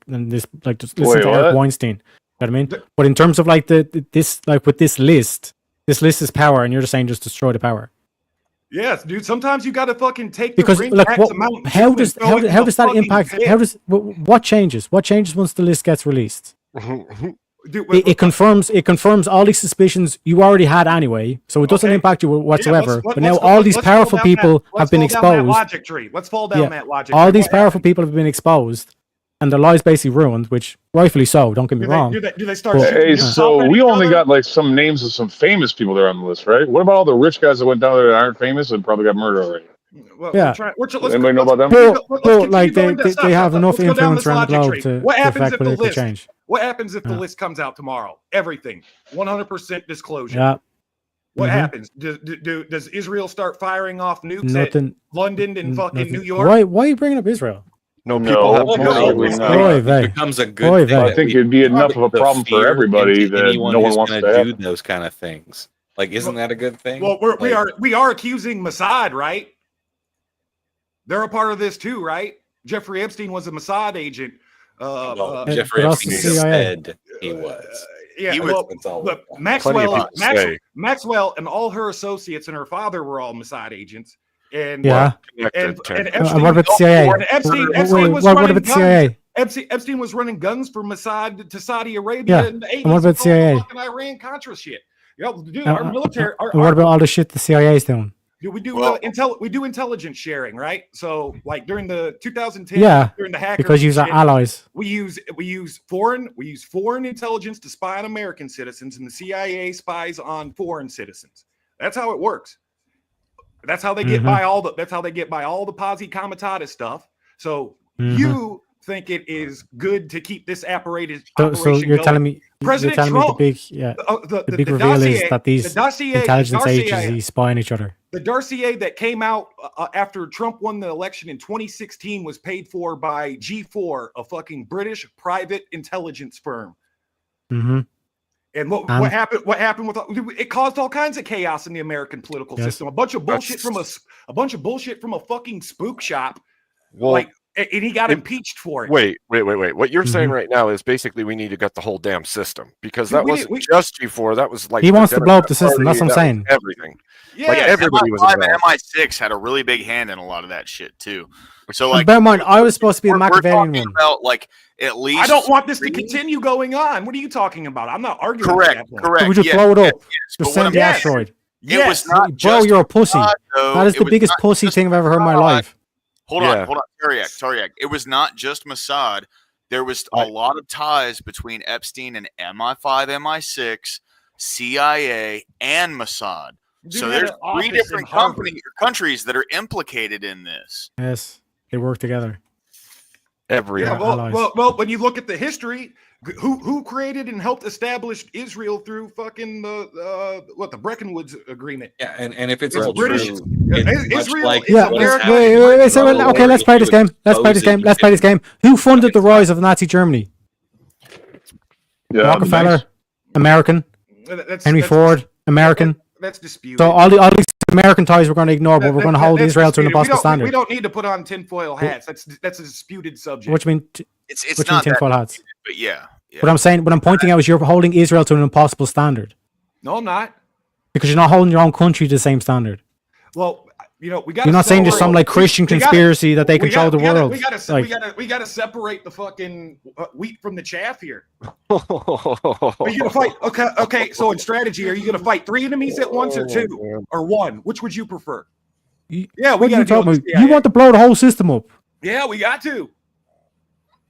and this like just listen to Eric Weinstein. You know what I mean? But in terms of like this like with this list is power, and you're just saying just destroy the power. Yes, dude. Sometimes you got to fucking take because the like how does that impact? What changes? What changes once the list gets released? Dude, it confirms all these suspicions you already had anyway, so it doesn't impact you whatsoever. But now all these powerful people have been exposed. Let's fall down that logic. All these powerful people have been exposed, and their lives basically ruined, which rightfully so. Don't get me wrong. Do they start? Hey, so we only got like some names of some famous people there on the list, right? What about all the rich guys that went down there that aren't famous and probably got murdered already? Well, yeah. Anybody know about them? Like they have enough influence around the globe to affect political change. What happens if the list comes out tomorrow? Everything, 100% disclosure. Yeah. What happens? Does Israel start firing off nukes at London and fucking New York? Why are you bringing up Israel? No, people have it becomes a good thing. I think it'd be enough of a problem for everybody that no one wants to do those kind of things. Like, isn't that a good thing? Well, we are accusing Mossad, right? They're a part of this too, right? Jeffrey Epstein was a Mossad agent. Jeffrey Epstein said he was. He was. Look, Maxwell and all her associates and her father were all Mossad agents. And and Epstein, what about the CIA? Epstein was running guns for Mossad to Saudi Arabia in the 80s. And what about the CIA? Iran Contra shit. Dude, our military. What about all the shit the CIA is doing? We do intelligence sharing, right? So, like during the 2010, during the hackers, because you are allies. We use foreign intelligence to spy on American citizens, and the CIA spies on foreign citizens. That's how it works. That's how they get by all the. That's how they get by all the Posse Comitatus stuff. So you think it is good to keep this operation? So you're telling me President Trump, the big reveal is that these intelligence agencies spy on each other. The dossier that came out after Trump won the election in 2016 was paid for by G4, a fucking British private intelligence firm. Mm-hmm. And what happened? What happened with it? Caused all kinds of chaos in the American political system. A bunch of bullshit from a fucking spook shop. Well, and he got impeached for it. Wait. What you're saying right now is basically we need to get the whole damn system, because that wasn't just G4. That was like he wants to blow up the system. That's what I'm saying. Everything. Yeah, like everybody was involved. MI6 had a really big hand in a lot of that shit too. So like, bear in mind, I was supposed to be a Machiavellian one. About like at least. I don't want this to continue going on. What are you talking about? I'm not arguing. Correct. So we just blow it up. Just send the asteroid. It was not Joe, you're a pussy. That is the biggest pussy thing I've ever heard in my life. Hold on, Tariq. It was not just Mossad. There was a lot of ties between Epstein and MI5, MI6, CIA, and Mossad. So there's 3 different countries that are implicated in this. Yes, they work together. Well, when you look at the history, who created and helped establish Israel through fucking the Bretton Woods Agreement? Yeah, and if it's British, Israel, like wait. So, okay, let's play this game. Let's play this game. Who funded the rise of Nazi Germany? Rockefeller, American. Henry Ford, American. That's disputed. So all these American ties we're going to ignore, but we're going to hold Israel to an impossible standard. We don't need to put on tinfoil hats. That's a disputed subject. What do you mean? It's not tinfoil hats. But yeah. What I'm pointing out is you're holding Israel to an impossible standard. No, I'm not. Because you're not holding your own country to the same standard. Well, we got. You're not saying there's some like Christian conspiracy that they control the world. We got to separate the fucking wheat from the chaff here. Are you gonna fight? Okay. So in strategy, are you gonna fight 3 enemies at once or 2 or 1? Which would you prefer? We got to. You want to blow the whole system up? Yeah, we got to.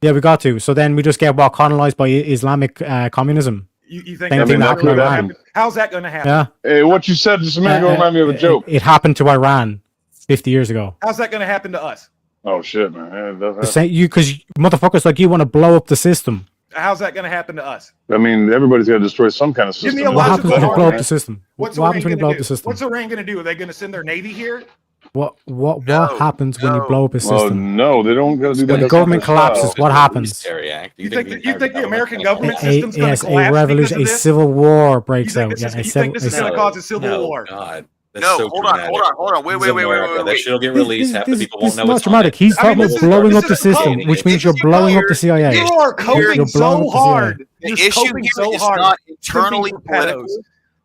Yeah, we got to. So then we just get colonized by Islamic communism. You think how's that going to happen? Yeah. Hey, what you said just a minute ago reminded me of a joke. It happened to Iran 50 years ago. How's that going to happen to us? Oh shit, man! Because motherfuckers like you want to blow up the system. How's that going to happen to us? I mean, everybody's got to destroy some kind of system. What happens when you blow up the system? What happens when you blow up the system? What's Iran going to do? Are they going to send their navy here? What happens when you blow up a system? No, they don't got to do that. When the government collapses, what happens? You think the American government system's going to collapse? A revolution, a civil war breaks out. You think this is going to cause a civil war? God. Hold on. Wait. That shit'll get released. Half the people won't know not what's dramatic. He's talking about blowing up the system, which means you're blowing up the CIA. You are coping so hard. The issue here is not internally political.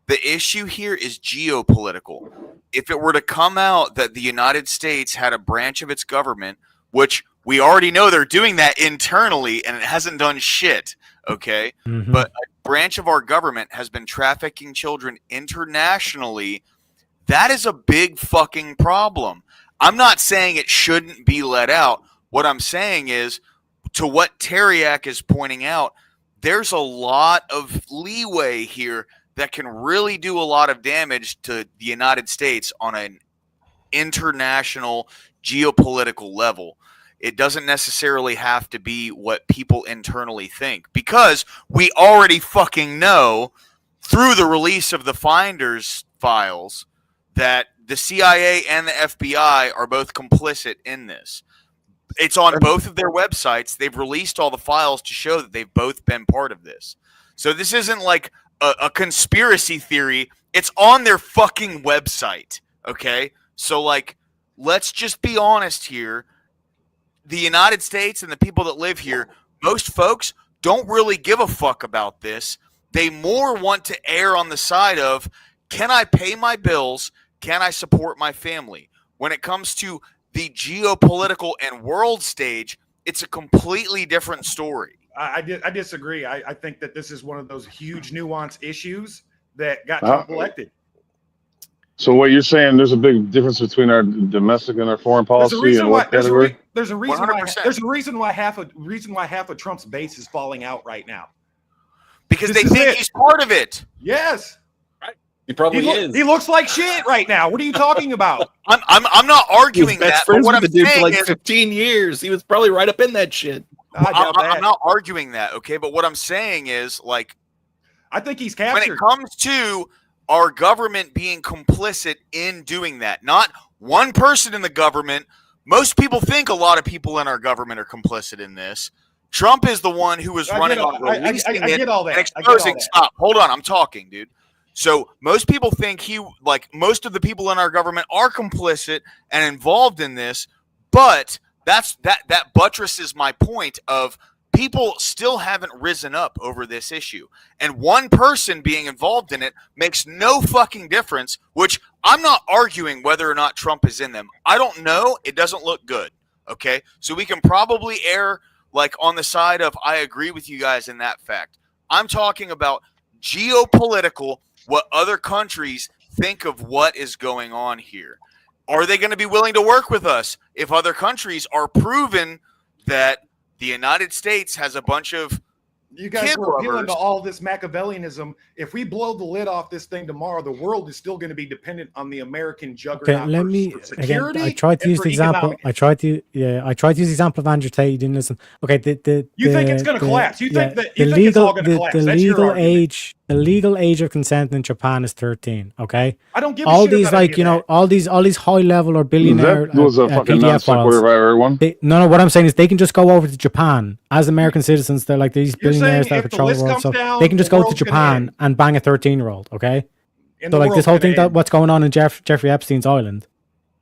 The issue here is geopolitical. If it were to come out that the United States had a branch of its government, which we already know they're doing that internally, and it hasn't done shit, okay? Mm-hmm. But a branch of our government has been trafficking children internationally. That is a big fucking problem. I'm not saying it shouldn't be let out. What I'm saying is, to what Teriak is pointing out, there's a lot of leeway here that can really do a lot of damage to the United States on an international geopolitical level. It doesn't necessarily have to be what people internally think, because we already fucking know through the release of the Finders files that the CIA and the FBI are both complicit in this. It's on both of their websites. They've released all the files to show that they've both been part of this. So this isn't like a conspiracy theory. It's on their fucking website. Okay? So, like, let's just be honest here. The United States and the people that live here, most folks don't really give a fuck about this. They more want to err on the side of, can I pay my bills? Can I support my family? When it comes to the geopolitical and world stage, it's a completely different story. I disagree. I think that this is one of those huge nuanced issues that got Trump elected. So what you're saying, there's a big difference between our domestic and our foreign policy, and what category? There's a reason why half of Trump's base is falling out right now. Because they think he's part of it. Yes. He probably is. He looks like shit right now. What are you talking about? I'm not arguing that. Friends what with I'm the dude for saying like is, 15 years. He was probably right up in that shit. I'm not arguing that, okay? But what I'm saying is, like, I think he's captured. When it comes to our government being complicit in doing that, not one person in the government. Most people think a lot of people in our government are complicit in this. Trump is the one who was running on releasing it and exposing. Stop. Hold on. I'm talking, dude. So most people think most of the people in our government are complicit and involved in this, but that buttresses my point of people still haven't risen up over this issue. And one person being involved in it makes no fucking difference, which I'm not arguing whether or not Trump is in them. I don't know. It doesn't look good. Okay. So we can probably err on the side of, I agree with you guys in that fact. I'm talking about geopolitical, what other countries think of what is going on here. Are they going to be willing to work with us if other countries are proven that the United States has a bunch of you guys were appealing to all this Machiavellianism. If we blow the lid off this thing tomorrow, the world is still going to be dependent on the American juggernaut. Okay, let me security. Again, I tried to use the example. I tried to use the example of Andrew Tate. You didn't listen. Okay, you think it's going to collapse? You think it's all going to collapse? The legal age of consent in Japan is 13. Okay, I don't give all a shit these about all these high level or billionaire. That was a fucking non-sequitur, one. No. What I'm saying is they can just go over to Japan as American citizens. They're like these billionaires that patrol the world, so they can just go to Japan and bang a 13-year-old. Okay, so like this whole thing that what's going on in Jeffrey Epstein's island.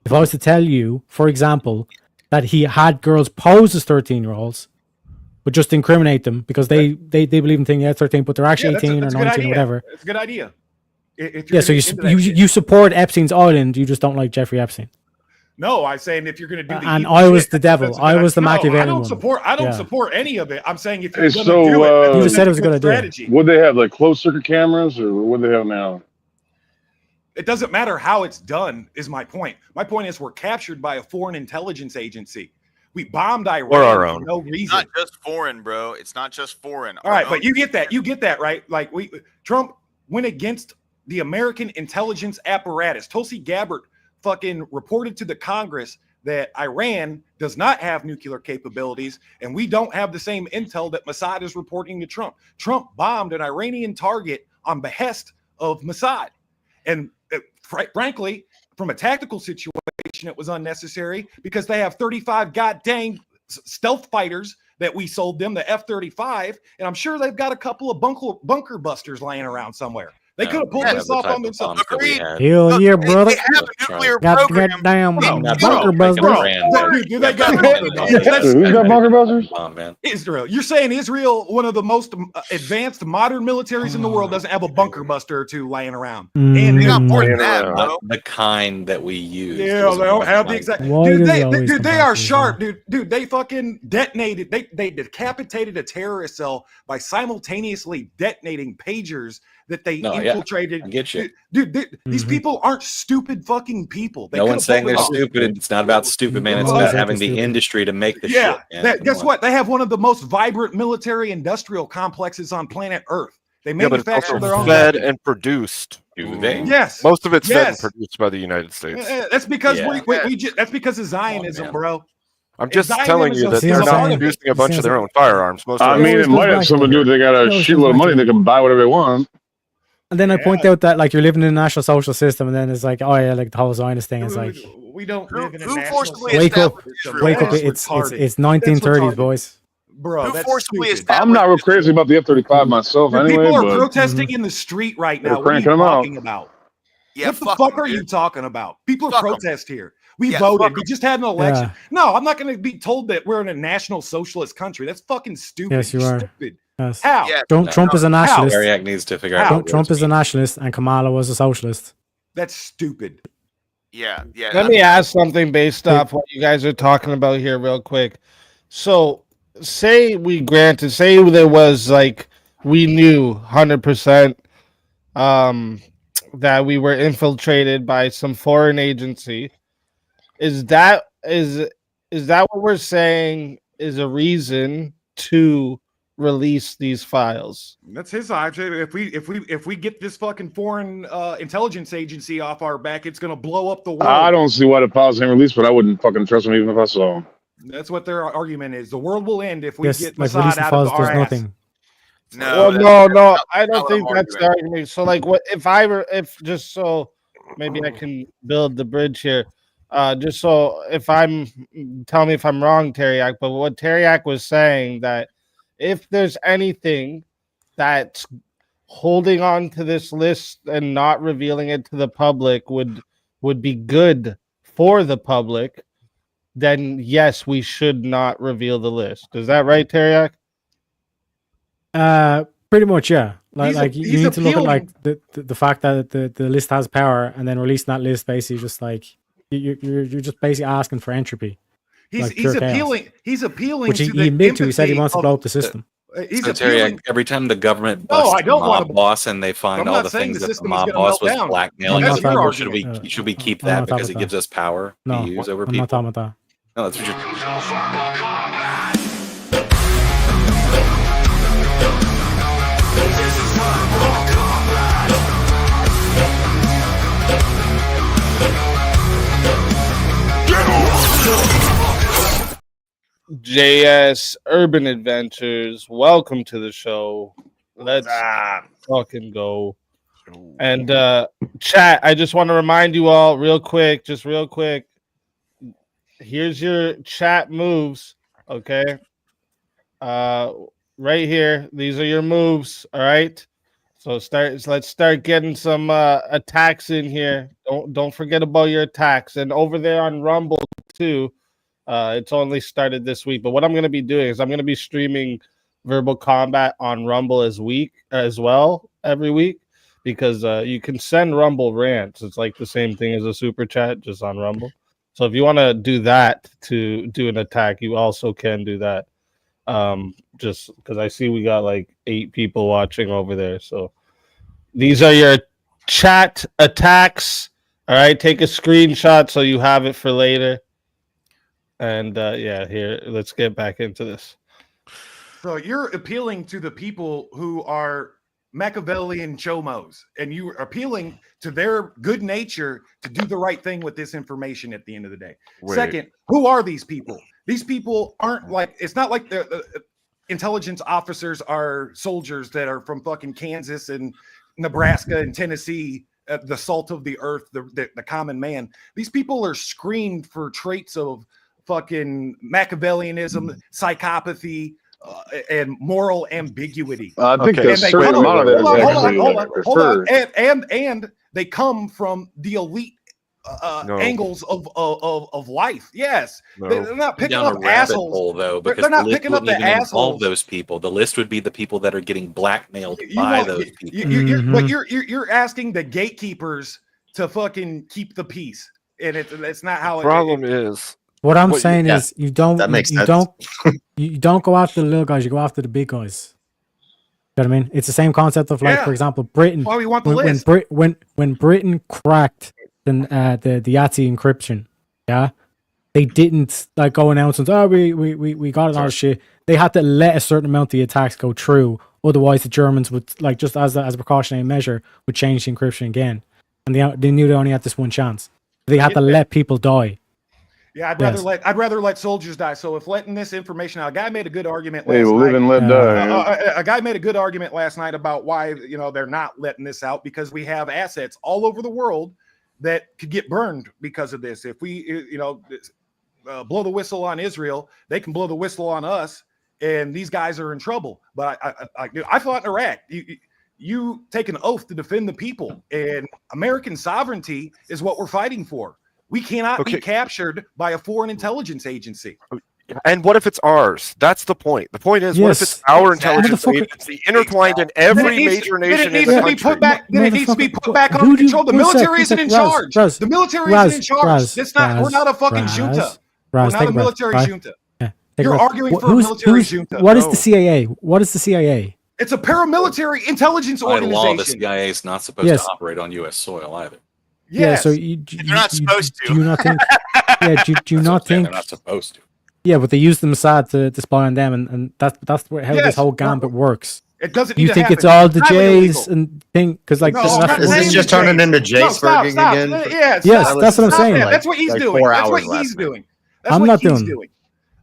If I was to tell you, for example, that he had girls pose as 13-year-olds, but just incriminate them because they believe in thinking 13, but they're actually 18 or 19 or whatever. It's a good idea. So you support Epstein's island, you just don't like Jeffrey Epstein. No, I'm saying if you're going to do and I was the devil. I was the Machiavellian. I don't support any of it. I'm saying if you're going to do it, you just said it was a good idea. Would they have closed circuit cameras, or what do they have now? It doesn't matter how it's done. Is my point. My point is we're captured by a foreign intelligence agency. We bombed Iran or our own. For no reason. It's not just foreign, bro. It's not just foreign. All right, but you get that. You get that, right? Trump went against the American intelligence apparatus. Tulsi Gabbard fucking reported to the Congress that Iran does not have nuclear capabilities, and we don't have the same intel that Mossad is reporting to Trump. Trump bombed an Iranian target on behest of Mossad. And frankly, from a tactical situation, it was unnecessary because they have 35 goddamn stealth fighters that we sold them, the F-35, and I'm sure they've got a couple of bunker busters laying around somewhere. They could have pulled this off on themselves. Hell yeah, brother. They have a nuclear Got program. damn bunker busters. Dude, they got Who's got bunker busters? Israel. You're saying Israel, one of the most advanced modern militaries in the world, doesn't have a bunker buster or two laying around. And They got more than that, bro. The kind that we use. Yeah, they don't have the exact. Dude, they are sharp, dude. They fucking detonated. They decapitated a terrorist cell by simultaneously detonating pagers that they infiltrated. I get you. Dude, these people aren't stupid fucking people. No one's saying they're stupid. It's not about stupid, man. It's about having the industry to make the shit. Guess what? They have one of the most vibrant military industrial complexes on planet Earth. They manufacture their own. Fed and produced. Do they? Yes. Most of it's fed and produced by the United States. That's because that's because of Zionism, bro. I'm just telling you that they're not producing a bunch of their own firearms. I mean, it might have something to do with they got a shitload of money. They can buy whatever they want. And then I point out that like you're living in a national social system, and then it's like, oh yeah, like the whole Zionist thing is like, we don't live in a national social wake up, it's 1930s, boys. Bro, I'm not real crazy about the F-35 myself. Anyway, people are protesting in the street right now. What are you talking about? Yeah, what the fuck are you talking about? People are protest here. We voted. We just had an election. Yeah. No, I'm not going to be told that we're in a national socialist country. That's fucking stupid. Yes, you are. Stupid. Yes. How? Yeah. Trump is a nationalist. Ariak needs to figure out. Trump is a nationalist, and Kamala was a socialist. That's stupid. Yeah. Let me ask something based off what you guys are talking about here, real quick. So, say there was like we knew 100% that we were infiltrated by some foreign agency. Is that what we're saying is a reason to release these files? That's his option. If we get this fucking foreign intelligence agency off our back, it's gonna blow up the world. I don't see why the files ain't released, but I wouldn't fucking trust them even if I saw them. That's what their argument is. The world will end if we get like Mossad out of our ass. Nothing. No, I don't think that's the argument. So, like, what if just so maybe I can build the bridge here. Just so tell me if I'm wrong, Teriak, but what Teriak was saying that if there's anything that's holding on to this list and not revealing it to the public would be good for the public, then yes, we should not reveal the list. Is that right, Teriak? Pretty much, yeah. Like you need to look at like the fact that the list has power, and then releasing that list basically just like you're just basically asking for entropy. He's appealing. Chaos. He's appealing. Which he admitted to. He said he wants to blow up the system. Every time the government busts the mob boss and they find all the things that the mob boss was blackmailing us about, should we keep that because it gives us power to use over people? I'm not talking about that. No, that's what you're. JS Urban Adventures, welcome to the show. Let's fucking go. And chat, I just want to remind you all real quick. Here's your chat moves, okay? Right here. These are your moves, all right? So let's start getting some attacks in here. Don't forget about your attacks. And over there on Rumble too. It's only started this week, but what I'm going to be doing is I'm going to be streaming Verbal Combat on Rumble as well every week, because you can send Rumble rants. It's like the same thing as a super chat, just on Rumble. So if you want to do that to do an attack, you also can do that. Just because I see we got like 8 people watching over there. So these are your chat attacks. All right, take a screenshot so you have it for later. And here, let's get back into this. So you're appealing to the people who are Machiavellian chomos, and you are appealing to their good nature to do the right thing with this information at the end of the day. Second, who are these people? These people aren't like, it's not like the intelligence officers are soldiers that are from fucking Kansas and Nebraska and Tennessee, the salt of the earth, the common man. These people are screened for traits of fucking Machiavellianism, psychopathy, and moral ambiguity. I think a certain amount of that is hold on. And they come from the elite angles of life. Yes, they're not picking up assholes hole, though, because they're not picking up the assholes. All those people. The list would be the people that are getting blackmailed by those people. But you're asking the gatekeepers to fucking keep the peace, and it's not how. The problem is. What I'm saying is you don't go after the little guys, you go after the big guys. You know what I mean? It's the same concept of like, for example, Britain. Why we want the list. When Britain cracked the Yahtzee encryption, they didn't like go announcing, we got it all shit. They had to let a certain amount of the attacks go through, otherwise the Germans would, like, just as a precautionary measure, would change the encryption again, and they knew they only had this one chance. They had to let people die. Yeah, I'd rather let soldiers die. So if letting this information out, a guy made a good argument last night. Live and let die. A guy made a good argument last night about why they're not letting this out, because we have assets all over the world that could get burned because of this. If we blow the whistle on Israel, they can blow the whistle on us, and these guys are in trouble. But I fought in Iraq. You take an oath to defend the people, and American sovereignty is what we're fighting for. We cannot be captured by a foreign intelligence agency. And what if it's ours? That's the point. The point is, what if it's our intelligence agency intertwined in every major nation in the country? Then it needs to be put back under control. The military isn't in charge. The military isn't in charge. We're not a fucking junta. We're not a military junta. You're arguing for a military junta. What is the CIA? What is the CIA? It's a paramilitary intelligence organization. By law, the CIA is not supposed to operate on U.S. soil either. Yes. Yeah, so they're not supposed to. Do you not think? Do you not think they're not supposed to? Yeah, but they use the Mossad to spy on them, and that's how this whole gambit works. It doesn't. You think it's all the Jays and thing because like is this just turning into Jaysburging again? Yes, that's what I'm saying. That's what he's doing. That's what he's doing. I'm not doing.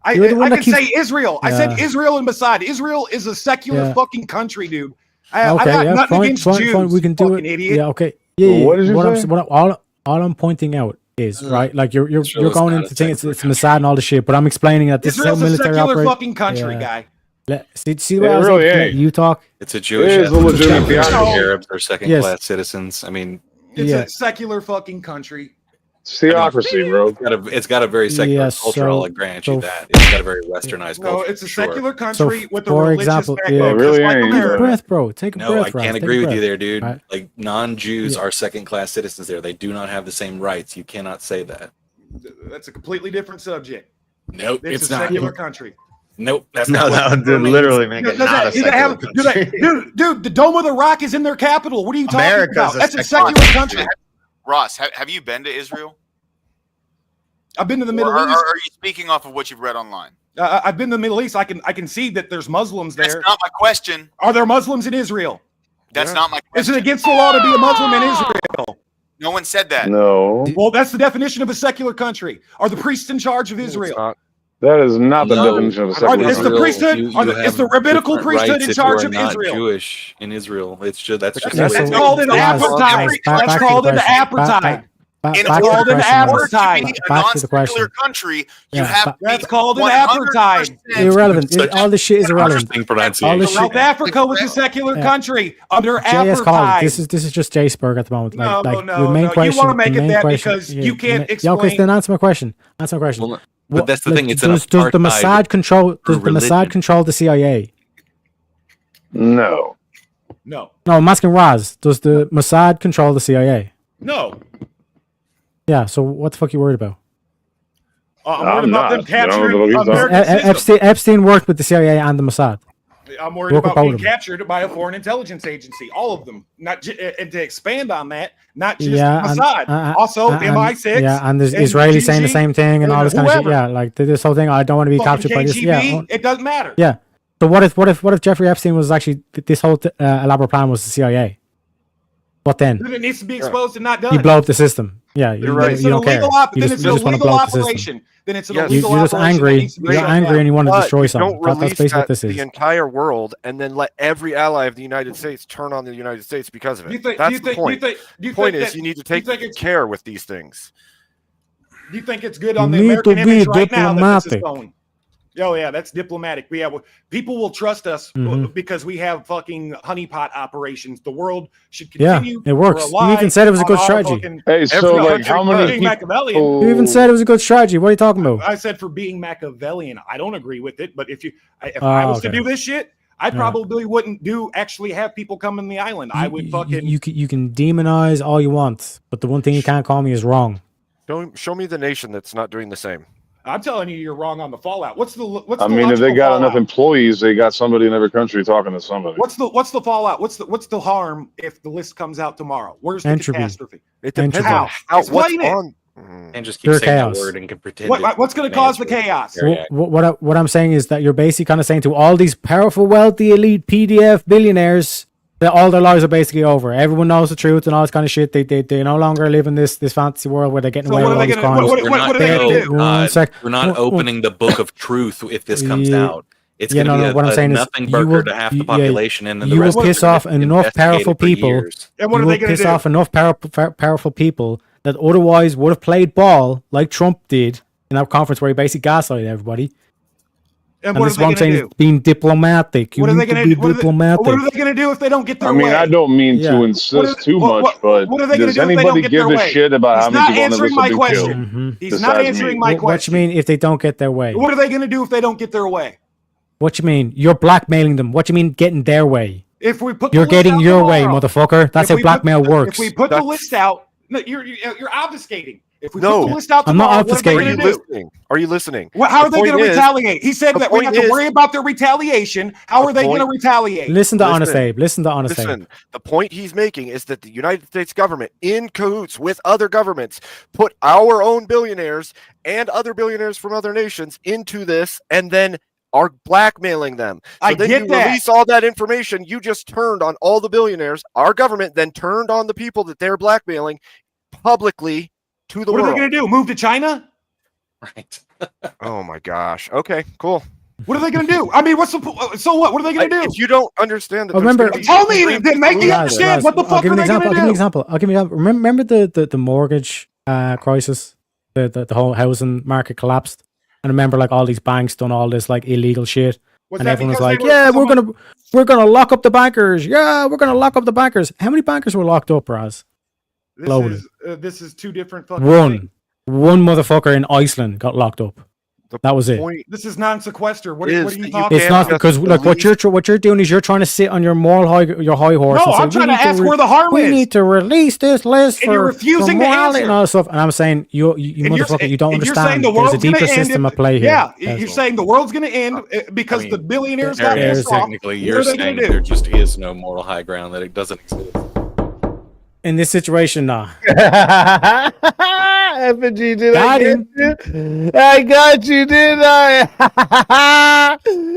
I can say Israel. I said Israel and Mossad. Israel is a secular fucking country, dude. Fine. We can do it. Idiot. Yeah, okay. Yeah. What did you say? All I'm pointing out is right. Like you're going into things. It's Mossad and all the shit, but I'm explaining that this Israel's is how military a secular operates. fucking country, guy. See what I was really like, you talk. It's a Jewish. Arabs are second-class citizens. I mean, it's a secular fucking country. Theocracy, bro. It's got a very secular culture. I'll grant you that. It's got a very westernized culture. No, it's a secular country with a for religious example, backbone. Really Take a breath, bro. Take a breath. I can't agree with you there, dude. Right. Like non-Jews are second-class citizens there. They do not have the same rights. You cannot say that. That's a completely different subject. Nope, it's not. Secular country. Nope, that's not. That would literally make it not a secular country. Dude, the Dome of the Rock is in their capital. What are you talking about? That's a secular country. Ross, have you been to Israel? I've been to the Middle East. Are you speaking off of what you've read online? I've been to the Middle East. I can see that there's Muslims there. That's not my question. Are there Muslims in Israel? That's not my question. Is it against the law to be a Muslim in Israel? No one said that. No. Well, that's the definition of a secular country. Are the priests in charge of Israel? That is not the definition of a secular country. Is the priesthood? Is the rabbinical priesthood in charge of Israel? Jewish in Israel. It's just that's called an apartheid. That's called an apartheid. In order to be a non-secular country, you have that's called an apartheid. Irrelevant. All this shit is irrelevant. All this South Africa was a secular country under apartheid. This is just Jaysburg at the moment. No. You want to make it that because you can't explain. Okay, then answer my question. Well, but that's the thing. It's does the Mossad control? Does the Mossad control the CIA? No. No, I'm asking Raz. Does the Mossad control the CIA? No. Yeah, so what the fuck are you worried about? I'm worried about them capturing American Epstein worked with the CIA and the Mossad. I'm worried about being captured by a foreign intelligence agency. All of them. And to expand on that, not just Mossad. Also MI6. Yeah, and there's Israeli saying the same thing and all this kind of shit. Yeah, like this whole thing. I don't want to be captured by this. Yeah, it doesn't matter. Yeah. So what if Jeffrey Epstein was actually this whole elaborate plan was the CIA? What then? Then it needs to be exposed and not done. You blow up the system. Yeah, you're right. You don't care. Then it's an illegal operation. Then it's an illegal operation. You're just angry. You're angry and you want to destroy something. That's basically what this is. The entire world, and then let every ally of the United States turn on the United States because of it. That's the point. The point is you need to take care with these things. Do you think it's good on the American image right now that this is going? Oh yeah, that's diplomatic. People will trust us because we have fucking honeypot operations. The world should continue. Yeah, it works. You even said it was a good strategy. Hey, so like how many people? You even said it was a good strategy. What are you talking about? I said for being Machiavellian. I don't agree with it, but if I was to do this shit, I probably wouldn't actually have people come in the island. I would fucking. You can demonize all you want, but the one thing you can't call me is wrong. Don't show me the nation that's not doing the same. I'm telling you, you're wrong on the fallout. I mean, if they got enough employees, they got somebody in every country talking to somebody. What's the fallout? What's the harm if the list comes out tomorrow? Where's the catastrophe? It depends on how. Explain it. And just keep saying that word and can pretend. What's going to cause the chaos? What I'm saying is that you're basically kind of saying to all these powerful, wealthy, elite PDF billionaires that all their lives are basically over. Everyone knows the truth and all this kind of shit. They no longer live in this fantasy world where they're getting away with all these crimes. What are they going to do? We're not opening the book of truth if this comes out. It's going to be what I'm saying nothing burger to half the population, and then you will piss off enough powerful people. And what are they going to do? Piss off enough powerful people that otherwise would have played ball like Trump did in that conference where he basically gaslighted everybody. And what are they going to do? Being diplomatic. What are they going to do? What are they going to do if they don't get their way? I mean, I don't mean to insist too much, but does anybody give a shit about how many people on the list have been killed? He's not answering my question. What you mean if they don't get their way? What are they going to do if they don't get their way? What you mean? You're blackmailing them. What you mean getting their way? If we put you're getting your way, motherfucker. That's how blackmail works. If we put the list out, you're obfuscating. If we put the list out tomorrow, I'm not obfuscating. Are you listening? Well, how are they going to retaliate? He said that we have to worry about their retaliation. How are they going to retaliate? Listen to Honest Abe. Listen to Honest Abe. The point he's making is that the United States government, in cahoots with other governments, put our own billionaires and other billionaires from other nations into this, and then are blackmailing them. So then you release all that information. You just turned on all the billionaires. Our government then turned on the people that they're blackmailing publicly to the world. What are they going to do? Move to China? Right. Oh my gosh. Okay, cool. What are they going to do? I mean, so what? What are they going to do? If you don't understand, remember, tell me. Then make me understand. What the fuck are they going to do? I'll give you an example. Remember the mortgage crisis, the whole housing market collapsed. And remember, like all these banks done all this like illegal shit, and everyone was like, "Yeah, we're gonna lock up the bankers. Yeah, we're gonna lock up the bankers." How many bankers were locked up, Raz? This is two different fucking one motherfucker in Iceland got locked up. That was it. This is non-sequester. What are you talking? It's not because like what you're doing is you're trying to sit on your high horse. No, I'm trying to ask where the harm is. We need to release this list and you're refusing to answer and all this stuff. And I'm saying you motherfucker, you don't understand. There's a deeper system at play here. Yeah, you're saying the world's going to end because the billionaires got pissed off. Technically, you're saying there just is no moral high ground, that it doesn't exist. In this situation, nah. FG, did I get you? I got you, did I?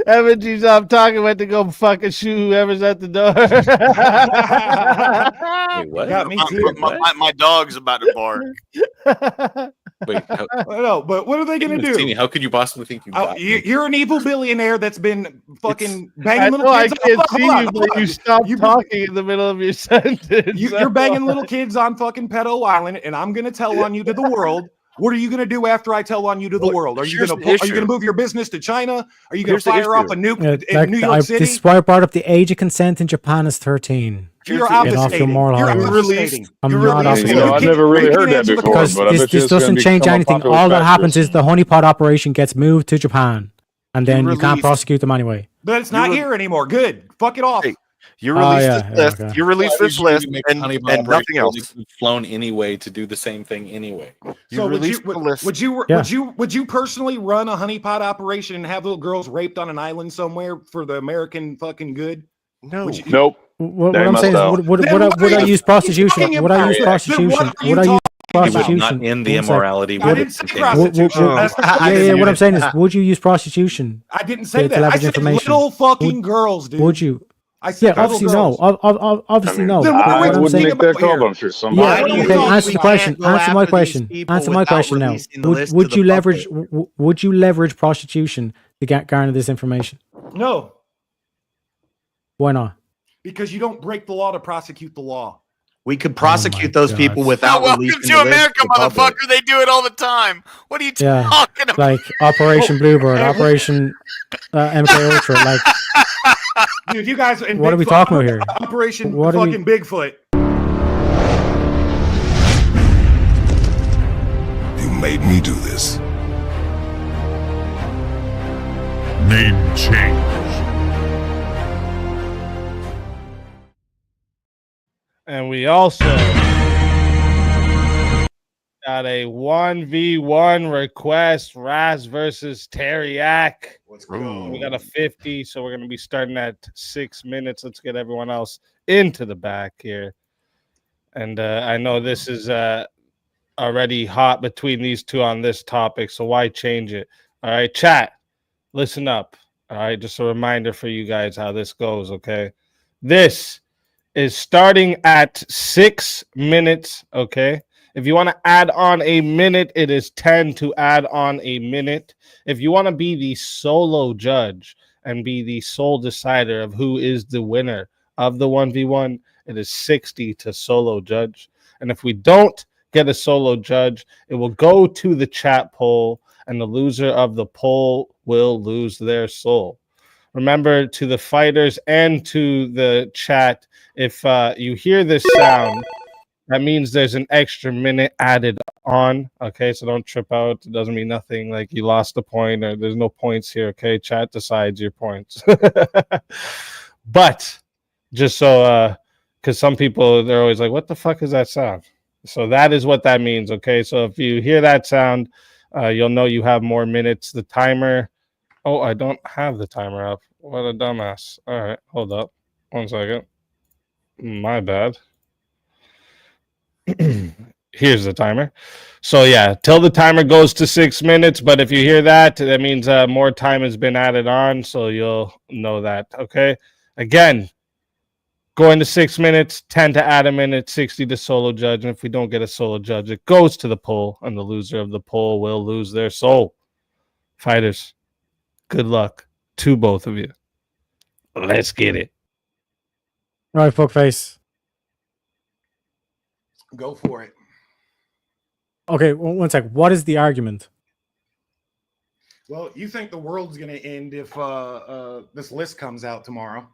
FG, stop talking. Went to go fucking shoot whoever's at the door. Wait, what? Got me too. My dog's about to bark. Wait, no, but what are they going to do? How could you possibly think you're an evil billionaire that's been fucking banging little kids? I can't see you, but you stop talking in the middle of your sentence. You're banging little kids on fucking Pedo Island, and I'm going to tell on you to the world. What are you going to do after I tell on you to the world? Are you going to move your business to China? Are you going to fire off a nuke in New York City? This is why I brought up the age of consent in Japan is 13. You're obfuscating. I'm not obfuscating. I've never really heard that before. Because this doesn't change anything. All that happens is the honeypot operation gets moved to Japan, and then you can't prosecute them anyway. But it's not here anymore. Good. Fuck it off. You release this list. Okay. You release this list, and nothing else. Flown anyway to do the same thing anyway. So would you personally run a honeypot operation and have little girls raped on an island somewhere for the American fucking good? No. Nope. What I'm saying is, would I use prostitution? Would I use prostitution? Would I use prostitution? Not in the immorality. I didn't say prostitution. Yeah. What I'm saying is, would you use prostitution? I didn't say that. I said little fucking girls, dude. Would you? Yeah, obviously no. Obviously no. I wouldn't make that call, but I'm sure somebody. Yeah, okay. Answer the question. Answer my question. Answer my question now. Would you leverage? Would you leverage prostitution to garner this information? No. Why not? Because you don't break the law to prosecute the law. We could prosecute those people without welcome releasing to the list America, to the public. motherfucker. They do it all the time. What are you talking about? Like Operation Bluebird, Operation MK Ultra. Like, dude, you guys. What are we talking about here? Operation fucking Bigfoot. You made me do this. Name change. And we also got a 1v1 request, Raz versus Teriak. Let's go. We got a 50, so we're going to be starting at 6 minutes. Let's get everyone else into the back here. And I know this is already hot between these two on this topic, so why change it? All right, chat, listen up. All right, just a reminder for you guys how this goes, okay? This is starting at 6 minutes, okay? If you want to add on a minute, it is 10 to add on a minute. If you want to be the solo judge and be the sole decider of who is the winner of the 1v1, it is 60 to solo judge. And if we don't get a solo judge, it will go to the chat poll, and the loser of the poll will lose their soul. Remember, to the fighters and to the chat, if you hear this sound, that means there's an extra minute added on. Okay, so don't trip out. It doesn't mean nothing like you lost a point or there's no points here. Okay, chat decides your points. But just so, because some people, they're always like, what the fuck is that sound? So that is what that means. Okay, so if you hear that sound, you'll know you have more minutes. The timer. Oh, I don't have the timer up. What a dumbass. All right, hold up. 1 second. My bad. Here's the timer. So yeah, till the timer goes to 6 minutes. But if you hear that, that means more time has been added on. So you'll know that. Okay. Again, going to 6 minutes, 10 to add a minute, 60 to solo judge. And if we don't get a solo judge, it goes to the poll, and the loser of the poll will lose their soul. Fighters, good luck to both of you. Let's get it. All right, fuckface. Go for it. Okay, one sec. What is the argument? Well, you think the world's going to end if this list comes out tomorrow?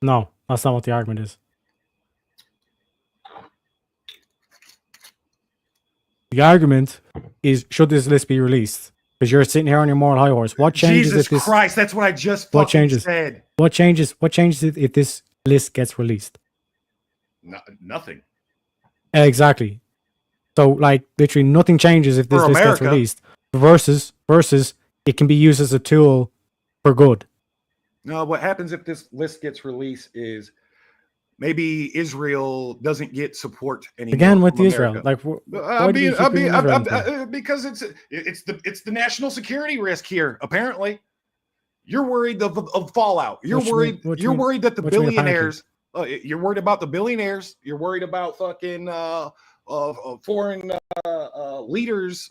No, that's not what the argument is. The argument is, should this list be released? Because you're sitting here on your moral high horse. What changes Jesus if this? Christ, that's what I just fucking what changes? said. What changes? What changes if this list gets released? Nothing. Exactly. So, like, literally nothing changes if this list gets released. Versus, it can be used as a tool for good. No, what happens if this list gets released is maybe Israel doesn't get support anymore. Again with Israel, like, because it's the national security risk here. Apparently, you're worried of fallout. You're worried that the billionaires. You're worried about the billionaires. You're worried about fucking foreign leaders,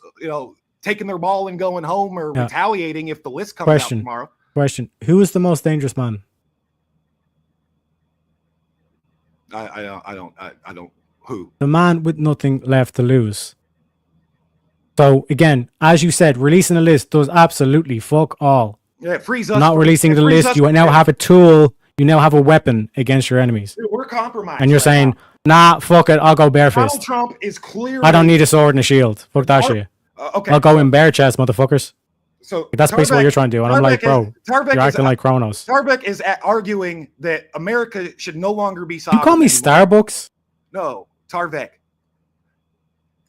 taking their ball and going home or retaliating if the list comes out tomorrow. Question: who is the most dangerous man? I don't. Who? The man with nothing left to lose. So again, as you said, releasing a list does absolutely fuck all. Yeah, it frees us. Not releasing the list, you now have a tool. You now have a weapon against your enemies. Dude, we're compromised. And you're saying, nah, fuck it, I'll go barefist. Donald Trump is clearly. I don't need a sword and a shield. Fuck that shit. Okay. I'll go in bare chest, motherfuckers. So that's basically what you're trying to do. And I'm like, bro, you're acting like Kronos. Tarbeck is arguing that America should no longer be sovereign. You call me Starbucks? No, Tarbeck.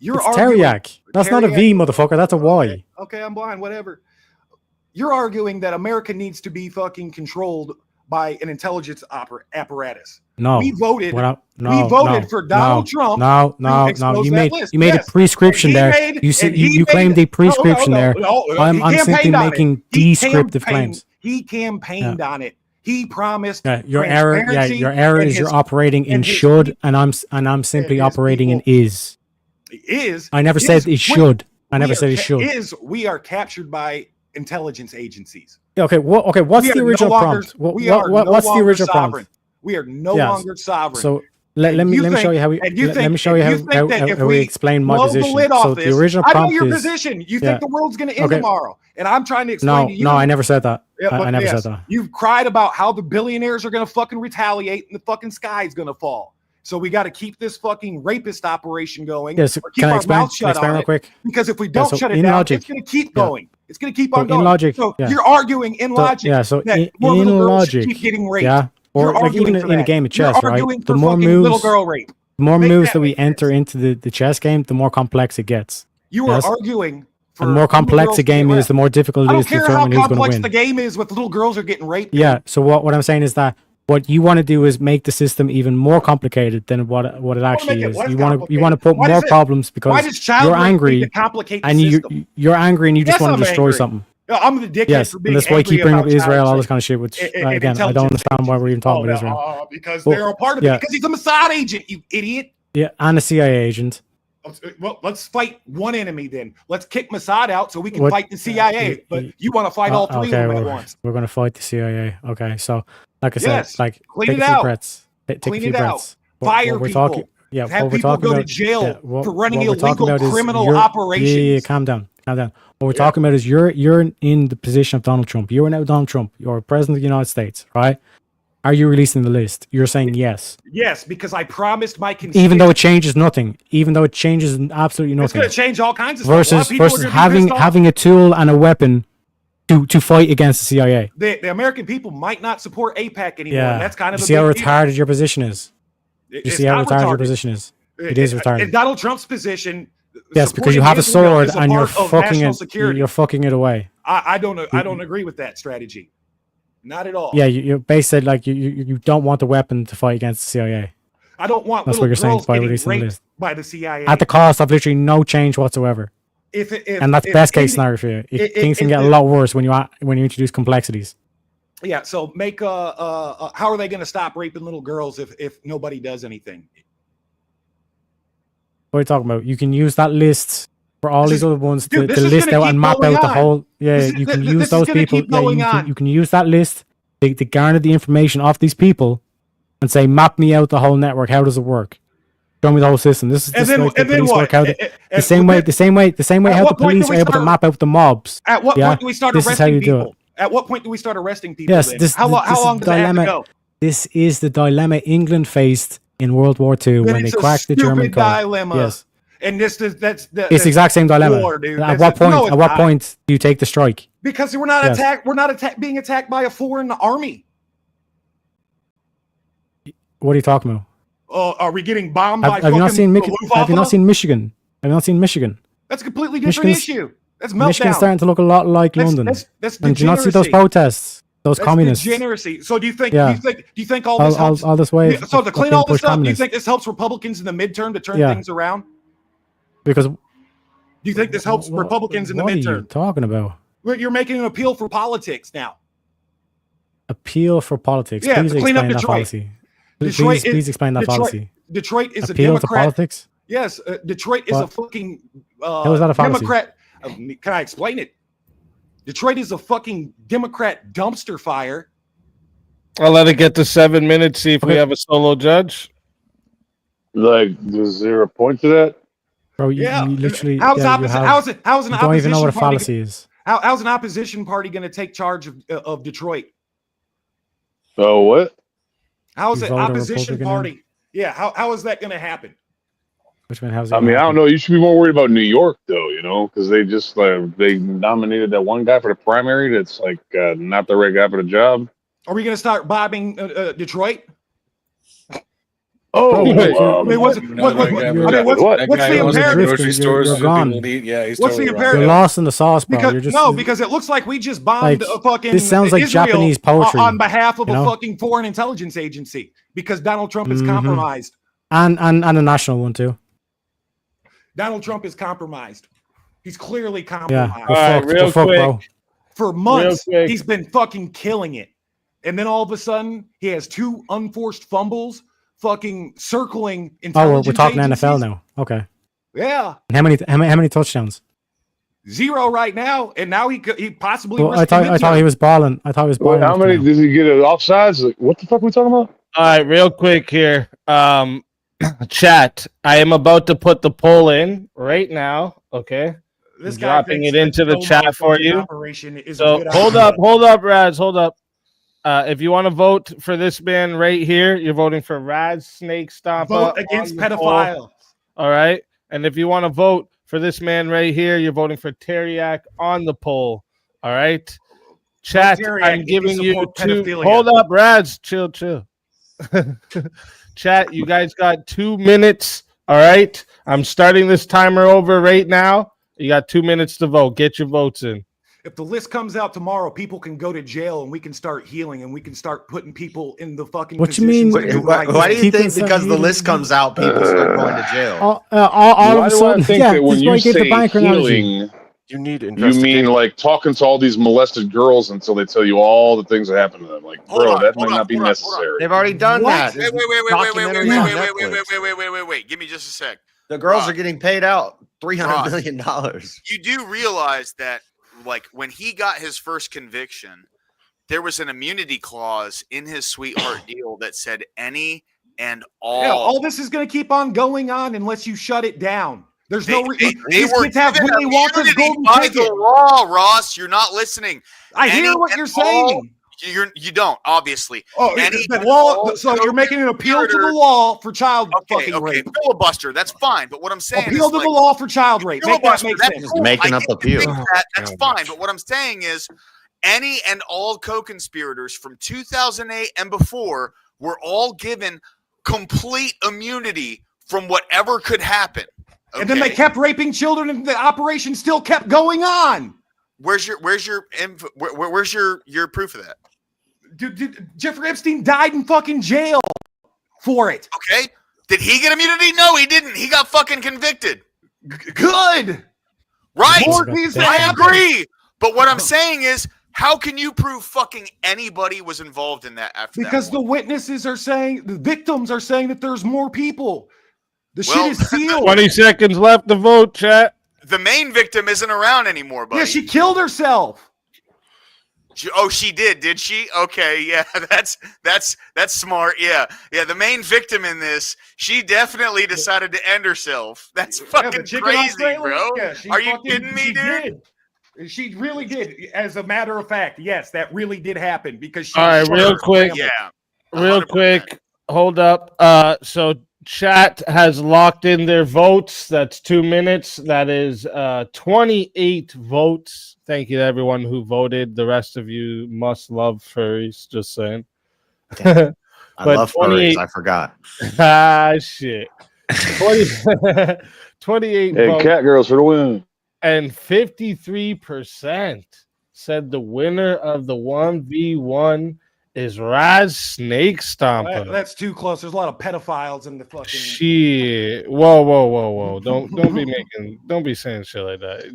It's Teriak. That's not a V, motherfucker. That's a Y. Okay, I'm blind. Whatever. You're arguing that America needs to be fucking controlled by an intelligence apparatus. No, we voted. We voted for Donald Trump. No. You made a prescription there. You claimed a prescription there. I'm simply making descriptive claims. He campaigned on it. He promised. Your error. Yeah, your error is you're operating in should, and I'm simply operating in is. Is. I never said it should. I never said it should. We are captured by intelligence agencies. Okay. What's the original prompt? What's the original prompt? We are no longer sovereign. Let me show you how we. Let me show you how we explain my position. So the original prompt I know your is, position. You think the world's going to end tomorrow, and I'm trying to explain to you. No, I never said that. I never said that. You've cried about how the billionaires are going to fucking retaliate and the fucking sky is going to fall. So we got to keep this fucking rapist operation going. Yes, keep our mouth shut on real quick? Because if we don't shut it down, it's going to keep going. It's going to keep on going. In logic, so you're arguing in logic. So that in logic, keep getting raped. Yeah. Or like even in a game of chess, right? The more moves, little girl rape. The more moves that we enter into the chess game, the more complex it gets. You are arguing. The more complex a game is, the more difficult it is to determine who's going to win. I don't care how complex the game is with little girls are getting raped. Yeah. So what I'm saying is that what you want to do is make the system even more complicated than what it actually is. You want to put more problems because you're angry and you're angry and you just want to destroy something. I'm the dickhead for being and that's why I keep bringing up Israel, all this kind of shit. Which again, I don't understand why we're even talking about Israel. Because they're a part of it. Because he's a Mossad agent, you idiot. Yeah, and a CIA agent. Well, let's fight one enemy then. Let's kick Mossad out so we can fight the CIA. But you want to fight all three of them at once. We're going to fight the CIA. Okay, so like I said, like clean take it a few out. breaths. Take a few breaths. Fire people. Have people go to jail for running illegal criminal operations. Yeah, calm down. What we're talking about is you're in the position of Donald Trump. You're now Donald Trump. You're president of the United States, right? Are you releasing the list? You're saying yes. Yes, because I promised my constituents. Even though it changes nothing. Even though it changes absolutely nothing. It's going to change all kinds of stuff. Versus having a tool and a weapon to fight against the CIA. The American people might not support AIPAC anymore. Yeah. That's kind of you see how retarded your position is. You see how retarded your position is. It is retarded. In Donald Trump's position. Yes, because you have a sword and you're fucking it. You're fucking it away. I don't agree with that strategy. Not at all. Yeah, you basically like you don't want the weapon to fight against the CIA. I don't want. That's what you're saying by releasing the list. By the CIA at the cost of literally no change whatsoever. And that's best case scenario for you. Things can get a lot worse when you introduce complexities. Yeah. So make how are they going to stop raping little girls if nobody does anything? What are you talking about? You can use that list for all these other ones to list out and map out the whole. Yeah, you can use those people. Yeah, you can use that list to garner the information off these people and say, map me out the whole network. How does it work? Show me the whole system. This is the police work out. The same way how the police are able to map out the mobs. At what point do we start arresting people? At what point do we start arresting people? Yes, how long does it have to go? This is the dilemma England faced in World War II when they cracked the German code. Dilemma. Yes. And it's the exact same dilemma. War, at what point do you take the strike? Because we're not attacked. We're not being attacked by a foreign army. What are you talking about? Are we getting bombed by? Have you not seen Michigan? Have you not seen Michigan? That's a completely different issue. That's meltdown. Michigan's starting to look a lot like London. That's and do you not see those protests? Those communists. Degeneracy. So do you think all this helps? All this way. So to clean all this up, do you think this helps Republicans in the midterm to turn things around? Because do you think this helps Republicans in the midterm? What are you talking about? You're making an appeal for politics now. Appeal for politics. Yeah, please to clean up explain that Detroit. policy. Please explain that policy. Detroit is appeal a Democrat. To politics? Yes, Detroit is a fucking how is that a policy? Democrat. Can I explain it? Detroit is a fucking Democrat dumpster fire. I'll let it get to 7 minutes. See if we have a solo judge. Like, is there a point to that? Bro, you literally. How's an opposition don't even know what a fallacy is. How's an opposition party going to take charge of Detroit? Oh, what? How is an opposition party? Yeah, how is that going to happen? Which one? How's? I don't know. You should be more worried about New York, though. You know, because they just they nominated that one guy for the primary. That's like not the right guy for the job. Are we going to start bombing Detroit? Oh, what's the imperative? Yeah, he's what's the imperative? You're lost in the sauce, bro. Because it looks like we just bombed a fucking. This sounds like Israel Japanese poetry on behalf of a fucking foreign intelligence agency because Donald Trump is compromised. And a national one too. Donald Trump is compromised. He's clearly compromised. Yeah, real quick. Bro. For months, he's been fucking killing it. And then all of a sudden, he has 2 unforced fumbles, fucking circling intelligence we're talking agencies. NFL now. Okay. Yeah. And how many touchdowns? 0 right now, and now he possibly. Well, I thought he was balling. How many did he get? Offsides? Like, what the fuck are we talking about? All right, real quick here. Chat, I am about to put the poll in right now. Okay. This guy dropping it into the chat for you. So hold up, Raz, hold up. If you want to vote for this man right here, you're voting for Raz Snake Stomper. Vote against pedophiles. All right. And if you want to vote for this man right here, you're voting for Teriak on the poll. All right. Chat, I'm giving you two. Hold up, Raz. Chill. Chat, you guys got 2 minutes. All right. I'm starting this timer over right now. You got 2 minutes to vote. Get your votes in. If the list comes out tomorrow, people can go to jail and we can start healing and we can start putting people in the fucking. What you mean? Why do you think because the list comes out, people start going to jail? All of a sudden, that when you say healing, you need you mean like talking to all these molested girls until they tell you all the things that happened to them? Like, that might not be necessary. They've already done that. Wait. Give me just a sec. The girls are getting paid out $300 million. You do realize that, like, when he got his first conviction, there was an immunity clause in his sweetheart deal that said any and all. Yeah, all this is going to keep on going on unless you shut it down. There's no reason. They were given immunity by the law, Ross. You're not listening. I hear what you're saying. You don't, obviously. The law. So you're making an appeal to the law for child fucking rape. Filibuster. That's fine. But what I'm saying appeal to the law for child rape. Make that make sense. Cool. Making up appeal. That's fine. But what I'm saying is, any and all co-conspirators from 2008 and before were all given complete immunity from whatever could happen. Okay? And then they kept raping children, and the operation still kept going on. Where's your proof of that? Dude, Jeffrey Epstein died in fucking jail for it. Okay. Did he get immunity? No, he didn't. He got fucking convicted. Good. Right. I agree. But what I'm saying is, how can you prove fucking anybody was involved in that after that? Because the witnesses are saying, the victims are saying that there's more people. The shit is sealed. 20 seconds left to vote, chat. The main victim isn't around anymore, buddy. Yeah, she killed herself. She did she? Okay, yeah, that's smart. Yeah. The main victim in this, she definitely decided to end herself. That's fucking crazy, bro. Yeah, are you kidding me, dude? She really did. As a matter of fact, yes, that really did happen because she. All right, real quick. Yeah, 100%. Real quick. Hold up. So chat has locked in their votes. That's 2 minutes. That is 28 votes. Thank you to everyone who voted. The rest of you must love furries. Just saying. I love furries. I forgot. Shit. 28 votes. Cat girls for the win. And 53% said the winner of the 1v1 is Raz Snake Stomper. That's too close. There's a lot of pedophiles in the fucking shit. Whoa. Don't be saying shit like that.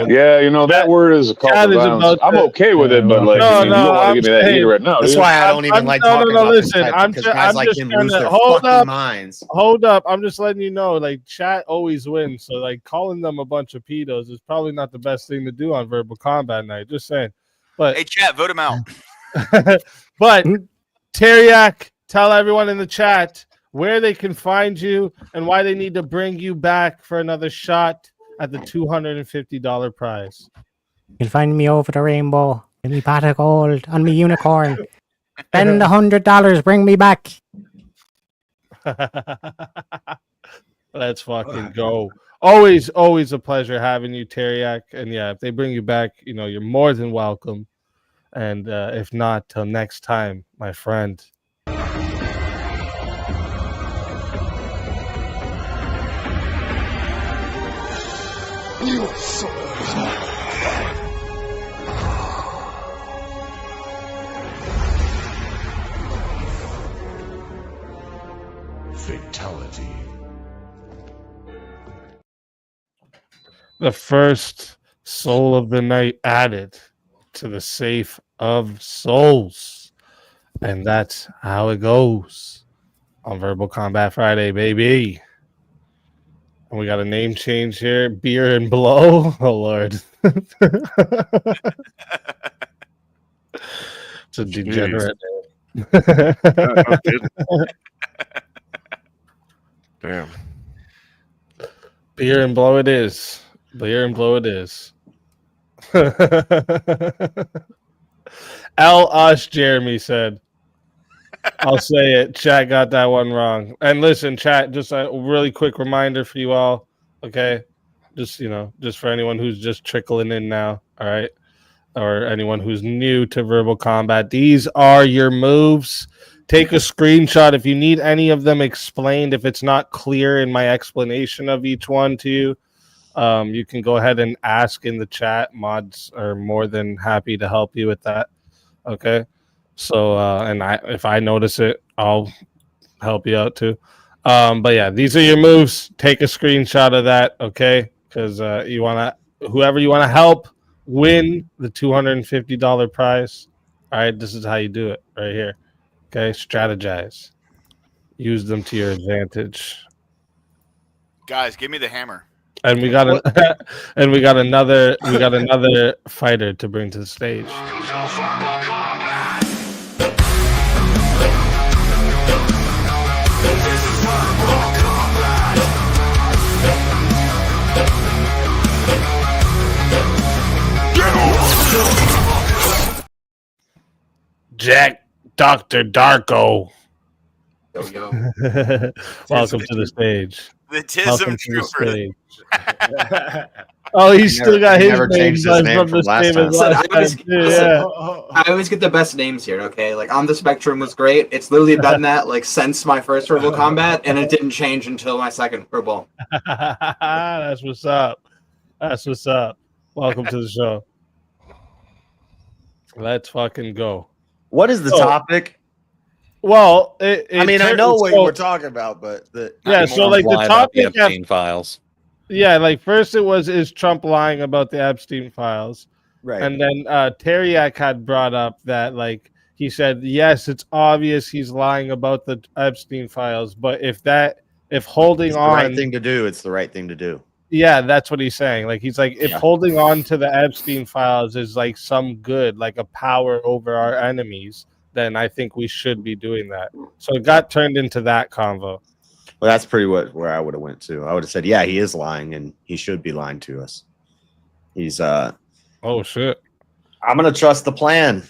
Yeah, that word is a call to violence. I'm okay with it, but like you don't want to give me that heat right now. That's why I don't even like talking about listen, guys like him lose their fucking minds. Hold up. I'm just letting you know, like, chat always wins. So like calling them a bunch of pedos is probably not the best thing to do on Verbal Combat Night. Just saying. But hey, chat, vote him out. But Teriak, tell everyone in the chat where they can find you and why they need to bring you back for another shot at the $250 prize. You can find me over the rainbow. Give me pot of gold on me unicorn. Spend $100, bring me back. Let's fucking go. Always a pleasure having you, Teriak. And yeah, if they bring you back, you're more than welcome. And if not, till next time, my friend. Fatality. The first soul of the night added to the safe of souls, and that's how it goes on Verbal Combat Friday, baby. And we got a name change here, Beer and Blow. Oh Lord. It's a degenerate name. Damn. Beer and blow it is. Beer and blow it is. L. Us, Jeremy said. I'll say it. Chat got that one wrong. And listen, chat, just a really quick reminder for you all. Okay. Just, just for anyone who's just trickling in now. All right. Or anyone who's new to verbal combat. These are your moves. Take a screenshot if you need any of them explained. If it's not clear in my explanation of each one to you, you can go ahead and ask in the chat. Mods are more than happy to help you with that. Okay. So, if I notice it, I'll help you out too. But yeah, these are your moves. Take a screenshot of that. Okay. Because whoever you want to help win the $250 prize. All right. This is how you do it right here. Okay, strategize. Use them to your advantage. Guys, give me the hammer. And we got another fighter to bring to the stage. Jack Dr. Darko. Yo. Welcome to the stage. The Tism Trooper. Oh, he's still got his never name, changed his name from last time. I always get the best names here, okay? Like, On the Spectrum was great. It's literally done that, like, since my first Verbal Combat, and it didn't change until my second Verbal. That's what's up. That's what's up. Welcome to the show. Let's fucking go. What is the topic? Well, I know what we're talking about, but so like the topic the Epstein files. Yeah, like first it was, is Trump lying about the Epstein files? Right. And then Teriak had brought up that, like, he said, yes, it's obvious he's lying about the Epstein files, but if holding it's on, the right thing to do, it's the right thing to do. Yeah, that's what he's saying. Like, he's like, if holding on to the Epstein files is like some good, like a power over our enemies, then I think we should be doing that. So it got turned into that convo. Well, that's pretty where I would have went to. I would have said, yeah, he is lying, and he should be lying to us. He's oh shit. I'm gonna trust the plan.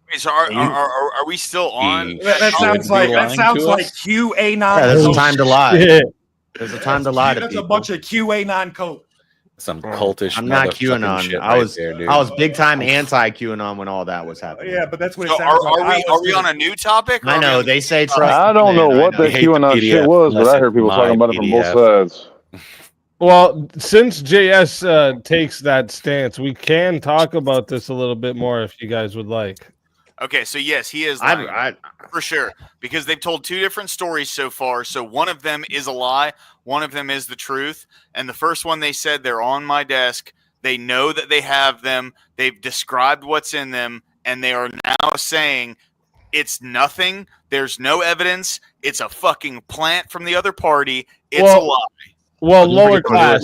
Wait, so are we still on? That sounds like QAnon. Yeah, there's a time to lie. Yeah. There's a time to lie to That's people. a bunch of QAnon code. Some cultish. I'm not QAnon. I was big time anti QAnon when all that was happening. Yeah, but that's what it So sounds like. are we on a new topic? I know they say trust. I don't know what the QAnon shit was, but I heard people talking about it from both sides. Well, since JS takes that stance, we can talk about this a little bit more if you guys would like. Okay, so yes, he is lying, for sure, because they've told two different stories so far. So one of them is a lie, one of them is the truth. And the first one, they said they're on my desk. They know that they have them. They've described what's in them, and they are now saying it's nothing. There's no evidence. It's a fucking plant from the other party. It's a lie. Well, lower class.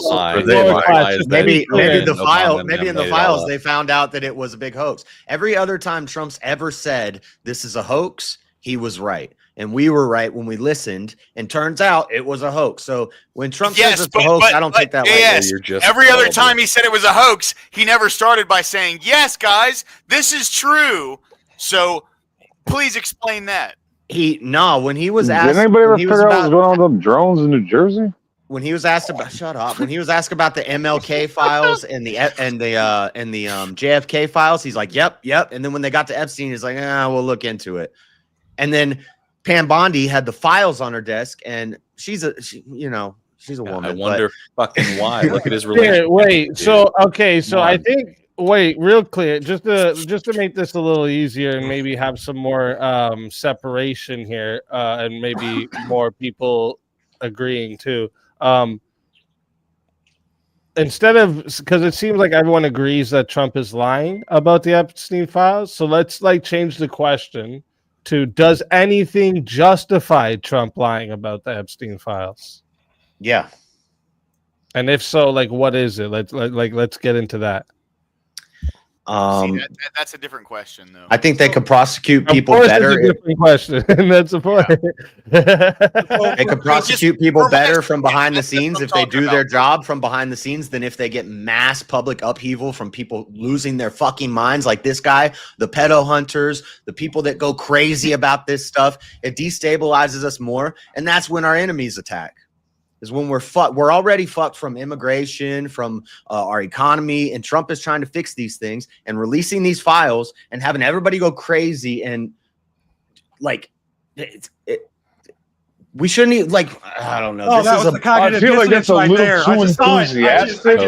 Maybe in the files they found out that it was a big hoax. Every other time Trump's ever said this is a hoax, he was right, and we were right when we listened. And turns out it was a hoax. So when Trump says it's a hoax, I don't take that lightly. Every other time he said it was a hoax, he never started by saying, "Yes, guys, this is true." So please explain that. When he was asked, did anybody ever figure out what's going on with the drones in New Jersey? When he was asked about, when he was asked about the MLK files and the JFK files, he's like, "Yep." And then when they got to Epstein, he's like, "We'll look into it." And then Pam Bondi had the files on her desk, and she's a woman. I wonder fucking why. Look at his relationship. I think. Wait, real clear, just to make this a little easier and maybe have some more separation here, and maybe more people agreeing too. Instead of, because it seems like everyone agrees that Trump is lying about the Epstein files, so let's change the question to, does anything justify Trump lying about the Epstein files? Yeah. And if so, what is it? Let's get into that. That's a different question, though. I think they could prosecute people better. It's a different question. That's the point. They could prosecute people better from behind the scenes if they do their job from behind the scenes than if they get mass public upheaval from people losing their fucking minds like this guy, the pedo hunters, the people that go crazy about this stuff. It destabilizes us more, and that's when our enemies attack. Is when we're fucked. We're already fucked from immigration, from our economy, and Trump is trying to fix these things and releasing these files and having everybody go crazy and like we shouldn't even, like, I don't know. This is I feel like that's a little too enthusiastic.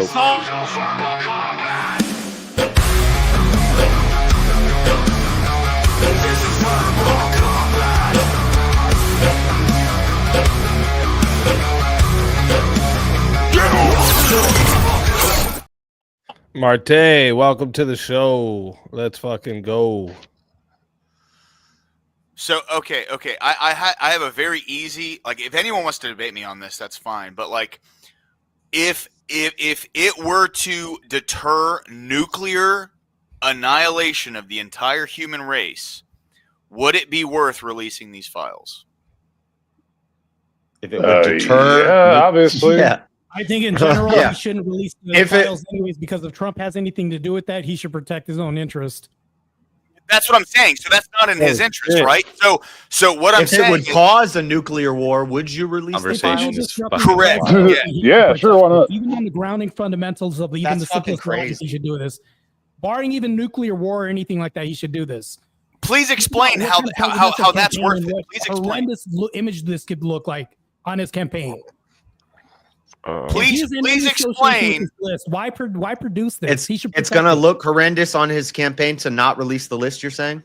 Marte, welcome to the show. Let's fucking go. So okay. I have a very easy, like, if anyone wants to debate me on this, that's fine. But like, if it were to deter nuclear annihilation of the entire human race, would it be worth releasing these files? If it would deter, obviously, yeah. I think in general he shouldn't release the files anyways, because if Trump has anything to do with that, he should protect his own interest. That's what I'm saying. So that's not in his interest, right? So what I'm saying, if it would cause a nuclear war, would you release the files? Correct. Yeah, sure. Why not? Even on the grounding fundamentals of even the simplest logic, he should do this. Barring even nuclear war or anything like that, he should do this. Please explain how that's worth it. Please explain. Horrendous image this could look like on his campaign. Please explain. Why produce this? It's going to look horrendous on his campaign to not release the list, you're saying?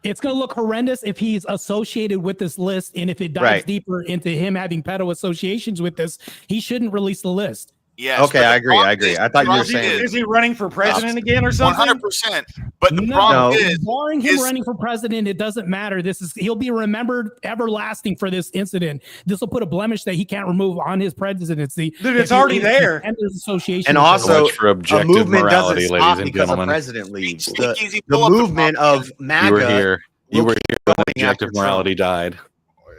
It's going to look horrendous if he's associated with this list, and if it dives deeper into him having pedo associations with this, he shouldn't release the list. Yes. Okay, I agree. I thought you were saying, is he running for president again or something? 100%. But the problem is, barring him running for president, it doesn't matter. He'll be remembered everlasting for this incident. This will put a blemish that he can't remove on his presidency. Dude, it's already there. And there's association. And also, for a movement doesn't stop because a president leaves. The movement of MAGA. You were here when objective morality died.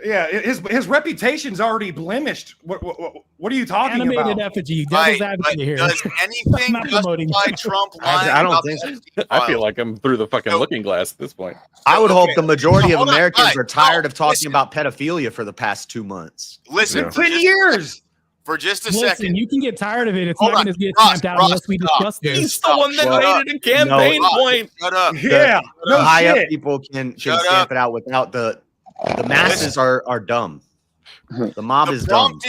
Yeah, his reputation's already blemished. What are you talking Animated about? Effigy, devil's advocate here. Does anything justify Trump lying? I don't think so. I feel like I'm through the fucking looking glass at this point. I would hope the majority of Americans are tired of talking about pedophilia for the past 2 months. Listen, 10 years. For just a second. You can get tired of it. It's not going to get stamped out unless we discuss this. He's the one that made it a campaign point. Shut up. Yeah. The high up people can stamp it out without the masses are dumb. The mob is dumb.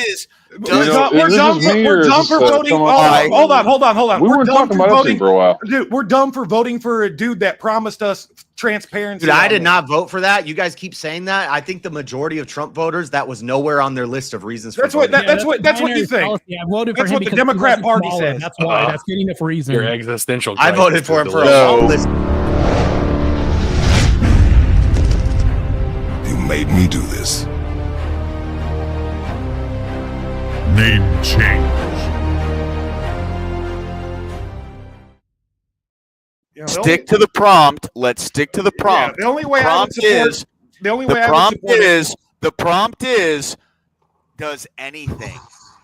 We're dumb for voting. Hold on. We weren't talking about this for a while. Dude, we're dumb for voting for a dude that promised us transparency. Dude, I did not vote for that. You guys keep saying that. I think the majority of Trump voters, that was nowhere on their list of reasons for voting. That's what you think. Yeah, I voted for that's him what the Democrat Party says. That's why. That's good enough reason. Your existential. I voted for him for a long list. You made me do this. Name change. Stick to the prompt. Let's stick to the prompt. Yeah, the only way the prompt is does anything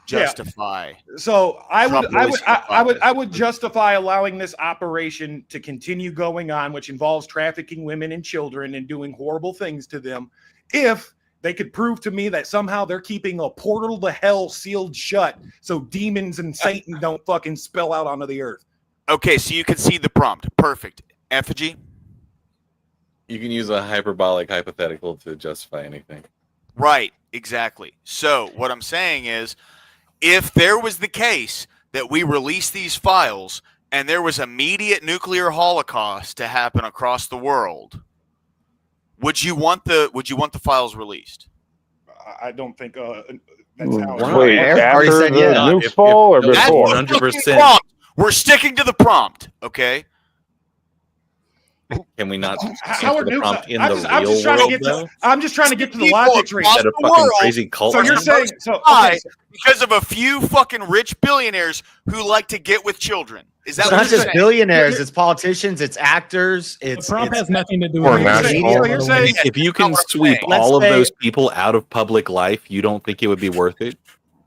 justify? So I would justify allowing this operation to continue going on, which involves trafficking women and children and doing horrible things to them, if they could prove to me that somehow they're keeping a portal to hell sealed shut so demons and Satan don't fucking spill out onto the earth. Okay, so you can see the prompt. Perfect. Effigy? You can use a hyperbolic hypothetical to justify anything. Right, exactly. So what I'm saying is, if there was the case that we release these files and there was immediate nuclear holocaust to happen across the world, would you want the files released? I don't think that's how. Wait, after the nukes fall or before? 100%. We're sticking to the prompt, okay? Can we not How are the nukes? prompt in I'm the just real trying to world, get though? to. I'm just trying to get to the People logic tree. across Is that a the fucking world crazy cult? So you're are saying supposed to die because of a few fucking rich billionaires who like to get with children. Is that It's what not you're just saying? billionaires, it's politicians, it's actors, The it's prompt has nothing to do Or with national. So you're saying If you can sweep Let's all of say- those people out of public life, you don't think it would be worth it?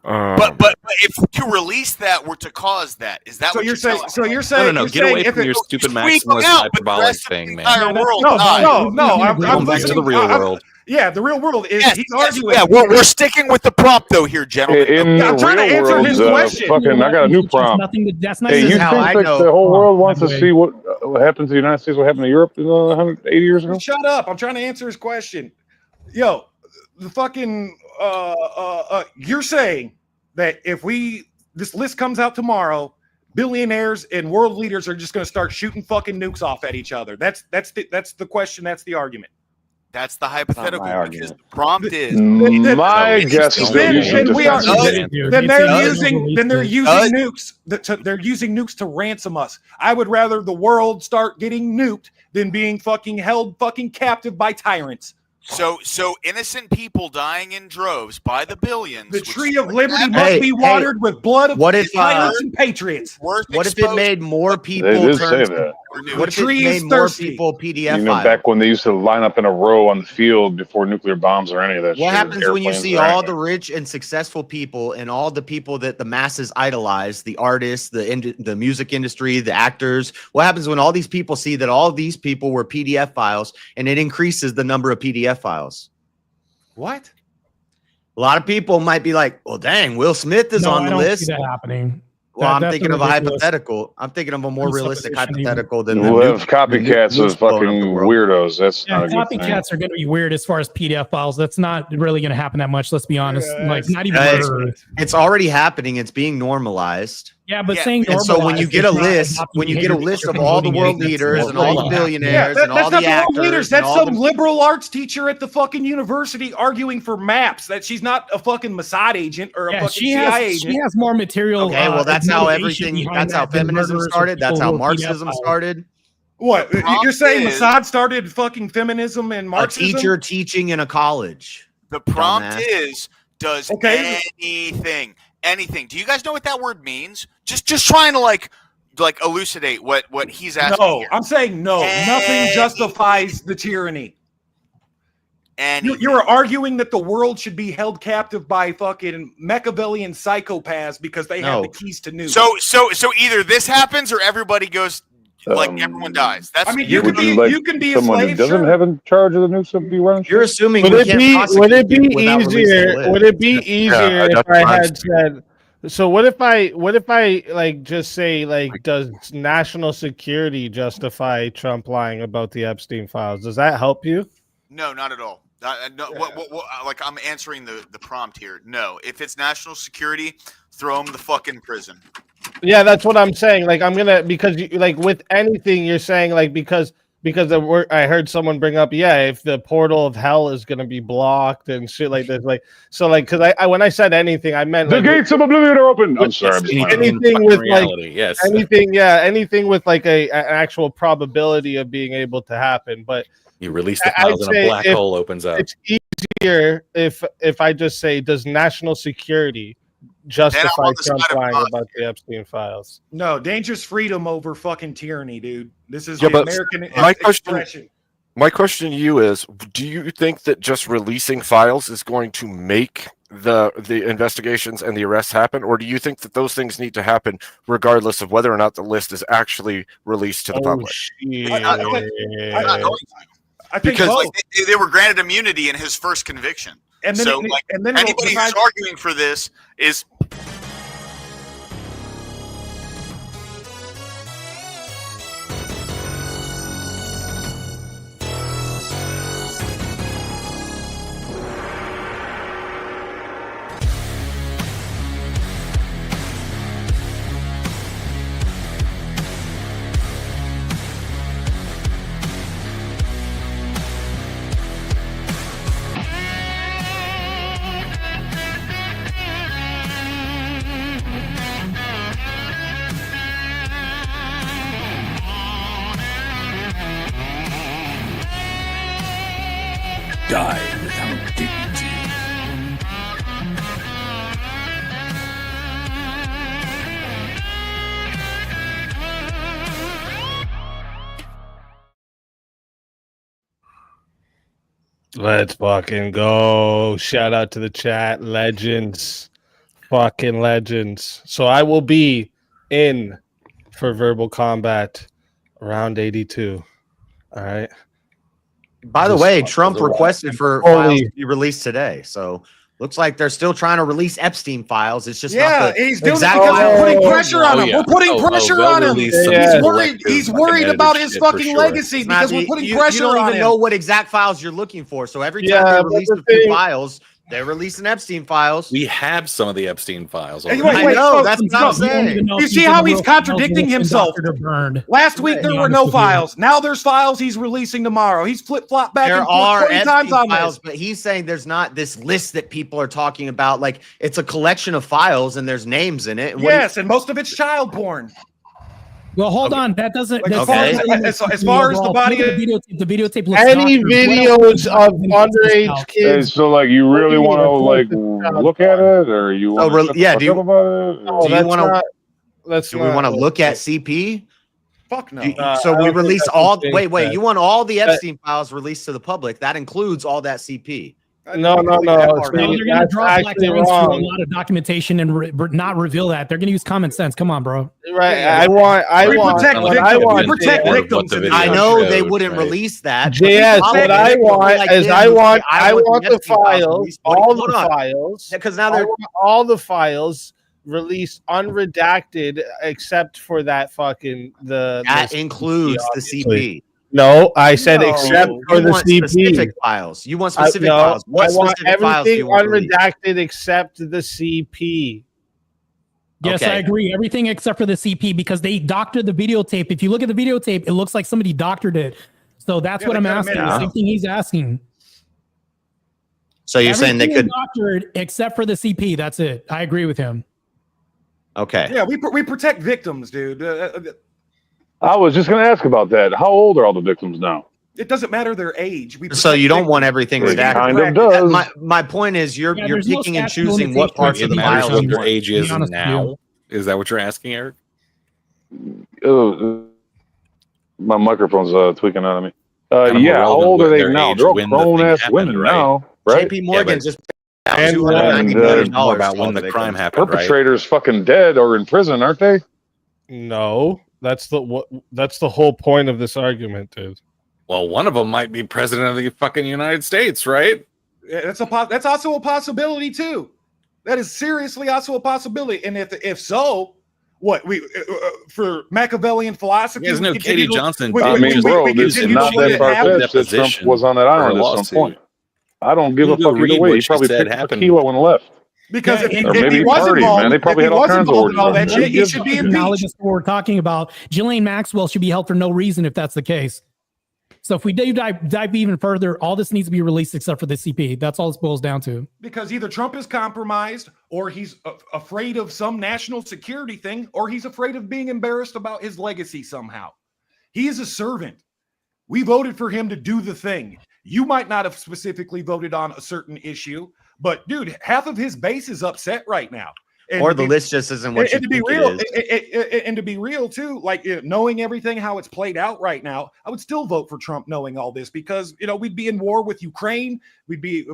But if to release that were to cause that, is that so what you're saying? telling So me? you're saying? No. You're Get away saying if from it, your stupid Sweep them maximalist out, but the hyperbolic rest of thing, the man. entire world no, dies. I'm Going back to listening the real world. Yeah, the real world is Yes, he's yes, arguing. yeah, we're sticking with the prompt though here, gentlemen. In Yeah, I'm the trying to real answer world, his question. fucking, I got a new prompt. That's not Hey, This you is how think I that know. the whole world wants to that way. see what happened to the United States, what happened to Europe 180 years ago? Shut up! I'm trying to answer his question. Yo, the fucking you're saying that if this list comes out tomorrow, billionaires and world leaders are just going to start shooting fucking nukes off at each other. That's the question. That's the argument. That's the hypothetical Not my because argument. the prompt is My guess is that you should then they're using nukes. They're using nukes to ransom us. I would rather the world start getting nuked than being fucking held fucking captive by tyrants. so innocent people dying in droves by the billions. The tree of liberty must be watered with blood of tyrants and patriots. What if it made more people They did turn say that. What if it made more people PDF You know, files? back when they used to line up in a row on the field before nuclear bombs or any of that shit. What happens when you airplanes see or all anything. the rich and successful people and all the people that the masses idolize, the artists, the music industry, the actors? What happens when all these people see that all these people were PDF files and it increases the number of PDF files? What? A lot of people might be like, well, dang, Will Smith is on the list. See that happening. Well, I'm That's thinking of a ridiculous. hypothetical. I'm thinking of a more realistic hypothetical than We'll have copycats of fucking weirdos. That's Yeah, not a good thing. copycats are going to be weird as far as PDF files. That's not really going to happen that much. Let's be honest. Like not even. It's already happening. It's being normalized. Yeah, but saying and so when you normalized get a is not list, adopting when you get a behavior list that of you're all the promoting world against leaders the and all the world. billionaires and all that's the not the world actors, leaders. and That's all some liberal arts teacher at the fucking university arguing for maps. That she's not a fucking Mossad agent or a fucking CIA agent. She has more material. Okay, well, that's how motivation everything. behind That's how that than feminism murderers or started. That's people how who are PDF Marxism files. started. What you're saying? Mossad started fucking feminism and A Marxism. teacher teaching in a college. The prompt Dumbass. is does anything. Do you guys know what that word means? Just trying to like elucidate what he's asking. No, here. I'm saying no. Nothing justifies the tyranny. You're arguing that the world should be held captive by fucking Machiavellian psychopaths because they have the keys to nukes. So either this happens or everybody goes like everyone dies. That's I mean, you can be a someone slave. who doesn't have in charge of the nukes to be running. You're assuming Would it be easier? Would it be easier if I had said? So what if I like just say like does national security justify Trump lying about the Epstein files? Does that help you? No, not at all. No, like I'm answering the prompt here. No, if it's national security, throw him the fucking prison. Yeah, that's what I'm saying. Like I'm gonna because like with anything you're saying like because the word I heard someone bring up, if the portal of hell is gonna be blocked and shit like this, like so like because I when I said anything I meant the like, gates of oblivion are open. I'm sorry, anything with reality, like anything with like an actual probability of being able to happen, but. You release the files and a black hole opens up. It's easier if I just say, does national security justify Trump lying about the Epstein files? No, dangerous freedom over fucking tyranny, dude. This is Yeah, the but American expression. My question to you is, do you think that just releasing files is going to make the investigations and the arrests happen, or do you think that those things need to happen regardless of whether or not the list is actually released to the public? I think because both. like, they were granted immunity in his first conviction. And then, so anybody besides, who's arguing for this is die without dignity. Let's fucking go. Shout out to the chat. Legends. Fucking legends. So I will be in for Verbal Combat round 82. All right. By the way, Trump requested for files to be released today. So looks like they're still trying to release Epstein files. It's just not the he's doing it because we're putting pressure on him. We're putting pressure on him. He's worried about his fucking legacy because we're putting pressure on him. You don't even know what exact files you're looking for. So every time they release a few files, they're releasing Epstein files. We have some of the Epstein files. I know, that's what I'm saying. You see how he's contradicting himself? Last week there were no files. Now there's files he's releasing tomorrow. He's flip-flop back and forth 20 times on files, but he's saying there's not this list that people are talking about. Like, it's a collection of files and there's names in it. Yes, and most of it's child porn. Well, hold on. That doesn't. As far as the body of the videotape looks any videos of underage kids. So, like, you really want to like look at it, or you want to do you want to? Let's. Do we want to look at CP? Fuck no. So we release all. Wait. You want all the Epstein files released to the public? That includes all that CP. No. They're going to draw black lines through a lot of documentation and not reveal that. They're going to use common sense. Come on, bro. Right. I want protect victims. I know they wouldn't release that. JS, what I want is I want the files, all the files, because now they're all the files released unredacted except for that fucking that includes the CP. No, I said except for the CP. Specific files. You want specific files. What I want everything unredacted release? Except the CP. Yes, I agree. Everything except for the CP because they doctored the videotape. If you look at the videotape, it looks like somebody doctored it. So that's what I'm asking. The same thing he's asking. So you're saying they could doctored except for the CP. That's it. I agree with him. Okay. Yeah, we protect victims, dude. I was just going to ask about that. How old are all the victims now? It doesn't matter their age. So you don't want everything redacted. Kind of does. My point is you're picking and choosing what parts of the files what your age is now. Is that what you're asking, Eric? My microphone's tweaking out of me. Yeah, how old are they now? They're all grown-ass women now, right? JP Morgan just more about when the crime happened. Perpetrators fucking dead or in prison, aren't they? No. That's the whole point of this argument, dude. Well, one of them might be president of the fucking United States, right? Yeah, that's also a possibility too. That is seriously also a possibility. And if so, what we for Machiavellian philosophy? There's no Katie Johnson. I mean, bro, this is not that far-fetched that Trump was on that island at some point. I don't give a fuck either way. He probably picked a kilo and left. Because if he was involved, man. They probably had all kinds of orders. All that shit, he should be impeached. What we're talking about, Ghislaine Maxwell should be held for no reason if that's the case. So if we dive even further, all this needs to be released except for the CP. That's all this boils down to. Because either Trump is compromised, or he's afraid of some national security thing, or he's afraid of being embarrassed about his legacy somehow. He is a servant. We voted for him to do the thing. You might not have specifically voted on a certain issue, but dude, half of his base is upset right now. And or the list just isn't what you think it is. And to be real too, like knowing everything how it's played out right now, I would still vote for Trump knowing all this because we'd be in war with Ukraine, we'd be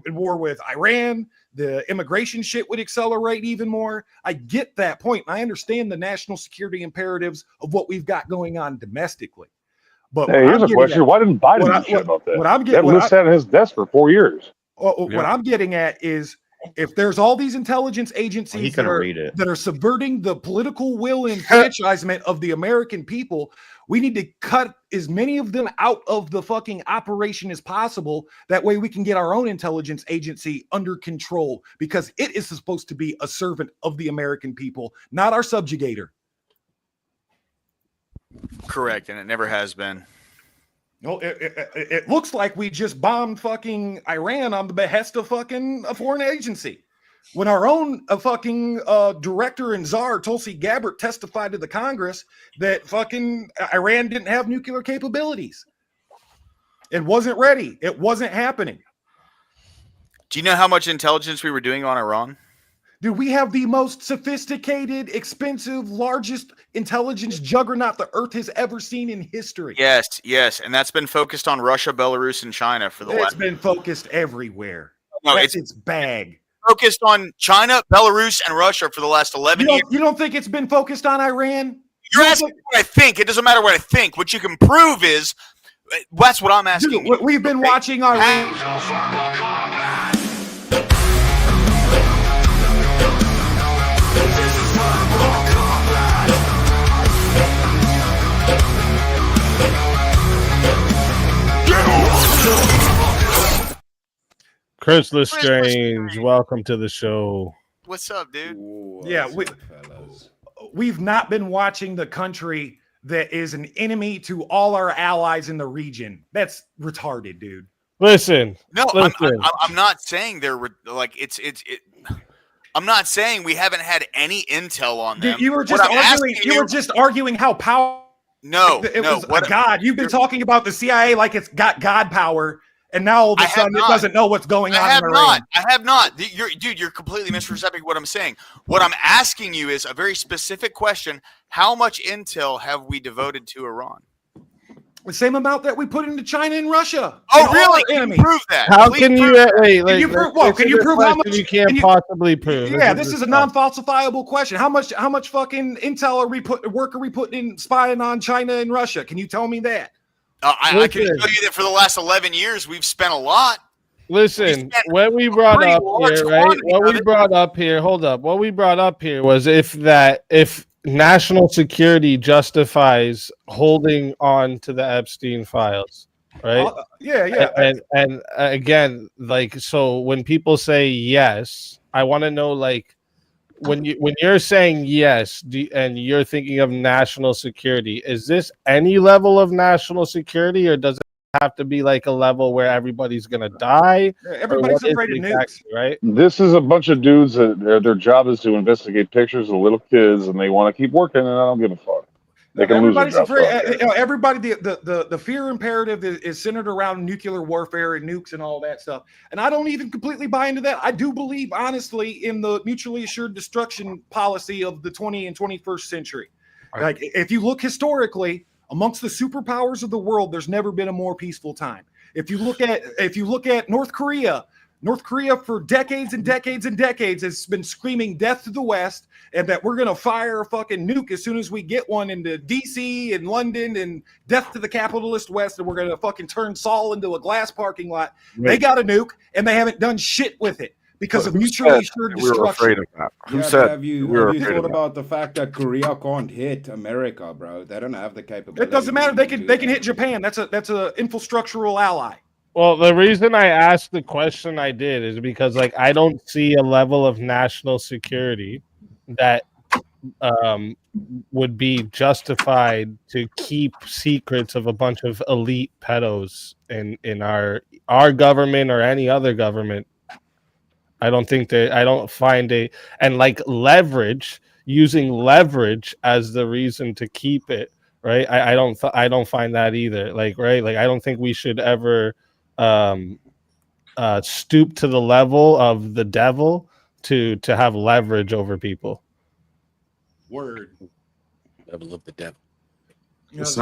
in war with Iran, the immigration shit would accelerate even more. I get that point. I understand the national security imperatives of what we've got going on domestically. But hey, here's a question: why didn't Biden do shit about that? That list sat on his desk for 4 years. What I'm getting at is, if there's all these intelligence agencies that are subverting the political will and enfranchisement of the American people, we need to cut as many of them out of the fucking operation as possible. That way we can get our own intelligence agency under control, because it is supposed to be a servant of the American people, not our subjugator. Correct, and it never has been. No, it looks like we just bombed fucking Iran on the behest of fucking a foreign agency. When our own fucking director and czar, Tulsi Gabbard, testified to the Congress that fucking Iran didn't have nuclear capabilities. It wasn't ready. It wasn't happening. Do you know how much intelligence we were doing on Iran? Dude, we have the most sophisticated, expensive, largest intelligence juggernaut the Earth has ever seen in history. Yes, and that's been focused on Russia, Belarus, and China for the last. It's been focused everywhere. No, that's its bag. Focused on China, Belarus, and Russia for the last 11 years. You don't think it's been focused on Iran? You're asking what I think. It doesn't matter what I think. What you can prove is that's what I'm asking. Dude, we've been watching Iran. Chris Lestrange, welcome to the show. What's up, dude? Yeah, we've not been watching the country that is an enemy to all our allies in the region. That's retarded, dude. Listen. I'm not saying they're like it's. I'm not saying we haven't had any intel on them. Dude, you were just arguing how power. No, it was God. You've been talking about the CIA like it's got God power. And now all of a sudden it doesn't know what's going on. I have not. You're completely misrepresenting what I'm saying. What I'm asking you is a very specific question. How much intel have we devoted to Iran? The same amount that we put into China and Russia. Oh, really? Can you prove that? How can you wait? Can you prove how much you can't possibly prove? Yeah, this is a non-falsifiable question. How much fucking intel are we putting in spying on China and Russia? Can you tell me that? I can tell you that for the last 11 years, we've spent a lot. Listen, what we brought up here, right? What we brought up here, hold up. What we brought up here was if national security justifies holding on to the Epstein files, right? Yeah. And again, like, so when people say yes, I want to know, like, when you're saying yes, and you're thinking of national security, is this any level of national security, or does it have to be like a level where everybody's gonna die? Everybody's afraid of nukes, right? This is a bunch of dudes that their job is to investigate pictures of little kids, and they want to keep working, and I don't give a fuck. They can lose their jobs. Everybody, the fear imperative is centered around nuclear warfare and nukes and all that stuff. And I don't even completely buy into that. I do believe, honestly, in the mutually assured destruction policy of the 20th and 21st century. Like, if you look historically, amongst the superpowers of the world, there's never been a more peaceful time. If you look at North Korea for decades and decades and decades has been screaming death to the West, and that we're going to fire a fucking nuke as soon as we get one into DC and London, and death to the capitalist West, and we're going to fucking turn Saul into a glass parking lot. Right. They got a nuke, and they haven't done shit with it because of mutually assured destruction. We were afraid of that. Who said have you thought about the fact that Korea can't hit America, bro? They don't have the capability. It doesn't matter. They can hit Japan. That's a infrastructural ally. Well, the reason I asked the question I did is because, like, I don't see a level of national security that would be justified to keep secrets of a bunch of elite pedos in our government or any other government. I don't find using leverage as the reason to keep it, right? I don't find that either. Like, right? Like, I don't think we should ever stoop to the level of the devil to have leverage over people. Word. Level of the devil. There's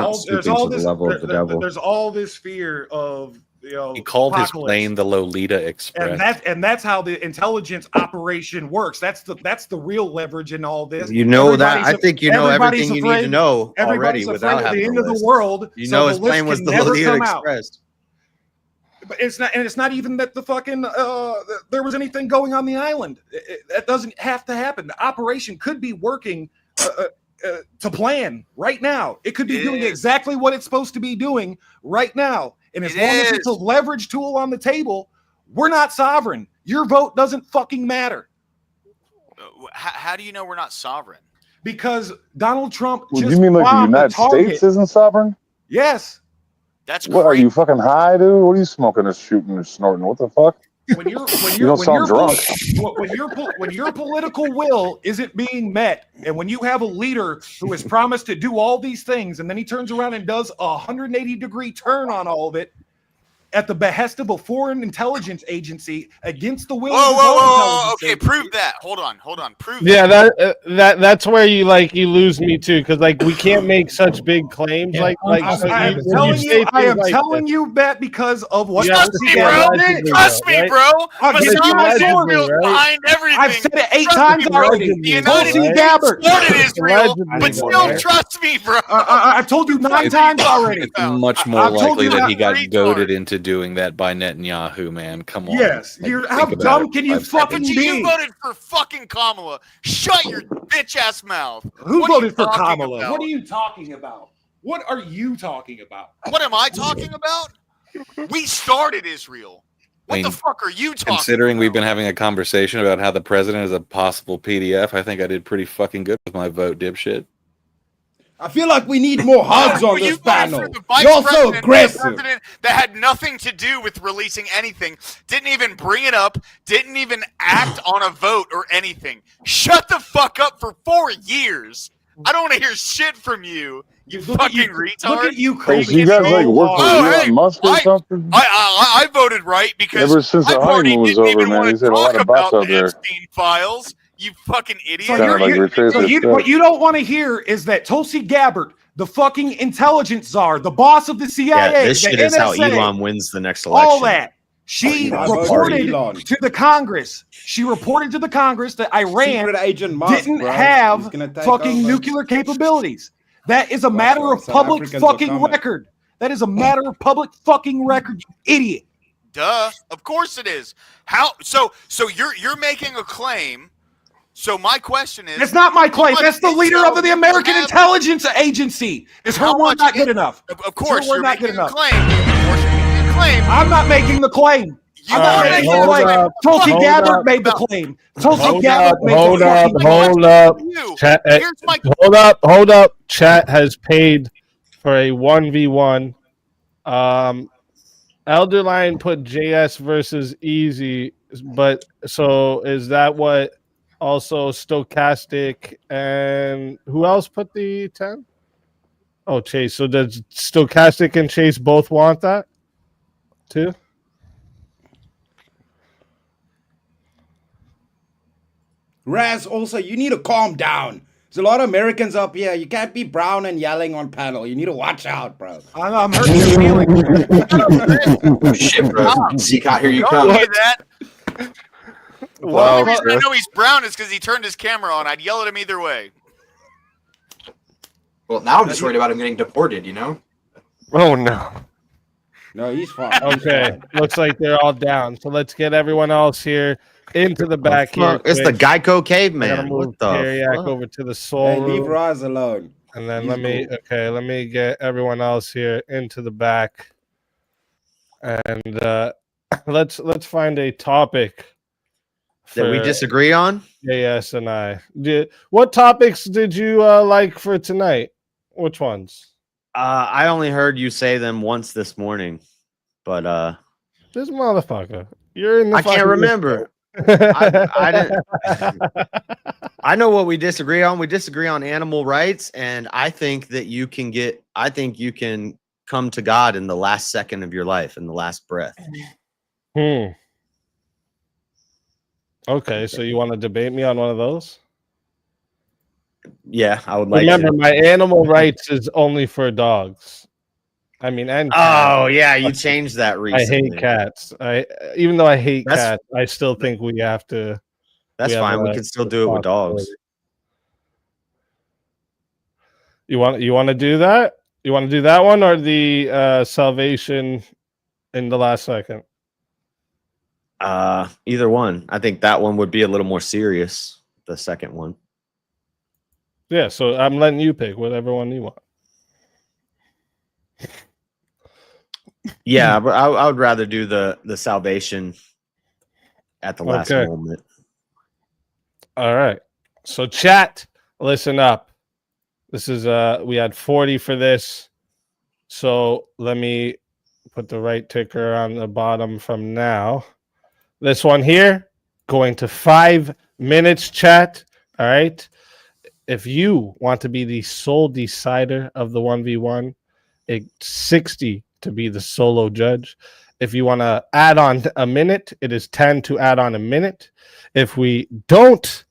all this fear of, he called his plane the Lolita Express, and that's how the intelligence operation works. That's the real leverage in all this. You know that. I think you know everything you need to know already without having the end of the world. You know his plane was the Lolita Express. But it's not even that the fucking there was anything going on the island. That doesn't have to happen. The operation could be working to plan right now. It could be doing exactly what it's supposed to be doing right now. And as long as it's a leverage tool on the table, we're not sovereign. Your vote doesn't fucking matter. How do you know we're not sovereign? Because Donald Trump just you mean like the United States isn't sovereign? Yes. That's what great. Are you fucking high, dude? What are you smoking or shooting or snorting? What the fuck? When your political will isn't being met, and when you have a leader who has promised to do all these things, and then he turns around and does a 180-degree turn on all of it, at the behest of a foreign intelligence agency against the will Whoa, of his own intelligence okay, agency. prove that. Hold on, prove yeah, that. that's where you lose me too, because we can't make such big claims I am telling you that because of what Trust me, bro. Trust me, bro. Mossad is real behind everything. I've said it 8 times already. The United States supported Israel, but still trust me, bro. I've told you 9 times already. It's much more likely that he got goaded into doing that by Netanyahu, man. Come on. Yes. How dumb can you fucking be? You voted for fucking Kamala. Shut your bitch ass mouth. Who voted for Kamala? What are you talking about? What are you talking about? What am I talking about? We started Israel. What the fuck are you talking Considering about? we've been having a conversation about how the president is a possible PDF, I think I did pretty fucking good with my vote, dipshit. I feel like we need more hugs on this panel. Vice You're so president, aggressive. president that had nothing to do with releasing anything, didn't even bring it up, didn't even act on a vote or anything. Shut the fuck up for 4 years. I don't want to hear shit from you. You fucking retard. Look at you, So crazy. you guys work for Elon Musk or something? I voted right because Ever since the honeymoon was over, man, he's had a lot of bots out there. Epstein files. You fucking idiot. What you don't want to hear is that Tulsi Gabbard, the fucking intelligence czar, the boss of the CIA, Yeah, this shit the is how NSA, Elon wins the next election. all that. She reported to the Congress. She reported to the Congress that Iran Secret Agent Musk, didn't bro. have He's gonna take fucking over. nuclear capabilities. That is a matter of South public Africans are fucking coming. record. That is a matter of public fucking record, you idiot. Duh. Of course it is. How? So you're making a claim. So my question is, It's not my claim. That's the leader of the American Intelligence Agency. Is her word not good enough? Of course, you're you're not good making a enough. claim. Of course, you're making a claim. I'm not making the claim. I'm not making the claim. Tulsi Gabbard made the claim. Tulsi Gabbard made the claim. Hold up. Chat has paid for a 1v1. Elderline put JS versus Easy, but so is that what also Stochastic and who else put the 10? Oh, Chase. So does Stochastic and Chase both want that too? Raz, also, you need to calm down. There's a lot of Americans up here. You can't be brown and yelling on panel. You need to watch out, bro. I'm hurting your feelings. Shit, bro. Zeke, here you Don't come. do that. The Wow, only reason I Chris. know he's brown is because he turned his camera on. I'd yell at him either way. Well, now I'm just worried about him getting deported, you know? Oh, no. No, he's fine. Okay, looks like they're all down. So let's get everyone else here into the back here. It's the quick. Geico I gotta caveman. move What the Kyriak fuck? over to the soul Hey, leave room. Raz alone. And then He's let me get everyone else here into the back. And let's find a topic That we for disagree on? JS and I. What topics did you like for tonight? Which ones? I only heard you say them once this morning, but This motherfucker. You're in the I can't fucking- remember. I didn't. I know what we disagree on. We disagree on animal rights, and I think that you can get. I think you can come to God in the last second of your life, in the last breath. Okay, so you want to debate me on one of those? Yeah, I would like. Remember, to. my animal rights is only for dogs. I mean, and Oh cats. yeah, you changed that I recently. hate cats. Even though I hate That's- cats, I still think we have to. That's have fine. We a can still do it with dogs. You want to do that? You want to do that one or the salvation in the last second? Either one. I think that one would be a little more serious. The second one. Yeah, so I'm letting you pick whatever one you want. Yeah, but I would rather do the salvation at the last Okay. moment. All right. So chat, listen up. This is we had 40 for this. So let me put the right ticker on the bottom from now. This one here going to 5 minutes chat. All right. If you want to be the sole decider of the 1v1, it's 60 to be the solo judge. If you want to add on a minute, it is 10 to add on a minute. If we don't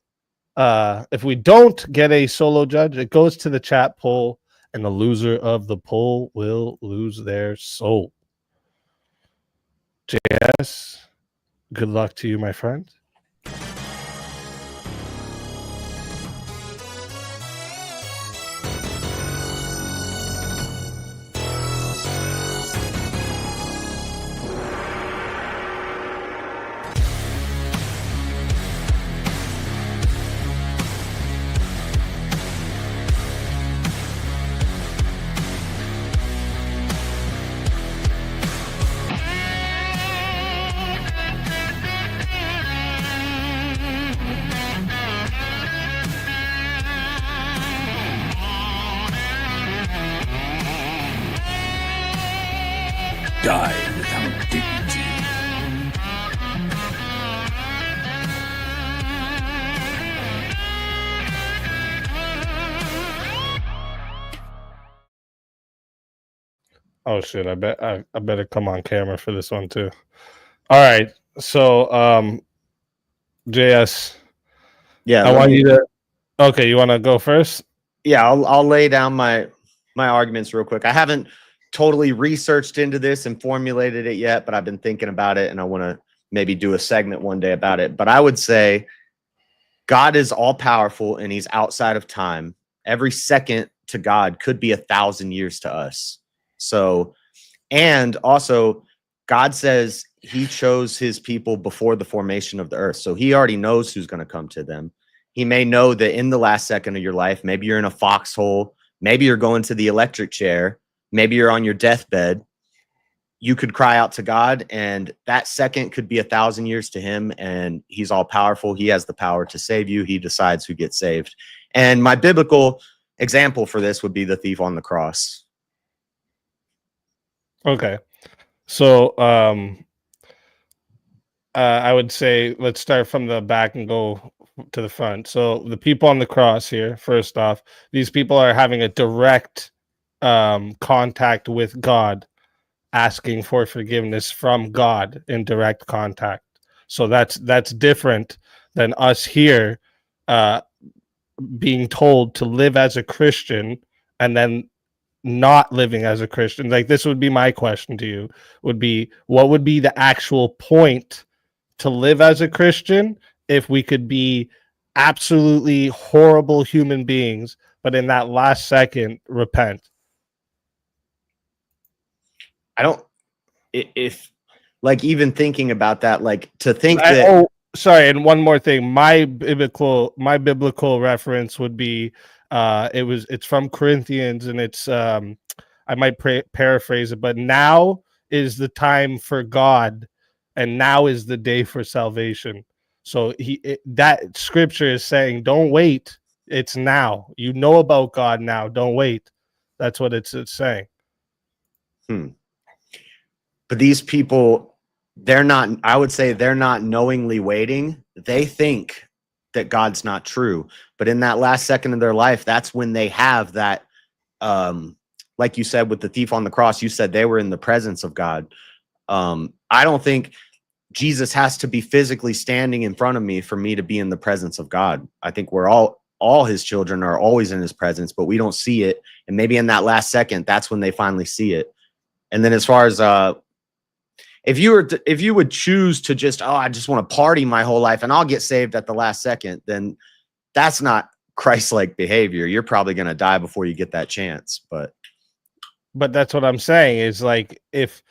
get a solo judge, it goes to the chat poll, and the loser of the poll will lose their soul. JS, good luck to you, my friend. Die without dignity. Oh shit! I better come on camera for this one too. All right, so JS, yeah, I want you to. Okay, you want to go first? Yeah, I'll lay down my arguments real quick. I haven't totally researched into this and formulated it yet, but I've been thinking about it, and I want to maybe do a segment one day about it. But I would say God is all powerful and he's outside of time. Every second to God could be 1,000 years to us. So, and also God says he chose his people before the formation of the earth. So he already knows who's going to come to them. He may know that in the last second of your life, maybe you're in a foxhole, maybe you're going to the electric chair, maybe you're on your deathbed. You could cry out to God, and that second could be 1,000 years to him, and he's all powerful. He has the power to save you. He decides who gets saved. And my biblical example for this would be the thief on the cross. Okay. So I would say let's start from the back and go to the front. So the people on the cross here, first off, these people are having a direct contact with God, asking for forgiveness from God in direct contact. So that's different than us here being told to live as a Christian and then not living as a Christian. Like, this would be my question to you, would be, what would be the actual point to live as a Christian if we could be absolutely horrible human beings, but in that last second repent? I don't, if like, even thinking about that, like, to think that. Sorry, and one more thing. My biblical reference would be it's from Corinthians, and it's I might paraphrase it, but now is the time for God, and now is the day for salvation. So that scripture is saying, don't wait. It's now. You know about God now. Don't wait. That's what it's saying. But these people, they're not, I would say they're not knowingly waiting. They think that God's not true. But in that last second of their life, that's when they have that, like you said, with the thief on the cross, you said they were in the presence of God. I don't think Jesus has to be physically standing in front of me for me to be in the presence of God. I think we're all his children are always in his presence, but we don't see it. And maybe in that last second, that's when they finally see it. And then as far as, if you would choose to just, I just want to party my whole life and I'll get saved at the last second, then that's not Christ-like behavior. You're probably going to die before you get that chance. But that's what I'm saying is, like, if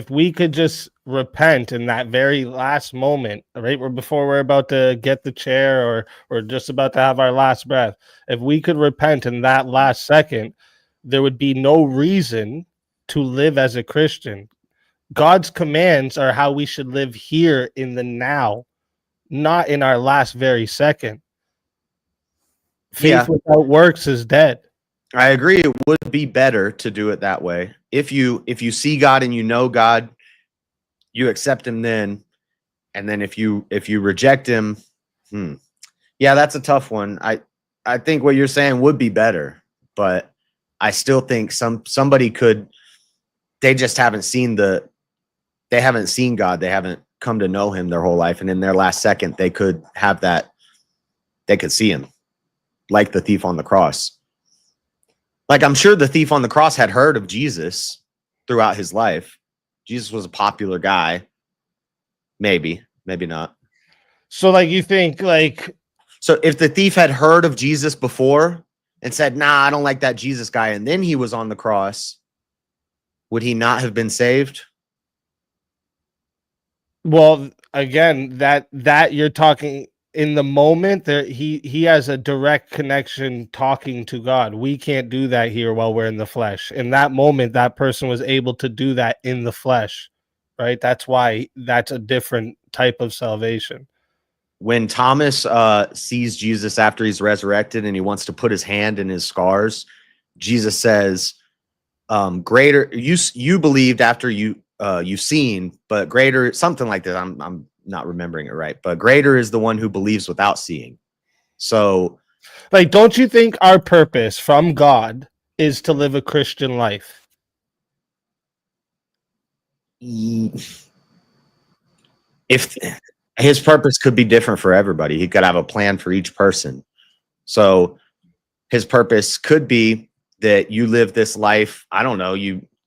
we could just repent in that very last moment, right, before we're about to get the chair or just about to have our last breath, if we could repent in that last second, there would be no reason to live as a Christian. God's commands are how we should live here in the now, not in our last very second. Faith without works is dead. I agree. It would be better to do it that way. If you see God and you know God, you accept him then. And then if you reject him, yeah, that's a tough one. I think what you're saying would be better, but I still think somebody could, they just haven't seen the they haven't seen God. They haven't come to know him their whole life. And in their last second, they could have that. They could see him, like the thief on the cross. Like, I'm sure the thief on the cross had heard of Jesus throughout his life. Jesus was a popular guy. Maybe not. So, like, you think, like... So if the thief had heard of Jesus before and said, nah, I don't like that Jesus guy, and then he was on the cross, would he not have been saved? Well, again, that you're talking... In the moment, there he has a direct connection talking to God. We can't do that here while we're in the flesh. In that moment, that person was able to do that in the flesh, right? That's why that's a different type of salvation. When Thomas sees Jesus after he's resurrected and he wants to put his hand in his scars, Jesus says, greater, you believed after you've seen, but greater, something like that. I'm not remembering it right, but greater is the one who believes without seeing. So, like, don't you think our purpose from God is to live a Christian life? If his purpose could be different for everybody, he could have a plan for each person. So his purpose could be that you live this life. I don't know,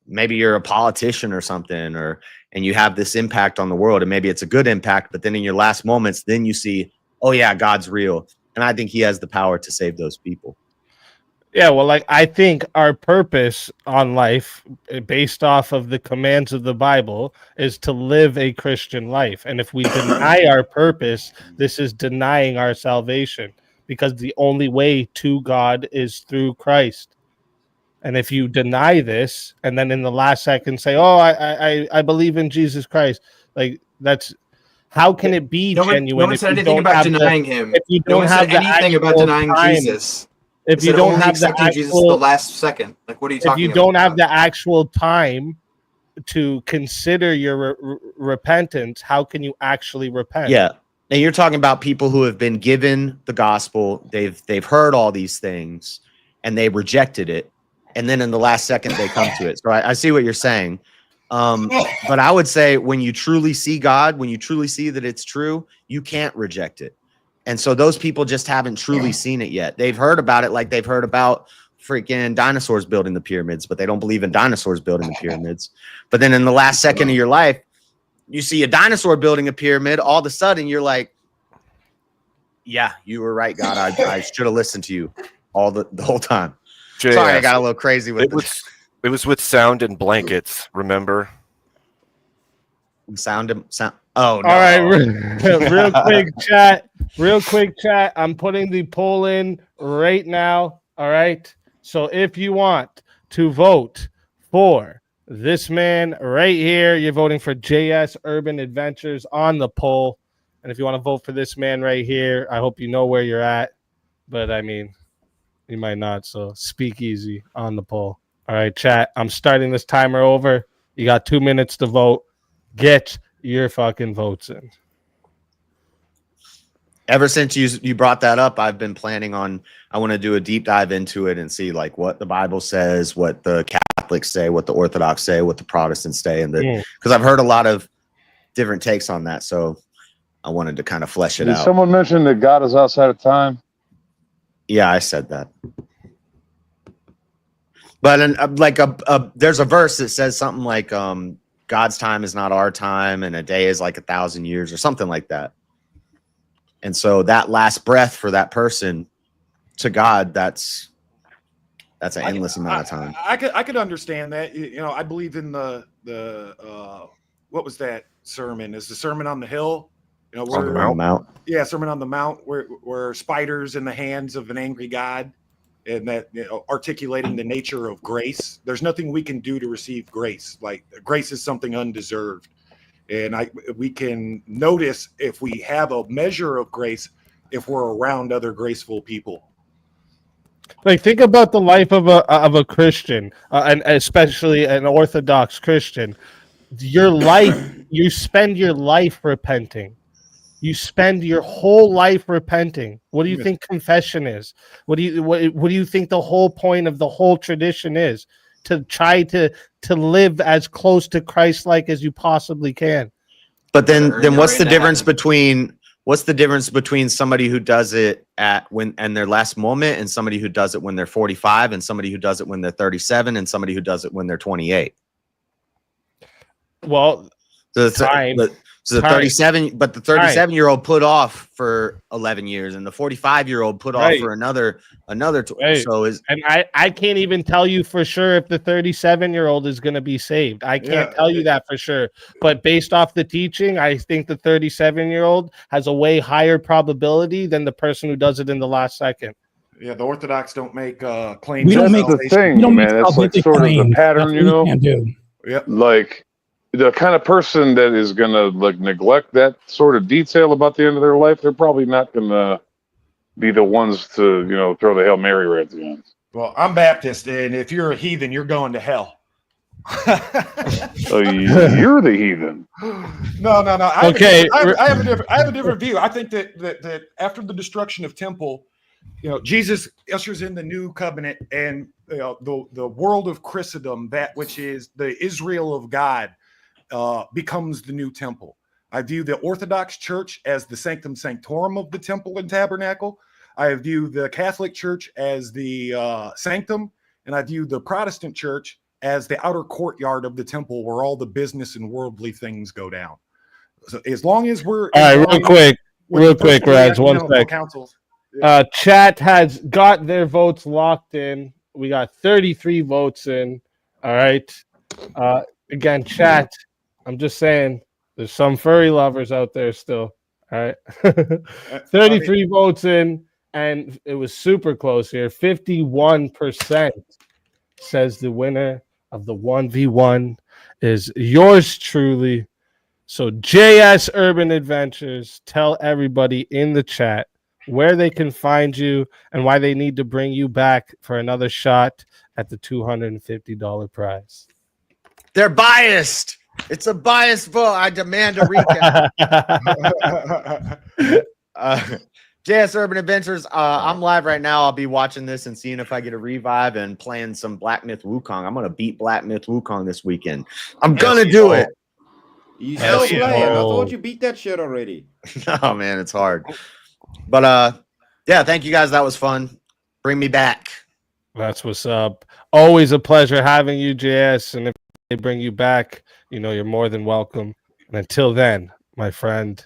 maybe you're a politician or something, and you have this impact on the world, and maybe it's a good impact, but then in your last moments, then you see, oh yeah, God's real. And I think he has the power to save those people. Yeah, well, like, I think our purpose on life, based off of the commands of the Bible, is to live a Christian life. And if we deny our purpose, this is denying our salvation, because the only way to God is through Christ. And if you deny this, and then in the last second say, "Oh, I believe in Jesus Christ," like, that's, how can it be genuine? No one said anything about denying him. If you don't have anything about denying Jesus, if you don't have the Jesus the last second, like, what are you talking about? If you don't have the actual time to consider your repentance, how can you actually repent? Yeah, and you're talking about people who have been given the gospel, they've heard all these things, and they rejected it. And then in the last second, they come to it. So I see what you're saying. But I would say when you truly see God, when you truly see that it's true, you can't reject it. And so those people just haven't truly seen it yet. They've heard about it, like they've heard about freaking dinosaurs building the pyramids, but they don't believe in dinosaurs building the pyramids. But then in the last second of your life, you see a dinosaur building a pyramid. All of a sudden, you're like, yeah, you were right, God. I should have listened to you the whole time. JS. Sorry, I got a little crazy with it. It was with sound and blankets, remember? Sound. Oh, no. All right, real quick chat. I'm putting the poll in right now. All right. So if you want to vote for this man right here, you're voting for JS Urban Adventures on the poll. And if you want to vote for this man right here, I hope you know where you're at. But I mean, you might not. So speak easy on the poll. All right, chat. I'm starting this timer over. You got 2 minutes to vote. Get your fucking votes in. Ever since you brought that up, I've been planning on, I want to do a deep dive into it and see like what the Bible says, what the Catholics say, what the Orthodox say, what the Protestants say, and because I've heard a lot of different takes on that. So I wanted to kind of flesh it out. Did someone mention that God is outside of time? Yeah, I said that. But there's a verse that says something like God's time is not our time, and a day is like 1,000 years, or something like that. And so that last breath for that person to God, that's an endless amount of time. I could understand that. You know, I believe in the what was that sermon? Is the Sermon on the Hill? You know, on the Mount. Yeah, Sermon on the Mount, where spiders in the hands of an angry God, and that, you know, articulating the nature of grace. There's nothing we can do to receive grace. Like, grace is something undeserved, and we can notice if we have a measure of grace if we're around other graceful people. Like, think about the life of a Christian, and especially an Orthodox Christian. Your life, you spend your life repenting. You spend your whole life repenting. What do you think confession is? What do you think the whole point of the whole tradition is? to try to live as close to Christ-like as you possibly can. But then what's the difference between somebody who does it and their last moment, and somebody who does it when they're 45, and somebody who does it when they're 37, and somebody who does it when they're 28? Well, the 37, but the 37-year-old put off for 11 years, and the 45-year-old put off for another. So I can't even tell you for sure if the 37-year-old is going to be saved. I can't tell you that for sure. But based off the teaching, I think the 37-year-old has a way higher probability than the person who does it in the last second. Yeah, the Orthodox don't make claims. We don't make the thing, man. It's like sort of the pattern, you know. Yeah, like the kind of person that is gonna like neglect that sort of detail about the end of their life, they're probably not gonna be the ones to, you know, throw the Hail Mary right at the end. Well, I'm Baptist, and if you're a heathen, you're going to hell. You're the heathen. No. I have a different view. I think that after the destruction of temple, you know, Jesus ushers in the new covenant, and you know, the world of Christendom, that which is the Israel of God, becomes the new temple. I view the Orthodox Church as the sanctum sanctorum of the temple and tabernacle. I view the Catholic Church as the sanctum, and I view the Protestant Church as the outer courtyard of the temple, where all the business and worldly things go down. So as long as we're all right, real quick, Raz, 1 sec. Chat has got their votes locked in. We got 33 votes in. All right. Again, chat, I'm just saying there's some furry lovers out there still. All right. 33 votes in, and it was super close here. 51% says the winner of the 1v1 is yours truly. So JS Urban Adventures, tell everybody in the chat where they can find you and why they need to bring you back for another shot at the $250 prize. They're biased. It's a biased vote. I demand a recap. JS Urban Adventures. I'm live right now. I'll be watching this and seeing if I get a revive and playing some Black Myth Wukong. I'm gonna beat Black Myth Wukong this weekend. I'm gonna do it. You still playing? I thought you beat that shit already. Oh man, it's hard. But yeah, thank you guys. That was fun. Bring me back. That's what's up. Always a pleasure having you, JS. And if they bring you back, you know you're more than welcome. And until then, my friend.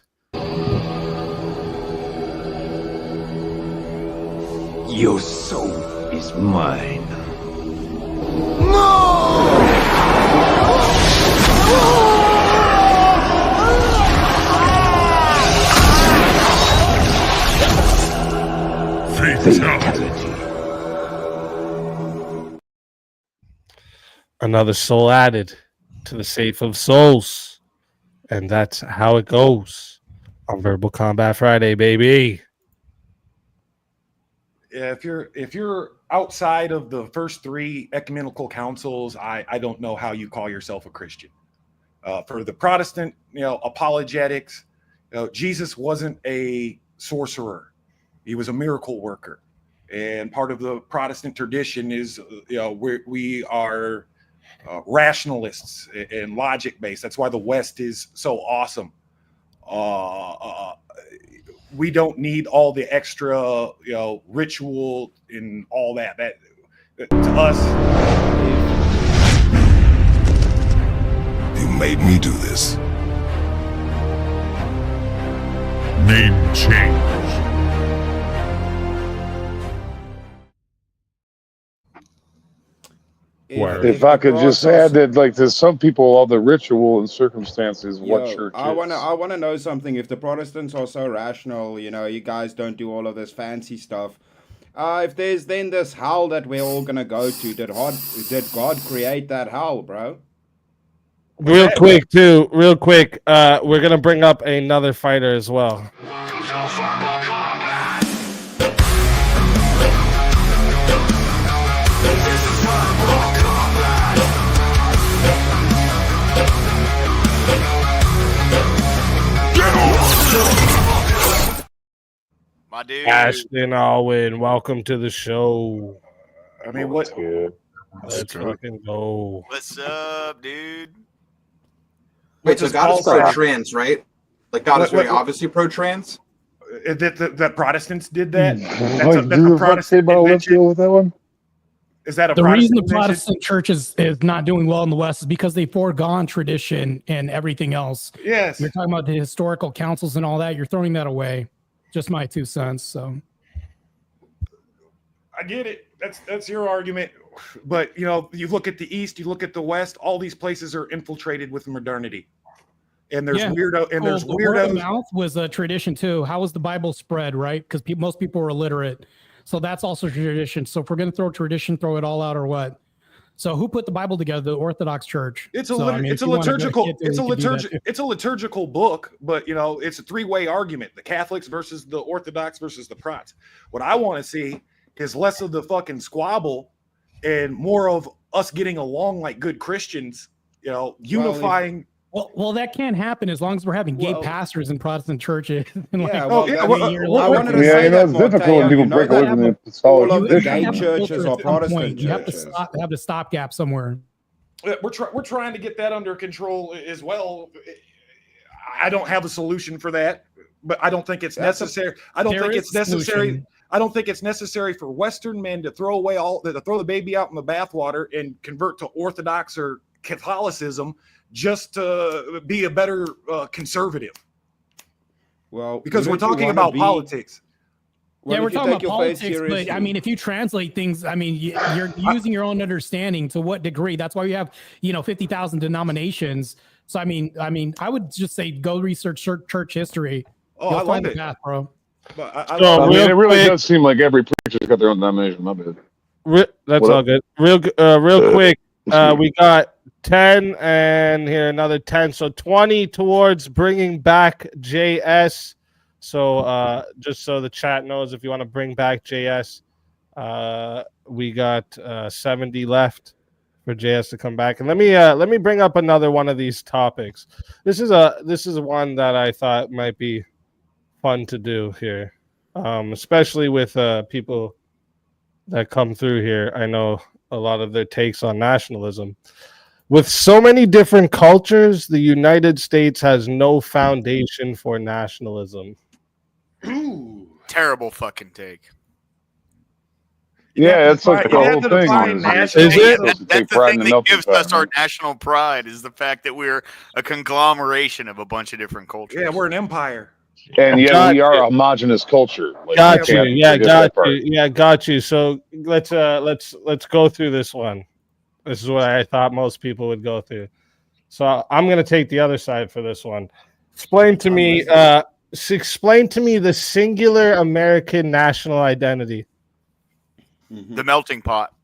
Your soul is mine. Fatality. Another soul added to the safe of souls. And that's how it goes on Verbal Combat Friday, baby. Yeah, if you're outside of the first three ecumenical councils, I don't know how you call yourself a Christian. For the Protestant, you know, apologetics, you know, Jesus wasn't a sorcerer; he was a miracle worker. And part of the Protestant tradition is, you know, we are rationalists and logic based. That's why the West is so awesome. We don't need all the extra, you know, ritual and all that. That to us. You made me do this. Name change. If I could just add that, like, to some people, all the ritual and circumstances, what church I is. wanna know something. If the Protestants are so rational, you know, you guys don't do all of this fancy stuff. If there's then this hell that we're all gonna go to, did God create that hell, bro? Real quick, we're gonna bring up another fighter as well. My dude. Ashton Alwyn, welcome to the show. I mean, what Let's fucking go. What's up, dude? Wait, so God is pro-trans, right? Like God is very obviously pro-trans. That Protestants did that. That's a Protestant invention. With that one. Is that a the Protestant reason the Protestant church is not doing well in the West is because they foregone tradition and everything else. Yes, you're talking about the historical councils and all that. You're throwing that away. Just my 2 cents. So I get it. That's your argument, but you look at the East, you look at the West. All these places are infiltrated with modernity, and there's weirdo and there's weirdos. Word of mouth was a tradition too. How was the Bible spread? Right, because most people were illiterate. So that's also tradition. So if we're going to throw tradition, throw it all out or what? So who put the Bible together? The Orthodox Church. It's a liturgical book, but it's a three-way argument: the Catholics versus the Orthodox versus the Prots. What I want to see is less of the fucking squabble and more of us getting along like good Christians. Unifying. Well, that can't happen as long as we're having gay pastors in Protestant churches. And I wanted to say that it's difficult when people break away from the solid all of the tradition. gay churches or Protestant You have churches. to have the stopgap somewhere. We're trying to get that under control as well. I don't have a solution for that, but I don't think it's necessary. I don't think it's necessary for Western men to throw the baby out in the bathwater and convert to Orthodox or Catholicism just to be a better conservative. Well, because we're talking about politics. Yeah, we're talking about politics, but I mean, if you translate things, I mean, you're using your own understanding to what degree. That's why we have 50,000 denominations. So I mean, I would just say go research church history. Oh, I love it, path, bro. But it really does seem like every preacher's got their own denomination. My bad. That's all good. Real quick. We got 10 and here another 10. So 20 towards bringing back JS. So just so the chat knows, if you want to bring back JS, we got 70 left for JS to come back. And let me bring up another one of these topics. This is one that I thought might be fun to do here, especially with people that come through here. I know a lot of their takes on nationalism. With so many different cultures, the United States has no foundation for nationalism. Ooh, terrible fucking take. Yeah, it's like the whole thing. That's the thing that gives us our national pride is the fact that we're a conglomeration of a bunch of different cultures. Yeah, we're an empire. And yet we are a homogenous culture. Like, got you. So let's go through this one. This is what I thought most people would go through. So I'm going to take the other side for this one. Explain to me the singular American national identity. The melting pot.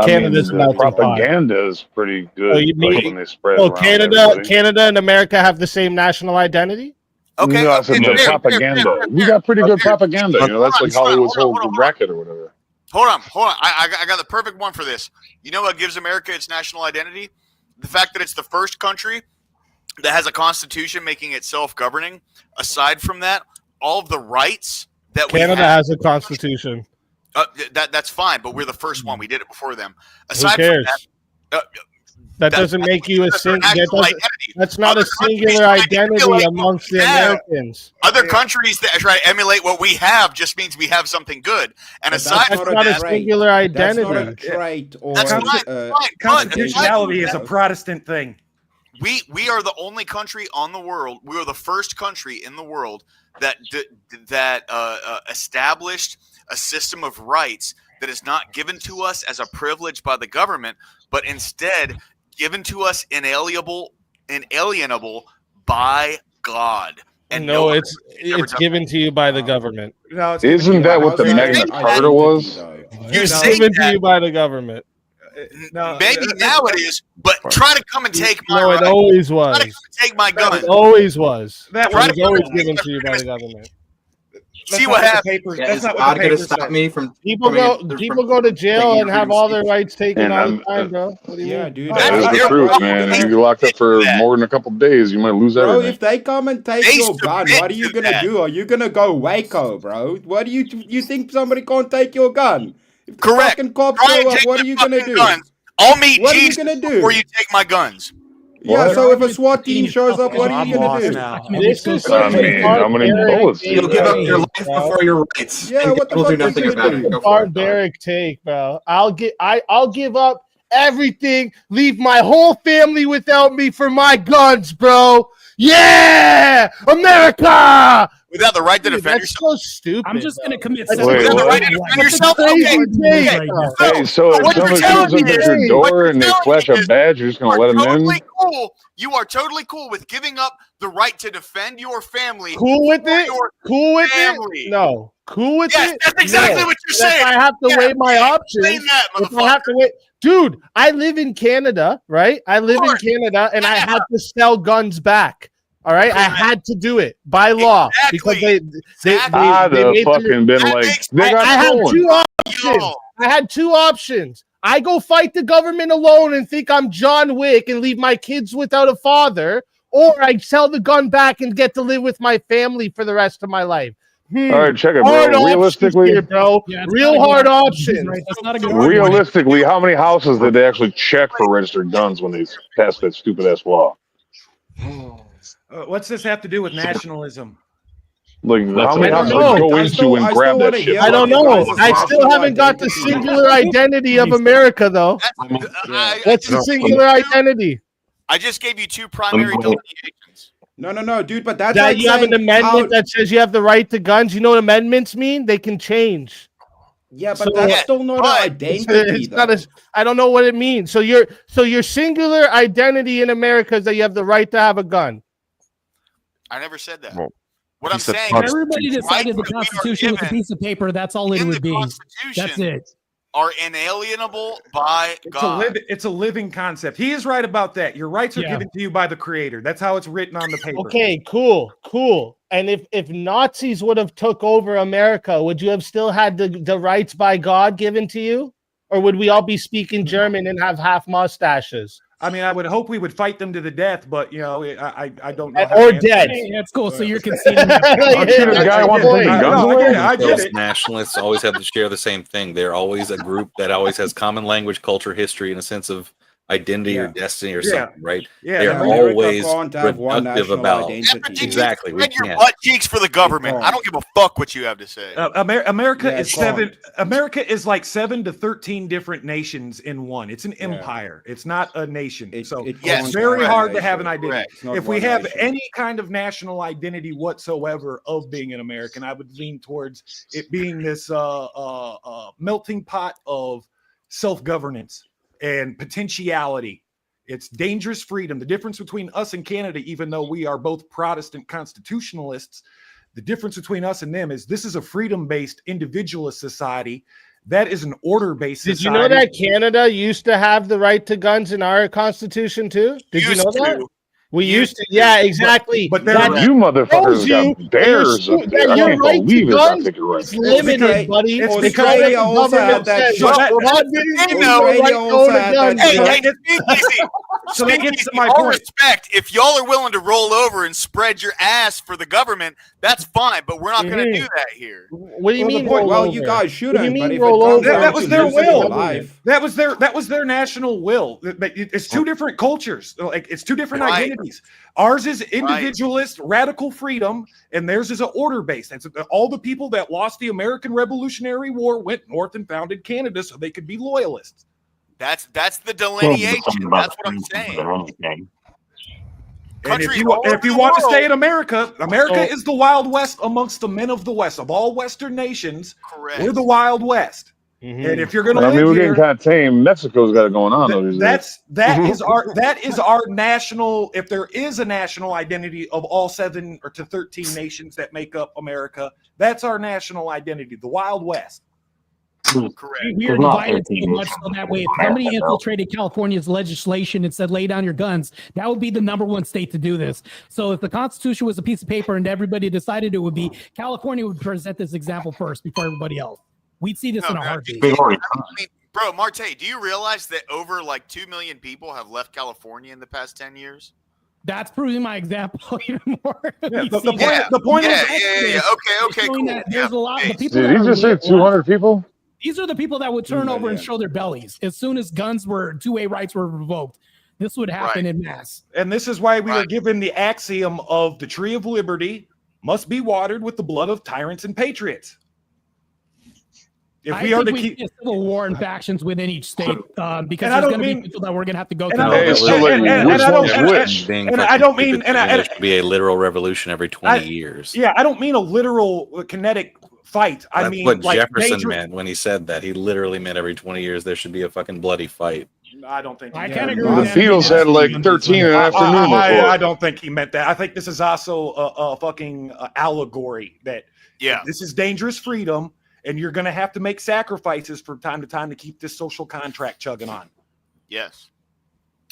Canada's propaganda is pretty good. When they spread Canada and America have the same national identity? Okay. No, I said the propaganda. We got pretty good propaganda. That's like Hollywood's whole racket or whatever. Hold on. I got the perfect one for this. You know what gives America its national identity? The fact that it's the first country that has a constitution making it self-governing. Aside from that, all of the rights that Canada has a constitution. That's fine, but we're the first one. We did it before them. Aside from that, that doesn't make you a singular. That's not a singular identity amongst the Americans. Other countries that try to emulate what we have just means we have something good. And aside from that, a singular identity. That's not a trait or constitutionality is a Protestant thing. We are the only country on the world. We are the first country in the world that established a system of rights that is not given to us as a privilege by the government, but instead given to us inalienable by God. And no, it's given to you by the government. No, isn't that what the Magna Carta was? It's given to you by the government. No, maybe now it is, but try to come and take my No, it always was. Try to come and take my gun. It always was. That was always given to you by the government. See what happens. That's not what the papers stop me from. People go to jail and have all their rights taken all the time, bro. Yeah, dude. That's the truth, man. If you're locked up for more than a couple of days, you might lose everything. Bro, if they come and take your gun, what are you gonna do? Are you gonna go Waco, bro? What do you think somebody can't take your gun? If the Correct. fucking cops Try show and up, take what the are you gonna fucking do? guns. I'll meet What are you Jesus gonna do? before you take my guns. Yeah, What? so if a SWAT team shows up, what are I'm you gonna lost do? now. This is I such a mean, how many barbaric bullets take, You'll give up your life bro. before your rights. Yeah, and what the we'll do fuck are you nothing gonna about do? it. Go for it, dog. Barbaric take, bro. I'll give up everything, leave my whole family without me for my guns, bro. Yeah, America. Without the right to Dude, defend that's yourself. so stupid. I'm just gonna commit. That's Wait, Without the what? right to defend That's a yourself. crazy Okay. take, Okay. bro. Hey, so if what you're somebody telling shows up me at your is- door what you're and they telling flash me a is badge, you're just You gonna are let them totally in? cool. You are totally cool with giving up the right to defend your family. Cool with for it? your Cool with family. it? No. Cool with Yes, it? that's exactly No. what you're And saying. If I have to Yeah, weigh my explain options, that, if I have to wait, dude, I live in Canada, right? I live in course. Canada, and I had to sell guns back. All right, I Correct. had to do it by law because Exactly. I'd they have made them- fucking been That like, makes- they got I had stolen. two options. Yo. I had two options. I go fight the government alone and think I'm John Wick and leave my kids without a father, or I sell the gun back and get to live with my family for the rest of my life. All right, check it, Hard bro. options Realistically, here, bro. Yeah, it's Real not a good hard option. He's options. right. That's not a good realistically, how many houses did they actually check for registered guns when they passed that stupid ass law? What's this have to do with nationalism? Like, how many I houses don't they know. go I into still and grab wanna that shit? hear I don't what you know. guys' I still national haven't got the identity is. singular identity of America, though. What's the singular identity? I just gave you two primary delineations. No, dude, but that's That like you have an saying amendment how- that says you have the right to guns. You know what amendments mean? They can change. Yeah, but So- that's still not but an identity. It's not I don't know what it means. So your singular identity in America is that you have the right to have a gun. I never said that. Well, What he I'm said saying If is everybody the decided the rights that we are Constitution was a given piece of paper, that's all it in would the be. Constitution That's it. are inalienable by God. It's a living concept. He is right about that. Your rights are Yeah. given to you by the creator. That's how it's written on the paper. Okay, cool. And if Nazis would have took over America, would you have still had the rights by God given to you? Or would we all be speaking German and have half mustaches? I mean, I would hope we would fight them to the death, but you know, I don't know. Or dead. Hey, that's cool. So you're conceding. Aren't you the guy who wants to take the guns No, away? I get Those it. nationalists always have to share the same thing. They're always a group that always has common language, culture, history, and a sense of identity or destiny or something, right? Yeah, They're America always can't have one productive national about identity. exactly. We Spread your can't. butt cheeks for the government. I don't give a fuck what you have to say. America Yeah, is go on. seven. America is like 7 to 13 different nations in one. It's an empire. It's not a nation. So it it's can't very be a hard to have an nation. identity. It's not If we one have nation. any kind of national identity whatsoever of being an American, I would lean towards it being this melting pot of self-governance and potentiality. It's dangerous freedom. The difference between us and Canada, even though we are both Protestant constitutionalists, the difference between us and them is this is a freedom-based individualist society. That is an order-based Did society. you know that Canada used to have the right to guns in our constitution too? Did you know that? We used to, yeah, exactly. But You motherfuckers got bears up there. I can't believe it's not taking right. It's limited, buddy. It's because because the also had government that says, shit. God didn't give you the right to own a gun. So that gets to my all point. respect, if y'all are willing to roll over and spread your ass for the government, that's fine. But we're not going to do that here. What do you mean? Well, you guys shouldn't. What do you but mean if roll it comes over? down That to was their losing will. your life, That was their national will. But it's two different cultures. Like it's two different Right. identities. Ours is individualist, radical freedom, and theirs is an order based. And so all the people that lost the American Revolutionary War went north and founded Canada so they could be loyalists. That's the delineation. That's what I'm saying. And if Countries you, all if over you the want to world- stay in America, America is the Wild West amongst the men of the West. Of all Western nations, Correct. we're the Wild West. And if you're going to I mean, live we're here, getting kind of tame. Mexico's got it going on though. these days. that is our national. If there is a national identity of all 7 or to 13 nations that make up America, that's our national identity, the Wild West. Correct. We are divided so much so that way if somebody infiltrated California's legislation and said lay down your guns, that would be the #1 state to do this. So if the Constitution was a piece of paper and everybody decided it would be, California would present this example first before everybody else. We'd see this in a heartbeat. I mean, bro, Marte, do you realize that over like 2 million people have left California in the past 10 years? That's proving my example even more. Yeah, We the see point is, Okay, showing cool. that there's a lot of people. Did he just say 200 people? These are the people that would turn over and show their bellies as soon as two-way rights were revoked. This would happen in mass. And this is why we are given the axiom of the tree of liberty must be watered with the blood of tyrants and patriots. If we are to keep a civil war and factions within each state, because there's going to be people that we're going to have to go through. And I don't mean there should be a literal revolution every 20 years. Yeah, I don't mean a literal kinetic fight. I mean what like Jefferson meant when he said that. He literally meant every 20 years there should be a fucking bloody fight. I don't think I can't agree with that. The Beatles had like 13 in the afternoon. I don't think he meant that. I think this is also a fucking allegory that this is dangerous freedom, and you're going to have to make sacrifices from time to time to keep this social contract chugging on. Yes.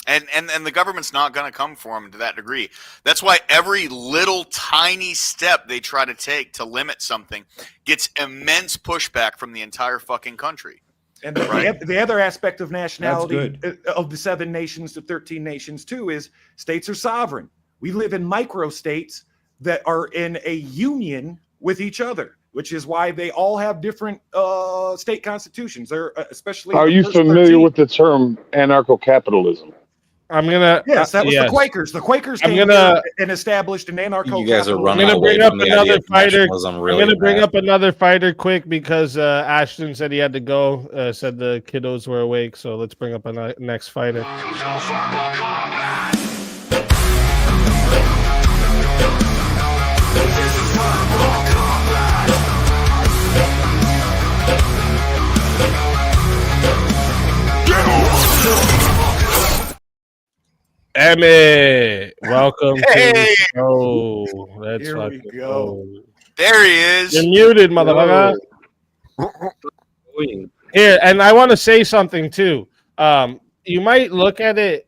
And the government's not going to come for them to that degree. That's why every little tiny step they try to take to limit something gets immense pushback from the entire fucking country. And the other aspect of nationality of the 7 nations to 13 nations too is states are sovereign. We live in micro states that are in a union with each other, which is why they all have different state constitutions. They're especially. Are you familiar with the term anarcho-capitalism? I'm gonna. Yes, that was the Quakers. The Quakers came and established an anarcho. You guys are running. I'm gonna bring up another fighter. Really I'm gonna bring up another fighter quick because Ashton said he had to go. Said the kiddos were awake, so let's bring up a next fighter. Emmy, welcome to the show. Let's fucking go. There he is. You're muted, motherfucker. Here, and I want to say something too. You might look at it.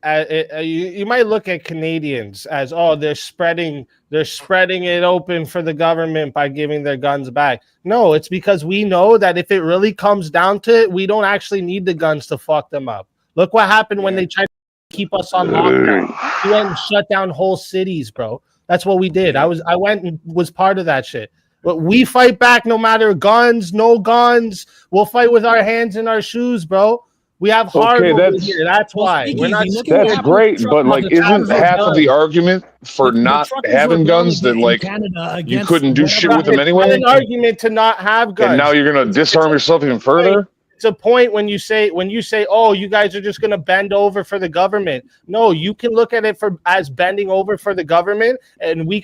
You might look at Canadians as they're spreading it open for the government by giving their guns back. No, it's because we know that if it really comes down to it, we don't actually need the guns to fuck them up. Look what happened when they tried to keep us on lockdown. We went and shut down whole cities, bro. That's what we did. I went and was part of that shit. But we fight back no matter guns, no guns. We'll fight with our hands in our shoes, bro. We have heart over here. That's why. We're not. That's great, but like, isn't half of the argument for not having guns that like you couldn't do shit with them anyway? An argument to not have guns. And now you're gonna disarm yourself even further. It's a point when you say, oh, you guys are just going to bend over for the government. No, you can look at it as bending over for the government, and we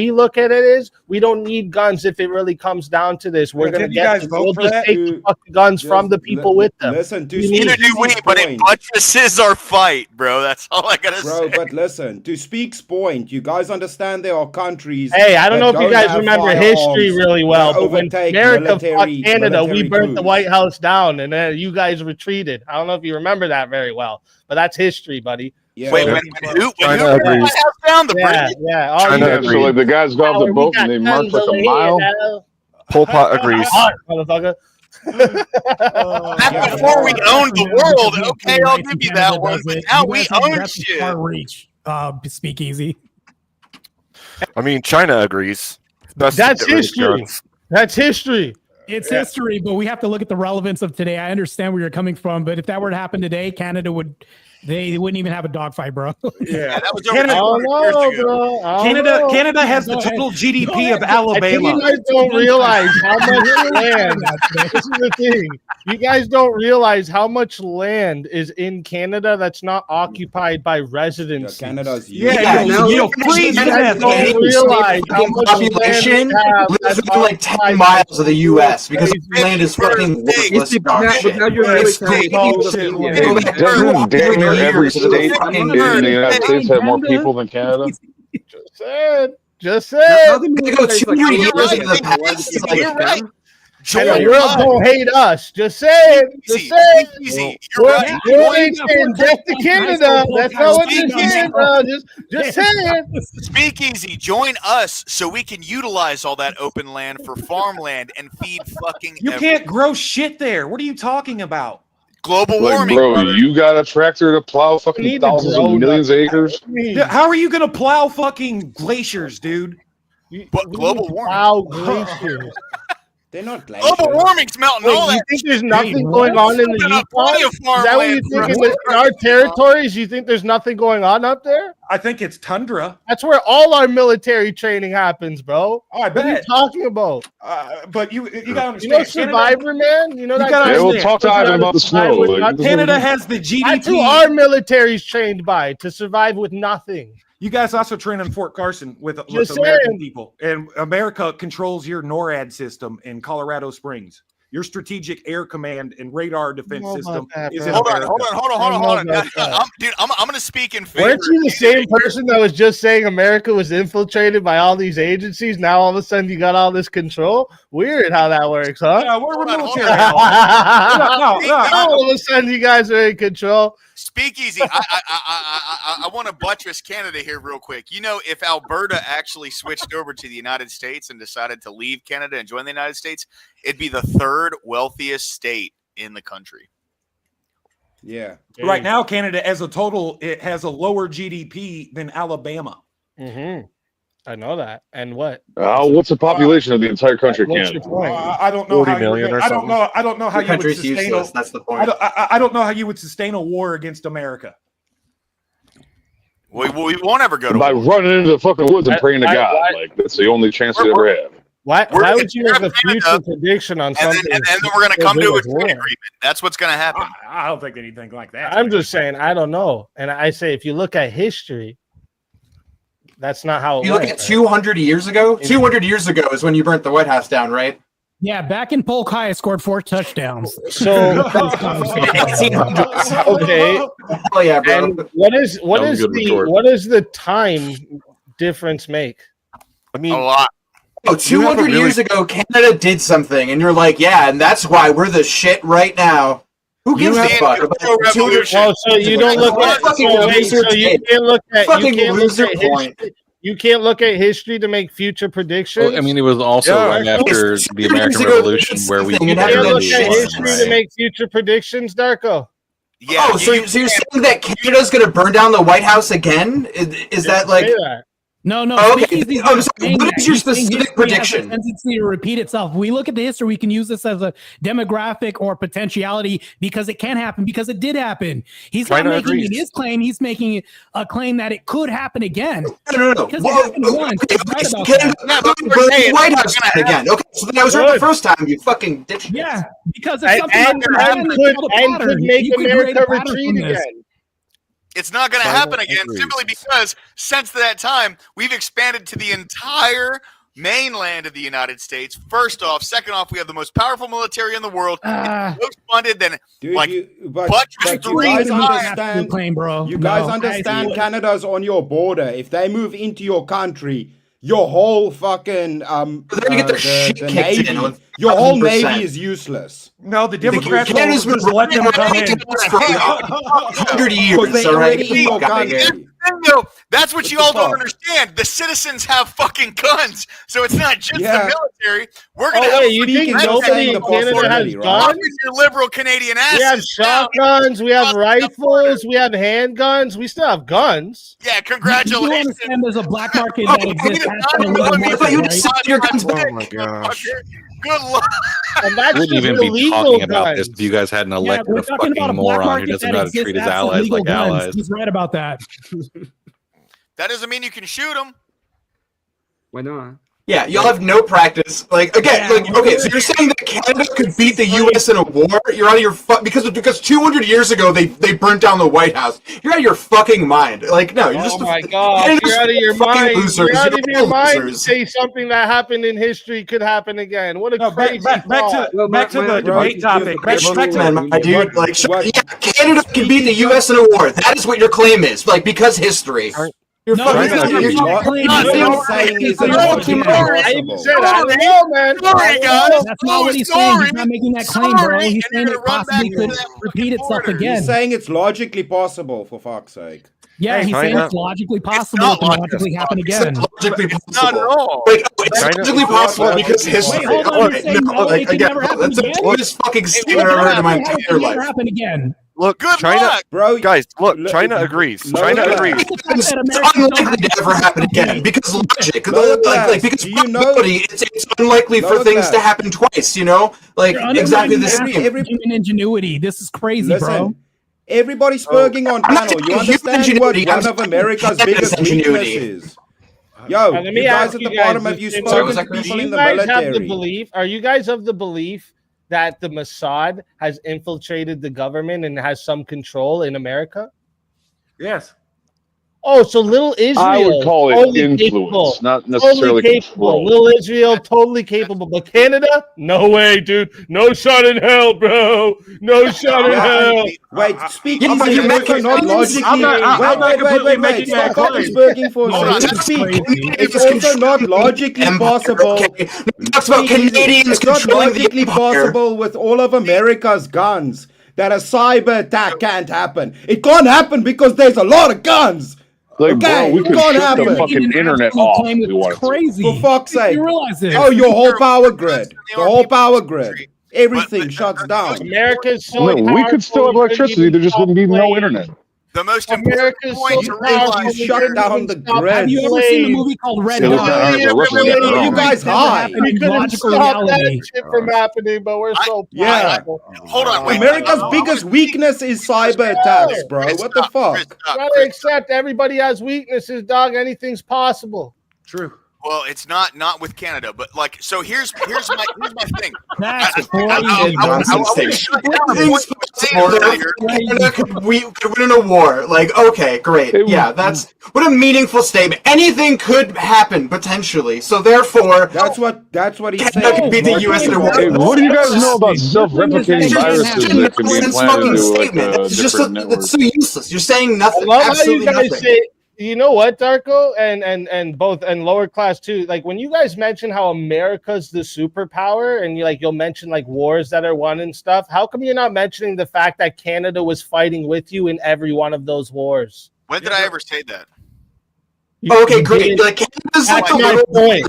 look at it as we don't need guns if it really comes down to this. We're going to take the guns from the people with them. Listen, but it buttresses our fight, bro. That's all I gotta say. Bro, but listen, to Speak's point, you guys understand there are countries. Hey, I don't know if you guys remember history really well, but when America fought Canada, we burnt the White House down. And then you guys retreated. I don't know if you remember that very well, but that's history, buddy. Yeah. Wait, when who down the British? So like the guys got off the boat and they marched like a mile. Pol Pot agrees. Motherfucker. That's before we owned the world. Okay, I'll give you that one. But now we own shit. Reach, speakeasy. I mean, China agrees. That's history. That's history. It's history, but we have to look at the relevance of today. I understand where you're coming from, but if that were to happen today, Canada wouldn't even have a dogfight, bro. Yeah, that was Canada has the total GDP of Alabama. You guys don't realize how much land. This is the thing. You guys don't realize how much land is in Canada that's not occupied by residents. Canada's please don't realize how much population lives within like 10 miles of the U.S. because land is fucking worthless. Every state in the United States have more people than Canada. Just said. The world don't hate us. Just say it. Easy. We're just to Canada. That's not what you're saying, bro. Just say it. Speakeasy, join us so we can utilize all that open land for farmland and feed fucking. You can't grow shit there. What are you talking about? Global warming, bro. brother. You got a tractor to plow fucking thousands of millions of acres. How are you gonna plow fucking glaciers, dude? But global warming. Plow glaciers. They're not glaciers. Global warming's melting all that. You think there's nothing going on in the Yukon? Is that what you think in our territories? You think there's nothing going on up there? I think it's tundra. That's where all our military training happens, bro. Oh, I bet. What are you talking about? But you gotta understand. You know Survivor, man? You know that? Yeah, we'll talk to Ivan about the snow. Canada has the GDP. That's who our military's trained by, to survive with nothing. You guys also train in Fort Carson with American people, and America controls your NORAD system in Colorado Springs. Your strategic air command and radar defense system is in America. Hold on. I'm going to speak in favor. Weren't you the same person that was just saying America was infiltrated by all these agencies? Now all of a sudden you got all this control? Weird how that works, huh? Yeah, we're military. All of a sudden you guys are in control. Speakeasy. I want to buttress Canada here real quick. You know, if Alberta actually switched over to the United States and decided to leave Canada and join the United States, it'd be the third wealthiest state in the country. Yeah. Right now, Canada as a total, it has a lower GDP than Alabama. Mm-hmm. I know that. And what? What's the population of the entire country of Canada? I don't know. 40 million or something. I don't know how you would sustain. That's the point. I don't know how you would sustain a war against America. We won't ever go to by war. running into the fucking woods and praying to God. Like that's the only chance we ever have. Why would you make a future prediction on something? And then we're going to come to a trade agreement. That's what's going to happen. I don't think anything like that. I'm just saying, I don't know. And I say, if you look at history, that's not how it You look at 200 years ago? 200 years ago is when you burnt the White House down, right? Yeah, back in Polk High, I scored 4 touchdowns. So, okay. Oh yeah, bro. And what does the time difference make? I mean, a lot. Oh, 200 years ago, Canada did something, and you're like, yeah, and that's why we're the shit right now. Who gives a fuck about 200? Oh, so you don't look at you can't look at history to make future predictions. Well, I mean, it was also right after the American Revolution where we can't look at history to make future predictions, Darko. Yeah. Oh, so you're saying that Canada's going to burn down the White House again? Is that like? No. Oh, okay. What is your specific prediction? Has a tendency to repeat itself. We look at the history. We can use this as a demographic or potentiality because it can happen. Because it did happen. He's not making it his claim. He's making a claim that it could happen again. No. Because it happened once. The White House again. Okay, so then I was right the first time. You fucking dipshit. Yeah, because if something could make America retreat again. It's not going to happen again simply because since that time, we've expanded to the entire mainland of the United States. First off. Second off, we have the most powerful military in the world. It's most funded than you guys understand Canada's on your border. If they move into your country, your whole fucking they're gonna get their shit kicked in. Your whole Navy is useless. No, the Democrats Canada's been let them come in for 100 years. All right, that's what you all don't understand. The citizens have fucking guns, so it's not just the military. We're gonna have. You think nobody in Canada has guns? Your liberal Canadian asses. We have shotguns. We have rifles. We have handguns. We still have guns. Yeah, congratulations. You understand there's a black market that exists. Oh my gosh. Good luck. And that's we wouldn't even be talking about this if you guys hadn't elected a fucking moron who doesn't know how to treat his allies like allies. He's right about that. That doesn't mean you can shoot them. Why not? Yeah, you'll have no practice. Like again, okay, so you're saying that Canada could beat the U.S. in a war? You're out of your because 200 years ago they burnt down the White House. You're out of your fucking mind. Like no, you're just. Oh my god, you're out of your mind. You're out of your mind to say something that happened in history could happen again. What a crazy back to the debate topic. Canada can beat the U.S. in a war. That is what your claim is. Like because history. You're saying is That's not what he's saying. He's not making that claim, bro. He's saying it possibly could repeat itself again. He's saying it's logically possible, for fuck's sake. Yeah, he's saying it's logically possible. It can logically happen again. Not at all. Wait, it's logically possible because history. Wait, hold on. You're saying no, it can never happen again? That's the fucking statement I've heard in my entire life. Happen again. Look, Good China, luck, bro. Guys, look, China agrees. China agrees. It's unlikely to ever happen again because logic, because do you know? probability, it's unlikely for things to happen twice. You know, like exactly the same. Human ingenuity. This is crazy, bro. Everybody's spurging on panel. You understand what one of America's biggest weaknesses? Yo, let you me guys ask at you the guys, bottom, have you spoken to people in the military? Are you guys of the belief that the Mossad has infiltrated the government and has some control in America? Yes. Oh, so little Israel. I would call it totally influence, capable, not necessarily totally capable. control. Little Israel, totally capable. But Canada, no way, dude. No shot in hell, bro. No shot in hell. Wait, speaking it's also not logically. It's also not logically possible. It's not logically possible with all of America's guns that a cyber attack can't happen. It can't happen because there's a lot of guns. Like, okay, bro, we could shut the fucking internet off. It's crazy. For fuck's sake. You realize this? Oh, your whole power grid. The whole power grid. Everything shuts down. America's so we could still have electricity. There just wouldn't be no internet. The most important point to realize you shut down the grid. Have you ever seen the movie called Red Dawn? You guys high. We could have stopped that shit from happening, but we're so hold on, wait. America's biggest weakness is cyber attacks, bro. What the fuck? Gotta accept everybody has weaknesses, dog. Anything's possible. True. Well, it's not with Canada, but like, so here's my thing. That's we could win in a war. Like, okay, great. Yeah, that's what a meaningful statement. Anything could happen potentially. So therefore, that's what he said. Canada could beat the U.S. in a war. Hey, what do you guys know about self-replicating viruses that can be implanted into like it's just different networks? it's so useless. You're saying nothing. I love Absolutely how you guys nothing. say. You know what, Darko, and both and lower class too. Like when you guys mention how America's the superpower, and you'll mention like wars that are won and stuff. How come you're not mentioning the fact that Canada was fighting with you in every one of those wars? When did I ever say that? Okay, great. Like Canada's like a little point.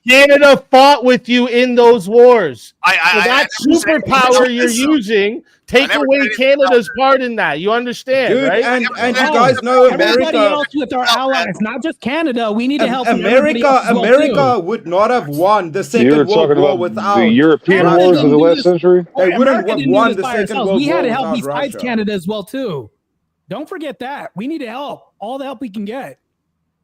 Canada fought with you in those wars. So that superpower you're using. Take away Canada's part in that. You understand, dude, right? And you guys know Everybody America. else with our allies, not just Canada. We need to help America would not have won the Second World War without the European wars of the last century. They wouldn't have won the Second World War. We had to help without besides Russia. Canada as well too. Don't forget that. We need to help. All the help we can get.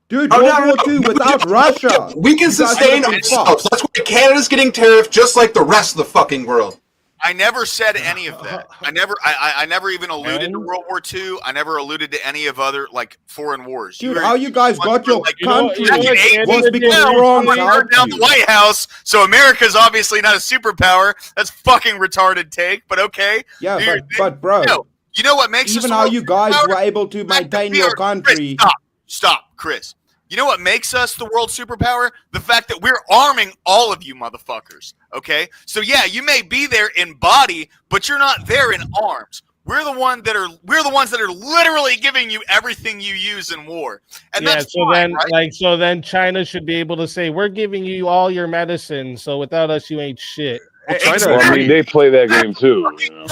Dude, World War II without Russia. We can sustain ourselves. That's why Canada's getting tariffed just like the rest of the fucking world. I never said any of that. I never even alluded to World War II. I never alluded to any of other like foreign wars. Dude, how you guys got your country was because we wrong burned down the White House, so America's obviously not a superpower. That's fucking retarded take, but okay. Yeah, but bro, you know what makes even us how you guys were able to maintain your country. Stop, Chris. You know what makes us the world superpower? The fact that we're arming all of you motherfuckers. Okay? So yeah, you may be there in body, but you're not there in arms. We're the ones that are literally giving you everything you use in war. And that's so fine, then right? so then China should be able to say, we're giving you all your medicine, so without us you ain't shit. China, I mean, they play that game too. You know?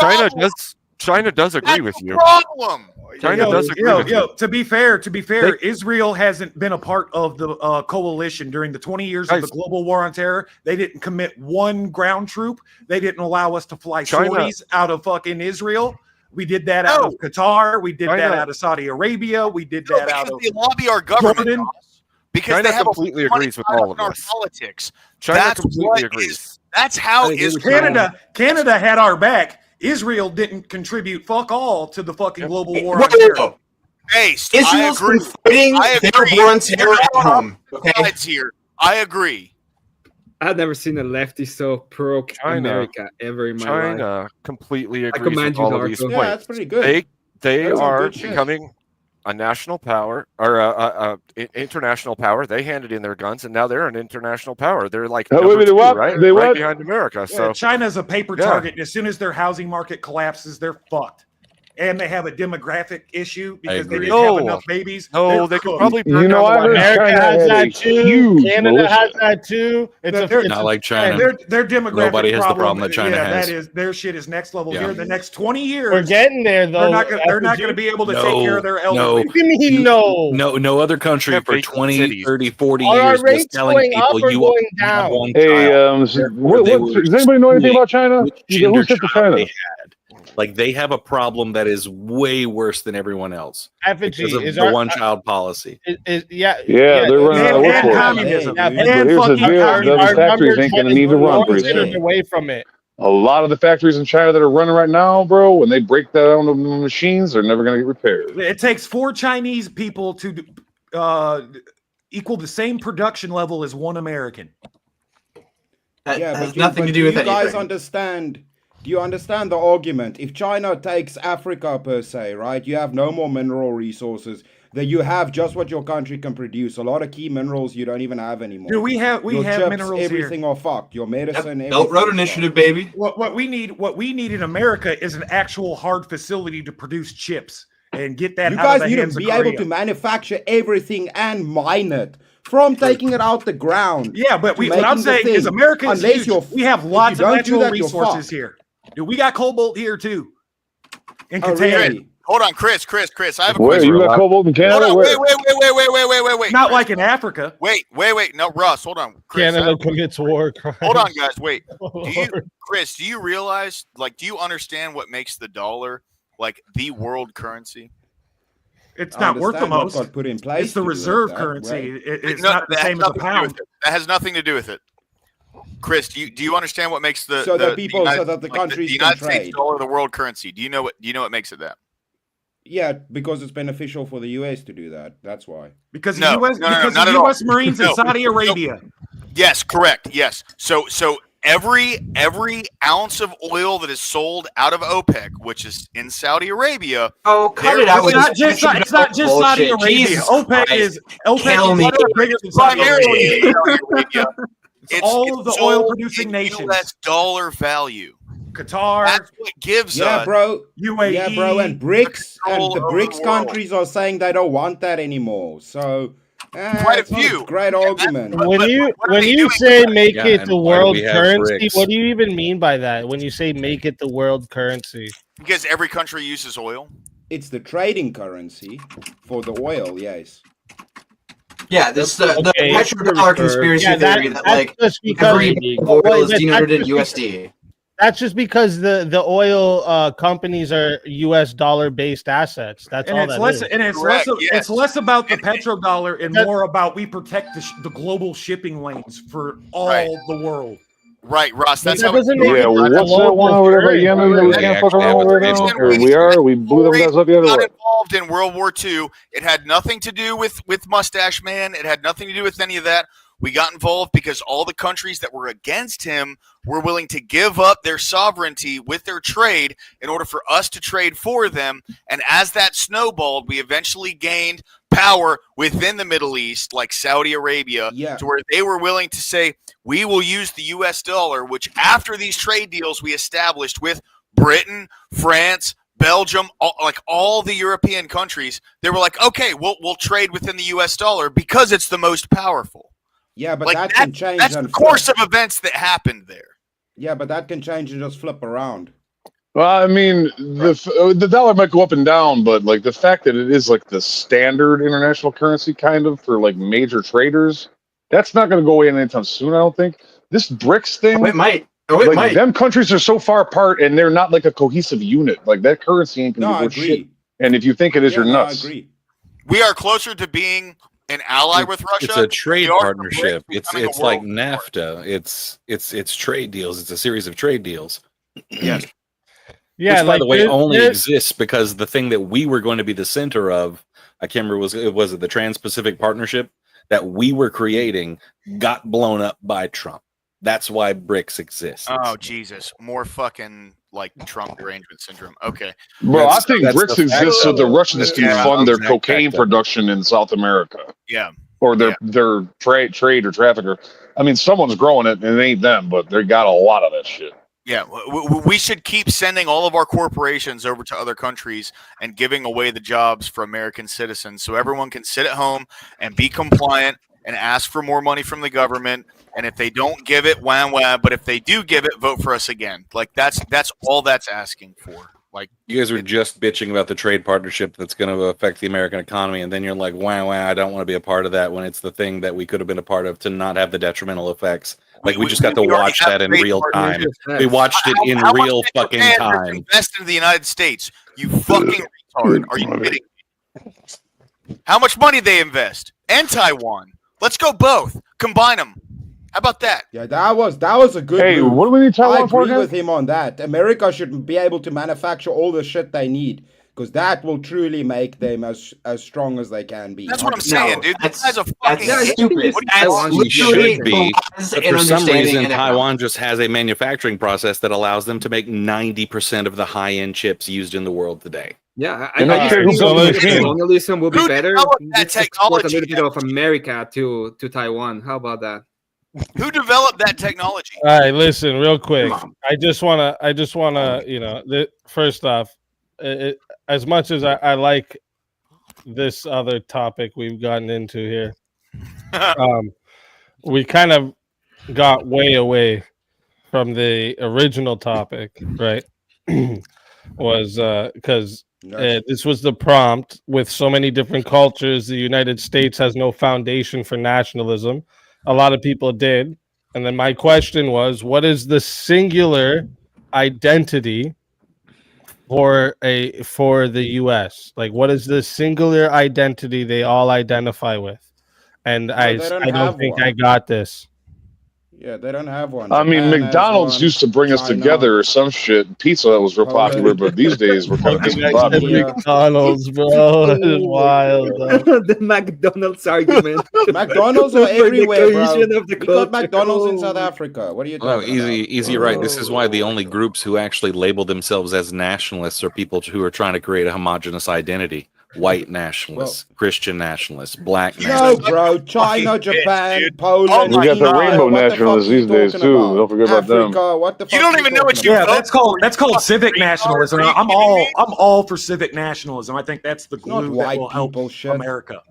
China does agree with you. Problem. China does agree with you. To be fair, Israel hasn't been a part of the coalition during the 20 years of the global war on terror. They didn't commit one ground troop. They didn't allow us to fly sorties out of fucking Israel. We did that out of Qatar. We did that out of Saudi Arabia. We did that out of they lobby our government. Jordan. Because China they have completely agrees with all of our us. politics. China completely agrees. That's how Israel. Canada had our back. Israel didn't contribute fuck all to the fucking global war on terror. Hey, Israel's been fighting their war on terror at home. Okay, here. I agree. I've never seen a lefty so pro America ever in my life. China completely agrees with all of these points. Yeah, that's pretty good. They are becoming a national power or a international power. They handed in their guns, and now they're an international power. They're like right behind America. So China's a paper target. And as soon as their housing market collapses, they're fucked. and they have a demographic issue because they agree. didn't have enough babies. No, they could probably burn down I the heard White House. America China has had that a too. huge Canada militia. has that too. It's Not like China. Their demographic Nobody has the problem problem that China has. That is their shit is next level. Yeah. Here, the next 20 years, We're getting there though. they're not going to be able to take care of their elderly. What do you mean No other country Have for vacant 20, cities. 30, 40 Are our years was rates telling going up people or you going have down? one Hey, child. Therefore, they were does anybody know anything about China? which gender Who's hit for child China? they had. Like they have a problem that is way worse than everyone else because of is the one-child policy. Yeah, they're running out of And workforce. communism. Yeah, But And here's the fucking deal: communism. those factories ain't going to need to run pretty soon. away from it. A lot of the factories in China that are running right now, bro, when they break down the machines, they're never going to get repaired. It takes 4 Chinese people to equal the same production level as 1 American. That Yeah, has but nothing to do you with guys anything. understand? Do you understand the argument? If China takes Africa per se, right? You have no more mineral resources. That you have just what your country can produce. A lot of key minerals you don't even have anymore. Do we have your have chips, minerals everything here? are fucked. Your medicine, Belt Road Initiative, baby. What we need in America is an actual hard facility to produce chips and get that You out of guys the need hands to of be able Korea. to manufacture everything and mine it from taking it out the ground. Yeah, but to what I'm making the saying is thing. America is Unless huge. you're- We have if lots you of don't do natural that, you're resources fucked. here. Dude, we got cobalt here too. In Oh, containers. really? Hold on, Chris. I have a Where question. you got cobalt in Canada? Hold on, Where? wait. Not like in Africa. Wait. No, Russ, hold on. Chris, Canada commits war crimes. hold on, guys. Wait. Oh, Chris, do you realize, do you understand what makes the dollar like the world currency? It's I not worth the understand what most. got put in place It's the to do reserve that, currency. right? It's No, not the that has same as a nothing to do with pound. it. That has nothing to do with it. Chris, do you understand what makes the So the that people, so that the countries the can United States trade. dollar the world currency? Do you know what makes it that? Yeah, because it's beneficial for the US to do that. That's why. Because No, the US, no, because not the at all. US Marines in No. Saudi Arabia. Yes, correct. Yes. So every ounce of oil that is sold out of OPEC, which is in Saudi Arabia. Oh, cut it out with It's not just Saudi Arabia. Jesus OPEC Christ. is Kill me. bigger than Saudi Primarily Arabia. in Saudi Arabia. It's all of the sold oil-producing in nations. US dollar value. Qatar, That's what gives Yeah, us bro. UAE. Yeah, bro. And BRICS and control the over BRICS the world. countries are saying they don't want that anymore. So Quite a it's not few. great argument. But when what you are they doing say with make Yeah, it and the why do world we have currency, BRICS? what do you even mean by that? When you say make it the world currency, because every country uses oil. It's the trading currency for the oil, yes. Yeah, this the Okay. petrodollar conspiracy Yeah, theory that that's like just because every oil is that's denoted in just USD. That's just because the oil companies are U.S. dollar based assets. That's And all it's that less, is. and it's Correct, less, yes. it's less about the petrodollar and That- more about we protect the global shipping lanes for all Right. the world. Right, Ross. That's That how doesn't make Yeah, it what's global that one over there about Yemen that we They can't fuck actually have around a with right now? trading Or we blew them guys up the other got way. involved in World War II. It had nothing to do with Mustache Man. It had nothing to do with any of that. We got involved because all the countries that were against him were willing to give up their sovereignty with their trade in order for us to trade for them. And as that snowballed, we eventually gained power within the Middle East, like Saudi Arabia, Yeah. to where they were willing to say, we will use the US dollar, which after these trade deals we established with Britain, France, Belgium, all the European countries, they were like, okay, we'll trade within the US dollar because it's the most powerful. Yeah, but Like that can change. that's and the course flip. of events that happened there. Yeah, but that can change and just flip around. Well, I mean, the dollar might go up and down, but like the fact that it is like the standard international currency kind of for like major traders, that's not going to go away anytime soon. I don't think. This BRICS thing, It might. them countries are so far apart and they're not like a cohesive unit. Like that currency ain't going No, to I be worth agree. shit. And if you think it is, you're nuts. I agree. We are closer to being an ally with Russia. It's a trade We are partnership. becoming a It's like world NAFTA. It's trade deals. It's a series of trade deals. Yes. Yeah, Which, by the way, there- only there- exists because the thing that we were going to be the center of, I can't remember, was it the Trans-Pacific Partnership that we were creating got blown up by Trump. That's why BRICS exists. Oh Jesus! More fucking like Trump derangement syndrome. Okay. Bro, I think that's BRICS the fact exists so the Russians can Yeah, fund their exact cocaine fact of it. production in South America. Yeah. Or their trade or trafficker. I mean, someone's growing it, and it ain't them, but they got a lot of that shit. Yeah, we should keep sending all of our corporations over to other countries and giving away the jobs for American citizens so everyone can sit at home and be compliant and ask for more money from the government. And if they don't give it, wham. But if they do give it, vote for us again. Like that's all that's asking for. Like you guys were just bitching about the trade partnership that's going to affect the American economy, and then you're like, wow, I don't want to be a part of that when it's the thing that we could have been a part of to not have the detrimental effects. Like we just got to watch that in real time. We watched it in real fucking time. Invest in the United States, you fucking retard. Are you kidding me? How much money they invest? And Taiwan. Let's go both. Combine them. How about that? Yeah, that was a good move. What do we need Taiwan for I agree again? with him on that. America should be able to manufacture all the shit they need, because that will truly make them as strong as they can be. That's what I'm saying, dude. This guy's a fucking stupid. What Should be. But for some reason, Taiwan just has a manufacturing process that allows them to make 90% of the high-end chips used in the world today. Yeah, I think colonialism will be better. Let's export a little bit of America to Taiwan. How about that? Who developed that technology? All right, listen, real quick. I just wanna, first off, as much as I like this other topic we've gotten into here, we kind of got way away from the original topic, right? Was because this was the prompt. With so many different cultures, the United States has no foundation for nationalism. A lot of people did. And then my question was, what is the singular identity for the US? Like, what is the singular identity they all identify with? And I don't think I got this. Yeah, they don't have one. I mean, Japan McDonald's used to bring us together or some shit. Pizza that was real popular, but these days we're kind of discombobulated. McDonald's, bro. It is wild. The McDonald's argument. McDonald's are everywhere, bro. Of the we got McDonald's in South Africa. What are you talking about? Easy, right. This is why the only groups who actually label themselves as nationalists are people who are trying to create a homogenous identity. White nationalists, Christian nationalists, black nationalists. No, bro. China, Japan, Poland. We got the rainbow nationalists these days too. Don't forget about them. What the fuck? You don't even know what you. Yeah, that's called civic nationalism. I'm all for civic nationalism. I think that's the glue that will help America.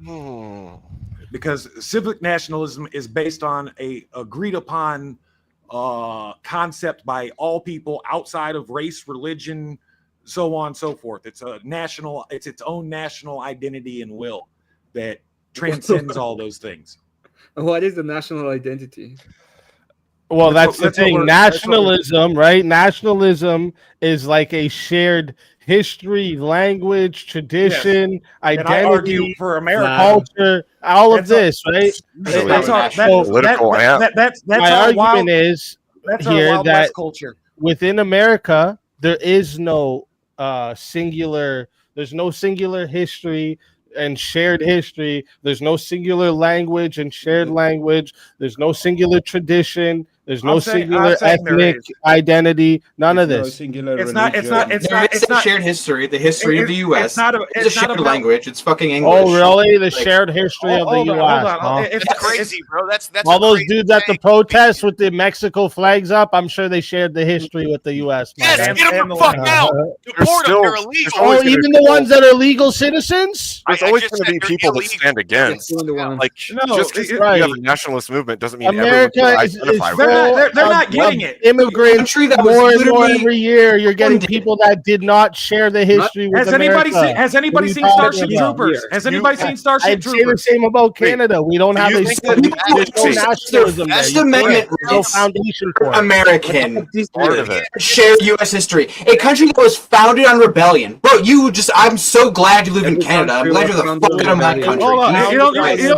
Because civic nationalism is based on a agreed upon concept by all people outside of race, religion, so on and so forth. It's its own national identity and will that transcends all those things. What is the national identity? Well, that's the thing. Nationalism, right? Nationalism is like a shared history, language, tradition, identity, and I argue for America, culture, all of this, right? That's my argument is here that culture within America there is no singular. There's no singular history and shared history. There's no singular language and shared language. There's no singular tradition. There's no singular ethnic identity. None of this. It's not shared history. The history of the U.S. It's not a shared language. It's fucking English. Oh, really? The shared history of the U.S. It's crazy, bro. That's all those dudes at the protests with the Mexico flags up. I'm sure they shared the history with the U.S. Yes, get them the fuck out. Deport them. They're illegal. Oh, even the ones that are legal citizens. There's always going to be people that stand against. Like, just because you have a nationalist movement doesn't mean America identify with. They're not getting it. Immigrants more and more every year. You're getting people that did not share the history with America. Has anybody seen Starship Troopers? Has anybody seen Starship Troopers? I'd say the same about Canada. We don't have nationalism. First Amendment no foundation for American shared U.S. history. A country that was founded on rebellion. Bro, I'm so glad you live in Canada. I'm glad you're the fuck out of my country. You don't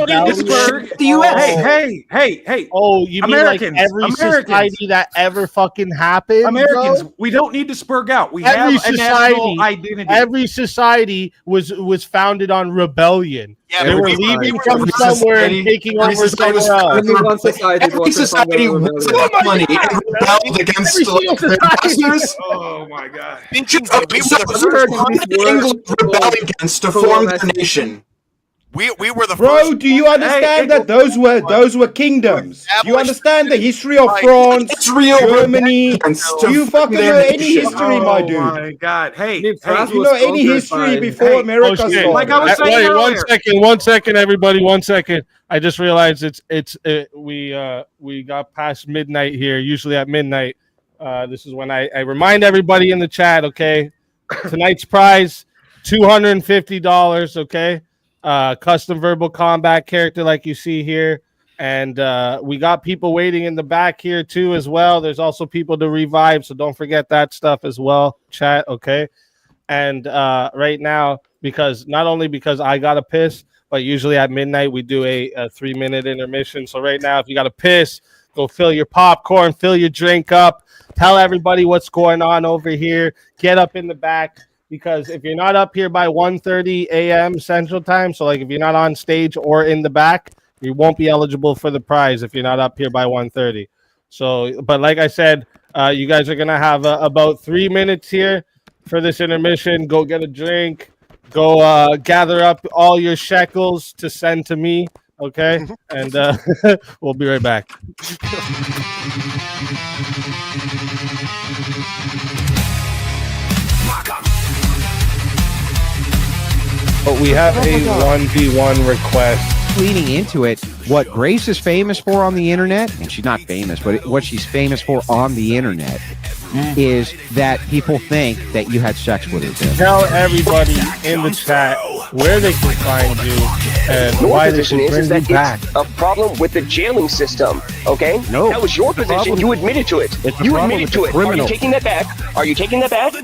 need to spur the U.S. Hey. Oh, you mean Americans, like every society that ever fucking happened? Americans, bro? we don't need to spurg out. We Every have a national identity. Every society was founded on rebellion. Yeah, they were leaving from somewhere and taking over somewhere else. Every society was money and rebelled against the masters. Oh my god! England rebelled against to form their nation. We were the Bro, first. do you understand that those were kingdoms? Do you understand the history of France, Germany? Do you fucking know any history, my dude? Oh my God! Hey, Do you know any history before America shit. saw Like I was saying Wait, one second, everybody. 1 second. I just realized we got past midnight here. Usually at midnight, this is when I remind everybody in the chat. Okay, tonight's prize $250. Okay, custom verbal combat character like you see here, and we got people waiting in the back here too as well. There's also people to revive, so don't forget that stuff as well. Chat, okay. And right now, because not only because I got to piss, but usually at midnight we do a 3-minute intermission. So right now, if you got to piss, go fill your popcorn, fill your drink up, tell everybody what's going on over here. Get up in the back, because if you're not up here by 1:30 a.m. Central Time, so like if you're not on stage or in the back, you won't be eligible for the prize if you're not up here by 1:30. So, but like I said, you guys are gonna have about 3 minutes here for this intermission. Go get a drink. Go gather up all your shekels to send to me, okay? And we'll be right back. But we have a 1v1 request. Leading into it, what Grace is famous for on the internet, and she's not famous, but what she's famous for on the internet is that people think that you had sex with her. Tell everybody in the chat where they can find you and why they should bring you back. A problem with the jailing system, okay? No. That was your position. You admitted to it. You admitted to it. Are you taking that back? Are you taking that back?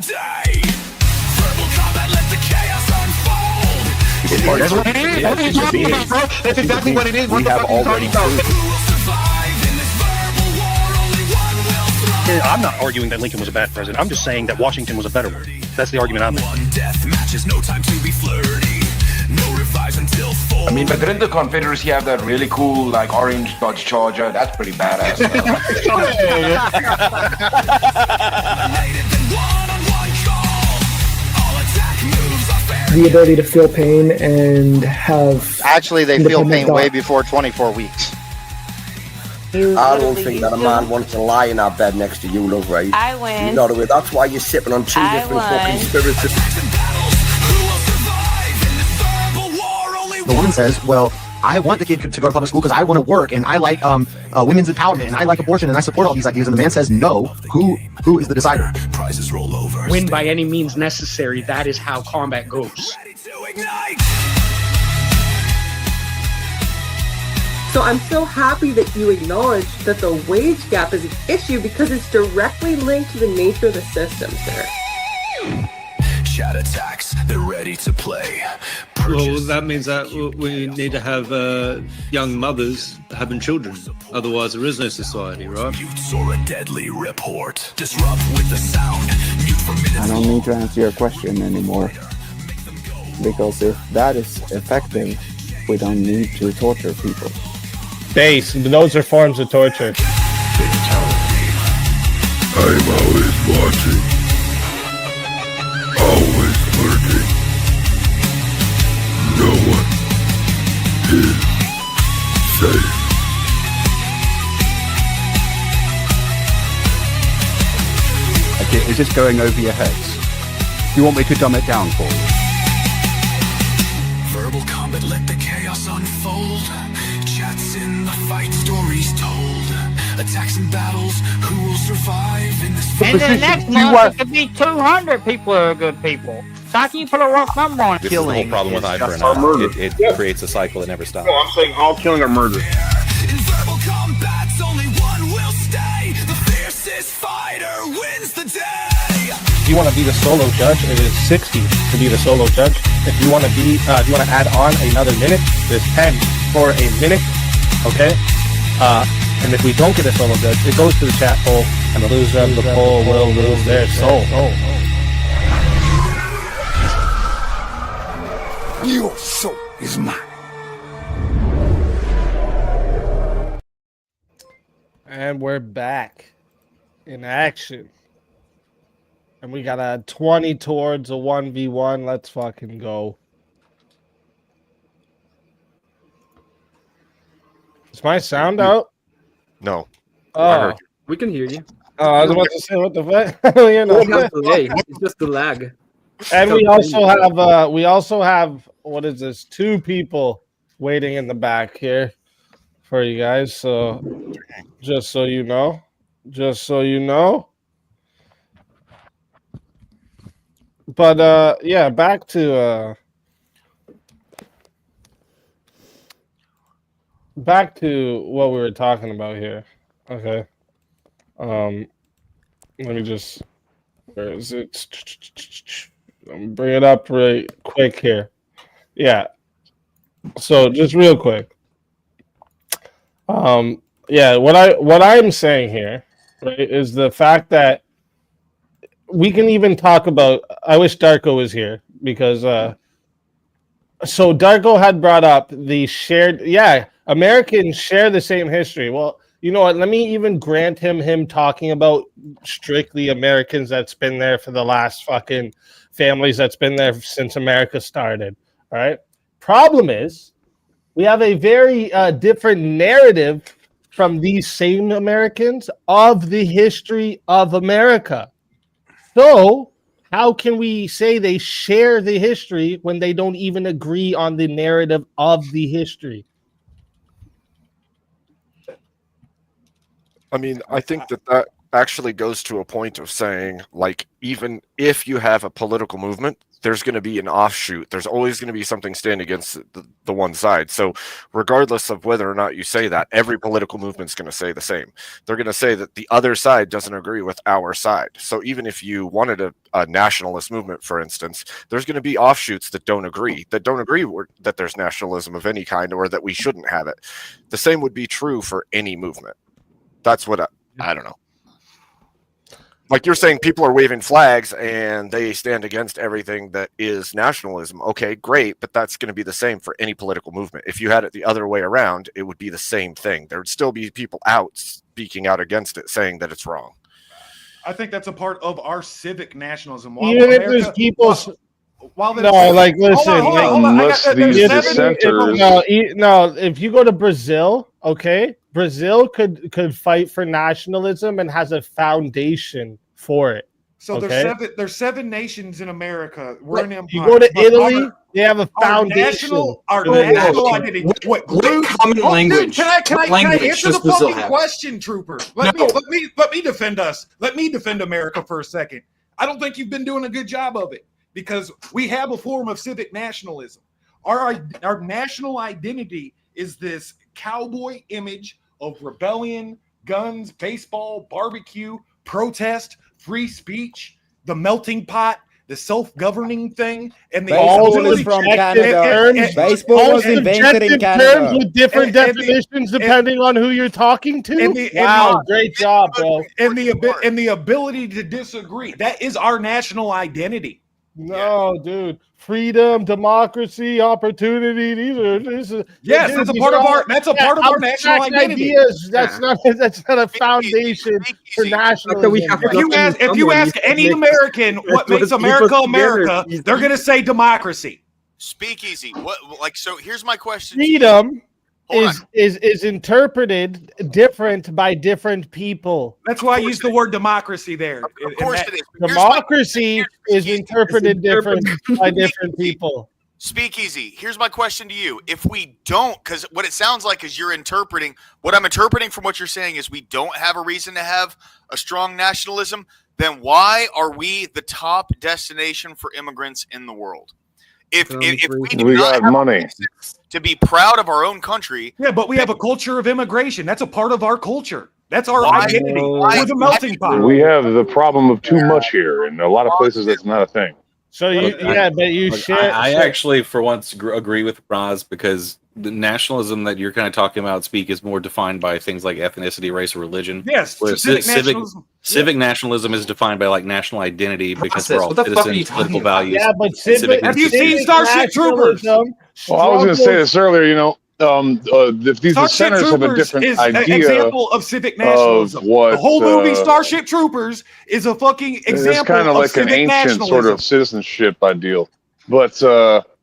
That's exactly what it is. What the fuck are you talking about? I'm not arguing that Lincoln was a bad president. I'm just saying that Washington was a better one. That's the argument I'm making. I mean, but didn't the Confederacy have that really cool, like, orange Dodge Charger? That's pretty badass. The ability to feel pain and have... Actually, they feel pain way before 24 weeks. I don't think that a man wants to lie in our bed next to you, love, right? I win. You know, that's why you're sipping on two different fucking spirits. The woman says, well, I want the kid to go to public school because I want to work and I like women's empowerment and I like abortion and I support all these ideas. And the man says, no, who is the decider? Prizes roll over. Win by any means necessary. That is how combat goes. So I'm so happy that you acknowledge that the wage gap is an issue because it's directly linked to the nature of the system, sir. Chat attacks, they're ready to play. Well, that means that we need to have young mothers having children. Otherwise, there is no society, right? Or a deadly report. Disrupt with the sound. I don't need to answer your question anymore. Because if that is effective, we don't need to torture people. Base, those are forms of torture. I'm always watching. Always lurking. No one is safe. Okay, is this going over your heads? Do you want me to dumb it down for you? Verbal combat, let the chaos unfold. Chats in the fight, stories told. Attacks and battles, who will survive in this fight? And then next month, it could be 200 people who are good people. So how can you put a rough number on it? This is the whole problem with eye for an eye. It creates a cycle that never stops. No, I'm saying all killing are murder. In verbal combats, only one will stay. The fiercest fighter wins the day. If you want to be the solo judge, it is 60 to be the solo judge. If you want to be, you want to add on another minute, there's 10 for a minute. Okay. And if we don't get a solo judge, it goes to the chat poll, and the loser of the poll will lose their soul. Your soul is mine. And we're back in action. And we got a 20 towards a 1v1. Let's fucking go. Is my sound out? No. Oh, We can hear you. I was about to say, what the fuck? You know. It's just the lag. And we also have what is this? 2 people waiting in the back here for you guys. So just so you know. But yeah, back to what we were talking about here. Okay. Let me just, where is it? Let me bring it up really quick here. Yeah. So just real quick. Yeah, what I'm saying here, right, is the fact that we can even talk about, I wish Darko was here because so Darko had brought up the shared, Americans share the same history. Well, you know what? Let me even grant him talking about strictly Americans that's been there for the last fucking families that's been there since America started. All right. Problem is, we have a very different narrative from these same Americans of the history of America. So, how can we say they share the history when they don't even agree on the narrative of the history? I mean, I think that actually goes to a point of saying, like, even if you have a political movement, there's going to be an offshoot. There's always going to be something standing against the one side. So regardless of whether or not you say that, every political movement's going to say the same. They're going to say that the other side doesn't agree with our side. So even if you wanted a nationalist movement, for instance, there's going to be offshoots that don't agree that there's nationalism of any kind or that we shouldn't have it. The same would be true for any movement. That's what I don't know. Like you're saying, people are waving flags and they stand against everything that is nationalism. Okay, great, but that's going to be the same for any political movement. If you had it the other way around, it would be the same thing. There would still be people out speaking out against it, saying that it's wrong. I think that's a part of our civic nationalism. Even if there's people... Hold on. Unless these dissenters... No, if you go to Brazil, okay, Brazil could fight for nationalism and has a foundation for it. So okay? there's 7 nations in America. We're an empire. You go to Italy, they have a foundation. Our national identity. What common language? Can I answer the Brazil fucking question, Trooper? Let me defend us. Let me defend America for a second. I don't think you've been doing a good job of it because we have a form of civic nationalism. Our national identity is this cowboy image of rebellion, guns, baseball, barbecue, protest, free speech, the melting pot, the self-governing thing, and the baseball is from Canada. Baseball was invented in Canada with different definitions depending on who you're talking to. Wow, great job, bro. And the ability to disagree. That is our national identity. No, dude. Freedom, democracy, opportunity. That's a part of our our national identity. That's not a foundation for nationalism. If you ask any American what makes America America, they're gonna say democracy. Speakeasy. So here's my question. Freedom is interpreted different by different people. That's why I use the word democracy there. Of course it is. Democracy is interpreted different by different people. Speakeasy. Here's my question to you. If we don't, because what it sounds like is you're interpreting, what I'm interpreting from what you're saying is we don't have a reason to have a strong nationalism, then why are we the top destination for immigrants in the world? If we got money to be proud of our own country. Yeah, but we have a culture of immigration. That's a part of our culture. That's our identity. We're the melting pot. We have the problem of too much here. In a lot of places, that's not a thing. So you share. I actually, for once, agree with Roz because the nationalism that you're kind of talking about, Speak, is more defined by things like ethnicity, race, or religion. Yes, civic nationalism is defined by like national identity because we're all citizens, political values. Yeah, but have you seen Starship Troopers? Well, I was going to say this earlier. If these dissenters have a different idea, example of civic nationalism. What, the whole movie Starship Troopers is a fucking example. It's kind of like an ancient sort of citizenship ideal. But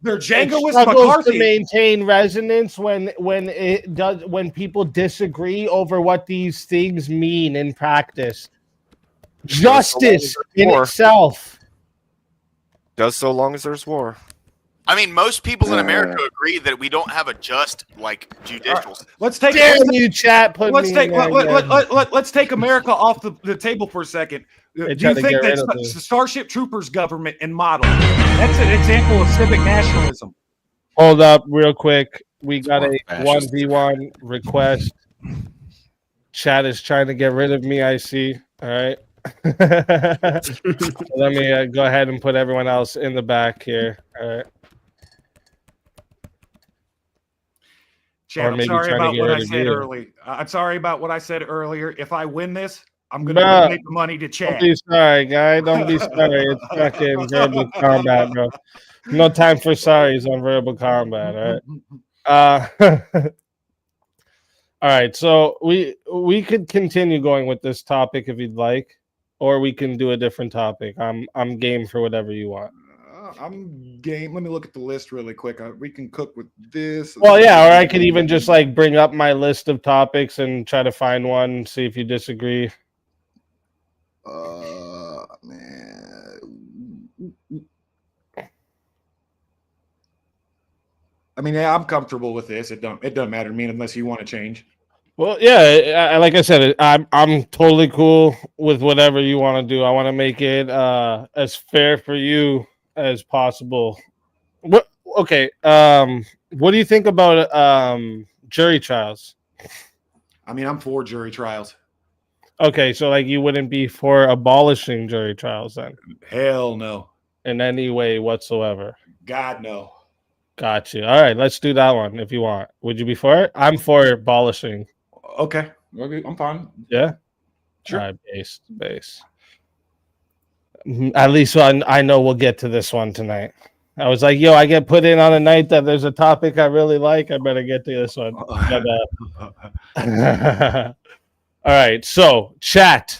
They're Django with struggles McCarthy. to maintain resonance when people disagree over what these things mean in practice. Justice in itself. Does so long as there's war. I mean, most people in America agree that we don't have a just judicial. Right. Let's take let's take America off the table for a second. Do you think that the Starship Troopers government and model that's an example of civic nationalism? Hold up, real quick. We got a 1v1 request. Chat is trying to get rid of me. I see. All right. Let me go ahead and put everyone else in the back here. All right. Chad, I'm sorry about what I said earlier. I'm sorry about what I said earlier. If I win this, I'm going to donate the money to Chad. Don't be sorry, guy. Don't be sorry. It's fucking verbal combat, bro. No time for sorries on verbal combat. All right. All right. So we could continue going with this topic if you'd like, or we can do a different topic. I'm game for whatever you want. I'm game. Let me look at the list really quick. We can cook with this. Well, yeah, or I could even just bring up my list of topics and try to find one, see if you disagree. Man. I mean, yeah, I'm comfortable with this. It doesn't matter to me unless you want to change. Well, yeah, like I said, I'm totally cool with whatever you want to do. I want to make it as fair for you as possible. What? Okay. What do you think about jury trials? I mean, I'm for jury trials. Okay, so you wouldn't be for abolishing jury trials then? Hell no. In any way whatsoever? God no. Got you. All right, let's do that one if you want. Would you be for it? I'm for abolishing. Okay, I'm fine. Yeah. Sure. All right, base. At least I know we'll get to this one tonight. I was like, yo, I get put in on a night that there's a topic I really like. I better get to this one. All right, so chat.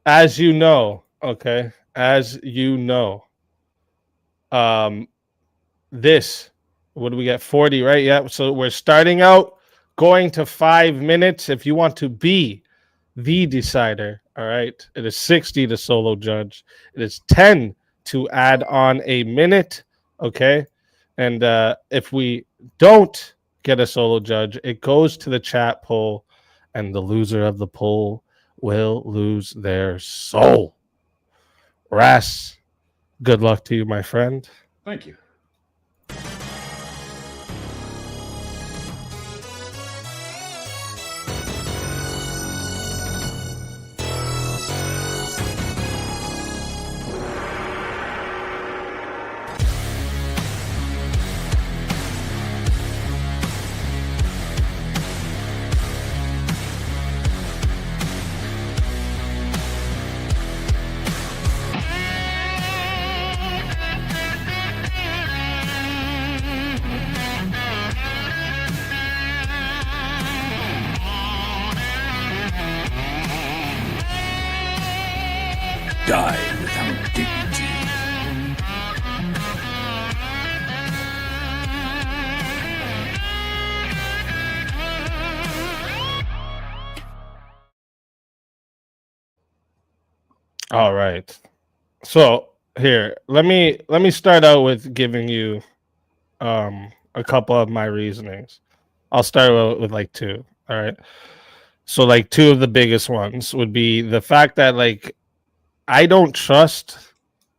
As you know, this, what do we get? 40, right? Yeah. So we're starting out going to 5 minutes. If you want to be the decider, all right, it is 60 to solo judge. It is 10 to add on a minute. Okay. And if we don't get a solo judge, it goes to the chat poll, and the loser of the poll will lose their soul. Ras, good luck to you, my friend. Thank you. Die without dignity. All right. So here, let me start out with giving you a couple of my reasonings. I'll start out with two. All right. So two of the biggest ones would be the fact that I don't trust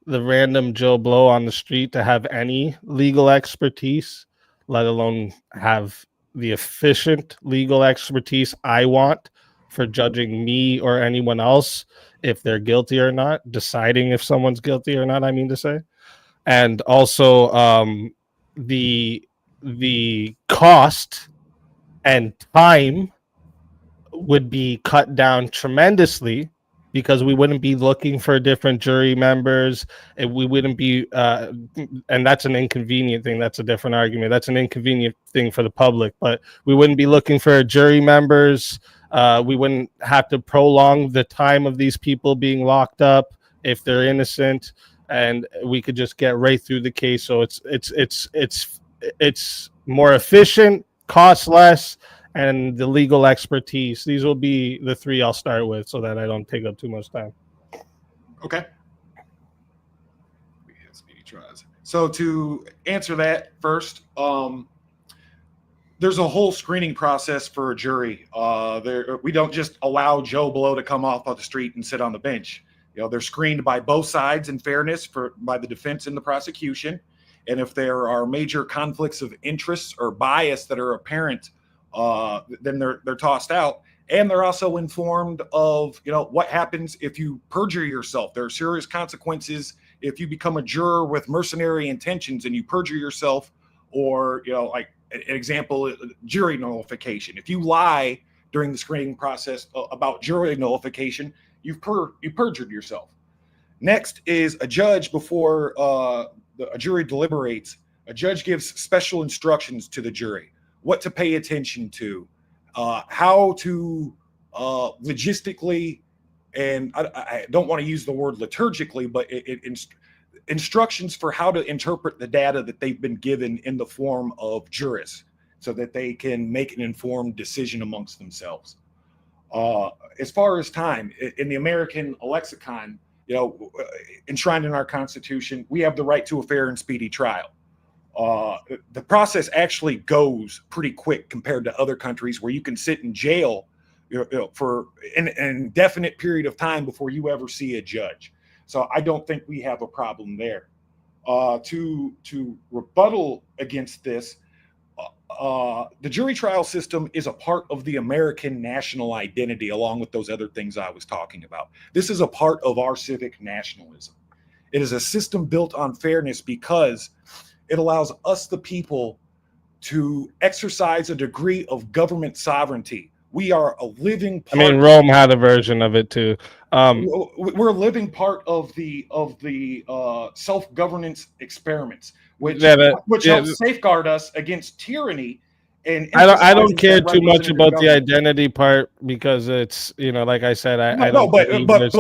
the random Joe Blow on the street to have any legal expertise, let alone have the efficient legal expertise I want for judging me or anyone else if they're guilty or not, deciding if someone's guilty or not, I mean to say. And also the cost and time would be cut down tremendously, because we wouldn't be looking for different jury members. We wouldn't be, and that's an inconvenient thing. That's a different argument. That's an inconvenient thing for the public, but we wouldn't be looking for jury members. We wouldn't have to prolong the time of these people being locked up if they're innocent. and we could just get right through the case. So it's more efficient, costs less, and the legal expertise. These will be the three I'll start with, so that I don't take up too much time. Okay. Speedy trials. So to answer that first, there's a whole screening process for a jury. We don't just allow Joe Blow to come off the street and sit on the bench. They're screened by both sides in fairness by the defense and the prosecution. And if there are major conflicts of interest or bias that are apparent, then they're tossed out. And they're also informed of, what happens if you perjure yourself. There are serious consequences if you become a juror with mercenary intentions and you perjure yourself, or, like an example, jury nullification. If you lie during the screening process about jury nullification, you've perjured yourself. Next is a judge before a jury deliberates. A judge gives special instructions to the jury, what to pay attention to, how to logistically, and I don't want to use the word liturgically, but instructions for how to interpret the data that they've been given in the form of jurists, so that they can make an informed decision amongst themselves. As far as time, in the American lexicon, enshrined in our Constitution, we have the right to a fair and speedy trial. The process actually goes pretty quick compared to other countries where you can sit in jail for an indefinite period of time before you ever see a judge. So I don't think we have a problem there. To rebuttal against this, the jury trial system is a part of the American national identity, along with those other things I was talking about. This is a part of our civic nationalism. It is a system built on fairness because it allows us, the people, to exercise a degree of government sovereignty. We are a living part. I mean, Rome had a version of it too. We're a living part of the self-governance experiments, which helps safeguard us against tyranny. And I don't care too much about the identity part, because it's, like I said, I don't believe there's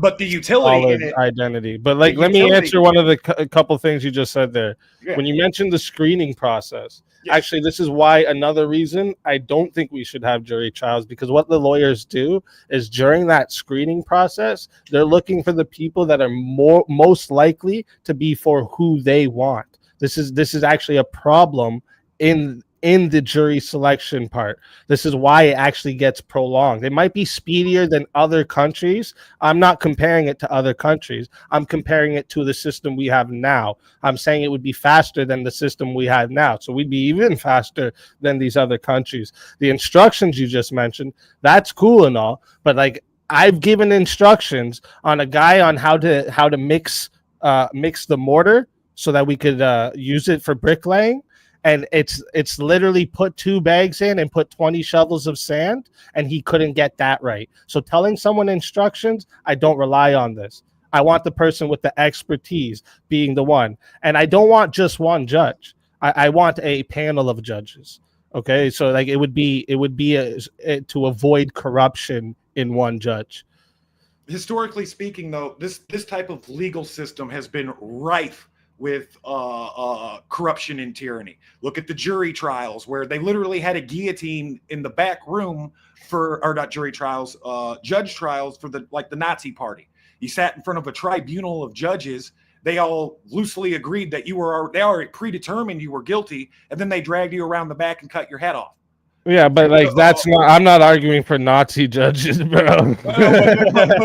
but the utility in it, identity. But let me answer one of the couple things you just said there. Yeah. When you mentioned the screening process, actually, this is why another reason I don't think we should have jury trials, because what the lawyers do is during that screening process, they're looking for the people that are most likely to be for who they want. This is actually a problem in the jury selection part. This is why it actually gets prolonged. It might be speedier than other countries. I'm not comparing it to other countries. I'm comparing it to the system we have now. I'm saying it would be faster than the system we have now. So we'd be even faster than these other countries. The instructions you just mentioned, that's cool and all, but like, I've given instructions on a guy on how to mix the mortar so that we could use it for bricklaying. And it's literally put 2 bags in and put 20 shovels of sand, and he couldn't get that right. So telling someone instructions, I don't rely on this. I want the person with the expertise being the one. And I don't want just one judge. I want a panel of judges. Okay, so like it would be to avoid corruption in one judge. Historically speaking, though, this type of legal system has been rife with corruption and tyranny. Look at the jury trials, where they literally had a guillotine in the back room judge trials for the Nazi party. You sat in front of a tribunal of judges. They all loosely agreed that they already predetermined you were guilty, and then they dragged you around the back and cut your head off. Yeah, but like that's not. I'm not arguing for Nazi judges, bro. But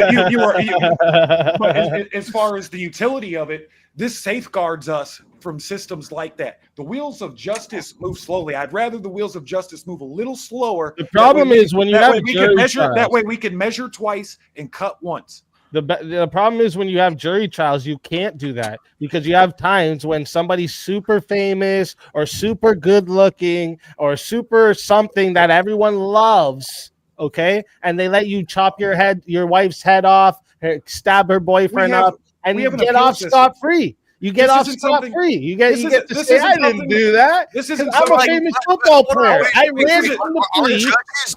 as far as the utility of it, this safeguards us from systems like that. The wheels of justice move slowly. I'd rather the wheels of justice move a little slower. The problem is when you have jury trials. That way we can measure twice and cut once. The problem is when you have jury trials, you can't do that, because you have times when somebody's super famous or super good looking or super something that everyone loves, okay? And they let you chop your wife's head off, stab her boyfriend up, and you get off scot-free. You get off scot free. You get to say I didn't do that. This isn't. I'm a famous football player. I ran from the police.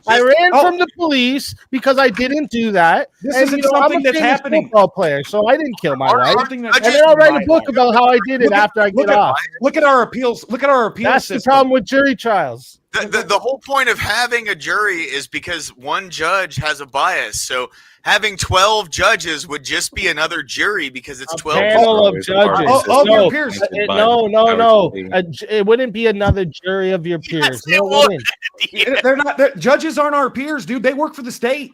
I ran from the police because I didn't do that. This isn't something that's happening. Football player, so I didn't kill my wife. And then I'll write a book about how I did it after I get off. Look at our appeals. Look at our appeals. That's the problem with jury trials. The whole point of having a jury is because one judge has a bias. So having 12 judges would just be another jury because it's 12 panel of judges. Your peers. No. It wouldn't be another jury of your peers. Yes, it would. They're not. Judges aren't our peers, dude. They work for the state.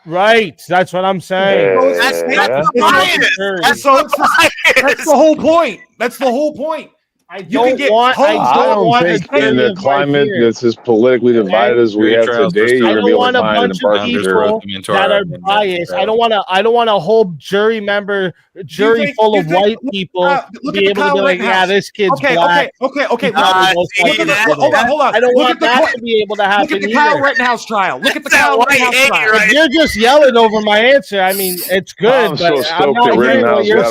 Right. That's what I'm saying. That's the bias. That's the whole point. That's the whole point. I don't think in a climate that's as politically divided as we have today, you're gonna be able to find impartial jury that are biased. I don't want a whole jury full of white people to be able to be like, yeah, this kid's black. Okay. Hold on. I don't want that to be able to happen. Look at the Kyle Rittenhouse trial. Look at the Kyle Rittenhouse trial. If you're just yelling over my answer, I mean, it's good, but I'm not hearing what you're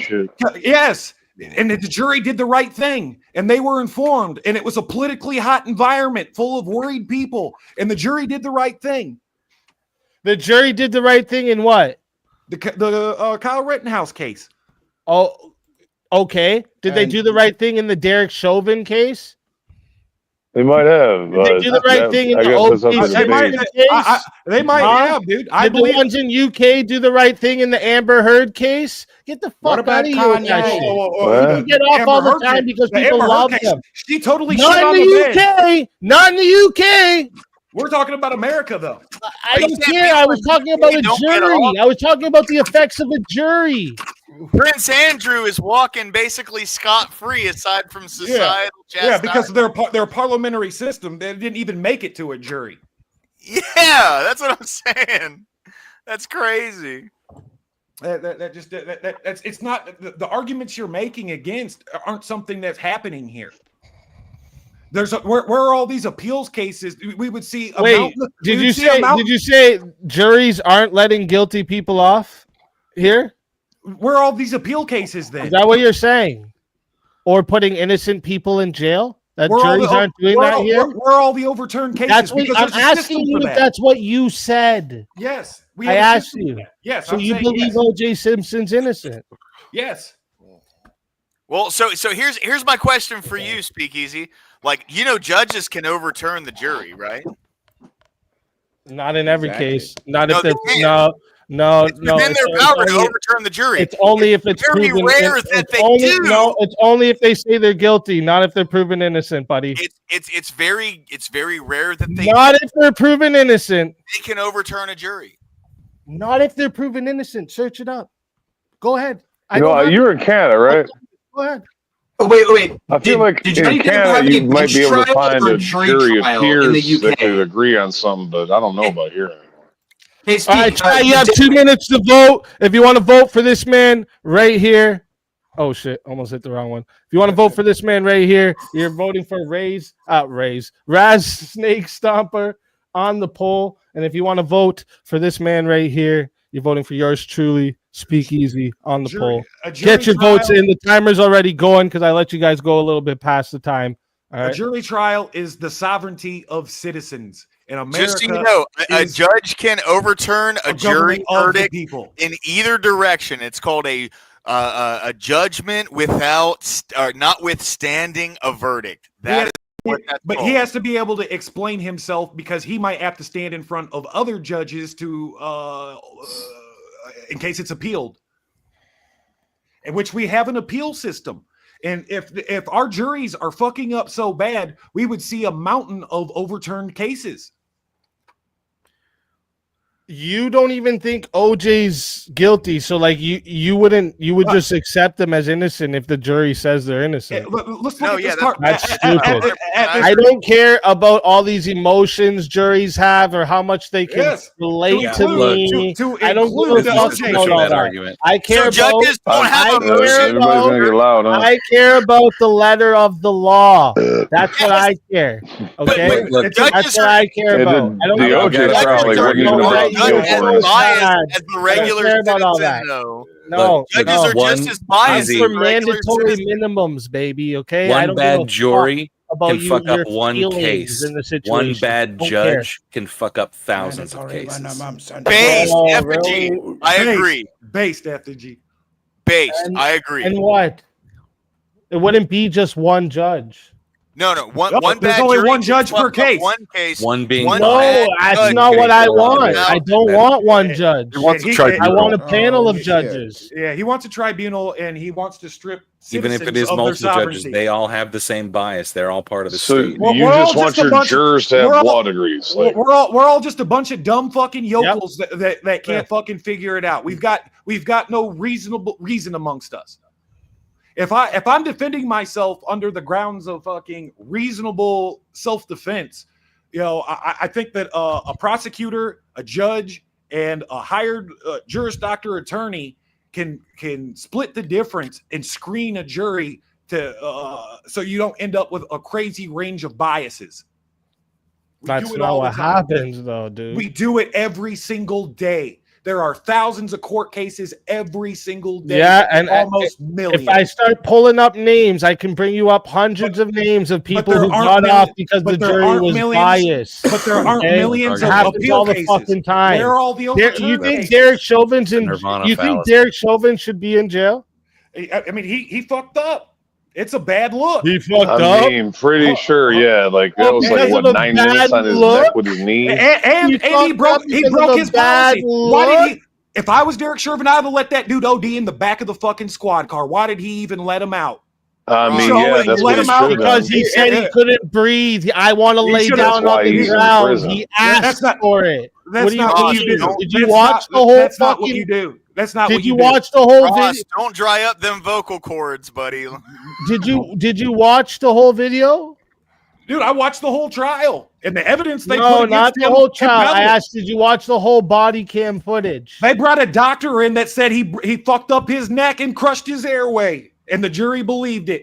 saying. Yes. And the jury did the right thing, and they were informed, and it was a politically hot environment full of worried people, and the jury did the right thing. The jury did the right thing in what? The Kyle Rittenhouse case. Oh, okay. Did they do the right thing in the Derek Chauvin case? They might have. Did they do the right thing in the OJ They might have, dude. Did the ones in UK do the right thing in the Amber Heard case? Get the fuck out of here with that shit. You get off all the time because people love them. She totally not shit in on the the UK. Not in the UK. We're talking about America, though. I don't care. I was talking about a jury. I was talking about the effects of a jury. Prince Andrew is walking basically scot-free aside from societal chastisement. Yeah, because of their parliamentary system, they didn't even make it to a jury. Yeah, that's what I'm saying. That's crazy. It's not the arguments you're making against aren't something that's happening here. Where are all these appeals cases? We would see. Did you say juries aren't letting guilty people off here? Where are all these appeal cases then? Is that what you're saying? Or putting innocent people in jail? That juries aren't doing that here? Where are all the overturned cases? That's what I'm asking you if that's what you said. Yes. I asked you. Yes. So you believe O.J. Simpson's innocent? Yes. Well, so here's my question for you, Speakeasy. Like, judges can overturn the jury, right? Not in every case. Not if they they're No, it's within their power to overturn the jury. It's only if it's very proven, rare that they do. No, it's only if they say they're guilty, not if they're proven innocent, buddy. It's very rare that they. Not if they're proven innocent. They can overturn a jury. Not if they're proven innocent. Search it up. Go ahead. You're in Canada, right? Go ahead. Oh, wait. I feel like in Canada you might be able to find a jury of peers that could agree on something, but I don't know about here. Hey, Steve, all right, Ty, you have 2 minutes to vote. If you want to vote for this man right here. Oh, shit. Almost hit the wrong one. If you want to vote for this man right here, you're voting for Raz Snake Stomper on the poll. And if you want to vote for this man right here, you're voting for yours truly, Speakeasy, on the poll. Get your votes in. The timer's already going because I let you guys go a little bit past the time. All right? A jury trial is the sovereignty of citizens. In America, just so you know, a judge can overturn a jury verdict in either direction. It's called a judgment without notwithstanding a verdict. But he has to be able to explain himself because he might have to stand in front of other judges to in case it's appealed. In which we have an appeal system. And if our juries are fucking up so bad, we would see a mountain of overturned cases. You don't even think OJ's guilty, so like you would just accept them as innocent if the jury says they're innocent. That's stupid. I don't care about all these emotions juries have or how much they can relate to me. I don't give a fuck about all that. I care I care about the letter of the law. That's what I care. Okay, that's what I care about. I don't care about feel as for us. biased as the regular care about all that. citizen, though. No, Judges are just as biased I'm as for the regular mandatory citizen. minimums, baby. Okay, I One don't bad give a jury fuck about can fuck your up one feelings case. in the situation. One bad Don't care. judge can fuck up thousands of cases. Based Oh, effigy. really? I agree. Based effigy. Based. I agree. And what? It wouldn't be just one judge. No. One there's bad only jury one can judge fuck per up case. One case. One being one No, bad that's judge not what I can want. fuck I up- don't want one judge. He wants a he- tribunal. I want a panel of shit. judges. Yeah, he wants a tribunal, and he wants to strip Even citizens if it is of their multiple judges, sovereignty. they all have the same bias. They're all part of the So state. Well, you we're all just want just a your bunch of- jurors to we're have all- law degrees. Like, we're all just a bunch of dumb fucking yokels that can't fucking figure it out. We've got no reasonable reason amongst us. If I'm defending myself under the grounds of fucking reasonable self-defense, I think that a prosecutor, a judge, and a hired Juris Doctor attorney can split the difference and screen a jury to so you don't end up with a crazy range of biases. That's not what happens, though, dude. We do it every single day. There are thousands of court cases every single day. Yeah, and almost millions. If I start pulling up names, I can bring you up hundreds of names of people there who aren't got off million- because but the there jury aren't was millions- biased. but there aren't Okay? millions It of happens appeal all the cases. fucking time. Where are all the You overturned think cases? Derek Chauvin's in? Nirvana You think fallacy. Derek Chauvin should be in jail? I mean, he fucked up. It's a bad look. He fucked I mean, pretty sure, yeah. Like that was like because what of a 9 minutes on his look? neck with his knee. And he broke his policy. Why did he? If I was Derek Chauvin, I'd have let that dude OD in the back of the fucking squad car. Why did he even let him out? I mean, So, yeah, that's let what he him out should have Because done. he said he couldn't breathe. I want to He lay should've- down That's on why the he's in ground. prison. He That's asked not- for it. That's What do you not what think? you do. Did you That's watch not- the whole That's not what fucking? you do. That's not Did what you do. watch the whole Ross, video? don't dry up them vocal cords, buddy. Did you watch the whole video? Dude, I watched the whole trial and the evidence they No, put not against the him. whole trial. I compelling. asked, did you watch the whole body cam footage? They brought a doctor in that said he fucked up his neck and crushed his airway, and the jury believed it.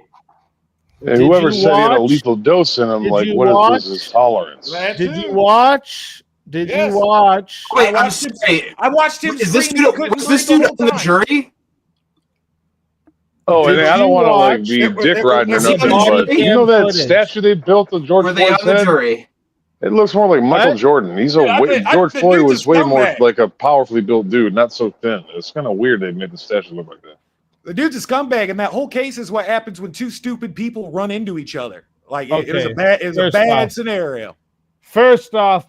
And Did whoever you said he had a watch- lethal dose in him, Did like, you what watch- was his tolerance? Did you watch? Did Yes. you watch? Wait, I I'm watched him- sorry. I watched him. Is this scream dude? he couldn't Was this breathe dude the on whole the time. jury? Oh, and Did I don't you want to like watch- be dick riding or was he nothing, on the but jury? you know that Footage. statue they built of George Were they on Floyd's the head? jury? It looks more like Michael What? Jordan. He's a Yeah, George the Floyd dude's was a way more scumbag. like a powerfully built dude, not so thin. It's kind of weird they made the statue look like that. The dude's a scumbag, and that whole case is what happens when two stupid people run into each other. Like it was a Okay. bad, First off. scenario. First off,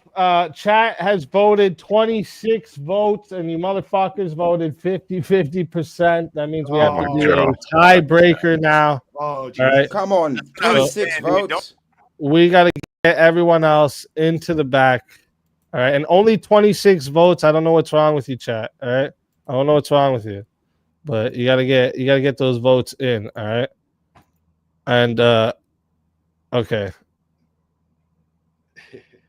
chat has voted 26 votes, and you motherfuckers voted 50%. That means we have Oh, to do God. a tiebreaker now. Oh, All right. Come on, 26 saying, we votes. We got to get everyone else into the back. All right. And only 26 votes. I don't know what's wrong with you, chat. All right. I don't know what's wrong with you. But you gotta get those votes in. All right. And okay.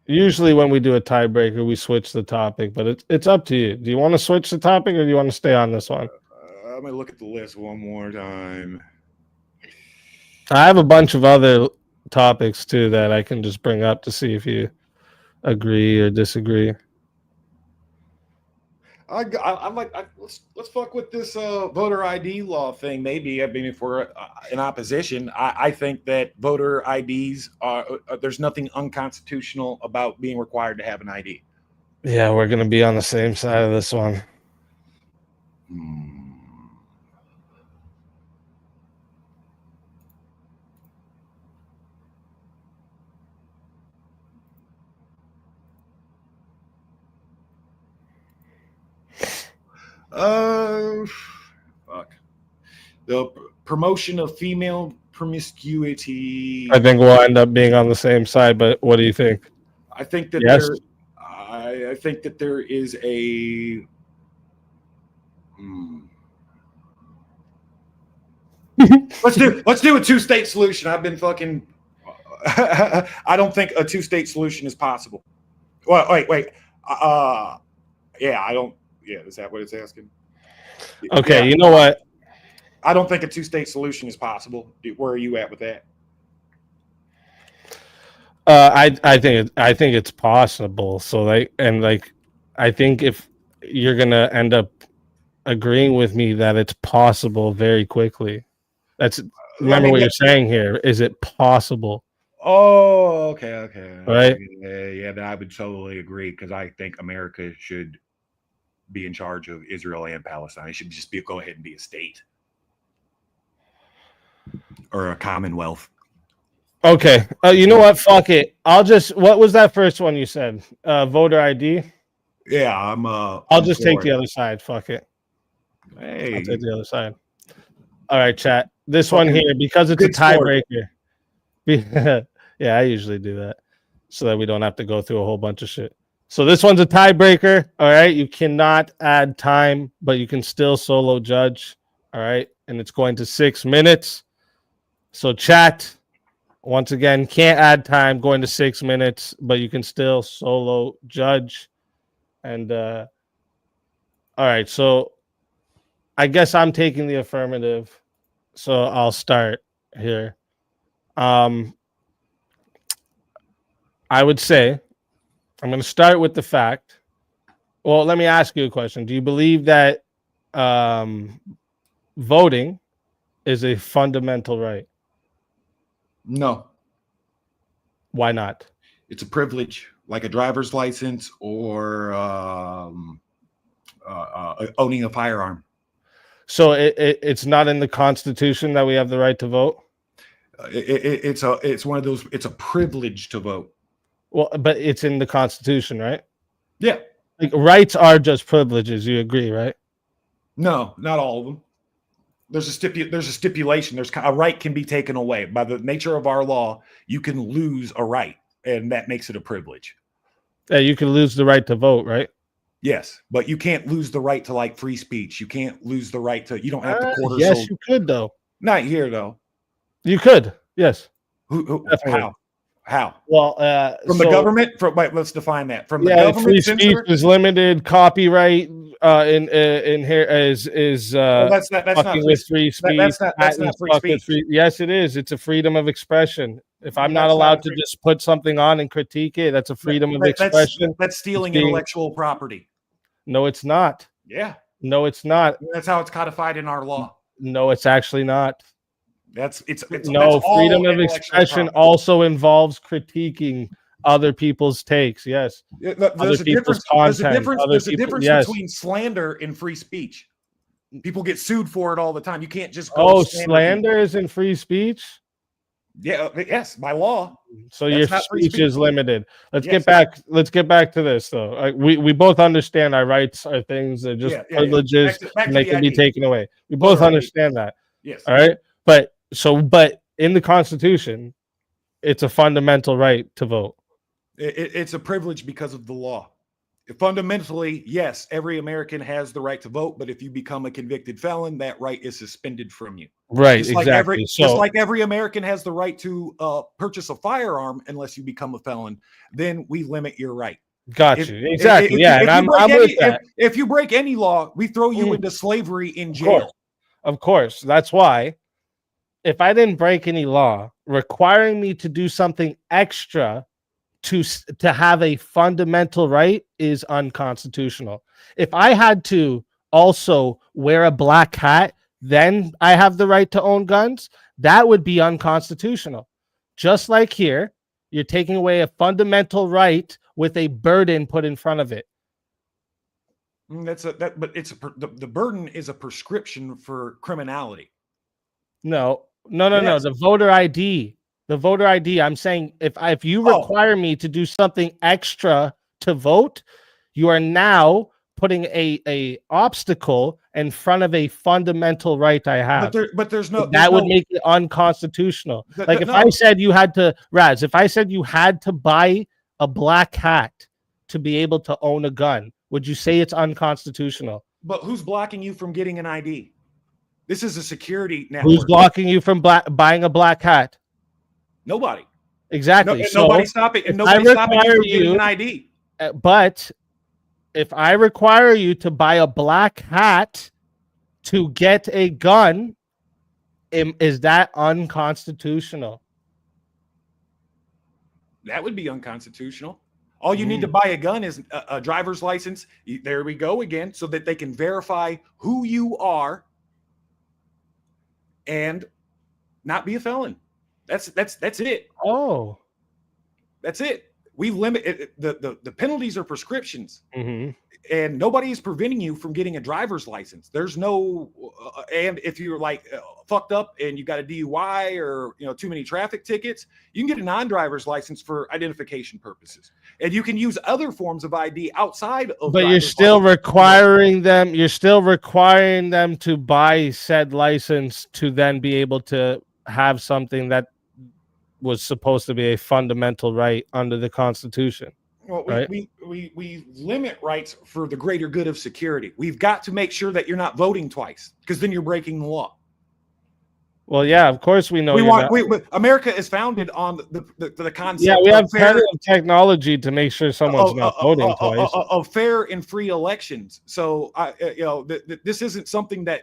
Usually when we do a tiebreaker, we switch the topic, but it's up to you. Do you want to switch the topic or do you want to stay on this one? Let me look at the list one more time. I have a bunch of other topics too that I can just bring up to see if you agree or disagree. I'm like, let's fuck with this voter ID law thing. Maybe I mean, if we're in opposition, I think that voter IDs are there's nothing unconstitutional about being required to have an ID. Yeah, we're gonna be on the same side of this one. Fuck. The promotion of female promiscuity. I think we'll end up being on the same side, but what do you think? I think that Yes. I think that there is a. Let's do a two-state solution. I've been fucking. I don't think a two-state solution is possible. Well, wait. Yeah, I don't. Yeah, is that what it's asking? Okay, Yeah. you know what? I don't think a two-state solution is possible. Where are you at with that? I think it's possible. So I think if you're gonna end up agreeing with me that it's possible very quickly. Remember what you're saying here. Is it possible? Oh, okay. Right? Yeah, then I would totally agree because I think America should be in charge of Israel and Palestine. It should just go ahead and be a state or a commonwealth. Okay. You know what? Fuck it. What was that first one you said? Voter ID? Yeah, I'll just take the other side. Fuck it. Hey. I'll take the other side. All right, chat. This one here, because it's a tiebreaker. Yeah, I usually do that so that we don't have to go through a whole bunch of shit. So this one's a tiebreaker. All right. You cannot add time, but you can still solo judge. All right. And it's going to 6 minutes. So chat, once again, can't add time, going to 6 minutes, but you can still solo judge. And all right. So I guess I'm taking the affirmative. So I'll start here. I would say I'm going to start with the fact. Well, let me ask you a question. Do you believe that voting is a fundamental right? No. Why not? It's a privilege, like a driver's license or owning a firearm. So it's not in the Constitution that we have the right to vote? It's one of those. It's a privilege to vote. Well, but it's in the Constitution, right? Yeah. Like rights are just privileges. You agree, right? No, not all of them. There's a stipulation. There's a right can be taken away by the nature of our law. You can lose a right, and that makes it a privilege. Yeah, you can lose the right to vote, right? Yes, but you can't lose the right to like free speech. You can't lose the right to. You don't have to quarter. Yes, you could though. Not here though. You could. Yes. How? Well, from the government. Let's define that. From the government, free speech is limited. Copyright in here is that's not with free speech. That's not free speech. Yes, it is. It's a freedom of expression. If I'm not allowed to just put something on and critique it, that's a freedom of expression. That's stealing intellectual property. No, it's not. Yeah. No, it's not. That's how it's codified in our law. No, it's actually not. It's no, freedom of expression also involves critiquing other people's takes. Yes. There's a difference between slander and free speech. People get sued for it all the time. You can't just go slander isn't free speech? Yeah, yes, by law. So your speech is limited. Let's get back to this though. We both understand our rights are things that are just privileges and they can be taken away. We both understand that. Yes. All right. But in the Constitution, it's a fundamental right to vote. It's a privilege because of the law. Fundamentally, yes, every American has the right to vote, but if you become a convicted felon, that right is suspended from you. Right, just exactly. Just like every American has the right to purchase a firearm unless you become a felon, then we limit your right. Got you. Exactly. I'm with that. If you break any law, we throw you into slavery in jail. Of course. That's why if I didn't break any law requiring me to do something extra to have a fundamental right is unconstitutional. If I had to also wear a black hat, then I have the right to own guns, that would be unconstitutional. Just like here, you're taking away a fundamental right with a burden put in front of it. The burden is a prescription for criminality. No. The voter ID. The voter ID. I'm saying if you require me to do something extra to vote, you are now putting a obstacle in front of a fundamental right I have. But there's no that would make it unconstitutional. If I said you had to if I said you had to buy a black hat to be able to own a gun, would you say it's unconstitutional? But who's blocking you from getting an ID? This is a security network. Who's blocking you from buying a black hat? Nobody. Exactly. Nobody's stopping. And nobody's stopping you from getting an ID. But if I require you to buy a black hat to get a gun, is that unconstitutional? That would be unconstitutional. All you need to buy a gun is a driver's license. There we go again, so that they can verify who you are and not be a felon. That's it. Oh, that's it. We limit the penalties are prescriptions, Mm-hmm. and nobody is preventing you from getting a driver's license. There's no, and if you're like fucked up and you got a DUI or too many traffic tickets, you can get a non-driver's license for identification purposes, and you can use other forms of ID outside of. But you're still requiring them. You're still requiring them to buy said license to then be able to have something that was supposed to be a fundamental right under the Constitution. Well, right? we limit rights for the greater good of security. We've got to make sure that you're not voting twice, because then you're breaking the law. Well, yeah, of course we know. America is founded on the concept. Yeah, we have plenty of technology to make sure someone's not voting twice. Of fair and free elections. So, this isn't something that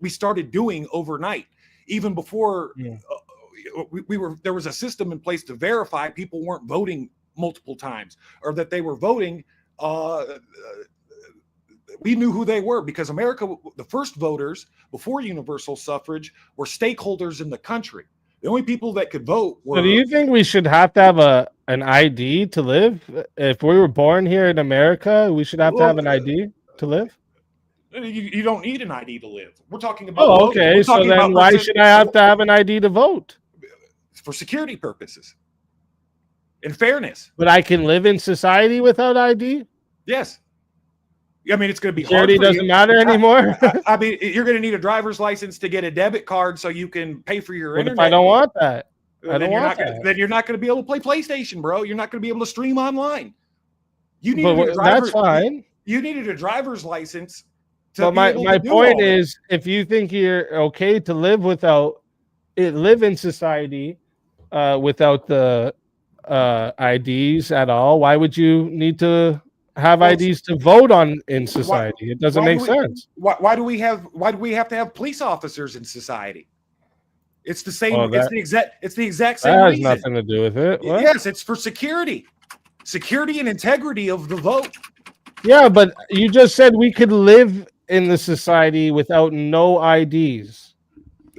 we started doing overnight. Even before there was a system in place to verify people weren't voting multiple times, or that they were voting. We knew who they were, because America, the first voters before universal suffrage, were stakeholders in the country. The only people that could vote were. So do you think we should have to have an ID to live? If we were born here in America, we should have to have an ID to live? You don't need an ID to live. We're talking about. Oh, okay. So then why should I have to have an ID to vote? For security purposes and fairness. But I can live in society without ID? Yes. I mean, it's going to be security hard for doesn't matter anymore. I mean, you're going to need a driver's license to get a debit card so you can pay for your internet. If I don't want that? I don't want that. Then you're not going to be able to play PlayStation, bro. You're not going to be able to stream online. That's fine. You needed a driver's license. But my point is, if you think you're okay to live live in society without the IDs at all, why would you need to have IDs to vote in society? It doesn't make sense. Why do we have to have police officers in society? It's the same. It's the exact same. That has reason. nothing to do with it. What? Yes, it's for security and integrity of the vote. Yeah, but you just said we could live in the society without no IDs.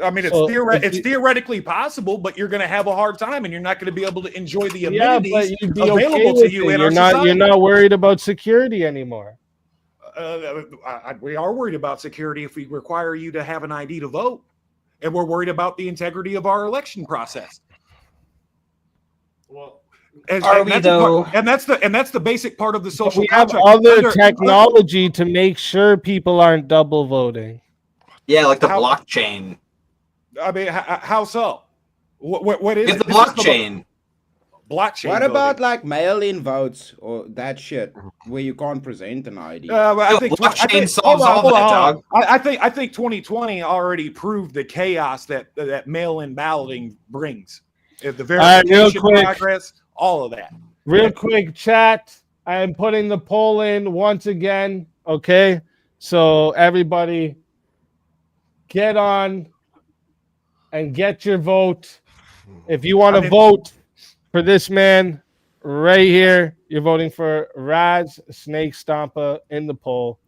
I mean, it's theoretically possible, but you're going to have a hard time, and you're not going to be able to enjoy the amenities available to you in our society. You're not worried about security anymore. We are worried about security if we require you to have an ID to vote, and we're worried about the integrity of our election process. Well, and that's the basic part of the social. We have other technology to make sure people aren't double voting. Yeah, like the blockchain. I mean, how so? What is the blockchain? Blockchain. What about like mail-in votes or that shit where you can't present an ID? I think blockchain solves all that, dog. I think 2020 already proved the chaos that mail-in balloting brings. The verification progress, all of that. Real quick, chat. I am putting the poll in once again. Okay, so everybody, get on and get your vote. If you want to vote for this man right here, you're voting for Raz Snake Stompa in the poll.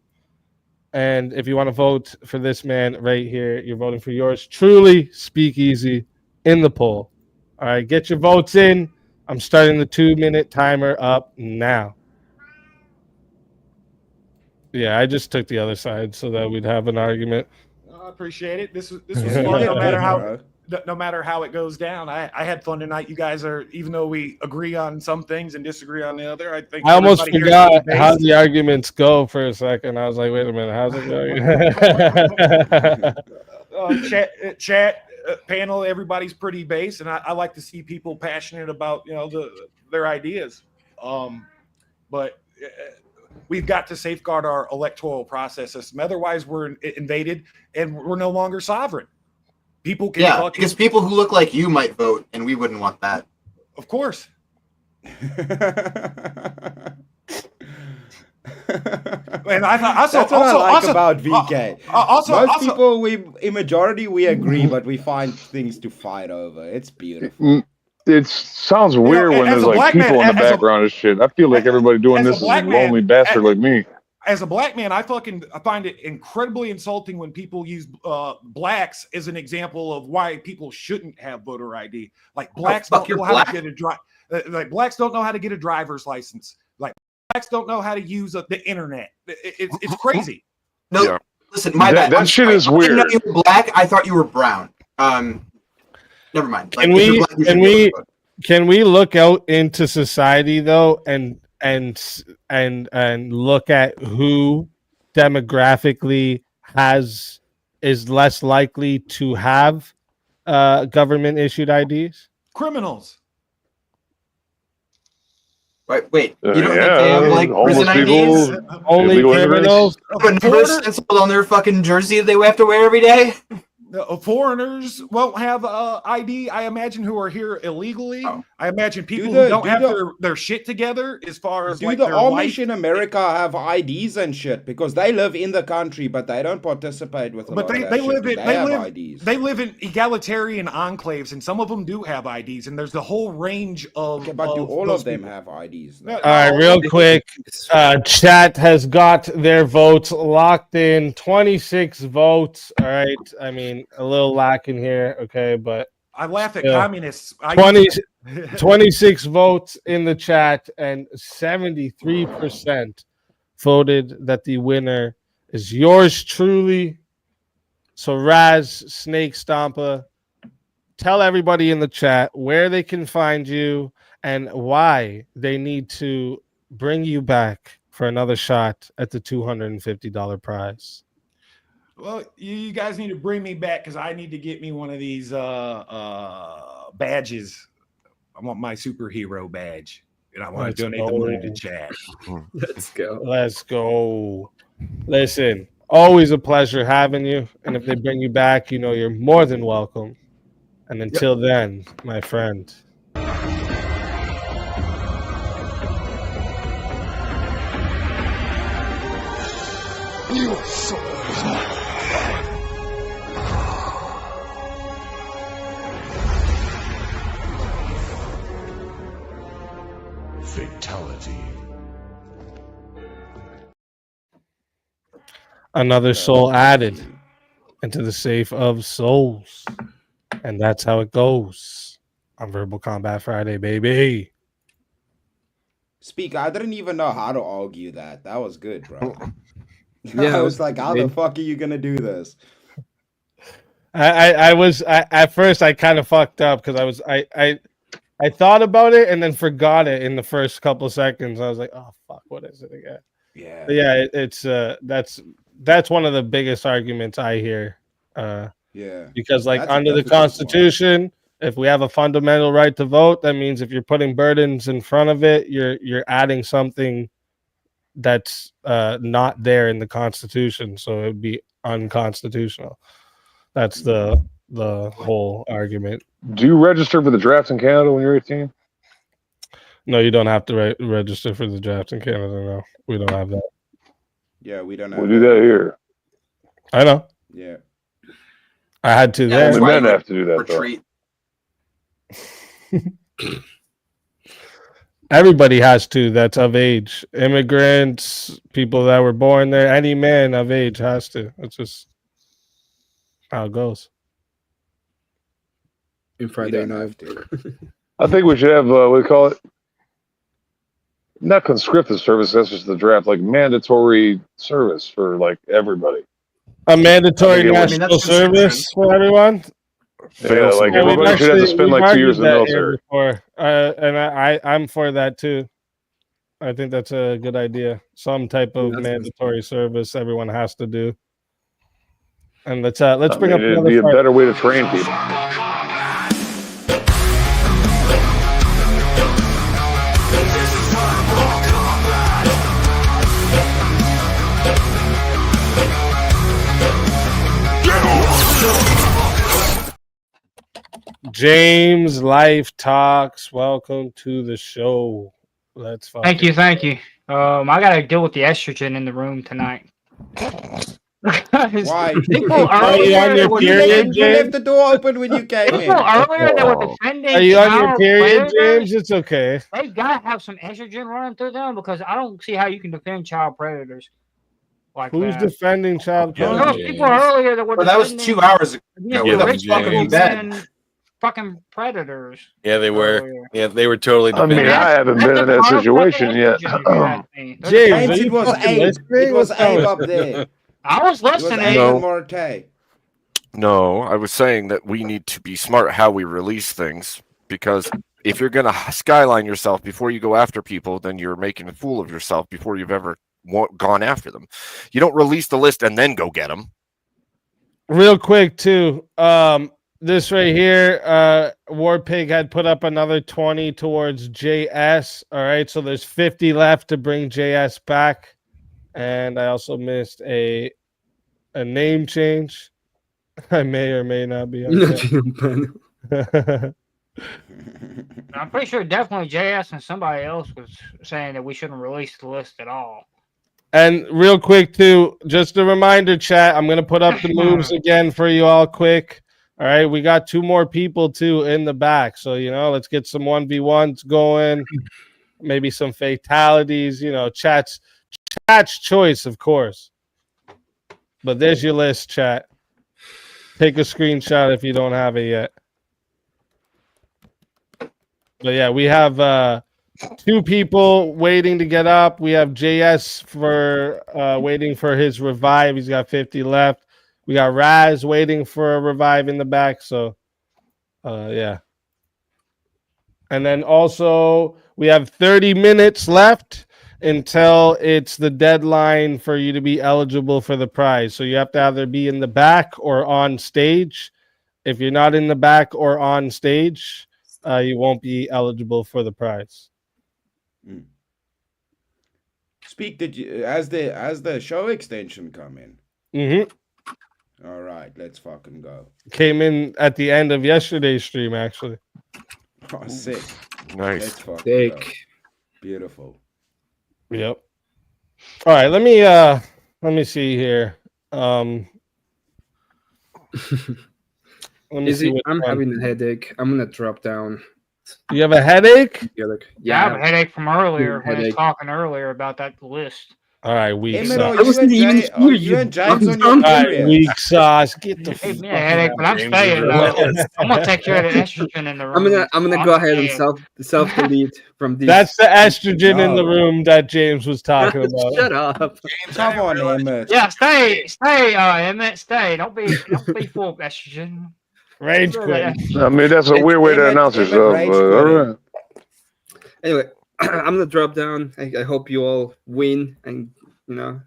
And if you want to vote for this man right here, you're voting for yours truly, Speakeasy, in the poll. All right, get your votes in. I'm starting the 2-minute timer up now. Yeah, I just took the other side so that we'd have an argument. I appreciate it. This was fun. No matter how it goes down. I had fun tonight. You guys are, even though we agree on some things and disagree on the other, I think I almost forgot how the arguments go for a second. I was like, wait a minute, how's it going? Chat panel, everybody's pretty base, and I like to see people passionate about their ideas. But we've got to safeguard our electoral process system. Otherwise, we're invaded and we're no longer sovereign. People can because people who look like you might vote, and we wouldn't want that. Of course. And that's what I like about VK. Most people, a majority, we agree, but we find things to fight over. It's beautiful. it sounds weird when there's like people in the background and shit. I feel like everybody doing this is a lonely bastard like me. As a black man, I find it incredibly insulting when people use blacks as an example of why people shouldn't have voter ID. Like blacks don't know how to get blacks don't know how to get a driver's license. Like blacks don't know how to use the internet. It's crazy. No, listen, my bad. That shit is weird. I didn't know you were black. I thought you were brown. Never mind. Can we look out into society though and look at who demographically is less likely to have government issued IDs? Criminals. Wait. You don't think they have like prison IDs? Only criminals. On their fucking jersey they have to wear every day. Foreigners won't have ID, I imagine, who are here illegally. I imagine people who don't have their shit together as far as like the their Amish life. in America have IDs and shit because they live in the country, but they don't participate with. But they live in egalitarian enclaves, and some of them do have IDs, and there's the whole range of. Okay, but do all of them have IDs? All right, real quick. Chat has got their votes locked in. 26 votes. All right. I mean, a little lacking here. Okay, but I laugh at communists. 26 votes in the chat, and 73% voted that the winner is yours truly. So Raz, Snake Stomper, tell everybody in the chat where they can find you and why they need to bring you back for another shot at the $250 prize. Well, you guys need to bring me back because I need to get me one of these badges. I want my superhero badge, and I want to donate the money to Chad. Let's go. Let's go. Listen, always a pleasure having you. And if they bring you back, you know you're more than welcome. And until then, my friend. You soul. Fatality. Another soul added into the safe of souls. And that's how it goes on Verbal Combat Friday, baby. Speak, I didn't even know how to argue that. That was good, bro. Yeah, I was like, how the fuck are you gonna do this? I was at first I kind of fucked up because I thought about it and then forgot it in the first couple of seconds. I was like, oh fuck, what is it again? Yeah. But yeah, it's that's one of the biggest arguments I hear. Yeah. Because like under the Constitution, if we have a fundamental right to vote, that means if you're putting burdens in front of it, you're adding something that's not there in the Constitution, so it would be unconstitutional. That's the whole argument. Do you register for the draft in Canada when you're 18? No, you don't have to register for the draft in Canada. No, we don't have that. Yeah, we don't have. We do that here. I know. Yeah. I had to there. The men have to do that though. Everybody has to. That's of age. Immigrants, people that were born there. Any man of age has to. That's just how it goes. In Friday night. I think we should have what do we call it? Not conscripted service. That's just the draft. Like mandatory service for like everybody. A mandatory national service for everyone. Yeah, like everybody should have to spend like 2 years in the military. And I'm for that too. I think that's a good idea. Some type of mandatory service everyone has to do. And let's bring up it'd be a better way to train people. James Life Talks, welcome to the show. Thank you. I gotta deal with the estrogen in the room tonight. Why? People Are you on your period, You left James? the door open when you came in. People earlier that were defending Are you on your child period, predators, James? It's okay. they gotta have some estrogen running through them because I don't see how you can defend child predators like Who's that. defending child There predators? was people earlier that were Well, that was defending 2 hours ago. against Where the rich fuck have you people been? being fucking predators. Yeah, they were. Earlier. Yeah, they were totally. I mean, defending I haven't been in that situation yet. James, are James, you it was fucking Abe. listening? It was What's wrong Abe with up you? there. I was It was listening. Abe No. and Marte. No, I was saying that we need to be smart how we release things, because if you're going to skyline yourself before you go after people, then you're making a fool of yourself before you've ever gone after them. You don't release the list and then go get them. Real quick, too. This right here, Warpig had put up another 20 towards JS. All right, so there's 50 left to bring JS back. And I also missed a name change. I may or may not be on that. I'm pretty sure definitely JS and somebody else was saying that we shouldn't release the list at all. And real quick, too, just a reminder, chat. I'm going to put up the moves again for you all quick. All right, we got 2 more people, too, in the back. So, let's get some 1v1s going. Maybe some fatalities, chat's choice, of course. But there's your list, chat. Take a screenshot if you don't have it yet. But yeah, we have 2 people waiting to get up. We have JS for waiting for his revive. He's got 50 left. We got Raz waiting for a revive in the back. So, yeah. And then also we have 30 minutes left until it's the deadline for you to be eligible for the prize. So you have to either be in the back or on stage. If you're not in the back or on stage, you won't be eligible for the prize. Speak as the show extension come in. Mm-hmm. All right, let's fucking go. Came in at the end of yesterday's stream, actually. Oh, sick. Nice. Let's fucking Sick. go. Beautiful. Yep. All right, let me see here. Let me see. I'm having a headache. I'm gonna drop down. You have a headache? Yeah, I have a headache from earlier when he was Headache. talking earlier about that list. All right, weak Hey, sauce. you and James on your All right, period. weak sauce. Get the Gave me a headache, but I'm staying though. I'm gonna take care of the estrogen in the room. I'm gonna go ahead and self delete from these. That's the estrogen in the room that James was talking about. Shut up. Come on, Emmett. Yeah, stay, Emmett, stay. Don't be full of estrogen. Rage quit. I mean, that's a weird way to announce yourself. All right. Anyway, I'm gonna drop down. I hope you all win and get a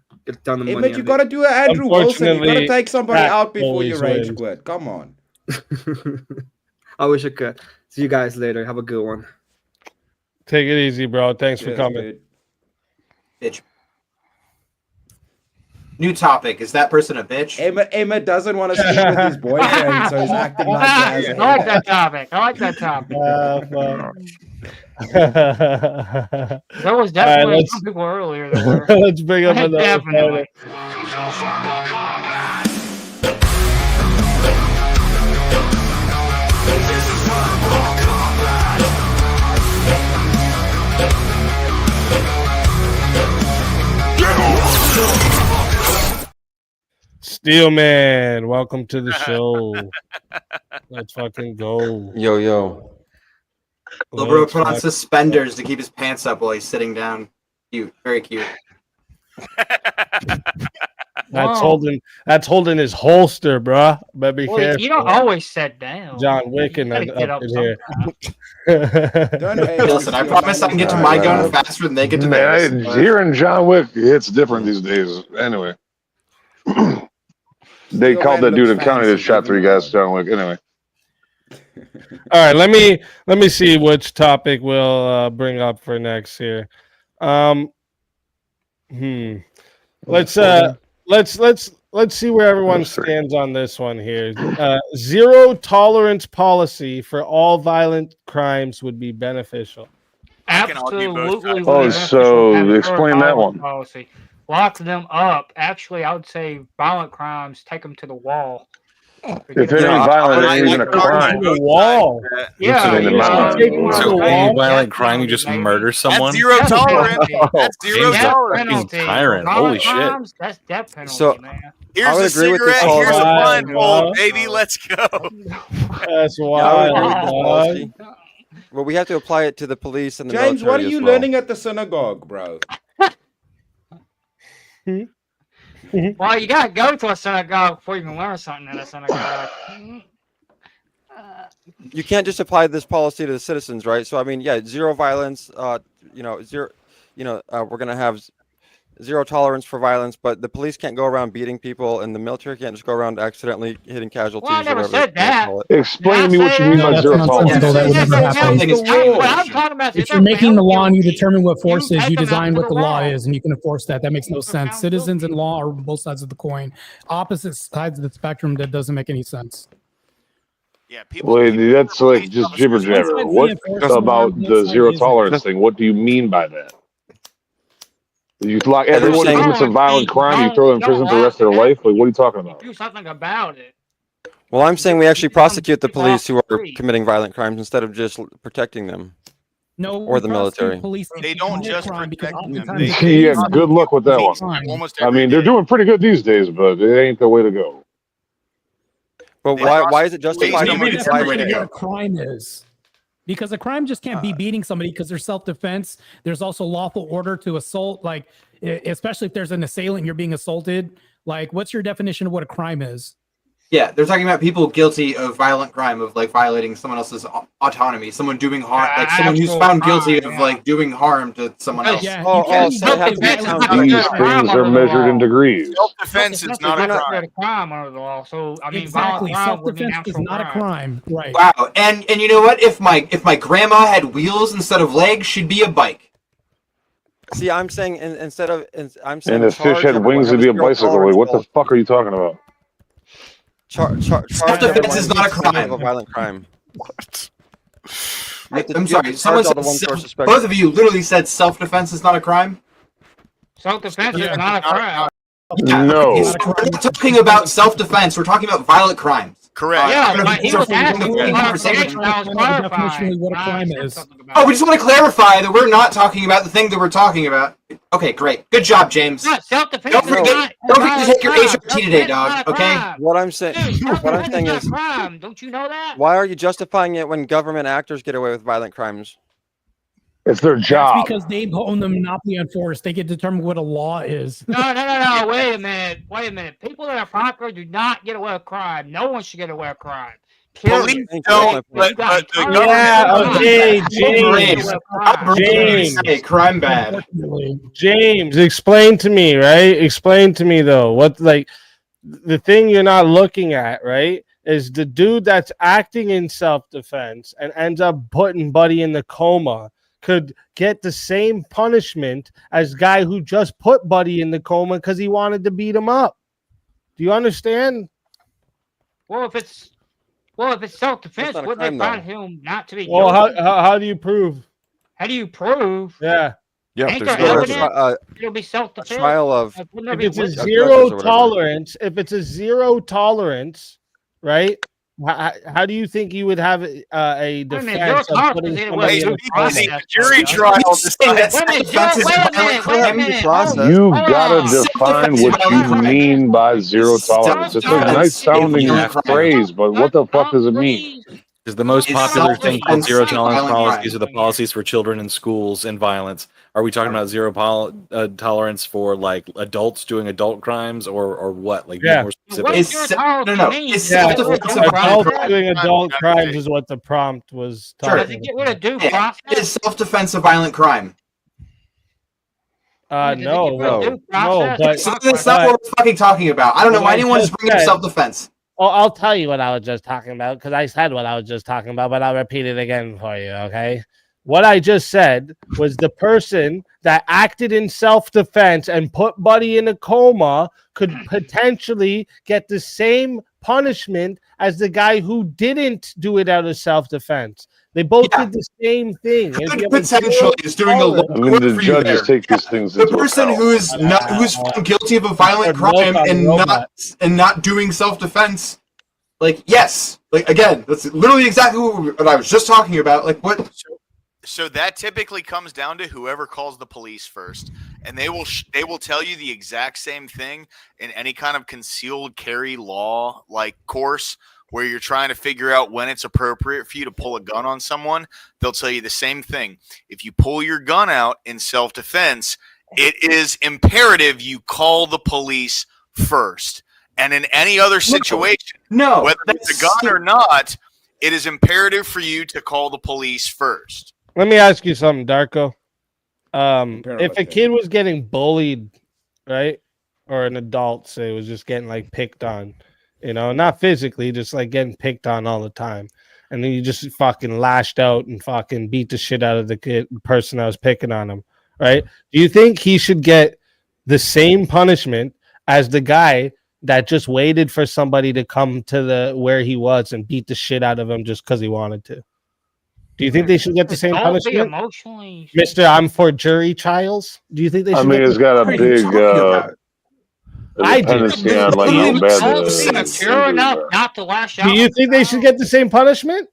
ton of money. Emmett, you gotta do an Andrew Wilson. You gotta Unfortunately, take somebody Pat out before you always rage wins. quit. Come on. I wish I could. See you guys later. Have a good one. Take it easy, bro. Thanks for Cheers, coming. dude. Bitch. New topic. Is that person a bitch? Emmett doesn't want to sleep with his boyfriend, so he's acting like he has I a like that topic. I like that topic. There was definitely let's- some people earlier that were. Let's bring up another Definitely. fighter. Steelman, welcome to the show. Let's fucking go. Yo, yo. Little bro Let's put on fuck- suspenders to keep his pants up while he's sitting down. Cute. Very cute. That's Whoa. holding his holster, bruh. But be Well, careful. you don't always sit down. John Wick and You gotta up get in up here. Hey, listen, I promise I can get to my gun faster than they get to theirs. Man, hearing John Wick, it's different these days. Anyway. They Your called man that dude in looks county that fancy, shot give him 3 a guys, hug. John Wick. Anyway. All right, let me see which topic we'll bring up for next here. Let's see where everyone stands on this one here. Zero tolerance policy for all violent crimes would be beneficial. Absolutely. Oh, so explain that one. Policy. lock them up. Actually, I would say violent crimes, take them to the wall. If it ain't violent, it ain't even a crime. The wall. Yeah, in the you know, mind. you wanna So say any death violent crime, you penalty, just baby. murder someone? That's zero Death tolerance. penalty. That's zero James, Death tolerance. penalty. tyrant. Violent Holy shit. crimes, that's death penalty, So- man. Here's would a agree with this cigarette. Here's a policy. blindfold, baby. Let's go. That's Yeah, I would wild. agree with this dog. policy. Well, we have to apply it to the police and the James, military what are as you well. learning at the synagogue, bro? Well, you gotta go to a synagogue before you can learn something in a synagogue. You can't just apply this policy to the citizens, right? So I mean, yeah, zero violence. Zero. We're gonna have zero tolerance for violence, but the police can't go around beating people, and the military can't just go around accidentally hitting casualties. Well, I never or whatever said that. call it. Explain to me what you mean by zero tolerance. That would never happen. What I'm talking about is If you're making the law and you determine what you force is, take you them out design to what the the law wall. is, and you can enforce that. That makes no sense. Citizens and law are both sides of the coin. Opposite sides of the spectrum. That doesn't make any sense. Yeah, people. Wait, that's like just jibber jabber. What about the zero tolerance thing? What do you mean by that? You lock they're everyone who saying- commits a violent crime, you throw them in prison for the rest of their life? Like, what are you talking about? Do something about it. Well, I'm saying we actually prosecute the police who are committing violent crimes instead of just protecting them. No, or the military. Police They don't just crime because protect them. oftentimes Yeah, good luck with that one. Almost I mean, they're doing pretty good these days, but it ain't the way to go. But why is it justified? It's to the apply definition it? of what a crime is. Because a crime just can't be beating somebody because there's self-defense. There's also lawful order to assault, like especially if there's an assailant, you're being assaulted. Like, what's your definition of what a crime is? Yeah, they're talking about people guilty of violent crime, of like violating someone else's autonomy, someone doing harm, like someone who's found guilty of like doing harm to someone else. Yeah, These things are measured in degrees. Self-defense is not a crime. Crime under the law. So I mean, Exactly. violent crime would be Self-defense is natural not a crime. Right. Wow, and you know what? If my grandma had wheels instead of legs, she'd be a bike. See, I'm saying instead of I'm saying. And if fish had wings, it'd be a bicycle. Like, what the fuck are you talking about? Self-defense is not a crime. A violent crime. What? I'm sorry. Someone said, both of you literally said self-defense is not a crime. Self-defense is not a crime. No. We're not talking about self-defense. We're talking about violent crimes. Correct. Yeah, but he was asking me conversation. I was clarifying. What a crime is. Oh, we just want to clarify that we're not talking about the thing that we're talking about. Okay, great. Good job, James. Yeah, self-defense Don't forget to take your HRT today, dog. Okay. What I'm saying is, crime. Don't you know that? why are you justifying it when government actors get away with violent crimes? It's their job. That's because they own the monopoly on force. They get to determine what a law is. No. Wait a minute. People that are popular do not get away with crime. No one should get away with crime. Police don't, but okay, James. Hey, crime bad. James, explain to me, right? Explain to me though. What, like, the thing you're not looking at, right, is the dude that's acting in self-defense and ends up putting Buddy in the coma could get the same punishment as guy who just put Buddy in the coma because he wanted to beat him up. Do you understand? Well, if it's self-defense, That's not a wouldn't they crime, find him not to be Well, guilty? how do you prove? How do you prove? Yeah. Ain't there's there no evidence? It'll be self-defense. trial of Like, wouldn't there If be it's a witnesses? zero tolerance, right? How do you think you would have a defense of putting somebody in a coma? Jury trial. You gotta define what you mean by zero tolerance. It's a nice sounding phrase, but what the fuck does it mean? Because the most popular thing called zero tolerance violent policies crime. are the policies for children in schools and violence. Are we talking about zero tolerance for like adults doing adult crimes or what? Like, be more specific. It's self-defense of violent Adults crime. doing adult crimes is what the prompt was Sure. talking Get rid of due Yeah, process. it is self-defense of violent crime. No, but So that's not what we're fucking talking about. I don't know why anyone is bringing up self-defense. Oh, I'll tell you what I was just talking about because I said what I was just talking about, but I'll repeat it again for you, okay? What I just said was the person that acted in self-defense and put Buddy in a coma could potentially get the same punishment as the guy who didn't do it out of self-defense. They both did the same thing. Potentially is doing a lot I mean, the judges take these things the into person account. who's found guilty of a violent crime and not doing self-defense, like, yes, like, again, that's literally exactly what I was just talking about. Like, what? So that typically comes down to whoever calls the police first, and they will tell you the exact same thing in any kind of concealed carry law like course where you're trying to figure out when it's appropriate for you to pull a gun on someone. They'll tell you the same thing. If you pull your gun out in self-defense, it is imperative you call the police first. And in any other situation, whether it's a gun or not, it is imperative for you to call the police first. Let me ask you something, Darko. If a kid was getting bullied, right, or an adult, say, was just getting like picked on, you know, not physically, just like getting picked on all the time, and then you just fucking lashed out and fucking beat the shit out of the person that was picking on him, right? Do you think he should get the same punishment as the guy that just waited for somebody to come to where he was and beat the shit out of him just because he wanted to? Do you think they should get the same punishment? Emotionally. Mr. I'm for jury trials. Do you think they should? I mean, it's got a big dependency on like how bad not to lash out. Do you think they should get the same punishment?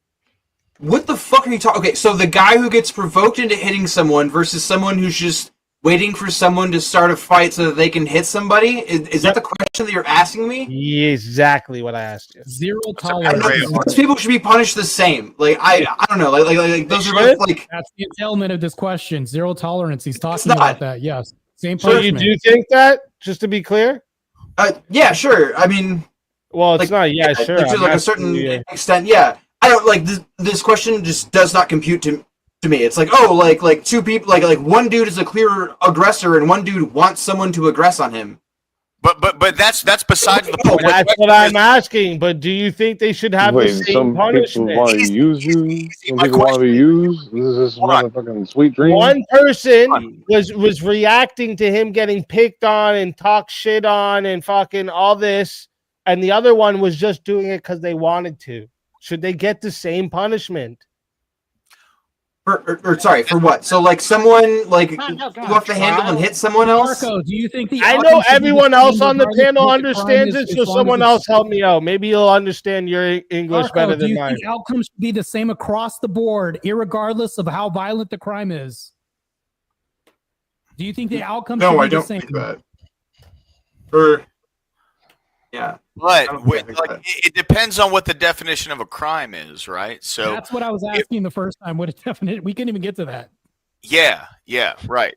What the fuck are you talking? Okay, so the guy who gets provoked into hitting someone versus someone who's just waiting for someone to start a fight so that they can hit somebody? Is that the question that you're asking me? Yeah, exactly what I asked you. Zero tolerance. Those people should be punished the same. Like I don't know. Like those are both like. That's the entailment of this question. Zero tolerance. He's talking about that. Yes. Same So punishment. you do think that? Just to be clear. Yeah, sure. I mean, well, it's not. Yeah, sure. To like a certain extent, yeah. I don't like this question. Just does not compute to me. It's like, oh, like two people, like one dude is a clear aggressor and one dude wants someone to aggress on him. But that's besides the point. That's what I'm asking. But do you think they should have the same some punishment? people want to use you. Some people want to be used. This is just motherfucking sweet dream. One person was reacting to him getting picked on and talk shit on and fucking all this, and the other one was just doing it because they wanted to. Should they get the same punishment? Or sorry, for what? So like someone like go off the handle and hit someone else? Marco, do you think I know everyone else on the panel understands it, so someone else help me out. Maybe you'll understand your English Marco, better than do you mine. think outcomes should be the same across the board, irregardless of how violent the crime is? Do you think the outcomes should be the same? No, I don't think that. Yeah. But it depends on what the definition of a crime is, right? So that's what I was asking the first time. What a definition? We couldn't even get to that. Yeah, right.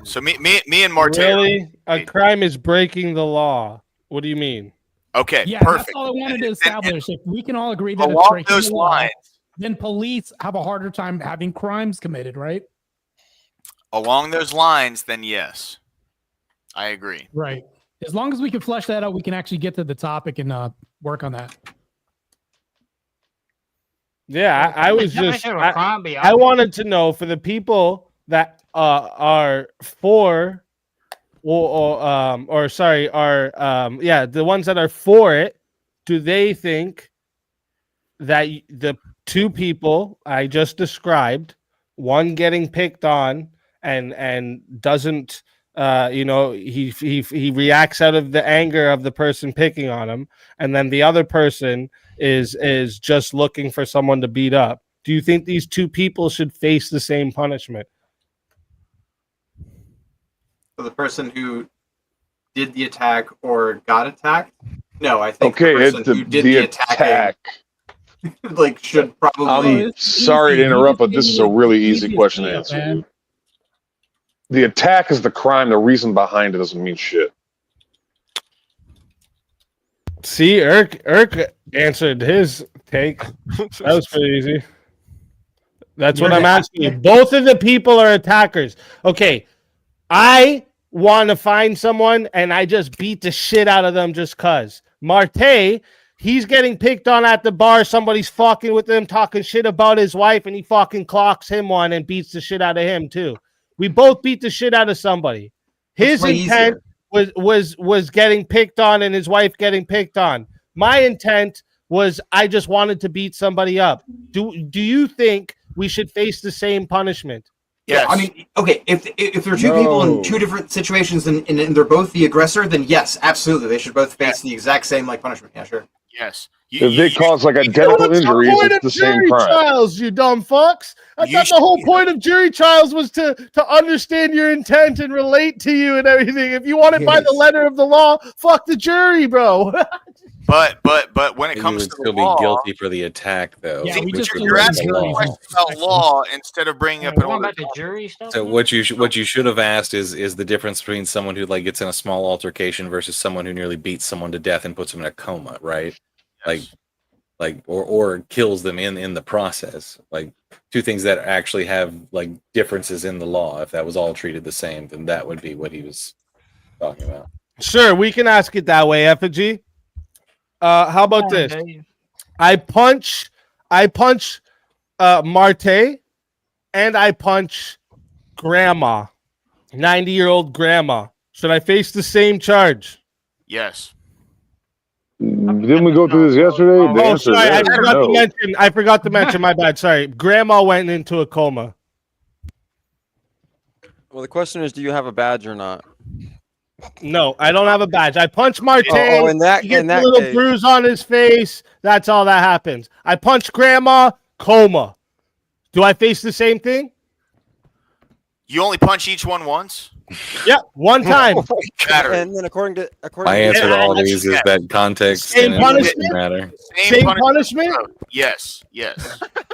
So me and Marte. Really, a crime is breaking the law. What do you mean? Okay, yeah, perfect. That's all I wanted to establish. If we can all agree that along it's breaking those the law, lines, then police have a harder time having crimes committed, right? Along those lines, then yes, I agree. Right. As long as we can flesh that out, we can actually get to the topic and work on that. Yeah, I was just I wanted to know for the people that are for the ones that are for it, do they think that the two people I just described, one getting picked on and doesn't he reacts out of the anger of the person picking on him, and then the other person is just looking for someone to beat up. Do you think these two people should face the same punishment? For the person who did the attack or got attacked? No, I think okay, the person who did the attack like should probably. I'm sorry to interrupt, but this is a really easy question to answer. Dude. The attack is the crime. The reason behind it doesn't mean shit. See, Irk answered his take. That was pretty easy. That's what I'm asking you. Both of the people are attackers. Okay, I want to find someone and I just beat the shit out of them just cause. Marte, he's getting picked on at the bar. Somebody's fucking with him, talking shit about his wife, and he fucking clocks him one and beats the shit out of him too. We both beat the shit out of somebody. His intent was getting picked on and his wife getting picked on. My intent was I just wanted to beat somebody up. Do you think we should face the same punishment? Yeah, I mean, okay, if there are two people in two different situations and they're both the aggressor, then yes, absolutely, they should both face the exact same punishment. Yeah, sure. Yes. If they cause identical injuries, it's the same crime. Trials, you dumb fucks. I thought the whole point of jury trials was to understand your intent and relate to you and everything. If you want it by the letter of the law, fuck the jury, bro. But when it comes to still the law, be guilty for the attack, though. Yeah, you're asking questions about law instead of bringing up an older about the jury stuff. So what you should have asked is the difference between someone who gets in a small altercation versus someone who nearly beats someone to death and puts them in a coma, right? Or kills them in the process. Like two things that actually have differences in the law. If that was all treated the same, then that would be what he was talking about. Sure, we can ask it that way, Effigy. How about this? I punch Marte and I punch Grandma, 90-year-old Grandma. Should I face the same charge? Yes. Didn't we go through this yesterday? The answer sorry, is I forgot to mention. My bad. Sorry, Grandma went into a coma. Well, the question is, do you have a badge or not? No, I don't have a badge. I punch Marte. In that he gets a little case. bruise on his face. That's all that happens. I punch Grandma, coma. Do I face the same thing? You only punch each one once? Yeah, one time. And then according to My answer to all these is that context Same and punishment? doesn't matter. Same punishment? Yes.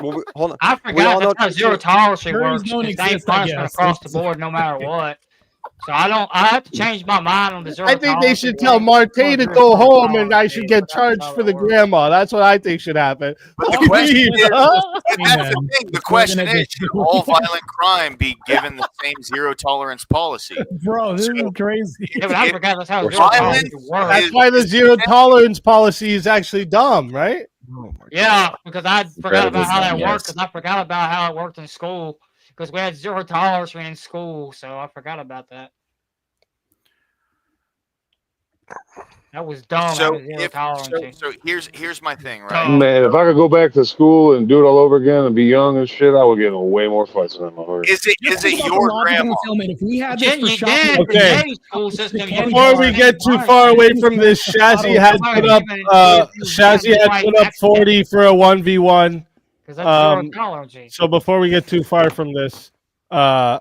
Well, hold on. I forgot know that's how zero tolerance Juries works. don't It's the same exist, I punishment guess. across the board, no matter what. So I have to change my mind on the zero I think they tolerance should thing. tell Marte to Zero go home tolerance and I should thing, get that's charged how for it the works. grandma. That's what I think should happen. But the Fuck question me, is, huh? that's the thing. The question is, should all violent crime be given the same zero tolerance policy? Bro, this is crazy. Yeah, but I forgot that's how zero Violence tolerance works. That's why the zero tolerance policy is actually dumb, right? Yeah, because I forgot Incredible about how that dumb, worked. yes. Because I forgot about how it worked in school. Because we had zero tolerance in school, so I forgot about that. That was dumb. So, having zero tolerance. so here's my thing, right? Man, if I could go back to school and do it all over again and be young and shit, I would get in way more fights than my heart. Is it your grandma? If we had this Jen, for you shopping, did. Okay. The school system. Before we get too far away from this, Shazzy had put up 40 for a 1v1. Because that's zero tolerance. So before we get too far from this, who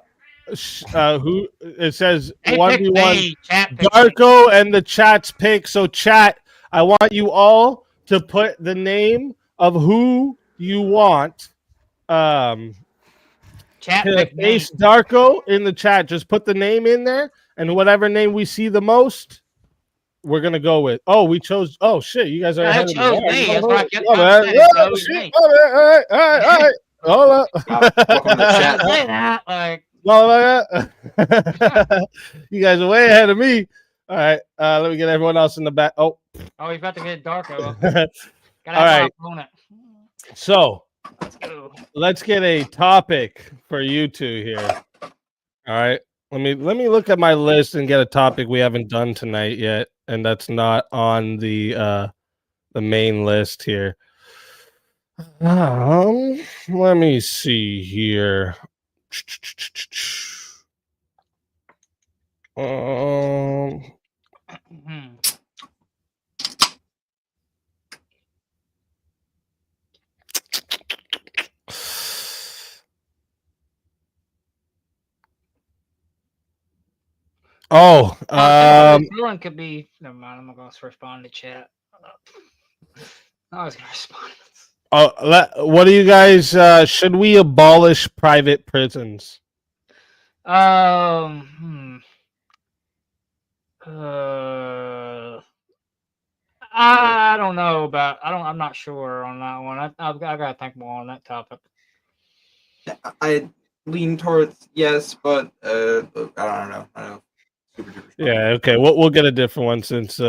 it says Hey, 1v1 chat pick me. Darko and the chat's pick. So chat, I want you all to put the name of who you want Chat to pick me. face Darko in the chat. Just put the name in there, and whatever name we see the most, we're gonna go with. Oh, we chose. Oh shit, you guys are Yeah, ahead they of chose me. me. That's why I kept My bad. saying it Oh, chose shit. me. All right. Hold up. Welcome to the chat. Say that, like, You guys are way ahead of me. All right, let me get everyone else in the back. Oh, oh, he's about to get dark. all Gotta right. on it. So Let's go. let's get a topic for you two here. All right, let me look at my list and get a topic we haven't done tonight yet, and that's not on the main list here. Let me see here. Villain could be. Never mind. I'm not going to respond to chat. I was going to respond. What do you guys? Should we abolish private prisons? I don't know about. I'm not sure on that one. I've got to think more on that topic. I lean towards yes, but I don't know. I don't know. Super duper. Yeah. Okay. We'll get a different one since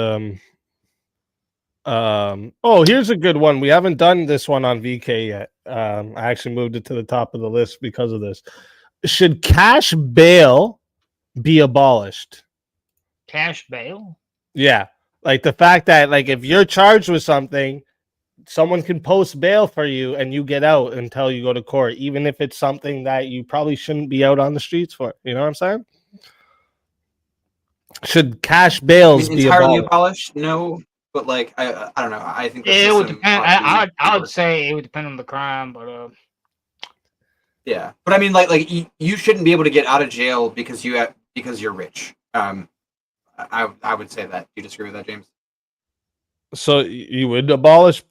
Oh, here's a good one. We haven't done this one on VK yet. I actually moved it to the top of the list because of this. Should cash bail be abolished? Cash bail? Yeah. Like the fact that if you're charged with something, someone can post bail for you and you get out until you go to court, even if it's something that you probably shouldn't be out on the streets for. You know what I'm saying? Should cash bails be entirely abolished? abolished? No, but like I don't know. I think the It would system depend. ought to be I would worse. say it would depend on the crime, but Yeah, but I mean, like you shouldn't be able to get out of jail because you're rich. I would say that. Do you disagree with that, James? So you would abolish?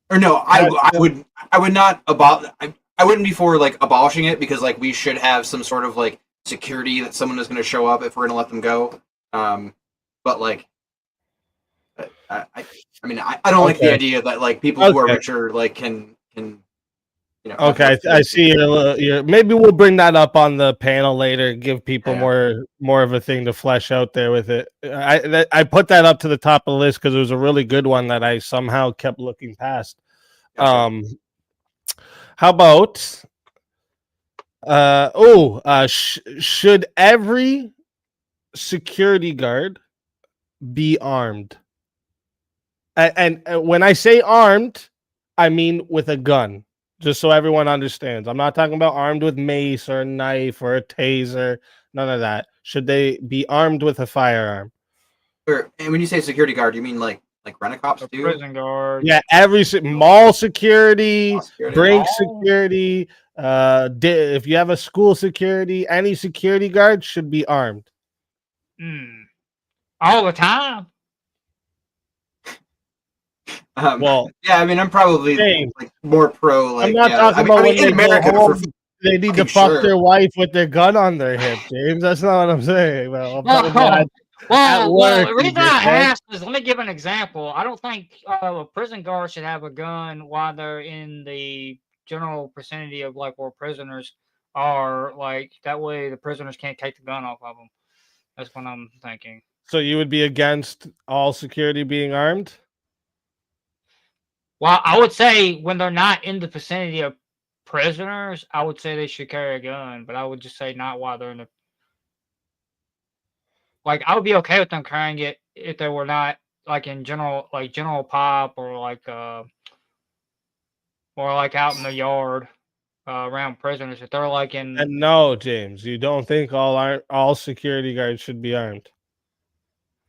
Or no, I would not abolish. I wouldn't be for like abolishing it because like we should have some sort of like security that someone is going to show up if we're going to let them go. But like, I mean, I don't like the idea that like people who are richer like can you know. Okay, I see. You're, maybe we'll bring that up on the panel later. Give people more of a thing to flesh out there with it. I put that up to the top of the list because it was a really good one that I somehow kept looking past. How about should every security guard be armed? And when I say armed, I mean with a gun. Just so everyone understands. I'm not talking about armed with mace or a knife or a taser. None of that. Should they be armed with a firearm? And when you say security guard, you mean like rent-a-cops do? prison guard. Yeah, every mall security, brink security. If you have a school security, any security guard should be armed. All the time. Well, yeah, I mean, I'm probably like more pro. Like, I'm not talking about when in America, they need to fuck their wife with their gun on their hip, James. That's not what I'm saying. Well, the reason I asked is, let me give an example. I don't think a prison guard should have a gun while they're in the general vicinity of like where prisoners are. Like that way, the prisoners can't take the gun off of them. That's what I'm thinking. So you would be against all security being armed? Well, I would say when they're not in the vicinity of prisoners, I would say they should carry a gun, but I would just say not while they're in the. Like, I would be okay with them carrying it if they were not like in general pop or like out in the yard around prisoners. If they're like in. And no, James, you don't think all security guards should be armed?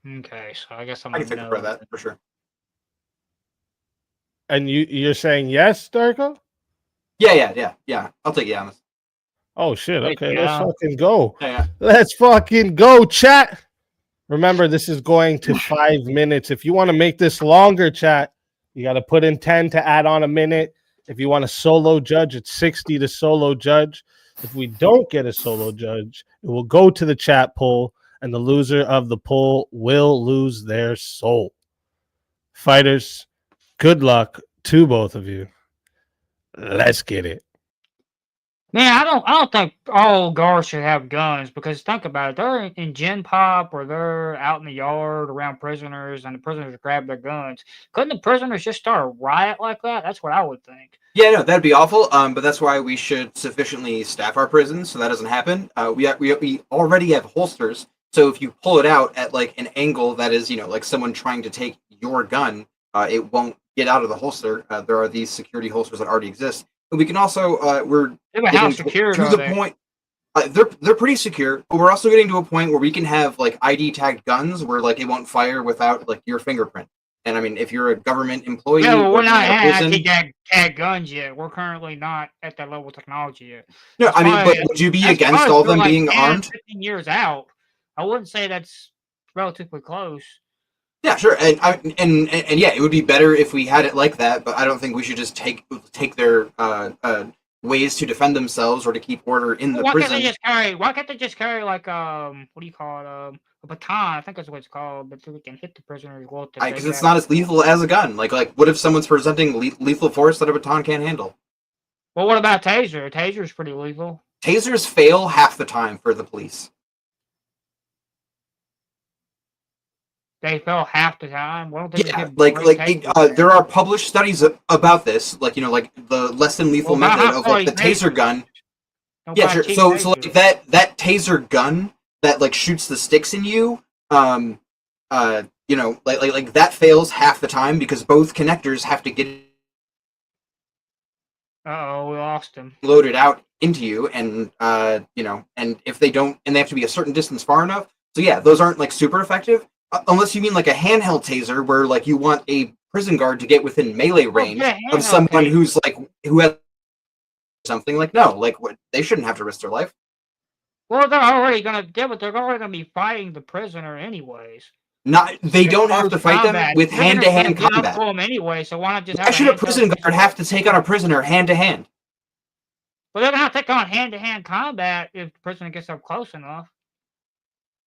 Okay, so I guess I can think about that for sure. And you're saying yes, Darko? Yeah. I'll take yeah on this. Oh shit! Okay, Yeah. let's fucking go. Yeah. Let's fucking go, chat. Remember, this is going to 5 minutes. If you want to make this longer, chat, you got to put in 10 to add on a minute. If you want a solo judge, it's 60 to solo judge. If we don't get a solo judge, it will go to the chat poll, and the loser of the poll will lose their soul. Fighters, good luck to both of you. Let's get it. Man, I don't think all guards should have guns because think about it. They're in gen pop or they're out in the yard around prisoners and the prisoners grab their guns. Couldn't the prisoners just start a riot like that? That's what I would think. Yeah, no, that'd be awful. But that's why we should sufficiently staff our prisons so that doesn't happen. We already have holsters, so if you pull it out at like an angle that is, like someone trying to take your gun, it won't get out of the holster. There are these security holsters that already exist. But we can also we're how secure to the point. They're pretty secure, but we're also getting to a point where we can have like ID tagged guns where like it won't fire without like your fingerprint. And I mean, if you're a government employee, Yeah, well, we're not at tag guns yet. We're currently not at that level of technology yet. No, That's I mean, why- but would you be that's against why all of we're them like being 10, armed? 15 years out. I wouldn't say that's relatively close. Yeah, sure, and yeah, it would be better if we had it like that. But I don't think we should just take their ways to defend themselves or to keep order in the Why prison. can't they just carry? Why can't they just carry like what do you call it? A baton? I think that's what it's called. But so we can hit the prisoners. Because it's not as lethal as a gun. Like what if someone's presenting lethal force that a baton can't handle? Well, what about taser? A taser is pretty lethal. Tasers fail half the time for the police. They fail half the time. Why don't they just Yeah, get like great tasers? there are published studies about this. Like like the less than lethal Well, method of like the taser gun. Don't Yeah, buy sure. cheap So tasers. like that taser gun that like shoots the sticks in you, you know, like that fails half the time because both connectors have to get Oh, we lost him. loaded out into you, and you know, and if they don't, and they have to be a certain distance far enough. So yeah, those aren't like super effective, unless you mean like a handheld taser, where like you want a prison guard to get within melee range of someone who's like who has something. Like no, like what they shouldn't have to risk their life. Well, they're already gonna but they're already gonna be fighting the prisoner anyways. Not they don't have to fight them with hand-to-hand combat. Them anyway, so why not just? Why should a prison guard have to take on a prisoner hand-to-hand? Well, they're gonna have to take on hand-to-hand combat if the prisoner gets up close enough.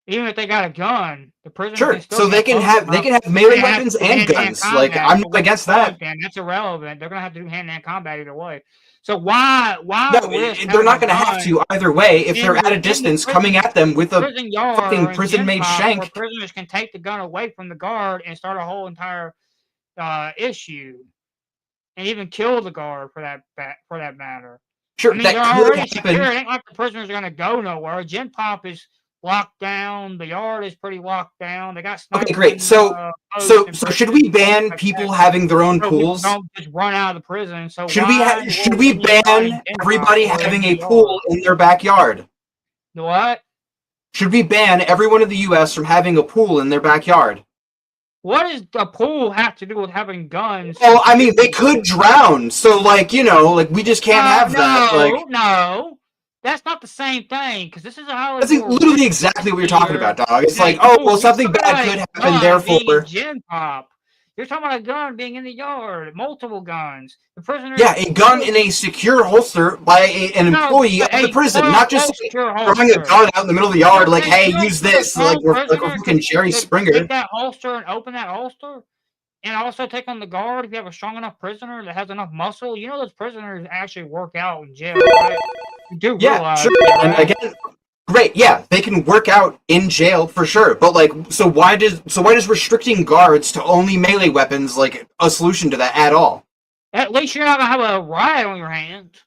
Even if they got a gun, the prisoner sure. can still so they can have melee weapons and guns. Like I'm not against that. That's irrelevant. They're gonna have to do hand-to-hand combat either way. So why? No, they're not going to have to either way if they're at a distance coming at them with a fucking prison-made shank. Where prisoners can take the gun away from the guard and start a whole entire issue, and even kill the guard for that matter. Sure, I mean, that they're could already happen. secure. It ain't like the prisoners are going to go nowhere. Gen Pop is locked down. The yard is pretty locked down. They got snipers. Okay, great. So should we ban people having their own pools? Don't just run out of the prison. So should we ban everybody having a pool in their backyard? What? Should we ban everyone in the U.S. from having a pool in their backyard? What does a pool have to do with having guns? Well, I mean, they could drown. So, like, you know, like we just can't have that. Like, no. That's not the same thing, because this is how. That's literally exactly what you're talking about, dog. It's like, oh, well, something bad could happen, therefore. Gen Pop. You're talking about a gun being in the yard, multiple guns. The prisoner. Yeah, a gun in a secure holster by an employee of the prison, not just throwing a gun out in the middle of the yard, like, hey, use this, like we're fucking Jerry Springer. Take that holster and open that holster, and also take on the guard if you have a strong enough prisoner that has enough muscle. You know those prisoners actually work out in jail, right? You do realize sure. That, and right? again, great, yeah, they can work out in jail for sure. But like, so why does restricting guards to only melee weapons like a solution to that at all? At least you're not gonna have a riot on your hands.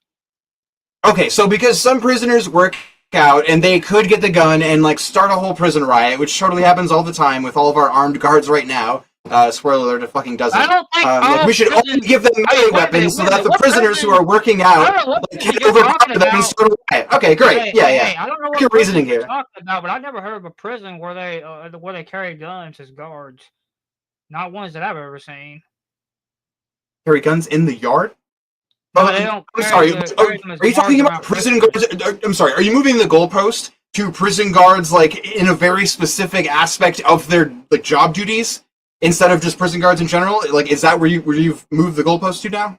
Okay, so because some prisoners work out and they could get the gun and like start a whole prison riot, which totally happens all the time with all of our armed guards right now. Spoiler alert, it fucking doesn't. I don't think like, we should only give them melee weapons so that the prisoners who are working out like, can't overpower them and start a riot. Okay, great. Yeah. I don't know what your reasoning here. Talking about, but I've never heard of a prison where they carry guns as guards. Not ones that I've ever seen. Carry guns in the yard? No, they don't. I'm sorry. Are you talking about prison guards? I'm sorry. Are you moving the goalpost to prison guards like in a very specific aspect of their like job duties? Instead of just prison guards in general, like, is that where you've moved the goalpost to now?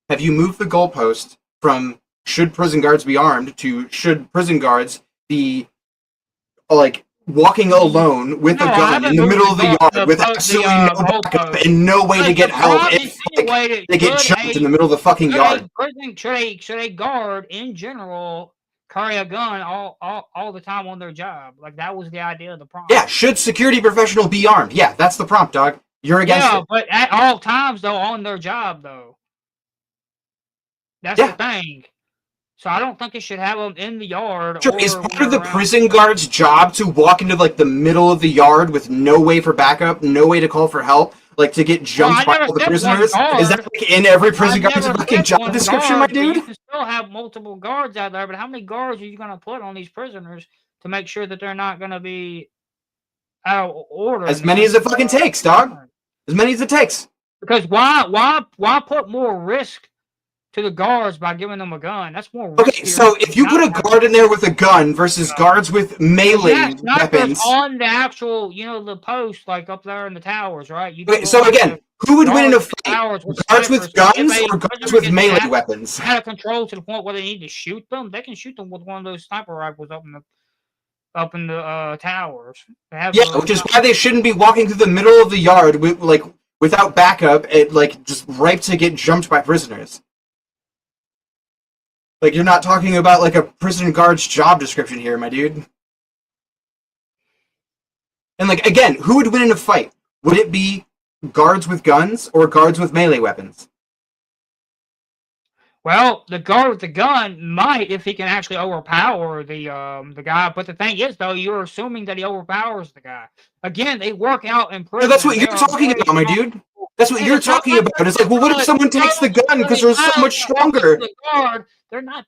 Have you moved the goalpost from should prison guards be armed to should prison guards be like walking alone with a gun in the middle of the yard with absolutely no backup and no way to get help if like, they get jumped in the middle of the fucking yard? Should a guard in general carry a gun all the time on their job? Like that was the idea of the prompt. Yeah, should security professional be armed? Yeah, that's the prompt, dog. You're against it. But at all times though, on their job though. That's the thing. So I don't think it should have them in the yard. Sure, is part of the prison guard's job to walk into like the middle of the yard with no way for backup, no way to call for help, like to get jumped by all the prisoners? Is that like in every prison guard's fucking job description, my dude? You can still have multiple guards out there, but how many guards are you going to put on these prisoners to make sure that they're not going to be out of order? As many as it fucking takes, dog. As many as it takes. Because why put more risk to the guards by giving them a gun? That's more risky. Okay, so if you put a guard in there with a gun versus guards with melee weapons on the actual, the post like up there in the towers, right? Okay, so again, who would win in a fight? Guards with guns or guards with melee weapons? Out of control to the point where they need to shoot them. They can shoot them with one of those sniper rifles up in the towers. Which is why they shouldn't be walking through the middle of the yard with without backup, just ripe to get jumped by prisoners. Like, you're not talking about, like, a prison guard's job description here, my dude. And, like, again, who would win in a fight? Would it be guards with guns or guards with melee weapons? Well, the guard with the gun might, if he can actually overpower the guy. But the thing is, though, you're assuming that he overpowers the guy. Again, they work out in prison. No, that's what you're talking about, my dude. That's what you're talking about. It's like, well, what if someone takes the gun because they're so much stronger? The guard, they're not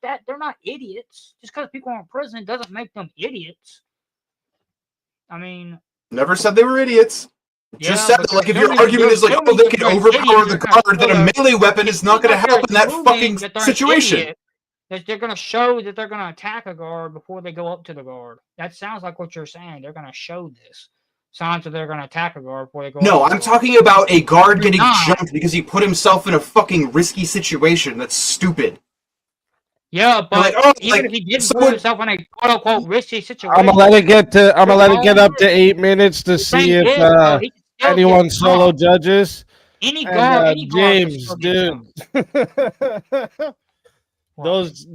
idiots. Just because people are in prison doesn't make them idiots. I mean, never said they were idiots. Just yeah, said that, like, if your argument is like, oh, they can overpower the guard, then a melee weapon is not going to help in that fucking situation. That they're going to show that they're going to attack a guard before they go up to the guard. That sounds like what you're saying. They're going to show this. Signs that they're going to attack a guard before they go up. No, I'm talking about a guard getting jumped because he put himself in a fucking risky situation. That's stupid. Yeah, but like, oh, even if he didn't put himself in a quote unquote risky situation, I'm gonna let it get up to 8 minutes to see if anyone solo judges. Any guard, any James, dude. those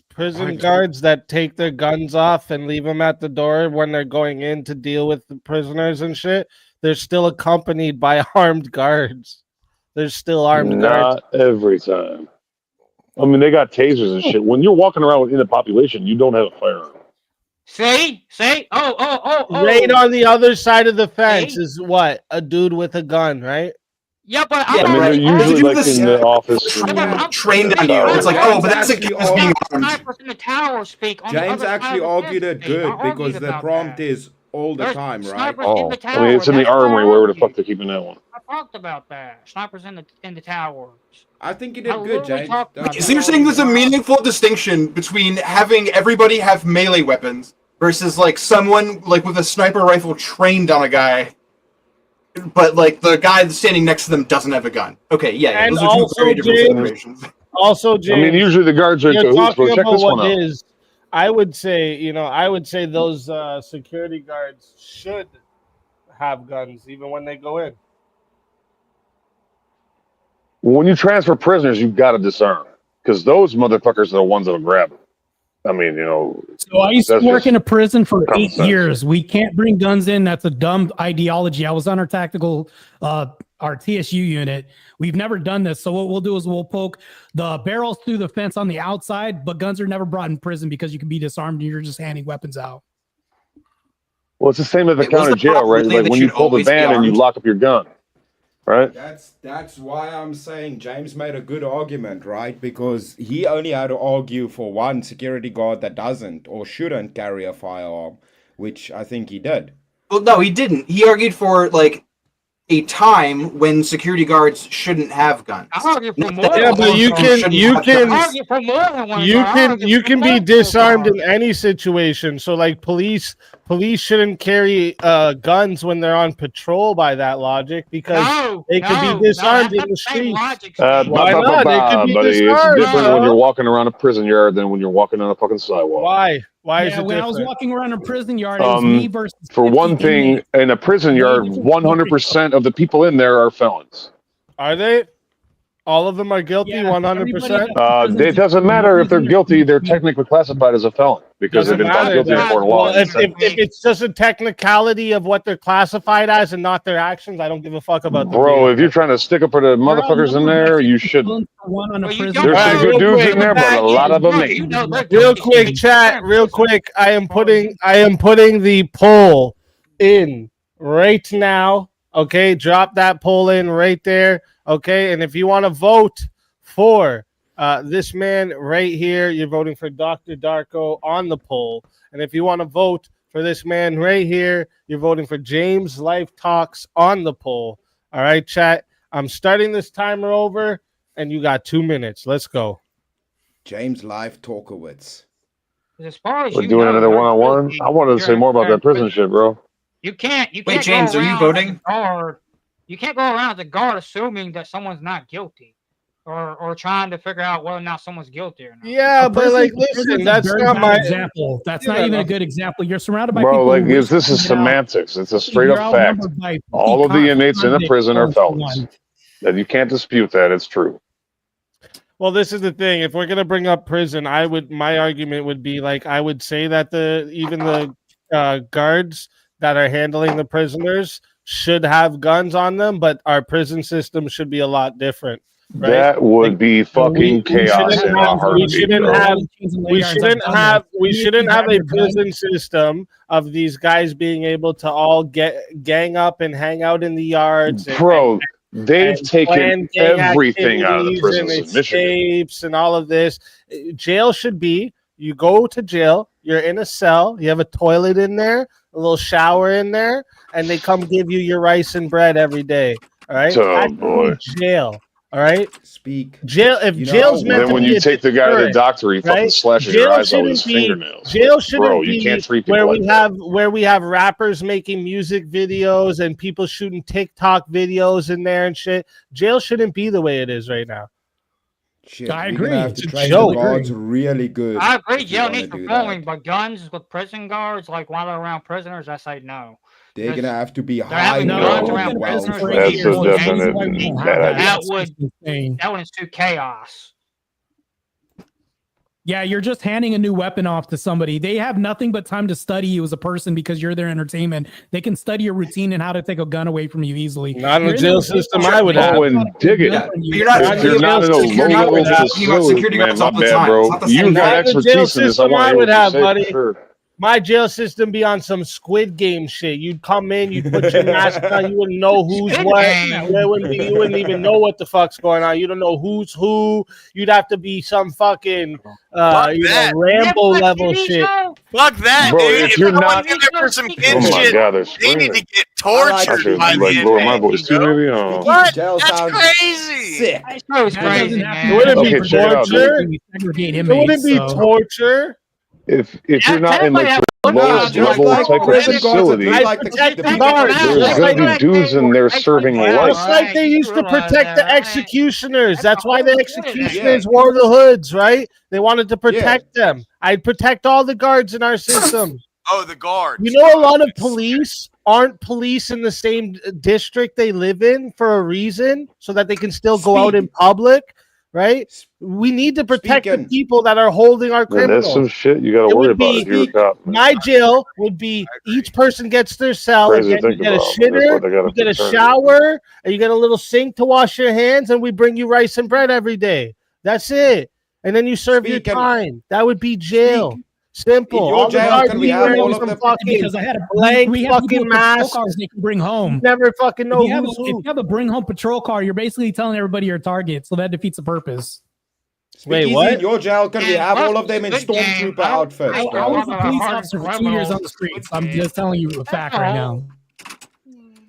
prison guards that take their guns off and leave them at the door when they're going in to deal with the prisoners and shit, they're still accompanied by armed guards. There's still armed guards. Not every time. I mean, they got tasers and shit. When you're walking around in the population, you don't have a firearm. See? Oh. Right on the other side of the fence is what? A dude with a gun, right? Yeah, but I mean, they're usually like in the office. I'm trained on you. It's like, oh, but that's a being armed. In the tower speak. James actually argued it good because the prompt is all the time, right? Oh, I mean, it's in the armory. Where the fuck they're keeping that one? I talked about that. Snipers in the towers. I think you did good, James. So you're saying there's a meaningful distinction between having everybody have melee weapons versus like someone like with a sniper rifle trained on a guy, but like the guy that's standing next to them doesn't have a gun. Okay, yeah, And those are two very different James, situations. Also, James, I mean, usually the guards are in you're cahoots, talking bro. Check about this one what out. is. I would say those security guards should have guns even when they go in. When you transfer prisoners, you've got to disarm because those motherfuckers are the ones that'll grab them. I mean, you know. So I used to that's work just in a prison for common 8 sense. years. We can't bring guns in. That's a dumb ideology. I was on our tactical, our TSU unit. We've never done this. So what we'll do is we'll poke the barrels through the fence on the outside, but guns are never brought in prison because you can be disarmed and you're just handing weapons out. Well, it's the same at the county jail, right? Like when you pull the ban and you lock up your gun, right? That's why I'm saying James made a good argument, right? Because he only had to argue for one security guard that doesn't or shouldn't carry a firearm, which I think he did. Well, no, he didn't. He argued for like a time when security guards shouldn't have guns. Yeah, but you can be disarmed in any situation. So like police shouldn't carry guns when they're on patrol by that logic because they could be disarmed in the streets. Why not? They could be buddy, disarmed. it's different when you're walking around a prison yard than when you're walking on a fucking sidewalk. Why? Why is it when different? I was walking around a prison yard, it was me versus. For 50 one thing, inmates. in a prison yard, 100% of the people in there are felons. Are they? All of them are guilty, 100%. It doesn't matter if they're guilty; they're technically classified as a felon because they've been found guilty in court of law. If it's just a technicality of what they're classified as and not their actions, I don't give a fuck about. Bro, if you're trying to stick up for the motherfuckers in there, you shouldn't. There's some good dudes in there, but a lot of them ain't. Real quick, chat. Real quick, I am putting the poll in right now. Okay, drop that poll in right there. Okay, and if you want to vote for this man right here, you're voting for Dr. Darko on the poll. And if you want to vote for this man right here, you're voting for James Life Talks on the poll. All right, chat. I'm starting this timer over, and you got 2 minutes. Let's go. James Life Talkowitz. As far as We're doing another one-on-one. I wanted to say more about that prison shit, bro. You can't. Wait, James, are you voting? You can't go around as a guard assuming that someone's not guilty, or trying to figure out whether or not someone's guilty or not. Yeah, but like, listen, that's not my example. That's not even a good example. You're surrounded by Bro, people. like, this is semantics. It's a straight up fact. All of the inmates in a prison are felons. And you can't dispute that. It's true. Well, this is the thing. If we're gonna bring up prison, my argument would be like I would say that even the guards that are handling the prisoners should have guns on them, but our prison system should be a lot different. Right? That would be fucking chaos in a heartbeat. We shouldn't have a prison system of these guys being able to all gang up and hang out in the yards. Bro, they've taken everything out of the prisons in Michigan. Escapes and all of this. Jail should be, you go to jail, you're in a cell, you have a toilet in there, a little shower in there, and they come give you your rice and bread every day. All right? Oh, boy. Jail. All right. Speak. Jail. If jail's meant to be, when you take the guy to the doctor, he fucking slashes your eyes out with his fingernails. Jail shouldn't Bro, be you can't treat where people we like have where we have rappers making music videos and people shooting TikTok videos in there and shit. Jail shouldn't be the way it is right now. Shit, I we're agree. gonna have to It's a train joke. the guards really good. I agree. if you Jail wanna needs do reforming, that. but guns with prison guards, like while they're around prisoners, I say no. They're gonna have to be They're high having guns level around well prisoners. trained. That's a definite bad idea. That one is too chaos. Yeah, you're just handing a new weapon off to somebody. They have nothing but time to study you as a person because you're their entertainment. They can study your routine and how to take a gun away from you easily. Not in the jail system I would have. Oh, and dig it. You're not, If you're not in a low-level facility, man, my bad, bro. You got expertise in this. I want to hear what you say for sure. My jail system be on some Squid Game shit. You'd come in, you'd put your mask on, you wouldn't know who's what. You wouldn't even know what the fuck's going on. You don't know who's who. You'd have to be some fucking Rambo level shit. Fuck that, Bro, dude. if you're someone not- in there for some kid Oh my shit, God, they're they need to screaming. get tortured by the Like lower my inmate, voice you too, know? maybe. Oh. What? Jail That's sounds crazy. sick. That was crazy, It man. wouldn't be Okay, check it out, torture. dude. It wouldn't be torture. If you're not in like the Nah, lowest just level like type of prison guards that facility, look like the protect the people guards. from there's jail. gonna be dudes in there serving life. Just like they used to protect the executioners. That's why the executioners wore the hoods, right? They wanted to protect them. I'd protect all the guards in our system. Oh, the guards. You know, a lot of police aren't police in the same district they live in for a reason, so that they can still go out in public, right? We need to protect the people that are holding our Man, criminals. that's some shit you got to It worry would about be- if you're a cop. man. My jail would be each person gets their cell. Crazy to Again, you think get a about, but that's what they shitter, gotta you get a pretend. shower, and you get a little sink to wash your hands, and we bring you rice and bread every day. That's it. And then you serve your time. That would be jail. Simple. In your All the jail, guards can be we have wearing all of some the- fucking Because I had a blank we have fucking people with patrol mask. cars they can bring home. Never fucking know If you, have who's a, if who. you have a bring home patrol car, you're basically telling everybody you're a target, so that defeats the purpose. Wait, what? In your jail, can we have all of them in stormtrooper outfits? I bro? was a police officer for 2 years on the streets. I'm just telling you a fact right now.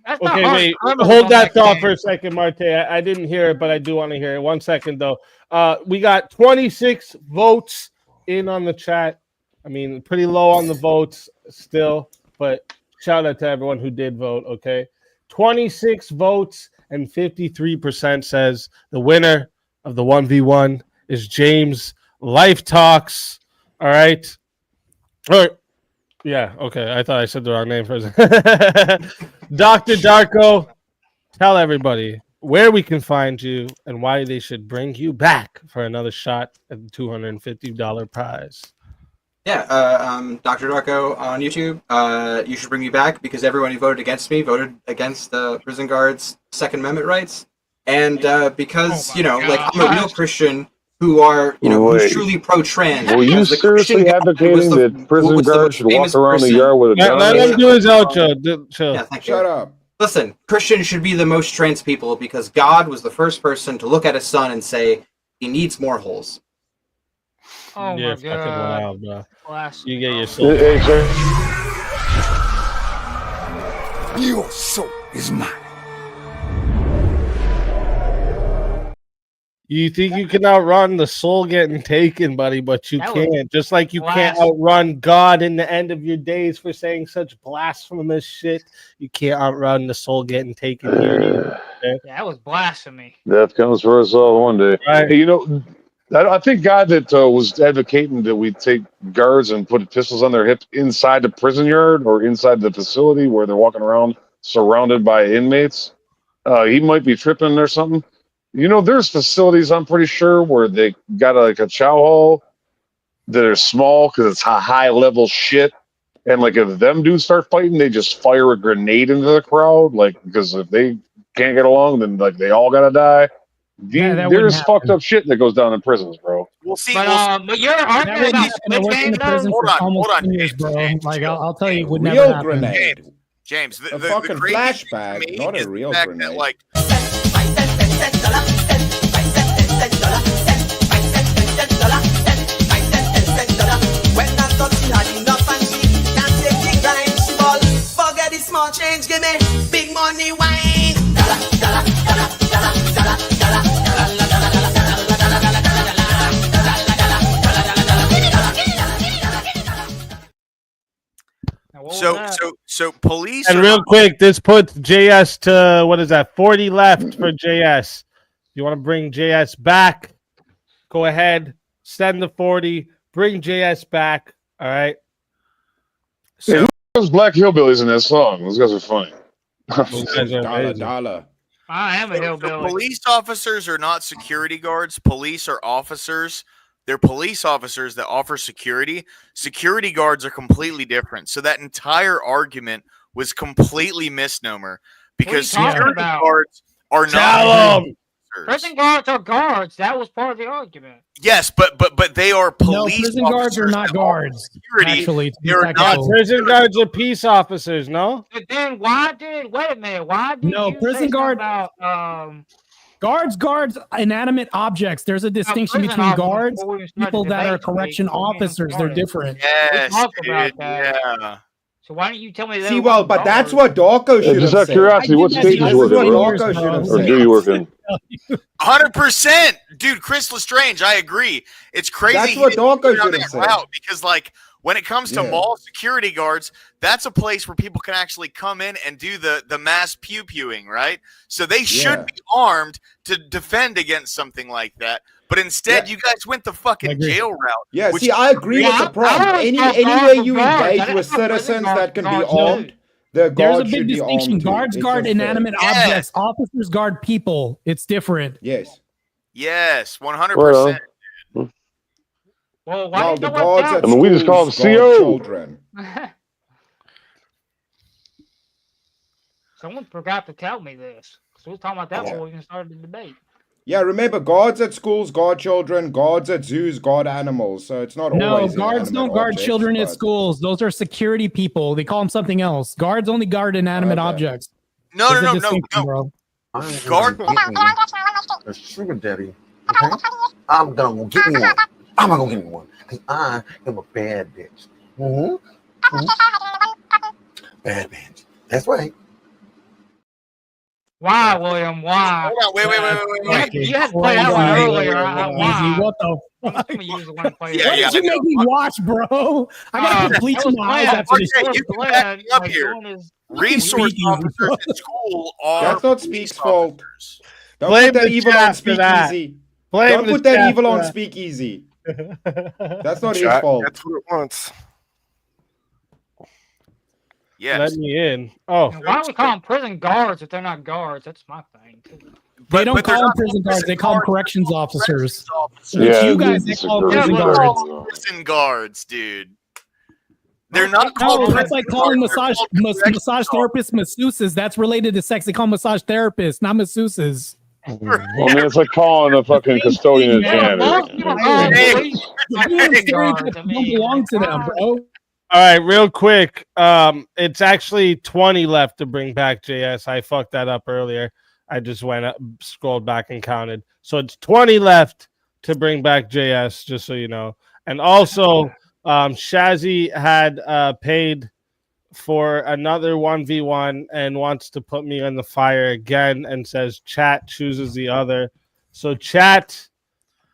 Okay, wait. Hold that thought for a second, Marte. I didn't hear it, but I do want to hear it. 1 second, though. We got 26 votes in on the chat. I mean, pretty low on the votes still, but shout out to everyone who did vote, okay? 26 votes and 53% says the winner of the 1v1 is James Life Talks. All right. All right. Yeah, okay. I thought I said the wrong name for a second. Dr. Darko, tell everybody where we can find you and why they should bring you back for another shot at the $250 prize. Yeah, Dr. Darko on YouTube. You should bring me back because everyone who voted against me voted against the prison guards' Second Amendment rights. And because, like, I'm a real Christian who are, who's Wait. truly pro-trans. Were you because the Christian seriously guy advocating was the- that prison was the guards most should walk famous around the person. yard with a gun? Let him do his outro. Chill. Yeah, thank you. Shut up. Listen, Christians should be the most trans people because God was the first person to look at his son and say, he needs more holes. Oh Yeah, my fucking god. wild, bro. Blast. You get your soul. Your soul is mine. You think you can outrun the soul getting taken, buddy, but you That was can't. Just like you can't blast- outrun God in the end of your days for saying such blasphemous shit. You can't outrun the soul getting taken here. either, okay? Yeah, that was blasphemy. Death comes for us all one day. Right. Hey, I think God that was advocating that we take guards and put pistols on their hips inside the prison yard or inside the facility where they're walking around surrounded by inmates. He might be tripping or something. There's facilities, I'm pretty sure, where they got a chow hall that are small because it's high level shit. And like if them dudes start fighting, they just fire a grenade into the crowd. Like because if they can't get along, then like they all gotta die. There's fucked up shit that goes down in prisons, bro. We'll see. But you're arguing about Squid Game, though? Hold on, years, bro. James, Like I'll tell you, it would Real never happen. grenade. James, the fucking crazy flashbang, thing to me not a is real the fact grenade. that, like, forget the small change, give me big money wine. Dollar, dollar, dollar, dollar, dollar, dollar, So police. And are real not- quick, this puts JS to what is that? 40 left for JS. You want to bring JS back? Go ahead, send the 40. Bring JS back. All right. Hey, who those black hillbillies in that song? Those guys are funny. Dollar. I am a hillbilly. Police officers are not security guards. Police are officers. They're police officers that offer security. Security guards are completely different. So that entire argument was completely misnomer because What are you talking security about? guards are Tell not 'em. Prison guards are guards. That was part of the argument. Yes, but they are police. prison guards are officers not that guards. offer Security. Actually, to be They're technical. not. Prison guards are peace officers, no? But then why did wait a minute? Why did No, you prison say guard- about Guards, inanimate objects. There's a distinction prison between officers guards, before we start people that are debate, so we correction can get them officers. They're started. different. Yes, We talked dude, about that. yeah. So why don't you tell me that? See, well, but that's what Darko should Just have out of said. curiosity, what I did state that you for work in, 20 bro? years, Darko bro. should have Or said. do you work in? 100%, dude. Chris Lestrange, I agree. It's crazy. That's he what didn't Darko go down should have that said. route because, like, when it comes to Yeah. mall security guards, that's a place where people can actually come in and do the mass pew-pewing, right? So they should Yeah. be armed to defend against something like that. But instead, you guys went the fucking jail route. Yeah, which see, I agree with the problem. Any way you engage with citizens that can be armed, the There's a guards big should be distinction. armed too. Guards It's guard just fair. inanimate objects. Officers guard people. It's different. Yes. Yes, 100%. Well, why No, did the you guards tell at I mean, we just call them schools guard CO. children. Someone forgot to tell me this. So we were talking about that before we even started the debate. Yeah, remember, guards at schools guard children, guards at zoos guard animals. So it's not No, always guards inanimate don't guard objects, children at but- schools. Those are security people. They call them something else. Guards only guard inanimate Okay. objects. No, There's a no, no, no, distinction, no. bro. Guard. A sugar daddy. Okay? I'm gonna get me one. I'm not gonna get me one because I am a bad bitch. Bad bitch. That's right. Why, William? Why? Hold on, wait. You had to play that one earlier. Why? What the fuck? Let me use the one to play Yeah, What yeah, did you make me watch, bro? I gotta put bleach in my eyes after this. Okay, you can back me up here. Resource Speaking, officers at school are That's not police Speak's fault. officers. Don't Blame put that the evil chat on for that. Speakeasy. Blame Don't the put that chat evil for on that. Speakeasy. That's not his Chat fault. gets what it wants. Yes. Let me in. Oh, Why don't we call them prison guards if they're not guards? That's my thing. They don't but they're call them not prison guards. They call them corrections officers. Yeah, you guys, they it's call a prison They're great guards. called prison guards, dude. They're not called No, prison that's like calling guards. They're massage called corrections massage therapists masseuses. That's related to sex. They call massage therapists, not masseuses. Well, I mean, it's like calling a fucking custodian a Yeah, most janitor. people call them Hey. police You're doing prison stereotypes guards. that don't belong to them, bro. all right, real quick. It's actually 20 left to bring back JS. I fucked that up earlier. I just went up, scrolled back and counted. So it's 20 left to bring back JS, just so you know. And also, Shazzy had paid for another 1v1 and wants to put me on the fire again and says chat chooses the other. So chat,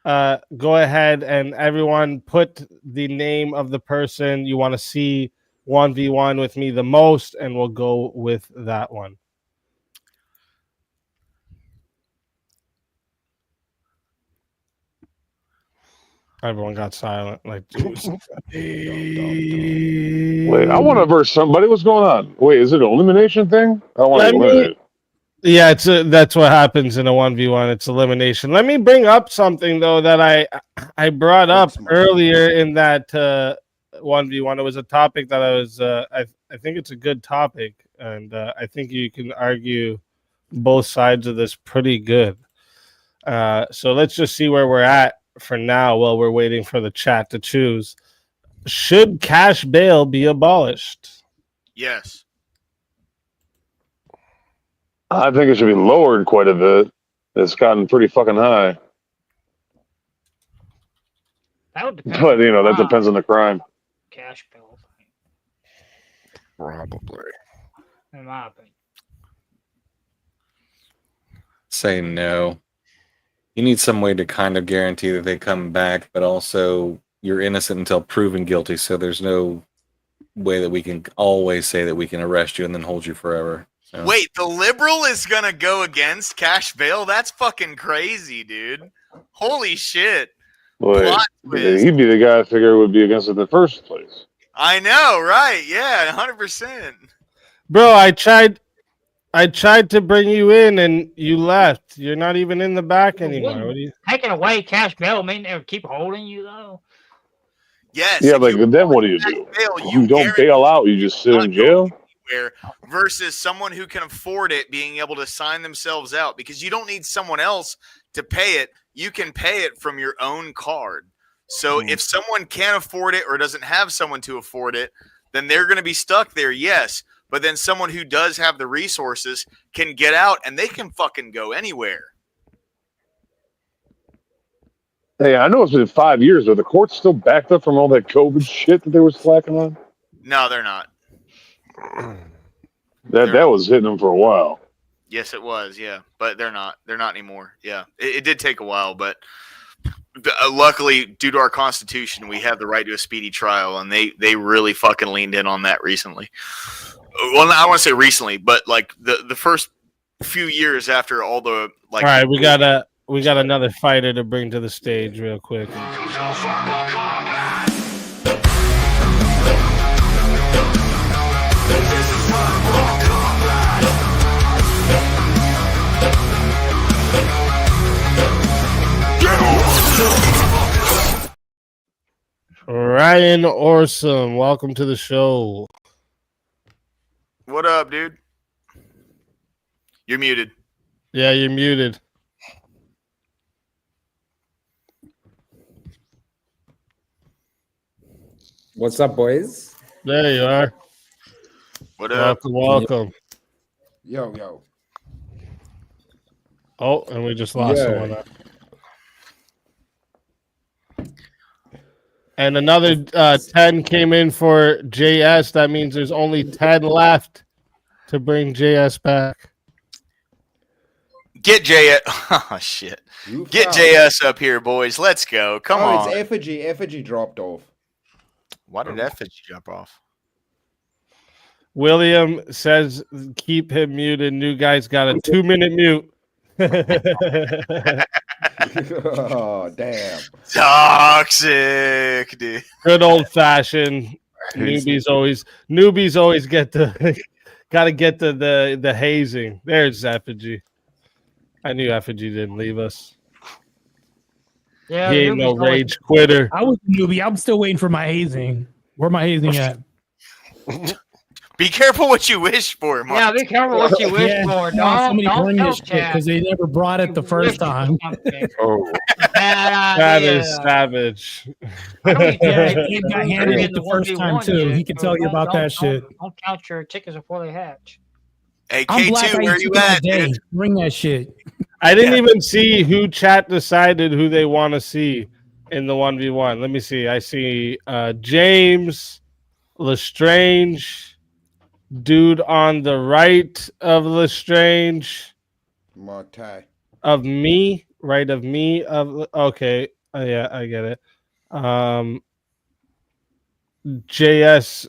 go ahead and everyone put the name of the person you want to see 1v1 with me the most, and we'll go with that one. Everyone got silent. Like, Wait, I want to verse somebody. What's going on? Wait, is it an elimination thing? I want to Let me- eliminate. yeah, that's what happens in a 1v1. It's elimination. Let me bring up something though that I brought up earlier in that 1v1. It was a topic that I was I think it's a good topic, and I think you can argue both sides of this pretty good. So let's just see where we're at for now while we're waiting for the chat to choose. Should cash bail be abolished? Yes. I think it should be lowered quite a bit. It's gotten pretty fucking high. That would depend. But, you know, that depends on the crime. Cash bill, Probably. in my opinion. Say no. You need some way to kind of guarantee that they come back, but also you're innocent until proven guilty. So there's no way that we can always say that we can arrest you and then hold you forever. So. Wait, the liberal is gonna go against cash bail? That's fucking crazy, dude. Holy shit. Wait, Plot twist. he'd be the guy I figure would be against it in the first place. I know, right? Yeah, 100%. Bro, I tried to bring you in and you left. You're not even in the back anymore. What do you... Taking away cash bail mean they would keep holding you though? Yes. Yeah, like then what do? You don't bail out. You just sit in jail. Versus someone who can afford it being able to sign themselves out, because you don't need someone else to pay it. You can pay it from your own card. So if someone can't afford it or doesn't have someone to afford it, then they're going to be stuck there. Yes. But then someone who does have the resources can get out and they can fucking go anywhere. Hey, I know it's been 5 years, but the court's still backed up from all that COVID shit that they were slacking on. No, they're not. That was hitting them for a while. Yes, it was. Yeah, but they're not. They're not anymore. Yeah, it did take a while, but luckily, due to our Constitution, we have the right to a speedy trial, and they really fucking leaned in on that recently. Well, I want to say recently, but like the first few years after all the like. All right, we got another fighter to bring to the stage real quick. Ryan Orsom, welcome to the show. What up, dude? You're muted. Yeah, you're muted. What's up, boys? There you are. What up? Welcome. Yo. Oh, and we just lost someone. And another 10 came in for JS. That means there's only 10 left to bring JS back. Get JS. Oh, shit. Get JS up here, boys. Let's go. Come on. It's Effigy. Effigy dropped off. Why did Effigy jump off? William says keep him muted. New guy's got a 2-minute mute. Oh, damn. Toxic, dude. Good old fashioned. Newbies always get gotta get the hazing. There's Effigy. I knew Effigy didn't leave us. Yeah, he ain't no rage quitter. I was a newbie. I'm still waiting for my hazing. Where my hazing at? Be careful what you wish for, Mark. Yeah, be careful what you wish for. Somebody Don't bring tell this shit Chad. because they never brought it the first time. Oh, Bad that idea. is savage. He got handed it the first time too. He can tell you about that shit. Don't count your chickens before they hatch. Hey, I'm black. K2, I where eat you chicken all at, day. dude? Bring that shit. I didn't even see who chat decided who they want to see in the 1v1. Let me see. I see James, Lestrange, dude on the right of Lestrange. Martai. Of me, right of me. Okay. Yeah, I get it. JS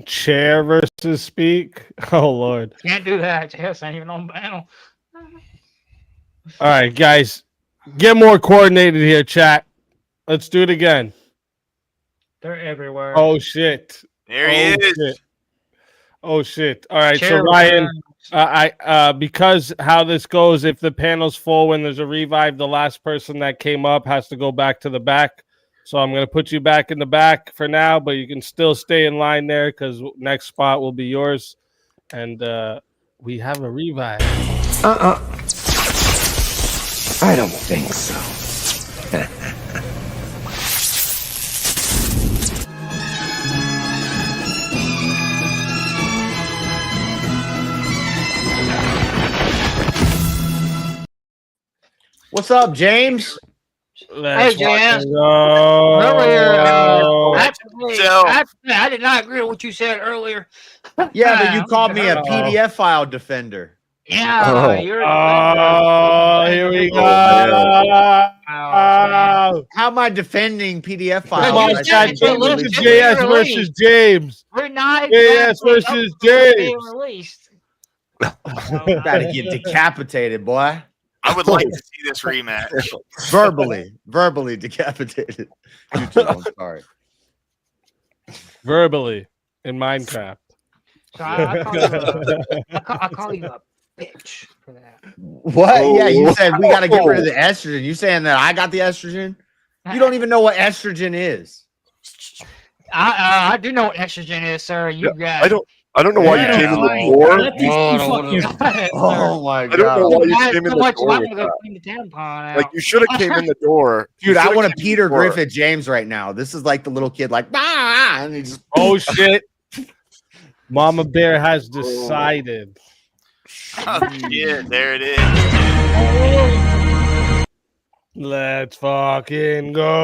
chair versus speak. Oh Lord. Can't do that. Yes, ain't even on panel. All right, guys, get more coordinated here, chat. Let's do it again. They're everywhere. Oh shit. There he is. Shit. Oh shit. All right, Chair so Ryan, because how this goes, if the panel's full when there's a revive, the last person that came up has to go back to the back. So I'm gonna put you back in the back for now, but you can still stay in line there because next spot will be yours. And we have a revive. I don't think so. What's up, James? Hey, Jan. Go. Earlier, I did not agree with what you said earlier. Yeah, but you called me a PDF file defender. Yeah, you're. Here we go. How am I defending PDF files? Come on, chat. Change it to JS versus James. We're not JS versus James. Released. Gotta get decapitated, boy. I would like to see this rematch. verbally decapitated. YouTube, I'm sorry. Verbally in Minecraft. So I call you a bitch for that. What? Oh. Yeah, you said we got to get rid of the estrogen. You saying that I got the estrogen? You don't even know what estrogen is. I do know what estrogen is, sir. You got. I don't know why you came in the door. Oh my god! I don't know why you came in the door. Like you should have came in the door, dude. I want to Peter Griffith James right now. This is like the little kid, like bah, and he just oh shit. Mama Bear has decided. Oh, yeah, there it is. Let's fucking go.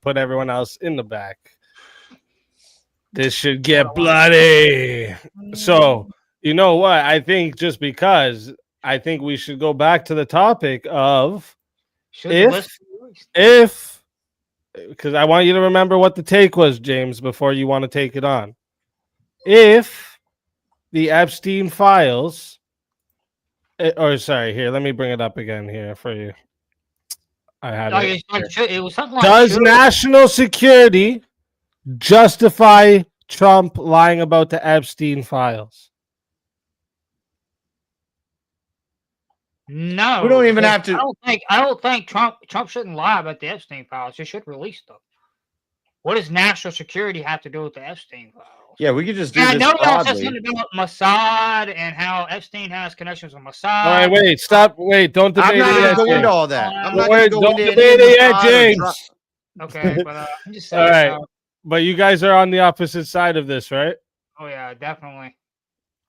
Put everyone else in the back. This should get bloody. So, you know what? I think just because I think we should go back to the topic of if because I want you to remember what the take was, James, before you want to take it on. If the Epstein files, or sorry, here, let me bring it up again here for you. I had it. It was something like does national security justify Trump lying about the Epstein files? No, we don't even have to. I don't think Trump shouldn't lie about the Epstein files. He should release them. What does national security have to do with the Epstein files? Yeah, we could just do this broadly. I know y'all said something about Mossad and how Epstein has connections with Mossad. All right, wait, stop, wait, don't debate I'm not it yet. Go into all that. I'm not going to go into debate it yet, James. Okay, but I'm just saying. All right, but you guys are on the opposite side of this, right? Oh yeah, definitely.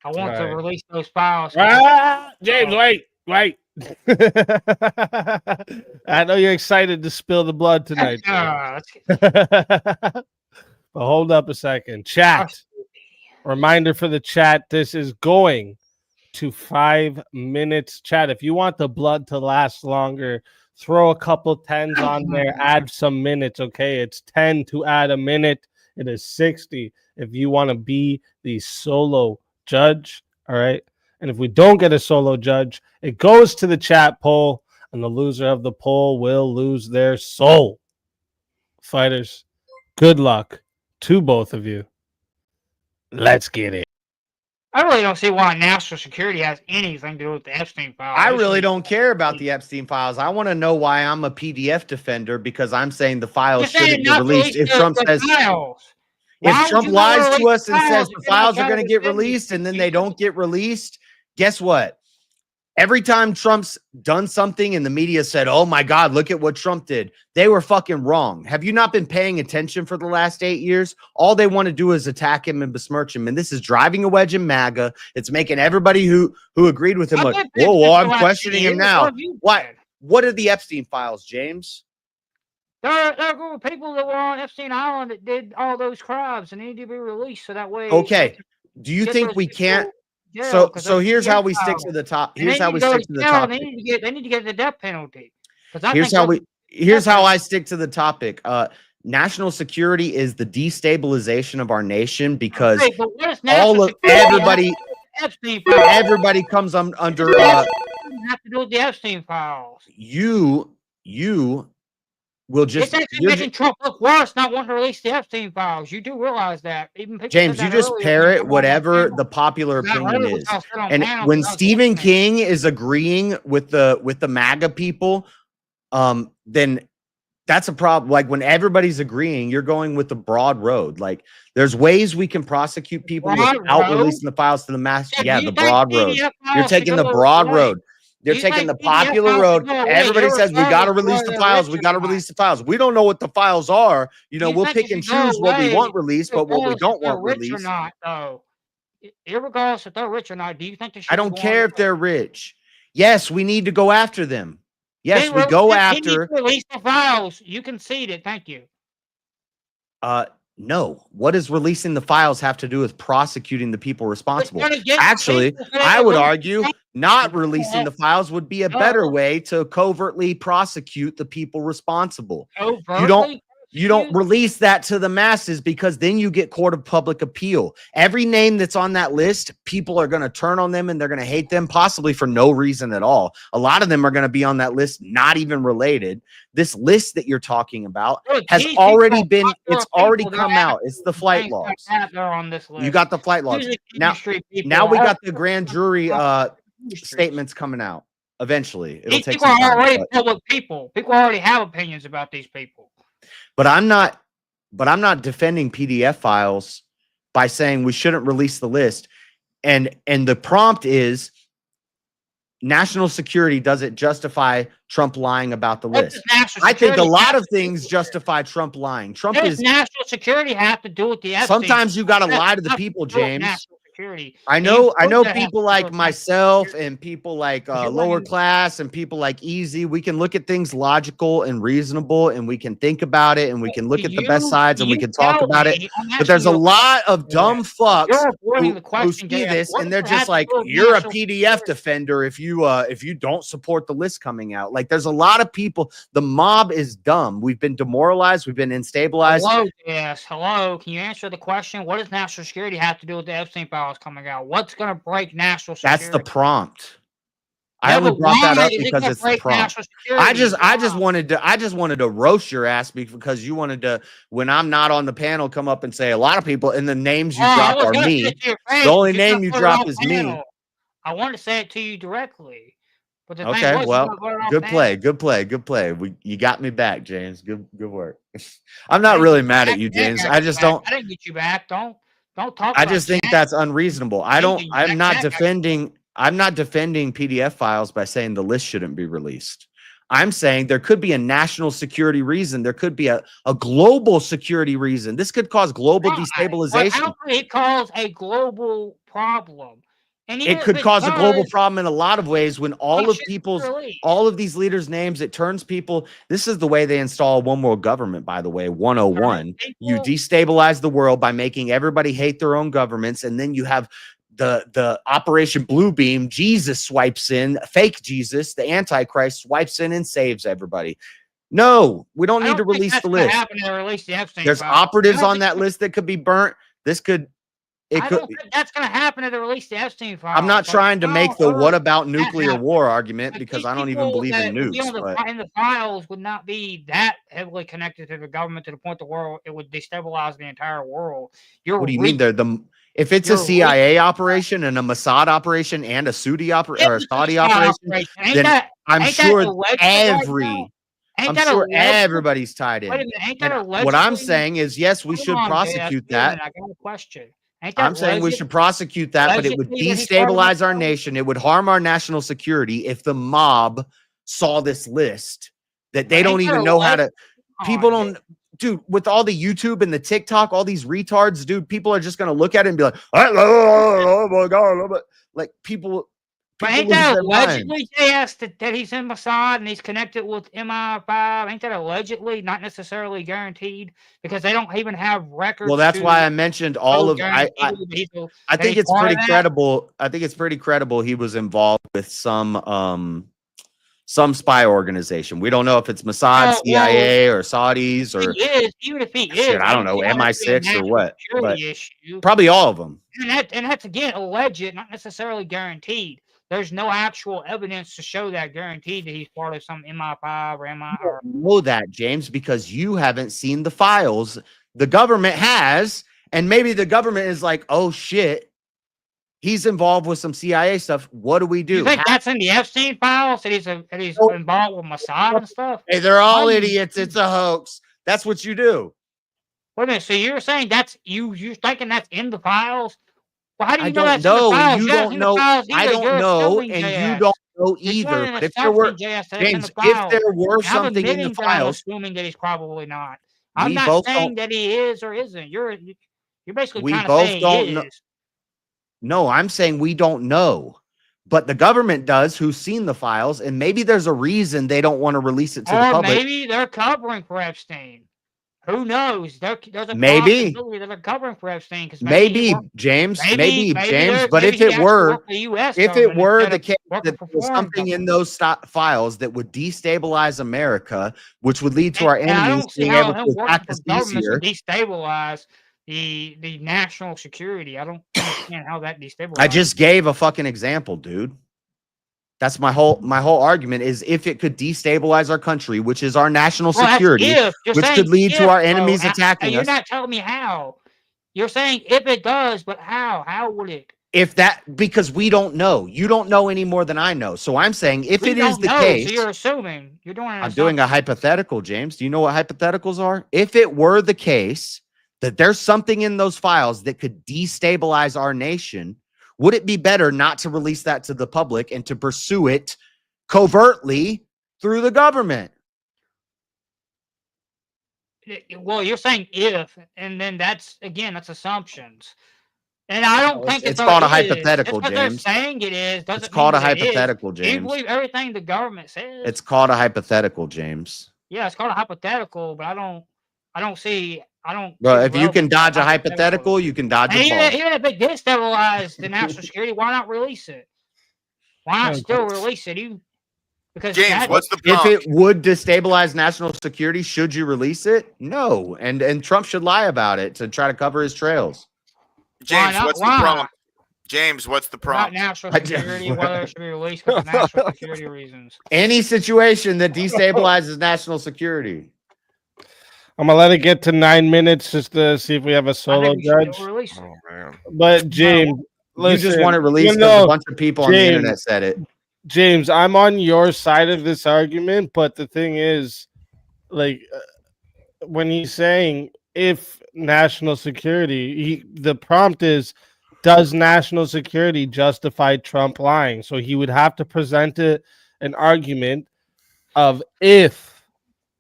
I want to release those files. James, wait. I know you're excited to spill the blood tonight. But hold up a second. Chat. Reminder for the chat. This is going to 5 minutes. Chat, if you want the blood to last longer, throw a couple tens on there. Add some minutes, okay? It's 10 to add a minute. It is 60 if you want to be the solo judge, all right? And if we don't get a solo judge, it goes to the chat poll, and the loser of the poll will lose their soul. Fighters, good luck to both of you. Let's get it. I really don't see why national security has anything to do with the Epstein files. I really don't care about the Epstein files. I want to know why I'm a PDF defender because I'm saying the files shouldn't be released. If Trump says... If Trump lies to us and says the files are going to get released and then they don't get released, guess what? Every time Trump's done something and the media said, oh my God, look at what Trump did, they were fucking wrong. Have you not been paying attention for the last 8 years? All they want to do is attack him and besmirch him. And this is driving a wedge in MAGA. It's making everybody who agreed with him like, whoa, well, I'm questioning him now. Why? What are the Epstein files, James? There are a group of people that were on Epstein Island that did all those crimes and need to be released so that way. Okay. Do you think we can't? So here's how we stick to the top. Here's how we stick to the topic. They need to get the death penalty. Here's how I stick to the topic. National security is the destabilization of our nation because everybody comes under. Have to do with the Epstein files. You will just making Trump look worse, not wanting to release the Epstein files. You do realize that. Even James, you just parrot whatever the popular opinion is. And when Stephen King is agreeing with the MAGA people, then That's a problem. Like when everybody's agreeing, you're going with the broad road. Like there's ways we can prosecute people without releasing the files to the mass. Yeah, the broad road. You're taking the broad road. You're taking the popular road. Everybody says we got to release the files. We got to release the files. We don't know what the files are. You know, we'll pick and choose what we want released, but what we don't want released. Or not, though. Irregardless if they're rich or not, do you think they should? I don't care if they're rich. Yes, we need to go after them. Yes, we go after. Release the files. You concede it. Thank you. No. What does releasing the files have to do with prosecuting the people responsible? Actually, I would argue not releasing the files would be a better way to covertly prosecute the people responsible. You don't release that to the masses because then you get court of public appeal. Every name that's on that list, people are going to turn on them and they're going to hate them, possibly for no reason at all. A lot of them are going to be on that list, not even related. This list that you're talking about has already been, it's already come out. It's the flight logs. You got the flight logs. Now we got the grand jury statements coming out. Eventually, it'll take some time. People are already public people. People already have opinions about these people. But I'm not defending PDF files by saying we shouldn't release the list. And the prompt is national security doesn't justify Trump lying about the list. I think a lot of things justify Trump lying. Trump is national security have to do with the Epstein. Sometimes you got to lie to the people, James. I know people like myself and people like lower class and people like Easy. We can look at things logical and reasonable and we can think about it and we can look at the best sides and we can talk about it. But there's a lot of dumb fucks who see this and they're just like, you're a PDF defender if you don't support the list coming out. Like there's a lot of people. The mob is dumb. We've been demoralized. We've been instabilized. Hello, yes. Hello. Can you answer the question? What does national security have to do with the Epstein files coming out? What's going to break national security? That's the prompt. I only brought that up because it's the prompt. I just wanted to roast your ass because you wanted to, when I'm not on the panel, come up and say a lot of people and the names you drop are me. The only name you drop is me. I want to say it to you directly. But okay, well, good play. You got me back, James. Good work. I'm not really mad at you, James. I didn't get you back. Don't talk. I just think that's unreasonable. I'm not defending PDF files by saying the list shouldn't be released. I'm saying there could be a national security reason. There could be a global security reason. This could cause global destabilization. How could it cause a global problem? It could cause a global problem in a lot of ways when all of these leaders' names, it turns people. This is the way they install one world government, by the way, 101. You destabilize the world by making everybody hate their own governments. And then you have the Operation Blue Beam. Jesus swipes in, fake Jesus, the Antichrist swipes in and saves everybody. No, we don't need to release the list. There's operatives on that list that could be burnt. I don't think that's going to happen if they release the Epstein files. I'm not trying to make the what about nuclear war argument because I don't even believe in nukes. And the files would not be that heavily connected to the government to the point the world it would destabilize the entire world. What do you mean? If it's a CIA operation and a Mossad operation and a Saudi operation, then I'm sure everybody's tied in. What I'm saying is, yes, we should prosecute that. I got a question. I'm saying we should prosecute that, but it would destabilize our nation. It would harm our national security if the mob saw this list that they don't even know how to. People don't, dude, with all the YouTube and the TikTok, all these retards, dude, people are just going to look at it and be like, oh my God. Like people. But ain't that allegedly that he's in Mossad and he's connected with MI5? Ain't that allegedly, not necessarily guaranteed? Because they don't even have records. Well, that's why I mentioned all of. I think it's pretty credible. I think it's pretty credible. He was involved with some spy organization. We don't know if it's Mossad, CIA, or Saudis, or even if he is, I don't know, MI6 or what. But probably all of them. And that's again alleged, not necessarily guaranteed. There's no actual evidence to show that guaranteed that he's part of some MI5 or MI. Or know that, James, because you haven't seen the files. The government has, and maybe the government is like, oh shit, He's involved with some CIA stuff. What do we do? You think that's in the Epstein files? That he's involved with Mossad and stuff? Hey, they're all idiots. It's a hoax. That's what you do. Wait a minute. So you're saying that's you're thinking that's in the files? Well, how do you I know don't that's in the know. files? You Yeah, it's don't in the know. files I either. don't You're know, assuming, and JS. you don't know You're either. doing an But if there were, assumption, JS, that it's in James, the if files. there were I'm something in the admitting that I'm files, assuming that he's probably not. I'm we not both saying don't. that he is or isn't. You're basically We trying to both say don't he know. is. No, I'm saying we don't know. But the government does, who's seen the files, and maybe there's a reason they don't want to release it to the Or public. maybe they're covering for Epstein. Who knows? There's a Maybe. possibility that they're covering for Epstein because Maybe, James. Maybe, James. But if it were, the case that there was something in those files that would destabilize America, which would lead to our and I enemies don't see being how able him to working attack for us governments easier. would destabilize the national security. I don't understand how that destabilizes. I just gave a fucking example, dude. That's my whole argument is if it could destabilize our country, which is our national security, which could lead to our enemies attacking you're us. not telling me how. You're saying if it does, but how? How would it? Because we don't know. You don't know any more than I know. So I'm saying if it is the case, so you're assuming. You're doing. I'm doing a hypothetical, James. Do you know what hypotheticals are? If it were the case that there's something in those files that could destabilize our nation, would it be better not to release that to the public and to pursue it covertly through the government? Well, you're saying if, and then that's assumptions. And I don't think it's called a hypothetical, James. James. They're saying it is. Doesn't it's called mean a hypothetical, Do you James. believe everything the government says? It's called a hypothetical, James. Yeah, it's called a hypothetical, but I don't see. Bro, if you can dodge a hypothetical, you can dodge a ball. Even if it did stabilize the national security, why not release it? Why not still release it? Because James, what's the if prompt? it would destabilize national security, should you release it? No, and Trump should lie about it to try to cover his trails. James, what's the prompt? James, what's the prompt? Not national security, whether it should be released because of national security reasons. Any situation that destabilizes national security. I'm gonna let it get to 9 minutes just to see if we have a solo judge. Oh man! But James, listen, you just want it released because a bunch of people on the internet said it. James, I'm on your side of this argument, but the thing is, like, when he's saying if national security, the prompt is, does national security justify Trump lying? So he would have to present an argument of if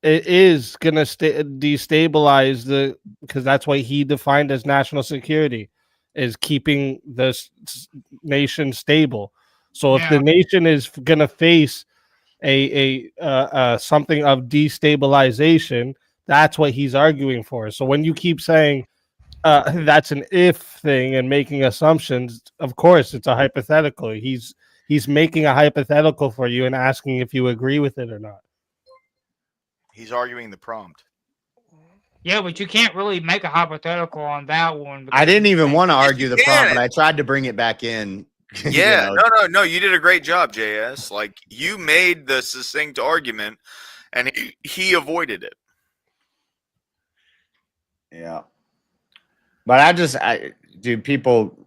it is going to destabilize because that's what he defined as national security, is keeping the nation stable. So if the nation is going to face a something of destabilization, that's what he's arguing for. So when you keep saying that's an if thing and making assumptions, of course it's a hypothetical. He's making a hypothetical for you and asking if you agree with it or not. He's arguing the prompt. Yeah, but you can't really make a hypothetical on that one. I didn't even want to argue the prompt, but I tried to bring it back in. Yeah, no. You did a great job, JS. Like, you made the succinct argument, and he avoided it. Yeah. But dude, people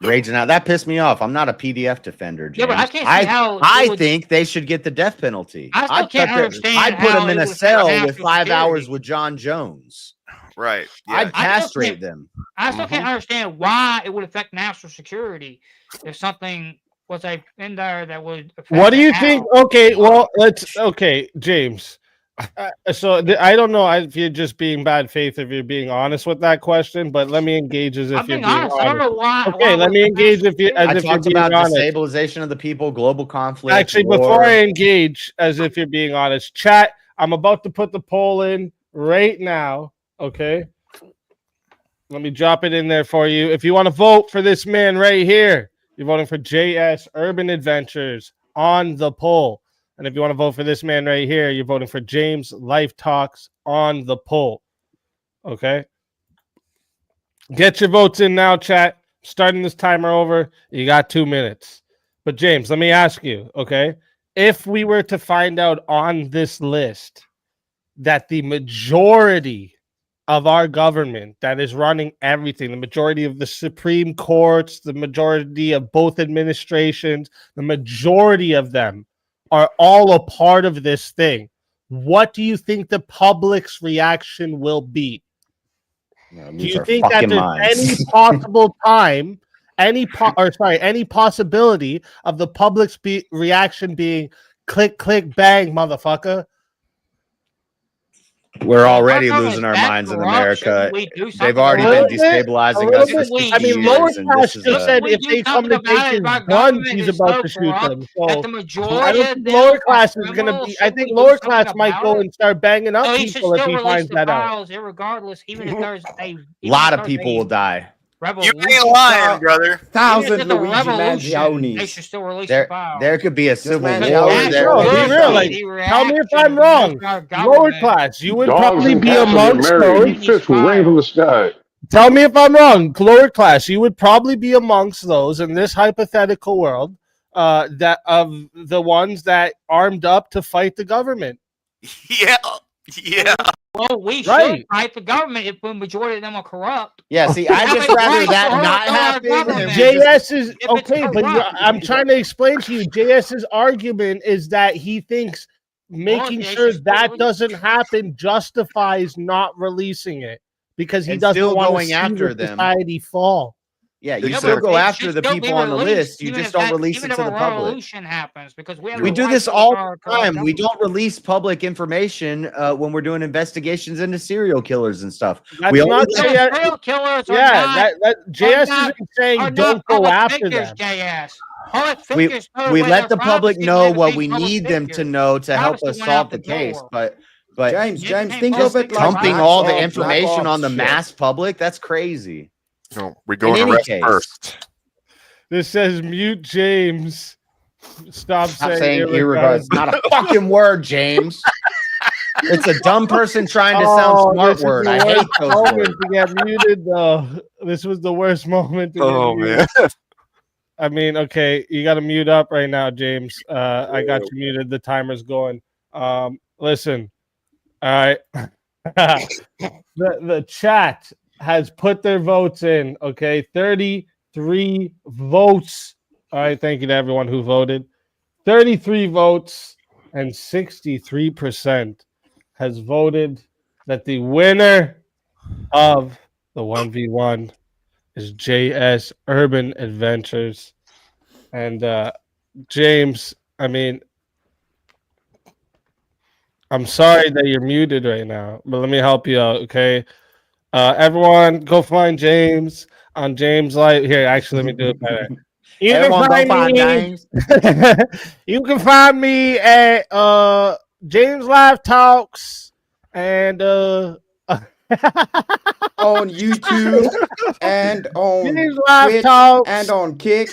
raging out. That pissed me off. I'm not a PDF defender, James. Yeah, but I can't see how I think they should get the death penalty. I still can't understand. I'd put them in a cell with 5 hours with John Jones. Right. Yeah. I'd castrate them. I still can't understand why it would affect national security if something was in there that would affect. What do you think? Okay, well, James. So I don't know if you're just being bad faith, if you're being honest with that question, but let me engage as if you're being honest. I don't know why. Okay, let me engage if you're talked about destabilization of the people, global conflict. Actually, before I engage as if you're being honest, chat, I'm about to put the poll in right now. Okay, let me drop it in there for you. If you want to vote for this man right here, you're voting for JS Urban Adventures on the poll. And if you want to vote for this man right here, you're voting for James Life Talks on the poll. Okay? Get your votes in now, chat. Starting this timer over. You got 2 minutes. But James, let me ask you, okay? If we were to find out on this list that the majority of our government that is running everything, the majority of the Supreme Courts, the majority of both administrations, the majority of them are all a part of this thing. What do you think the public's reaction will be? Do you think that there's any possible time, any possibility of the public's reaction being click, click, bang, motherfucker? We're already losing our minds in America. They've already been destabilizing us for 60 I mean, years. lower and class this is just said if they come to take his guns, he's about to shoot them. So I don't think lower class is going to be. I think lower class might go and start banging up people if he finds that out. Regardless, even if there's a lot of people will die. You ain't lying, brother. Thousand Luigi Mangione. They should still release the files. There could be a civil war. Be real. Tell me if I'm wrong. Lower class, you would probably be amongst those. Fish will rain from the sky. Tell me if I'm wrong. Lower class, you would probably be amongst those in this hypothetical world that of the ones that armed up to fight the government. Yeah. Well, we should fight the government if the majority of them are corrupt. Yeah, see, I just rather that not happen. JS is okay, but I'm trying to explain to you. JS's argument is that he thinks making sure that doesn't happen justifies not releasing it because he doesn't want to see the society fall. Yeah, you still go after the people on the list. You just don't release it to the public. Happens because we do this all the time. We don't release public information when we're doing investigations into serial killers and stuff. That's we not serial killers. JS isn't saying don't go after them. We let the public know what we need them to know to help us solve the case, but James, think of it like dumping all the information on the mass public. That's crazy. No, we go to rest first. This says mute James. Stop saying irregardless. Not a fucking word, James. It's a dumb person trying to sound smart word. I hate those words. To get muted, though. This was the worst moment. Man. I mean, okay, you got to mute up right now, James. I got you muted. The timer's going. Listen. All right. the chat has put their votes in. Okay, 33 votes. All right, thank you to everyone who voted. 33 votes and 63% has voted that the winner of the 1v1 is JS Urban Adventures. And James, I mean, I'm sorry that you're muted right now, but let me help you out, okay? Everyone, go find James on James Live. Here, actually, let me do it better. You can find me at James Live Talks and on YouTube and on James Live Twitch Talks and on Kick.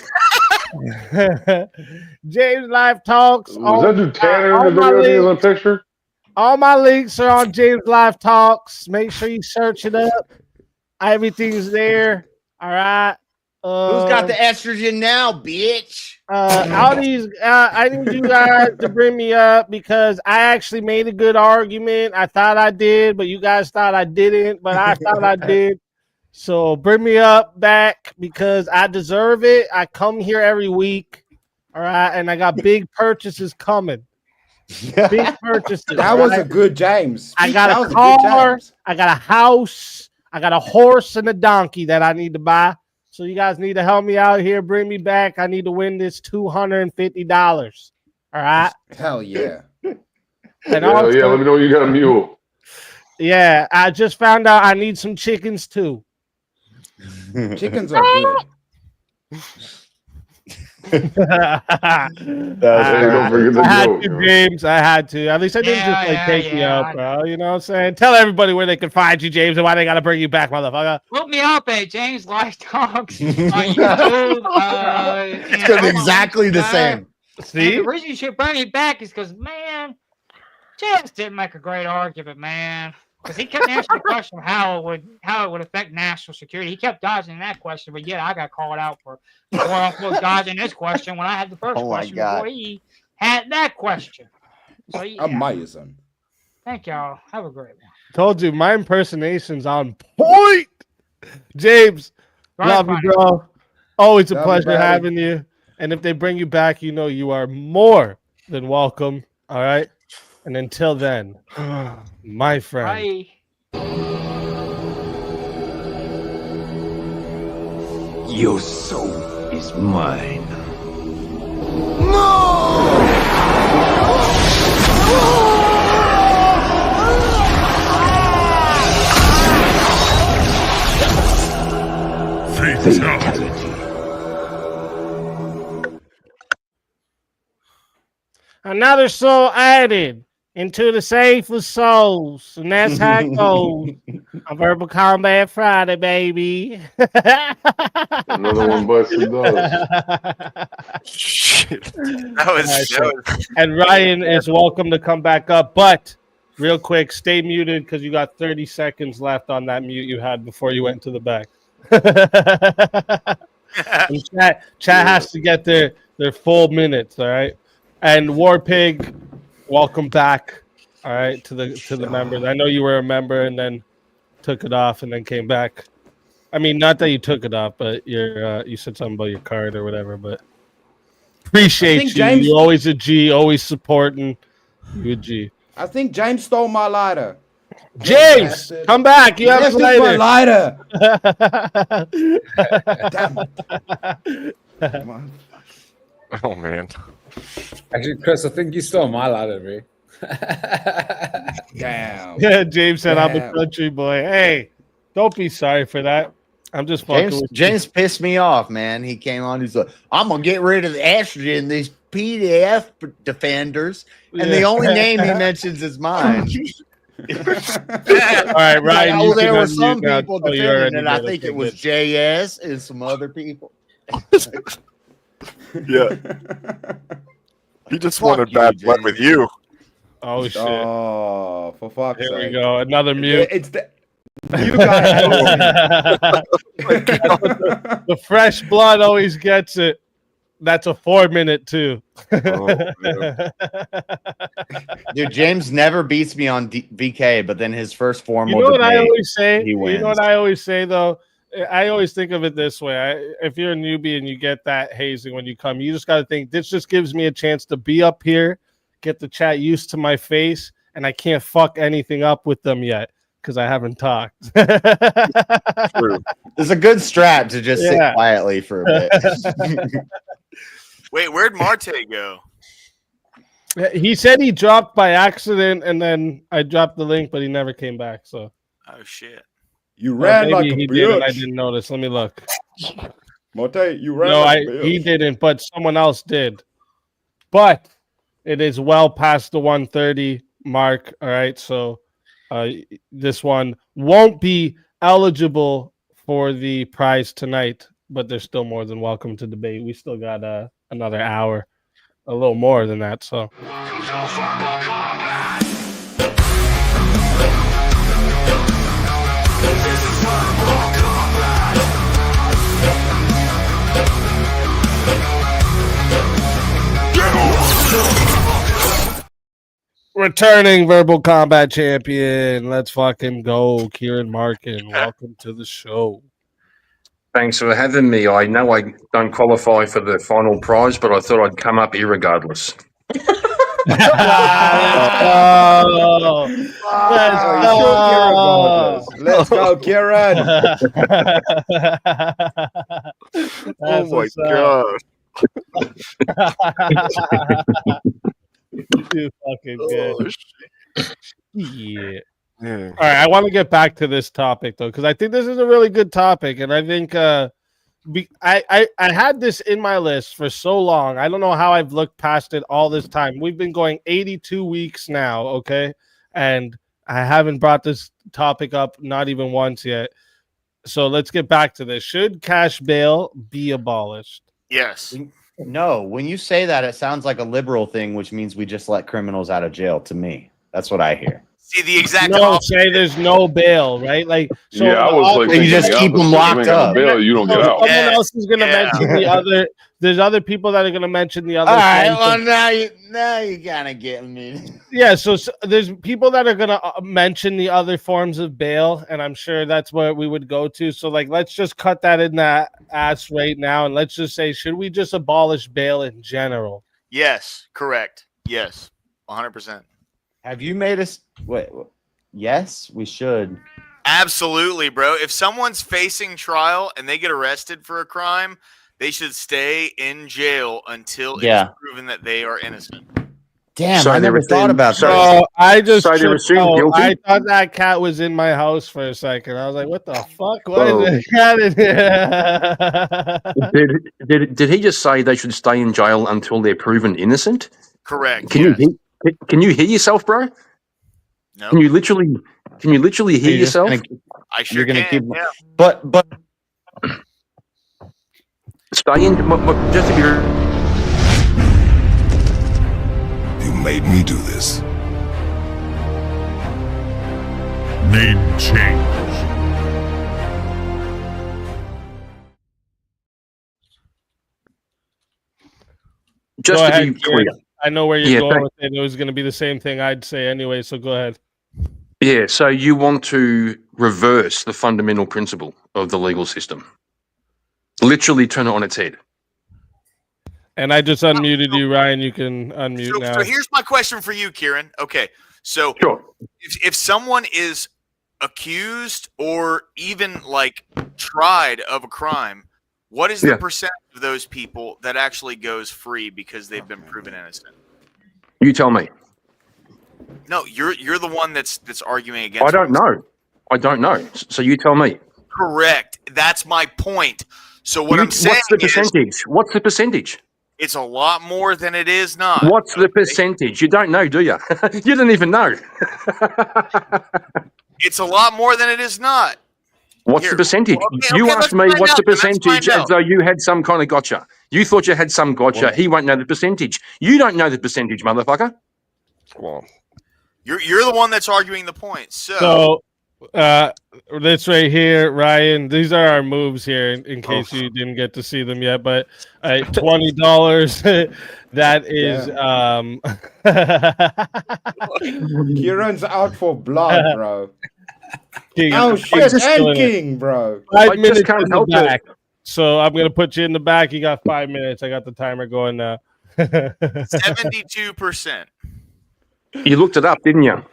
James Live Talks. Was that the Tanner in the video in the picture? All my links are on James Live Talks. Make sure you search it up. Everything's there. All right. Who's got the estrogen now, bitch? I need you guys to bring me up because I actually made a good argument. I thought I did, but you guys thought I didn't, but I thought I did. So bring me up back because I deserve it. I come here every week. All right. And I got big purchases coming. Big purchases. That was a good James. I got a car. I got a house. I got a horse and a donkey that I need to buy. So you guys need to help me out here. Bring me back. I need to win this $250. All right. Hell yeah. And also, yeah, let me know you got a mule. Yeah, I just found out I need some chickens too. Chickens are good. Don't forget the I had joke, to, bro. James. I had to. At least I didn't just take you up, bro. You know what I'm saying? Tell everybody where they can find you, James, and why they gotta bring you back, motherfucker. Look me up at James Live Talks on YouTube. It's gonna be exactly the same. See, and the reason you should bring me back is because, man, James didn't make a great argument, man. Because he kept answering the question of how it would affect national security. He kept dodging that question, but yet I got called out for quote unquote dodging this question when I had the first question before he had that question. So yeah. Amazing. Thank y'all. Have a great one. Told you my impersonation's on point. James, love you, bro. Always a Love you, pleasure buddy. having you. And if they bring you back, you know you are more than welcome. All right. And until then, my friend. Bye. Your soul is mine. Fatality. Another soul added into the safe of souls. And that's how it goes. On Verbal Combat Friday, baby. Another one busted those. Shit. And Ryan is welcome to come back up. But real quick, stay muted because you got 30 seconds left on that mute you had before you went to the back. And chat has to get their full minutes, all right? And War Pig, welcome back, all right, to the members. I know you were a member and then took it off and then came back. I mean, not that you took it off, but you said something about your card or whatever. But appreciate you. James, You're always a G, always supporting. You a G. I think James stole my lighter. James, come back. You have a my lighter. Damn it. Come on. Oh man. Actually, Chris, I think you stole my ladder, bro. Damn. Yeah, James said I'm a country boy. Hey, don't be sorry for that. I'm just fucking with James pissed me off, man. He came on. He's like, I'm gonna get rid of the estrogen in these PDF defenders, and the only name he mentions is mine. All right, Ryan. Well, there were some people defending it. I think it was JS and some other people. Yeah. He just wanted bad blood with you. Oh shit! Oh, for fuck's sake! Here we go. Another mute. It's the you guys. The fresh blood always gets it. That's a 4-minute too. Dude, James never beats me on VK, but then his first formal You know what debate, I always say? he wins. You know what I always say though? I always think of it this way. If you're a newbie and you get that hazing when you come, you just got to think this just gives me a chance to be up here, get the chat used to my face, and I can't fuck anything up with them yet because I haven't talked. It's a good strat to just sit quietly for a bit. Wait, where'd Marte go? He said he dropped by accident, and then I dropped the link, but he never came back. So, oh shit! You ran like a he bitch. did, and I didn't notice. Let me look. Mote, you ran. No, like a bitch. he didn't, but someone else did. But it is well past the 1:30 mark. All right, so this one won't be eligible for the prize tonight, but they're still more than welcome to debate. We still got another hour, a little more than that. So. Returning Verbal Combat Champion. Let's fucking go, Kieran Markin. Welcome to the show. Thanks for having me. I know I don't qualify for the final prize, but I thought I'd come up irregardless. Let's go, Kieran. Oh my god. Too fucking good. Yeah. All right, I want to get back to this topic though, because I think this is a really good topic, and I think I had this in my list for so long. I don't know how I've looked past it all this time. We've been going 82 weeks now, okay, and I haven't brought this topic up not even once yet. So let's get back to this. Should cash bail be abolished? Yes. No, when you say that, it sounds like a liberal thing, which means we just let criminals out of jail. To me, that's what I hear. See the exact No, opposite. say there's no bail, right? Like, so Yeah, I was like, You just keep them locked up. Bail, you don't get out. Someone else is going to mention the other. There's other people that are going to mention the other. All right, forms well of- now you kind of getting me. yeah, so there's people that are going to mention the other forms of bail, and I'm sure that's what we would go to. So, like, let's just cut that in that ass right now, and let's just say, should we just abolish bail in general? Yes, correct. Yes, 100%. Have you made us wait? Yes, we should. Absolutely, bro. If someone's facing trial and they get arrested for a crime, they should stay in jail until it's proven that they are innocent. Damn, So I they never were thought about so- that. So I just So they were tripped assumed out. guilty? I thought that cat was in my house for a second. I was like, "What the fuck? Why Oh. is there a cat in here?" Did he just say they should stay in jail until they're proven innocent? Correct. Can you hear yourself, bro? No. Can you literally hear You're just yourself? I sure gonna can. keep, Yeah. but Stay in. Just to be. You made me do this. Made change. Just Go to ahead, be clear. Kieran. I know where you're Yeah, going thank- with it. It was going to be the same thing I'd say anyway. So go ahead. Yeah, so you want to reverse the fundamental principle of the legal system. Literally turn it on its head. And I just unmuted you, Ryan. You can unmute now. So here's my question for you, Kieran. Okay, so if someone is accused or even like tried of a crime, what is the percent of those people that actually goes free because they've been proven innocent? You tell me. No, you're the one that's arguing against. I don't know. I don't know. So you tell me. Correct. That's my point. So what I'm saying what's the percentage? What's the percentage? It's a lot more than it is not. What's the percentage? You don't know, do you? You don't even know. It's a lot more than it is not. What's the percentage? You asked me what's the percentage as though you had some kind of gotcha. You thought you had some gotcha. He won't know the percentage. You don't know the percentage, motherfucker. Well, you're the one that's arguing the point. So this right here, Ryan. These are our moves here, in case you didn't get to see them yet. But $20. That is Kieran's out for blood, bro. King, Oh shit, just and killing it. King, bro. 5 I just minutes can't in the help it. back. So I'm gonna put you in the back. You got 5 minutes. I got the timer going now. 72%. You looked it up, didn't you?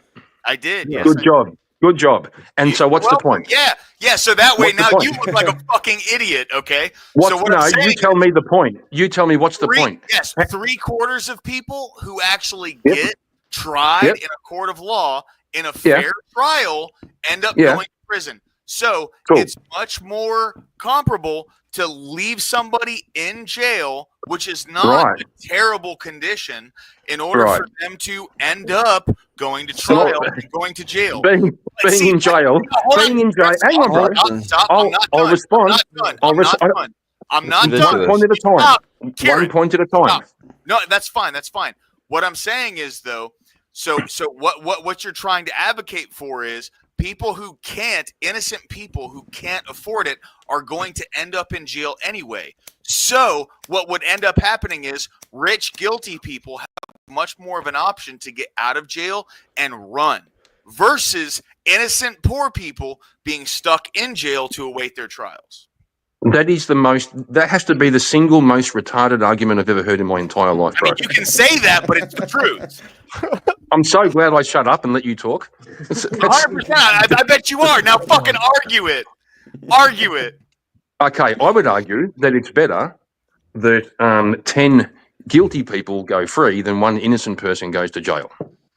I did. Yes. Good job. Good job. And so what's the point? Yeah. So that way What's the now point? you look like a fucking idiot. Okay. What's, so what no, I'm saying you tell me the point. You tell me what's the point. Yes, 3/4 of people who actually get tried in a court of law in a fair trial end up going to prison. So it's much more comparable to leave somebody in jail, which is not a terrible condition, in order for them to end up going to trial and going to jail. Being in jail. Being in jail. Hang on, bro. I'll respond. I'm not done. One point at a time. Stop, Kieran. 1 point at a time. Stop. No, that's fine. That's fine. What I'm saying is, though, so what you're trying to advocate for is people who can't, innocent people who can't afford it, are going to end up in jail anyway. So what would end up happening is rich, guilty people have much more of an option to get out of jail and run, versus innocent poor people being stuck in jail to await their trials. That has to be the single most retarded argument I've ever heard in my entire life, bro. I mean, you can say that, but it's the truth. I'm so glad I shut up and let you talk. 100%. I bet you are. Now fucking argue it. Argue it. Okay, I would argue that it's better that 10 guilty people go free than one innocent person goes to jail.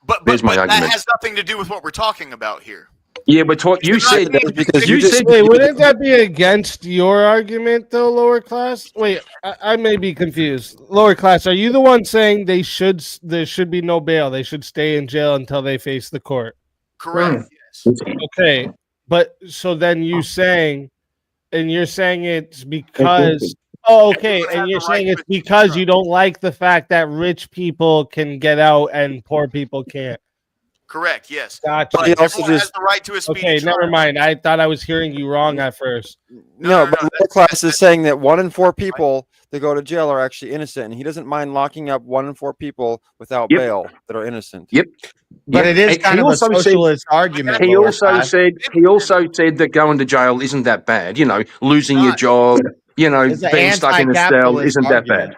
But There's my that argument. has nothing to do with what we're talking about here. Yeah, but you said that because you said. Wait, wouldn't that be against your argument, though, lower class? Wait, I may be confused. Lower class, are you the one saying there should be no bail? They should stay in jail until they face the court. Correct. Yes. Okay, but so then you're saying it's because. Oh, okay, and you're saying it's because you don't like the fact that rich people can get out and poor people can't. Correct. Yes. Gotcha. But everyone has the right to a speedy Okay, trial. never mind. I thought I was hearing you wrong at first. No, but middle class is saying that 1 in 4 people that go to jail are actually innocent, and he doesn't mind locking up 1 in 4 people without bail that are innocent. Yep. But it is kind of a socialist argument. He also said that going to jail isn't that bad. You know, losing your job, you know, It's an being stuck in a cell anti-capitalist isn't that bad. argument.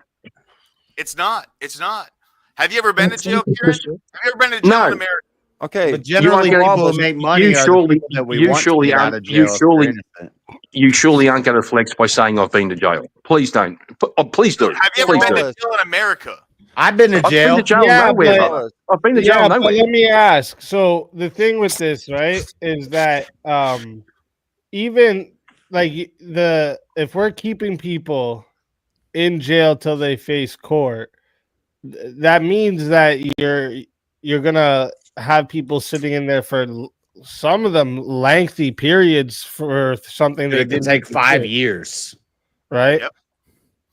It's not. It's not. Have you ever been to jail, Kieran? Have you ever been to jail in America? Okay, but generally people who make money you are surely, the people that we you want surely to get out aren't. of jail. You if they're surely, innocent. you surely aren't going to flex by saying I've been to jail. Please don't. Please do. Have you ever Please been do. to jail in America? I've been to I've been jail. to jail nowhere, brother. I've been to jail But nowhere. let me ask. So the thing with this, right, is that even like if we're keeping people in jail till they face court, that means that you're gonna have people sitting in there for some of them lengthy periods for something It they could take 5 years, right? Yep.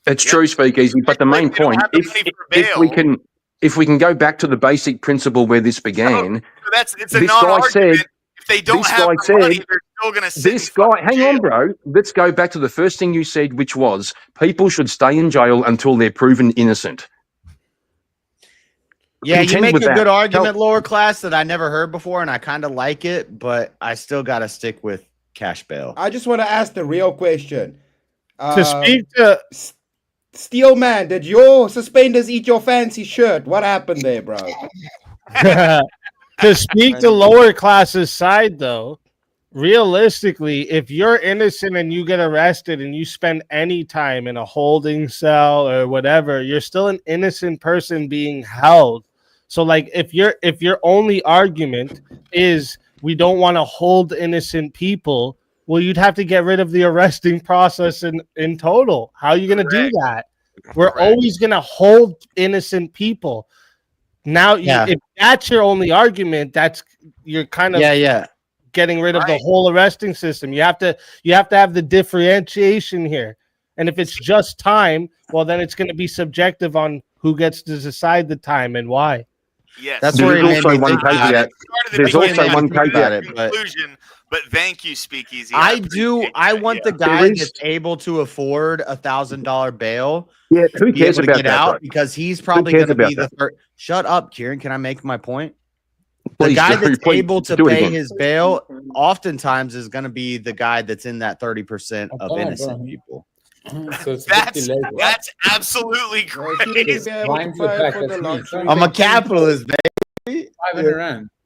It's true, Speakeasy. But the main point, if we can go back to the basic principle where this began, It's a this guy non-argument. said. If they don't This have guy the money, said. they're still going to sit This guy, hang on, bro. Let's go back to the first thing you said, which was people should stay in jail until they're proven innocent. Yeah, you Contend make with a that. good argument, lower class, that I never heard before, and I kind of like it, but I still got to stick with cash bail. I just want to ask the real question. To speak to Steelman, did your suspenders eat your fancy shirt? What happened there, bro? to speak to lower classes side, though, realistically, if you're innocent and you get arrested and you spend any time in a holding cell or whatever, you're still an innocent person being held. So, like, if your only argument is we don't want to hold innocent people, well, you'd have to get rid of the arresting process in total. How are you going to do that? We're always going to hold innocent people. Now, if that's your only argument, you're kind of getting rid of the whole arresting system. You have to have the differentiation here. And if it's just time, well, then it's going to be subjective on who gets to decide the time and why. Yes, that's where There's also one caveat. There's also one caveat. But thank you, Speakeasy. I want the guy that's able to afford $1,000 bail. Yeah, who cares to about get that, out bro? because he's probably going to be the third. Shut up, Kieran. Can I make my point? The guy that's able to pay his bail oftentimes is going to be the guy that's in that 30% of innocent people. So that's absolutely crazy. I'm a capitalist, baby.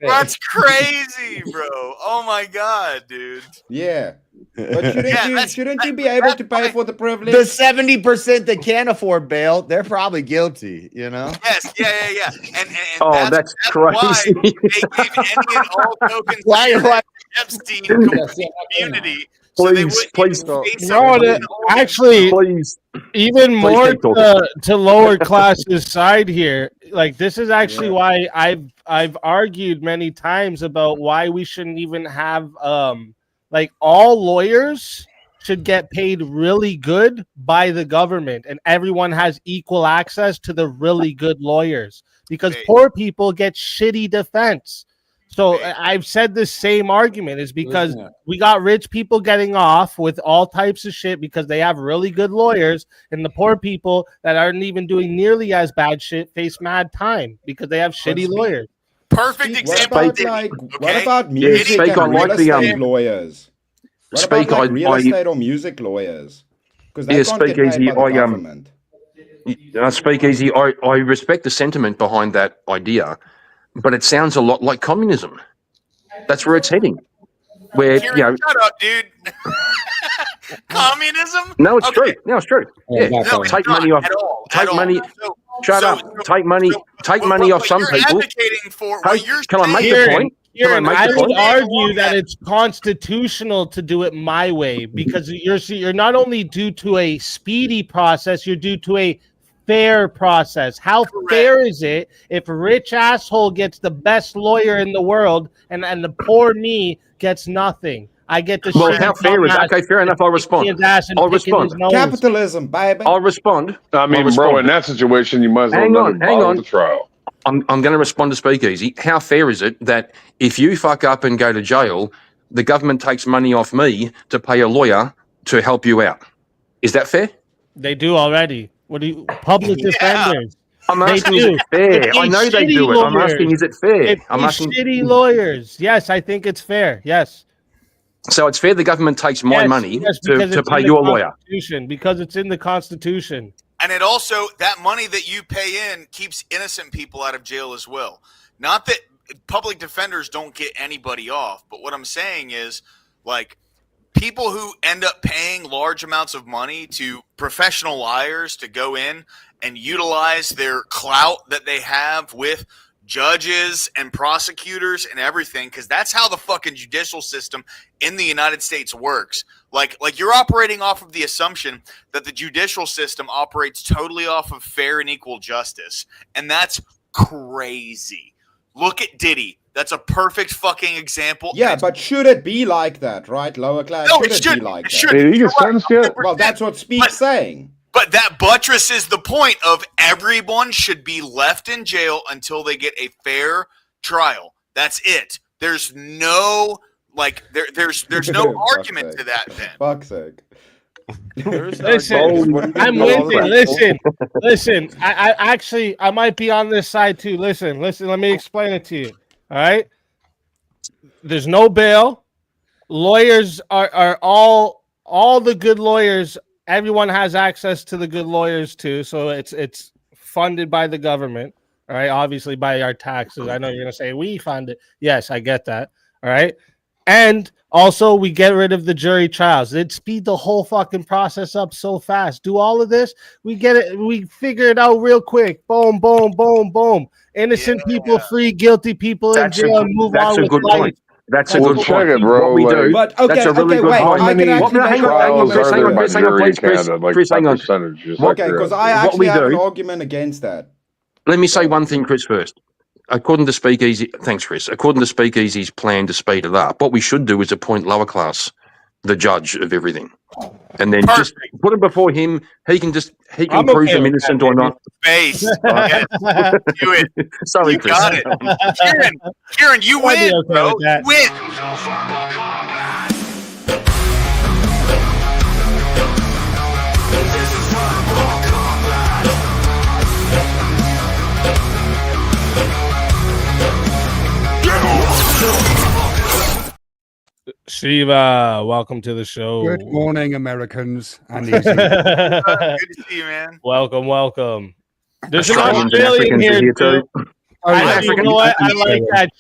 That's crazy, bro. Oh my god, dude. Yeah. But shouldn't you be able to pay for the privilege? The 70% that can't afford bail, they're probably guilty, you know? Yes, yeah. And that's crazy. Why they gave any and all tokens to the Epstein community. Please, actually, even more to lower classes side here. Like, this is actually why I've argued many times about why we shouldn't even have like all lawyers should get paid really good by the government, and everyone has equal access to the really good lawyers because poor people get shitty defense. So I've said the same argument is because we got rich people getting off with all types of shit because they have really good lawyers, and the poor people that aren't even doing nearly as bad shit face mad time because they have shitty lawyers. Perfect example. What about music and real estate lawyers? What about like real estate or music lawyers? Because they can't get paid by the government. Speakeasy, I respect the sentiment behind that idea, but it sounds a lot like communism. That's where it's heading. Where Kieran, shut up, dude. Communism? No, it's true. No, it's true. Yeah, no, take money off. Take money. Shut up. Take money. Take money off some people. Can I make the point? I would argue that it's constitutional to do it my way because you're not only due to a speedy process, you're due to a fair process. How fair is it if a rich asshole gets the best lawyer in the world and the poor me gets nothing? I get the well, how fair is it? Okay, fair enough. I'll respond. I'll respond. Capitalism, baby. I'll respond. I mean, bro, in that situation, you might as well let him follow the trial. I'm going to respond to Speakeasy. How fair is it that if you fuck up and go to jail, the government takes money off me to pay a lawyer to help you out? Is that fair? They do already. What do you public defenders? I'm asking, is it fair? I know they do it. I'm asking, is it fair? I'm asking. Shitty lawyers. Yes, I think it's fair. Yes. So it's fair the government takes my money to pay your lawyer. Because it's in the Constitution. And it also, that money that you pay in keeps innocent people out of jail as well. Not that public defenders don't get anybody off, but what I'm saying is, like, people who end up paying large amounts of money to professional liars to go in and utilize their clout that they have with judges and prosecutors and everything, because that's how the fucking judicial system in the United States works. Like you're operating off of the assumption that the judicial system operates totally off of fair and equal justice, and that's crazy. Look at Diddy. That's a perfect fucking example. Yeah, but should it be like that, right? Lower class, No, should it it should. be like It that? should. Hey, you get sentenced yet? Well, that's what Speak's saying. But that buttresses the point of everyone should be left in jail until they get a fair trial. That's it. There's no there's no argument to that then. Fuck's sake. Listen, I'm with you. Listen. I might be on this side too. Listen. Let me explain it to you. All right. There's no bail. Lawyers are all the good lawyers. Everyone has access to the good lawyers too. So it's funded by the government. All right. Obviously by our taxes. I know you're gonna say we fund it. Yes, I get that. All right. And also, we get rid of the jury trials. It'd speed the whole fucking process up so fast. Do all of this, we get it. We figure it out real quick. Boom, boom, boom, boom. Innocent people free, guilty people in jail. And move on with life. Point. That's a good point. It, bro. What we do, but, okay, that's a really good wait, point. How many Hang on, trials are there by jury in Canada? Like, Chris, hang on. Okay, because I actually have an argument against that. Let me say one thing, Chris, first. According to Speakeasy, thanks, Chris. According to Speakeasy's plan to speed it up, what we should do is appoint lower class the judge of everything, and then just put him before him. He can prove him innocent or not. Face, yes. Do it. Sorry, you Chris. got it, Kieran. You win, bro. You win. Shiva, welcome to the show. Good morning, Americans. And Good to see you, man. Welcome. There's an Australians and Australian Africans are here here too. too. You know what? I like that.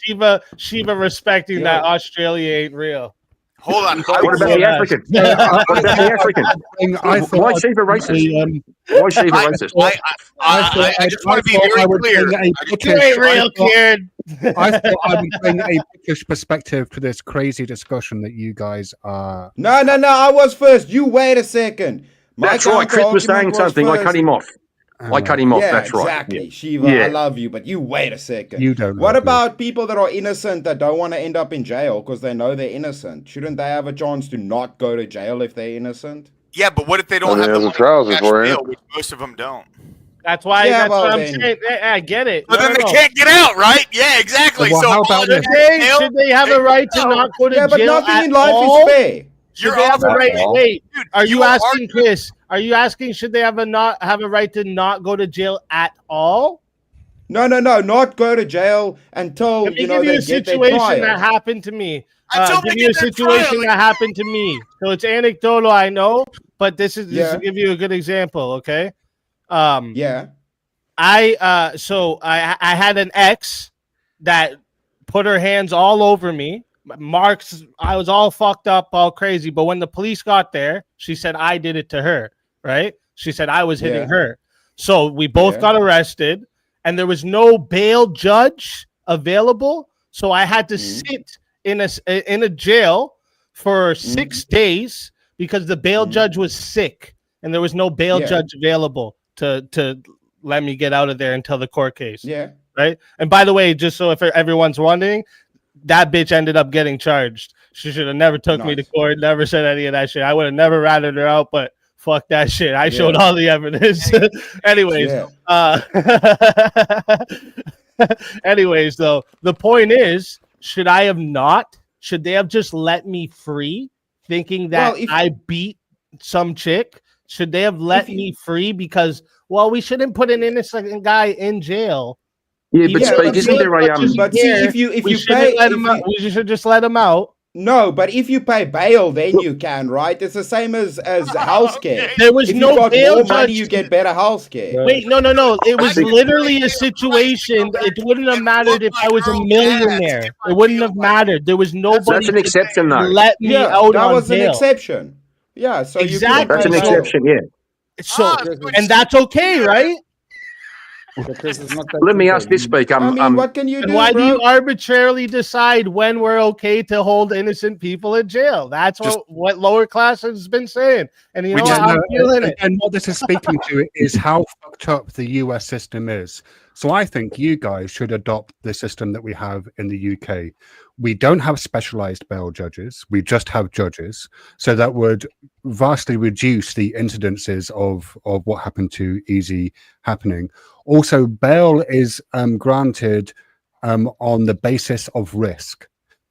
Shiva respecting that Australia ain't real. Hold on. What about the African? What about the African? Why Shiva racist? Why Shiva racist? I just want to be very clear. You ain't real, kid. I thought I would bring a British perspective to this crazy discussion that you guys are. No, I was first. You wait a second. That's right. Chris was saying something. I cut him off. Yeah, That's right. Exactly. Shiva, I love you, but you wait a second. You don't. What about people that are innocent that don't want to end up in jail because they know they're innocent? Shouldn't they have a chance to not go to jail if they're innocent? Yeah, but what if they don't have the trials for bail, which most of them don't? That's why. That's what I'm saying. I get it. But then they can't get out, right? Yeah, exactly. Well, so how about this? Should they have a right to not go to jail? But nothing in life all? is fair. Should they have a right? Wait, are you asking Chris? Are you asking should they have a right to not go to jail at all? No, not go to jail until Let me they give you a get their situation trial. that happened to me. Until Give you a situation that happened to me. So it's anecdotal, I know, but this is to give you a good example. Okay. Yeah. I had an ex that put her hands all over me. Marks, I was all fucked up, all crazy. But when the police got there, she said I did it to her, right? She said I was hitting her. So we both got arrested, and there was no bail judge available. So I had to sit in a jail for 6 days because the bail judge was sick, and there was no bail judge available to let me get out of there until the court case. Yeah. Right. And by the way, just so if everyone's wondering, that bitch ended up getting charged. She should have never took me to court, never said any of that shit. I would have never ratted her out, but fuck that shit. I showed all the evidence. Anyways, Anyways, though, the point is, should I have not? Should they have just let me free, thinking that I beat some chick? Should they have let me free because, well, we shouldn't put an innocent guy in jail? Yeah, but Speak, isn't there a But see, if you pay, we should just let him out. No, but if you pay bail, then you can, right? It's the same as healthcare. There was if no you got bail more money, judge- you get better healthcare. Wait, no. It was literally a situation. It wouldn't have mattered if I was a millionaire. It wouldn't have mattered. There was nobody. That's an exception, though. Let me out that on was bail. an exception. Yeah, so Exactly. That's an exception, yeah. So, and that's okay, right? Let me ask this, Speak. what can you And do, why do bro? you arbitrarily decide when we're okay to hold innocent people in jail? That's what lower class has been saying. And you know what? I'm feeling it. And what this is speaking to is how fucked up the US system is. So I think you guys should adopt the system that we have in the UK. We don't have specialized bail judges. We just have judges. So that would vastly reduce the incidences of what happened to Easy happening. Also, bail is granted on the basis of risk.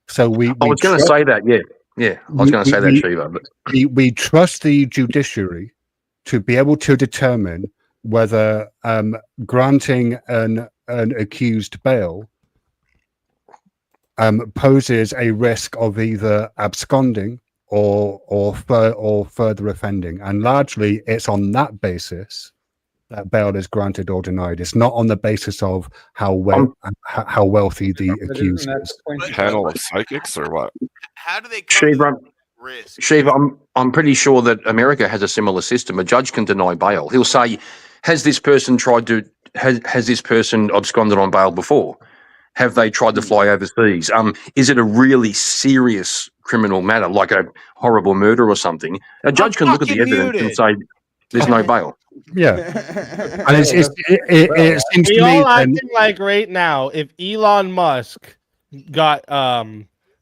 So I was going to say that, yeah. Yeah, I was going to say that, Shiva. But we trust the judiciary to be able to determine whether granting an accused bail poses a risk of either absconding or further offending, and largely it's on that basis that bail is granted or denied. It's not on the basis of how wealthy the accused is. Panel of psychics or what? How do they come Shiva, risk? Shiva, I'm pretty sure that America has a similar system. A judge can deny bail. He'll say, has this person has this person absconded on bail before? Have they tried to fly overseas? Is it a really serious criminal matter, like a horrible murder or something? A judge can look at the evidence and say, there's no bail. Yeah. And it seems We to me all acting like right now, if Elon Musk got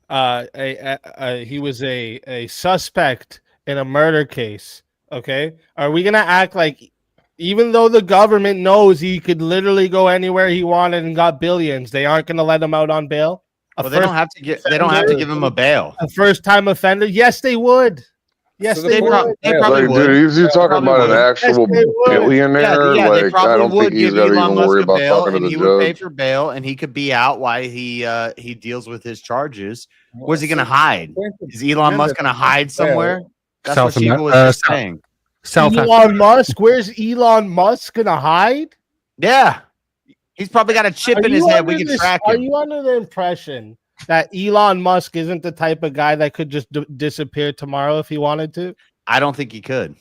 he was a suspect in a murder case, okay? Are we gonna act like, even though the government knows he could literally go anywhere he wanted and got billions, they aren't gonna let him out on bail? Well, they don't have to give him a bail. A first-time offender? Yes, they would. Yes, they would. They probably would. Dude, you're talking about an actual billionaire. Yeah, they like, I probably don't would think he's give got to Elon even worry Musk a about bail, talking to and the he would pay judge. for bail, and he could be out while he deals with his charges. Where's he going to hide? Is Elon Musk going to hide somewhere? That's what Shiva was just saying. Elon Musk? Where's Elon Musk going to hide? Yeah. He's probably got a chip in his head. We can track him. Are you under the impression that Elon Musk isn't the type of guy that could just disappear tomorrow if he wanted to? I don't think he could.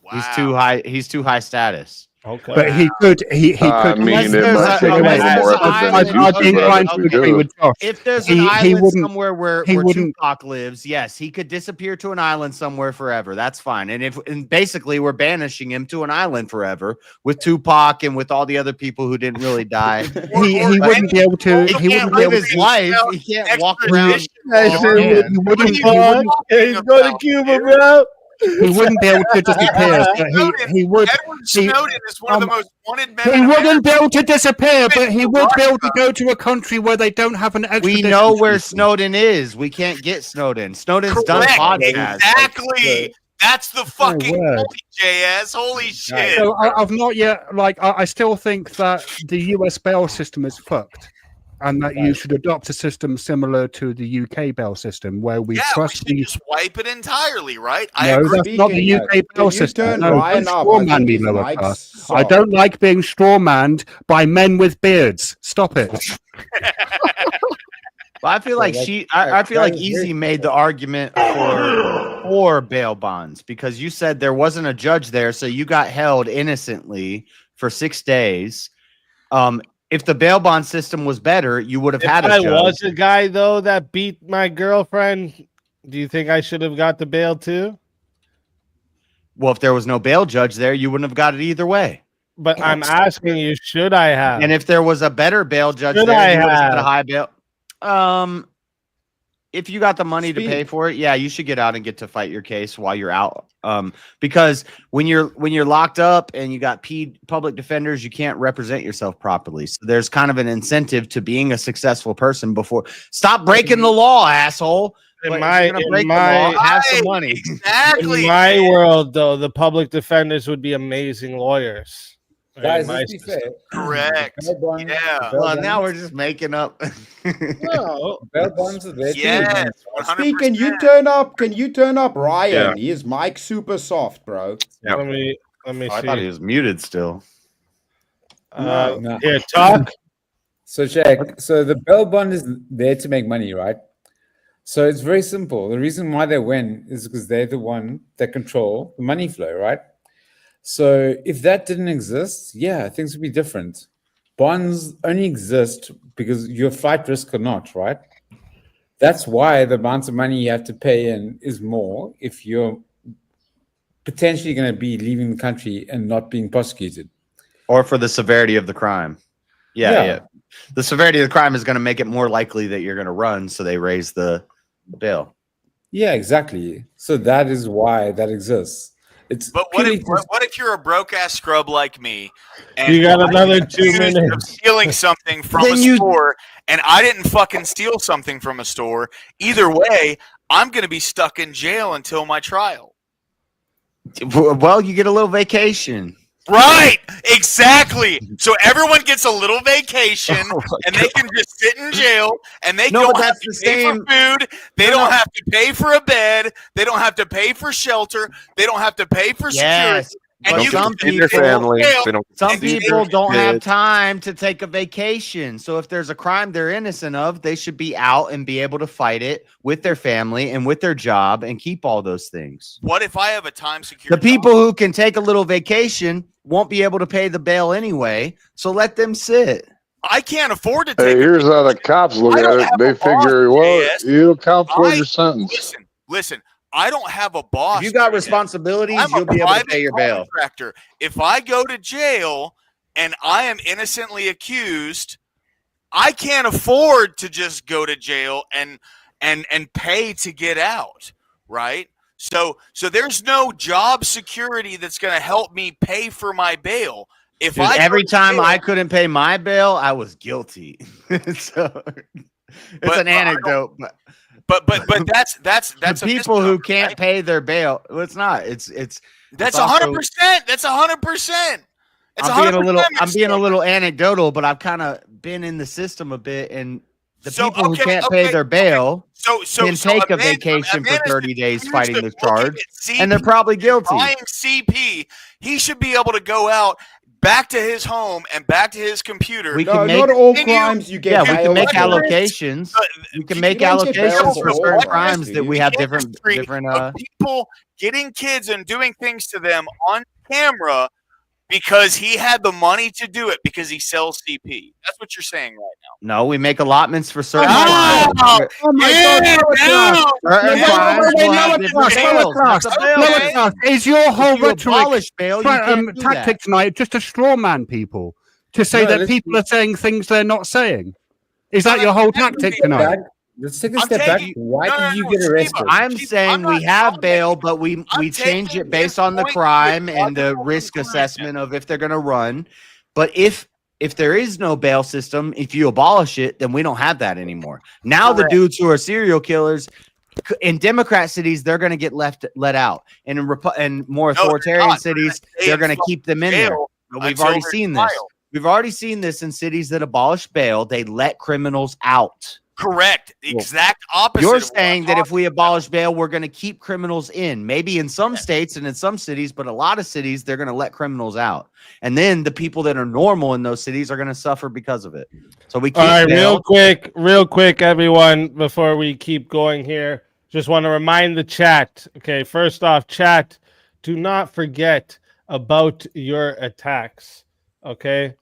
Wow. He's too high status. Okay. But he could. He could. I mean, it might take more effort than if there's an island somewhere where Tupac lives, yes, he could disappear to an island somewhere forever. That's fine. And basically we're banishing him to an island forever with Tupac and with all the other people who didn't really die. He wouldn't be able to. He can't live his life. He can't walk around. He wouldn't. He's going to Cuba, bro. He wouldn't be able to disappear. But he would. Edward Snowden is one of the most wanted men. He wouldn't be able to disappear, but he would be able to go to a country where they don't have an extradition. We know where Snowden is. We can't get Snowden. Snowden's done podcasts. Exactly. That's the fucking point, JS. Holy shit. So I've not yet. I still think that the US bail system is fucked. And that you should adopt a system similar to the UK bail system, where we trust we should just wipe it entirely, right? I No, agree. that's not the UK bail system. No, Ryan don't up, straw I man think me, his lower mic's class. soft. I don't like being straw manned by men with beards. Stop it. But I feel like I feel like Easy made the argument for bail bonds, because you said there wasn't a judge there, so you got held innocently for 6 days. If the bail bond system was better, you would have had a judge. I was a guy, though, that beat my girlfriend, do you think I should have got the bail, too? Well, if there was no bail judge there, you wouldn't have got it either way. But I'm asking you, should I have? And if there was a better bail judge Should there, I you would have have? had a high bail. if you got the money to pay for it, yeah, you should get out and get to fight your case while you're out. Because when you're locked up and you got public defenders, you can't represent yourself properly. So there's kind of an incentive to being a successful person before. Stop breaking the law, asshole. In my have some money. Exactly. In my world, though, the public defenders would be amazing lawyers. Guys, let's be fair. Correct. Yeah. Well, now we're just making up. No, bail bonds are there too. Yes. 100%. Steve, can you turn up? Can you turn up Ryan? He is mic super soft, bro. Let me see. I thought he was muted still. No. Here, talk. So check. So the bail bond is there to make money, right? So it's very simple. The reason why they win is because they're the one that control the money flow, right? So if that didn't exist, yeah, things would be different. Bonds only exist because you're flight risk or not, right? That's why the amount of money you have to pay in is more if you're potentially going to be leaving the country and not being prosecuted. Or for the severity of the crime. Yeah. The severity of the crime is going to make it more likely that you're going to run, so they raise the bail. Yeah, exactly. So that is why that exists. But what if you're a broke ass scrub like me? And You got another 2 minutes. of stealing something from a store, and I didn't fucking steal something from a store. Either way, I'm going to be stuck in jail until my trial. Well, you get a little vacation. Right, exactly. So everyone gets a little vacation, and they can just sit in jail, and they don't have to pay for food. They don't have to pay for a bed. They don't have to pay for shelter. They don't have to pay for security. And you some can people, some see people their don't have kids. time to take a vacation. So if there's a crime they're innocent of, they should be out and be able to fight it with their family and with their job and keep all those things. What if I have a time security? The people who can take a little vacation won't be able to pay the bail anyway. So let them sit. I can't afford to Hey, take. here's how the cops look at it. They figure, well, you count towards your sentence. Listen. I don't have a boss. If you got responsibilities, I'm you'll be able to pay your bail. Contractor. If I go to jail and I am innocently accused, I can't afford to just go to jail and pay to get out, right? So there's no job security that's going to help me pay for my bail. If Dude, every time I couldn't pay my bail, I was guilty. So it's an anecdote, but that's the people who can't pay their bail. Well, it's not. It's that's 100%. That's 100%. I'm being a little anecdotal, but I've kind of been in the system a bit, and the people who can't pay their bail can take a vacation for 30 days fighting the charge, and they're probably guilty. Buying CP, he should be able to go out back to his home and back to his computer. We can make, not all crimes you get. Yeah, we can make allocations. We can make allocations for certain crimes that we have different. People getting kids and doing things to them on camera because he had the money to do it because he sells CP. That's what you're saying right now. No, we make allotments for certain crimes. Is your whole rhetoric bail, tactic tonight just to straw man people to say that people are saying things they're not saying? Is that your whole tactic tonight? Let's take a step back. Why did you get arrested? I'm saying we have bail, but we change it based on the crime and the risk assessment of if they're going to run. But if there is no bail system, if you abolish it, then we don't have that anymore. Now the dudes who are serial killers in Democrat cities, they're going to get let out, and in more authoritarian cities, they're going to keep them in there. But we've already seen this. We've already seen this in cities that abolish bail. They let criminals out. Correct. The exact opposite. You're saying that if we abolish bail, we're going to keep criminals in. Maybe in some states and in some cities, but a lot of cities, they're going to let criminals out. And then the people that are normal in those cities are going to suffer because of it. So we keep real quick, everyone, before we keep going here, just want to remind the chat. Okay, first off, chat, do not forget about your attacks. Okay.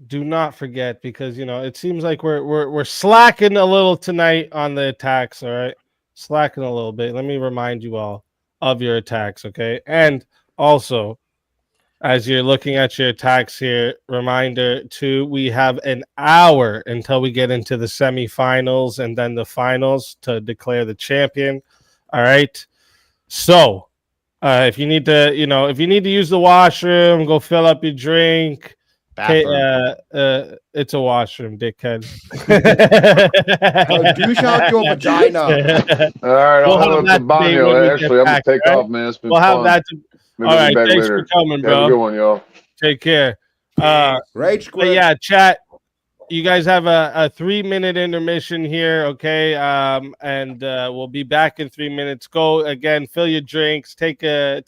Do not forget, because it seems like we're slacking a little tonight on the attacks. All right, slacking a little bit. Let me remind you all of your attacks, okay? And also, as you're looking at your attacks here, reminder too, we have an hour until we get into the semifinals and then the finals to declare the champion. All right. So if you need to, if you need to use the washroom, go fill up your drink. It's a washroom, dickhead. Douche out your vagina. All right, We'll I'll have up that the bounty. debate when we Actually, get I'm back, gonna take right? off, man. It's been We'll fun. have that. Maybe All we'll right, be back thanks later. for coming, Have a bro. good one, y'all. Take care. Rage But yeah, chat. You guys have a 3-minute intermission here, okay? And we'll be back in 3 minutes. Go again, fill your drinks, take a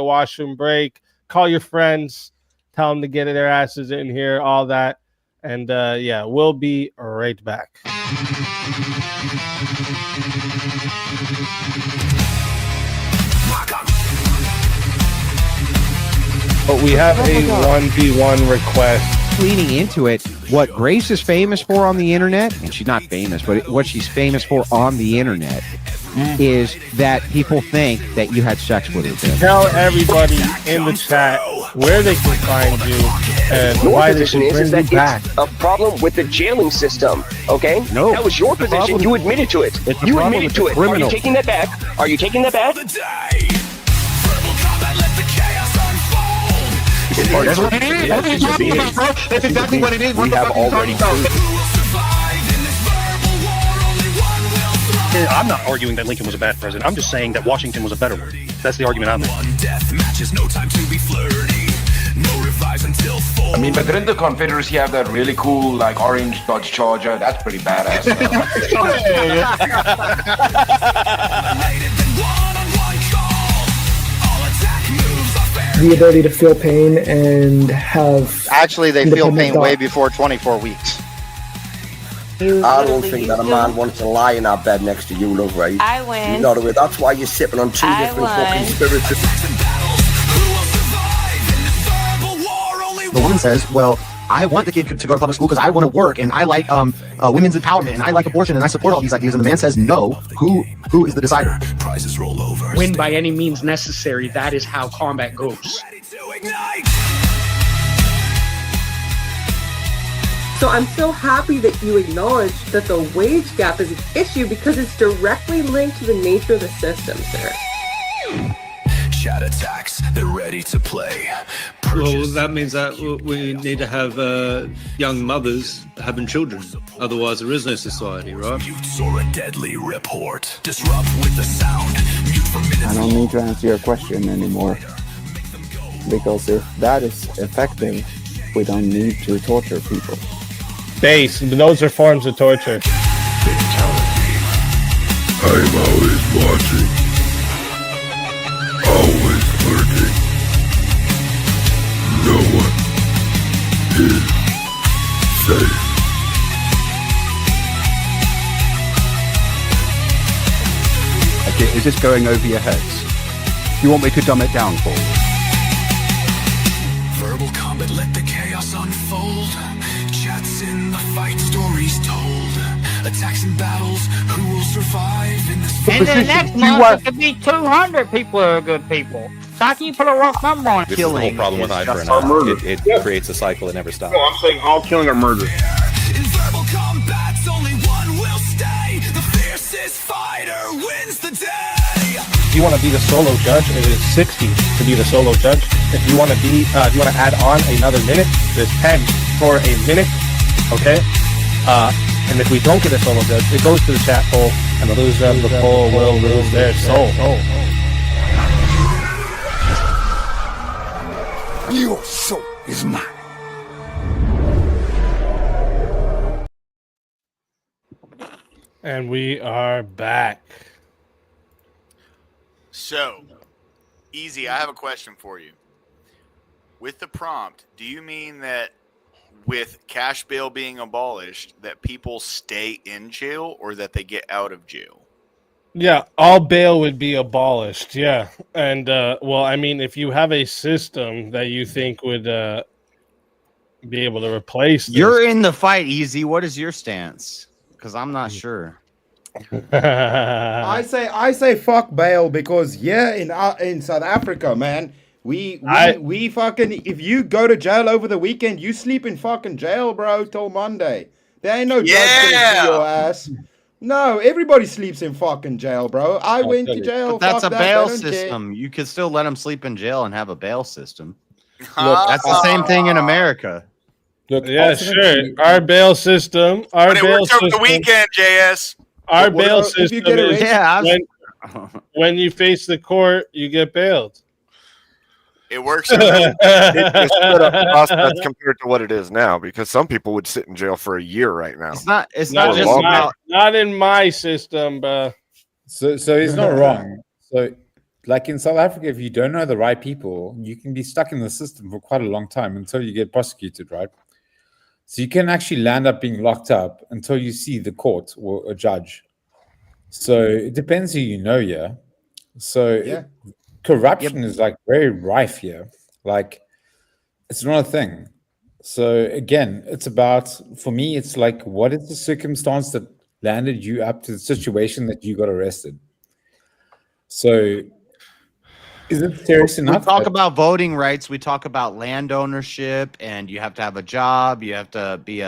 washroom break, call your friends, tell them to get their asses in here, all that. And yeah, we'll be right back. But we have a 1v1 request. Leaning into it, what Grace is famous for on the internet, and she's not famous, but what she's famous for on the internet is that people think that you had sex with her. Tell everybody in the chat where they can find you and Your why they position should is bring you that back. it's a problem with the jailing system, okay? No, that was your position. problem- You admitted to it. it's a You problem admitted with to the it. Are you criminal. taking that back? Are you taking that back? That's what it is. That's exactly what it is, bro. That's exactly what it is. What the fuck are you talking about? I'm not arguing that Lincoln was a bad president. I'm just saying that Washington was a better one. That's the argument I'm making. Death matches, no time to be flirty. No revives until 4. I mean, but didn't the Confederacy have that really cool, like, orange Dodge Charger? That's pretty badass. The ability to feel pain and have Actually, they feel independent pain way thought. before 24 weeks. I don't think that a man wants to lie in our bed next to you, love, right? I win. You know the way. That's why you're sipping on two different fucking spirits. The woman says, well, I want the kid to go to public school because I want to work and I like women's empowerment and I like abortion and I support all these ideas. And the man says, no. Who is the decider? Prizes roll over. When by any means necessary, that is how combat goes. So I'm so happy that you acknowledge that the wage gap is an issue because it's directly linked to the nature of the system, sir. Chat attacks, they're ready to play. Well, that means that we need to have young mothers having children. Otherwise, there is no society, right? Mutes or a deadly report. Disrupt with the sound. Mute for minutes. I don't need to answer your question anymore. Because if that is effective, we don't need to torture people. Base, those are forms of torture. I'm always watching. Always lurking. No one is safe. Okay, is this going over your heads? You want me to dumb it down for you? Verbal combat, let the chaos unfold. Chats in the fight, stories told. Attacks and battles, who will survive in this And then next month, it could be 200 people who are good people. So how can you put a rough number on it? This is the whole problem with eye for an eye. It creates a cycle that never stops. No, I'm saying all killing or murder. In verbal combats, only one will stay. The fiercest fighter wins the day. If you want to be the solo judge, it is 60 to be the solo judge. If you want to be, if you want to add on another minute, there's 10 for a minute. Okay. And if we don't get a solo judge, it goes to the chat poll, and the loser of the poll will lose their soul. Your soul is mine. And we are back. So, Easy, I have a question for you. With the prompt, do you mean that with cash bail being abolished, that people stay in jail or that they get out of jail? Yeah, all bail would be abolished. Yeah. And, well, I mean, if you have a system that you think would be able to replace this. You're in the fight, Easy. What is your stance? Because I'm not sure. I say fuck bail because in South Africa, man, We fucking, if you go to jail over the weekend, you sleep in fucking jail, bro, till Monday. There ain't no judge gonna see your ass. No, everybody sleeps in fucking jail, bro. I went to jail. But that's fuck a that, they bail don't care. system. You could still let them sleep in jail and have a bail system. Look, that's the same thing in America. Look, Yeah, sure. Our bail system. Our But it bail works over the system. weekend, JS. Our What bail about if you system get is arrested? when you face the court, you get bailed. It works. It's split up process compared to what it is now, because some people would sit in jail for a year right now. It's not Not, just long about. not in my system, bro. So he's not wrong. So, like in South Africa, if you don't know the right people, you can be stuck in the system for quite a long time until you get prosecuted, right? So you can actually land up being locked up until you see the court or a judge. So it depends who you know, yeah. So corruption is like very rife here. Like it's not a thing. So again, it's about, for me, it's like, what is the circumstance that landed you up to the situation that you got arrested? So is it serious enough? We talk about voting rights. We talk about land ownership, and you have to have a job. You have to be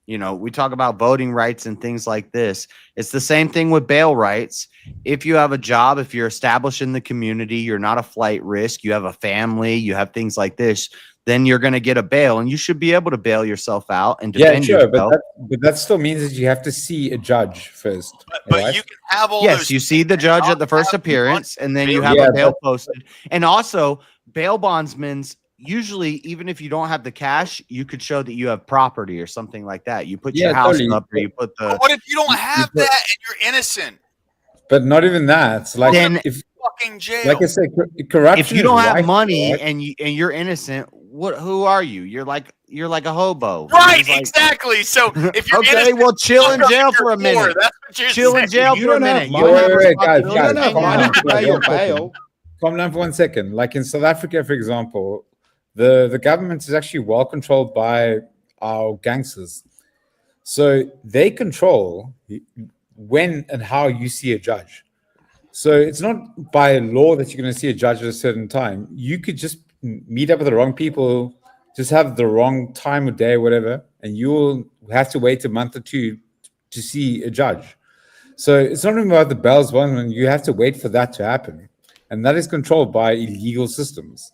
we talk about voting rights and things like this. It's the same thing with bail rights. If you have a job, if you're established in the community, you're not a flight risk, you have a family, you have things like this, then you're going to get a bail, and you should be able to bail yourself out and defend yourself. But that still means that you have to see a judge first. But you can have all Yes, those. you see the judge at the first appearance, and then you have a bail posted. And also, bail bondsmen's, usually, even if you don't have the cash, you could show that you have property or something like that. You put your house up, or you put the. But what if you don't have that and you're innocent? But not even that. It's like Then- if, Fucking jail. like I said, corruption. If you don't is have rife, money right? and you're innocent, who are you? You're like a hobo. Right, It's like- exactly. So if you're Okay, innocent, well, chill in fuck up jail if for a you're minute. poor. That's what you're Chill in saying. jail You for a don't have minute. You money. don't have Wait, guys, responsibility You don't to have hang money out. to pay your bail. Calm down for 1 second. Like in South Africa, for example, the government is actually well controlled by our gangsters. So they control when and how you see a judge. So it's not by law that you're going to see a judge at a certain time. You could just meet up with the wrong people, just have the wrong time of day or whatever, and you'll have to wait a month or two to see a judge. So it's not even about the bells one, you have to wait for that to happen. And that is controlled by illegal systems.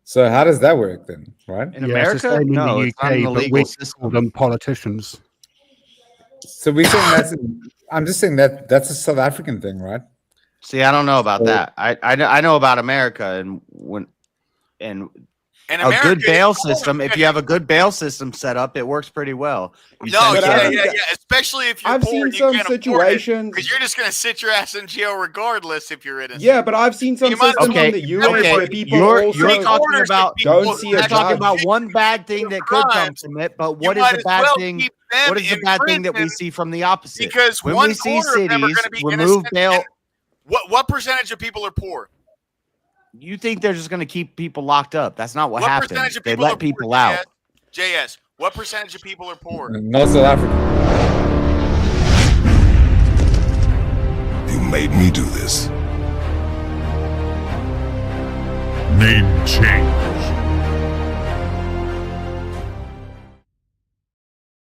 So how does that work then, right? In America, no, it's not an but illegal we system. call them politicians. So we're saying I'm just saying that's a South African thing, right? See, I don't know about So- that. I know about America, and And a America good is bail all system. If you have a good bail system set up, it works pretty well. You No, send yeah, somebody- yeah. Especially if you're I've poor seen and you some can't situations. because you're just gonna sit your ass in jail regardless if you're innocent. Yeah, but I've seen some You might as systems well- in the US okay, where people you're also talking orders that about people don't see a you're talking judge. about one bad thing that could come from it, but what You is might the as bad well thing? keep them What is the in bad thing that we prison see from the opposite? because when one we see quarter of them are cities gonna be remove innocent bail, and what percentage of people are poor? you think they're just going to keep people locked up? That's not what What happens. percentage of They people let are people poor, out. JS, what percentage of people are poor? Not South Africa. You made me do this. Name change.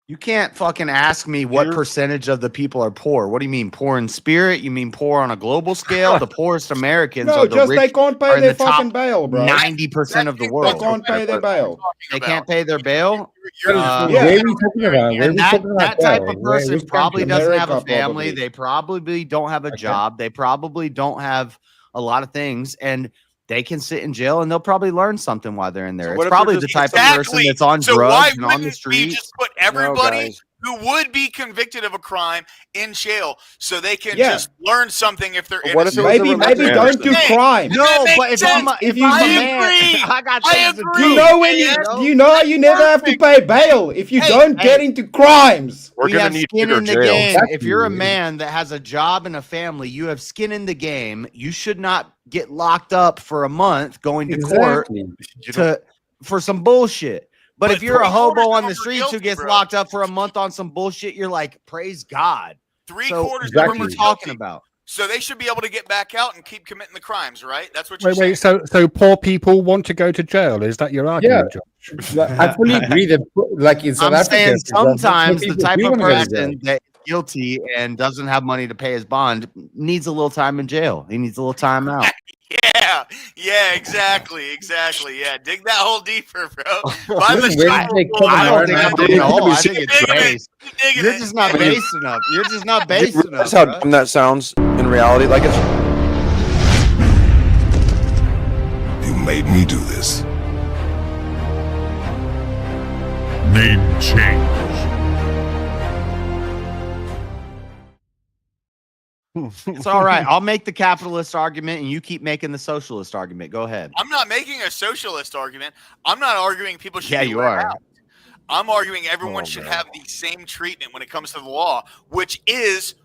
You can't fucking ask me what percentage of the people are poor. What do you mean, poor in spirit? You mean poor on a global scale? The poorest Americans No, are the just rich. they can't are pay in their the top fucking bail, bro. 90% of the They world. can't pay their bail. They can't pay their bail. Where are we talking about? Where are And we talking about that type bail? of person Which probably country? doesn't have a America, family. probably. They probably don't have a job. They probably don't have a lot of things, and they can sit in jail and they'll probably learn something while they're in there. what It's if probably they're the just- type of person that's on So why drugs and on the wouldn't we street. just put everybody guys. who would be convicted of a crime in jail so they can Yeah. just learn something if they're What if innocent? it was a Maybe religious don't do person? crime. No, That but makes if I'm a, sense. if you- I'm a I man, agree. I got I things to agree. do. You know when Yeah. you know how you never have to pay bail if you don't get into crimes. We're We gonna have need skin bigger in the jails. game. Exactly. If you're a man that has a job and a family, you have skin in the game. You should not get locked up for a month going to court Exactly. for some bullshit. But if you're a three-quarters hobo of on them the are streets who guilty, gets bro. locked up for a month on some bullshit, you're like, praise God. Three So quarters what of are them are you talking guilty. about? So they should be able to get back out and keep committing the crimes, right? That's what you're Wait, saying. so poor people want to go to jail? Is that your argument, Josh? I fully agree that, like in South I'm Africa, saying for example, sometimes the people type do of wanna go to jail. person that is guilty and doesn't have money to pay his bond needs a little time in jail. He needs a little time out. Yeah, exactly. Yeah, dig that hole deeper, bro. Listen, I don't think I'm digging a hole. I think it's base. You're just not base enough. You're just not base enough. That's how dumb that sounds in reality. Like it's. You made me do this. Name change. It's all right. I'll make the capitalist argument, and you keep making the socialist argument. Go ahead. I'm not making a socialist argument. I'm not arguing people should. Yeah, be you let are. out. I'm arguing everyone should have the same treatment when it comes to the law, which is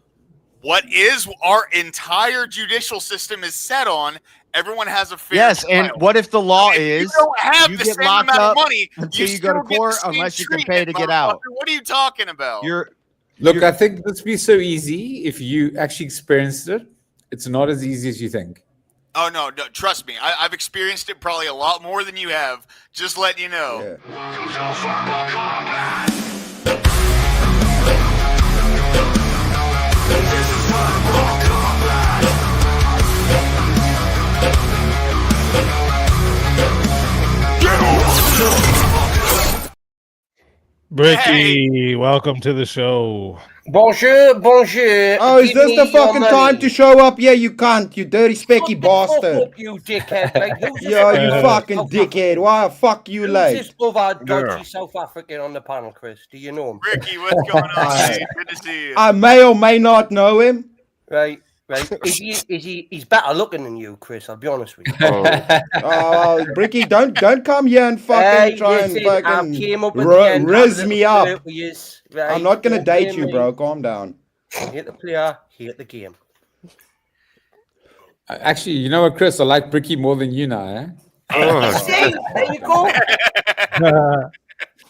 what is our entire judicial system is set on. Everyone has a fair Yes, trial. and what if the law If is you don't have you the get same locked amount of up money until you go to still get court the same unless you can pay to get out? motherfucker. What are you talking about? Look, I think this would be so easy if you actually experienced it. It's not as easy as you think. Oh no, trust me. I've experienced it probably a lot more than you have. Just letting you know. Bricky, welcome to the show. Bonjour, bonjour. Oh, is Give this me the your fucking money. time to show up? Yeah, you can't, you dirty specky bastard. Fuck you, dickhead. Like, who's this Yeah, you other fucking South dickhead. Why fuck you Who's late? this other dodgy South African on the panel, Chris? Do you know him? Ricky, what's going on? Dude? Good to see you. I may or may not know him. Right. He's better looking than you, Chris. I'll be honest with you. Oh, Bricky, don't come here and fucking try and listen, I fucking came up at the end, riz had a me little up. flirt with yous, right? I'm not gonna Don't date blame you, me. bro. Calm down. Hate the player, hate the game. Actually, you know what, Chris? I like Bricky more than you now, eh? See? There you go.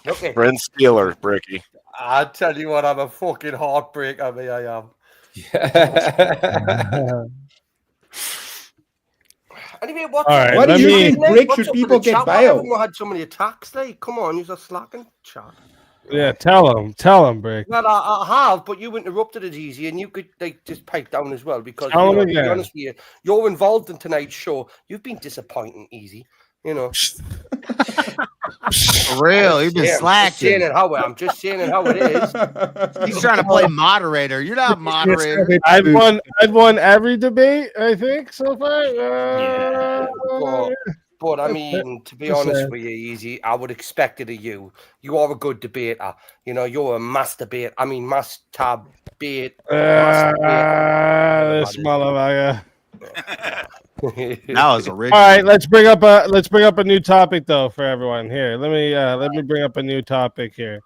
Okay. Brent Steeler, Bricky. I tell you what, I'm a fucking heartbreaker, me, I am. Anyway, what's All right, What do let you me- think, Brick? what's Should up with people the get chat? Why bailed? haven't we had so many attacks today? Come on, you're slacking chat. Yeah, tell him, Brick. Well, I have, but you interrupted it easy, and you could like just pipe down as well because Tell you him know, to be again. honest with you, you're involved in tonight's show. You've been disappointing, easy. You know, For real, you've been Yeah, slacking. I'm just saying it how it is. He's trying to play moderator. You're not moderator. I've won every debate, I think, so far. But I mean, to be Just honest saying. with you, Easy, I would expect it of you. You are a good debater. You know, you're a masturbate. I mean, masturbate. This motherfucker. That was All original. right, let's bring up a new topic though for everyone here. Let me bring up a new topic here.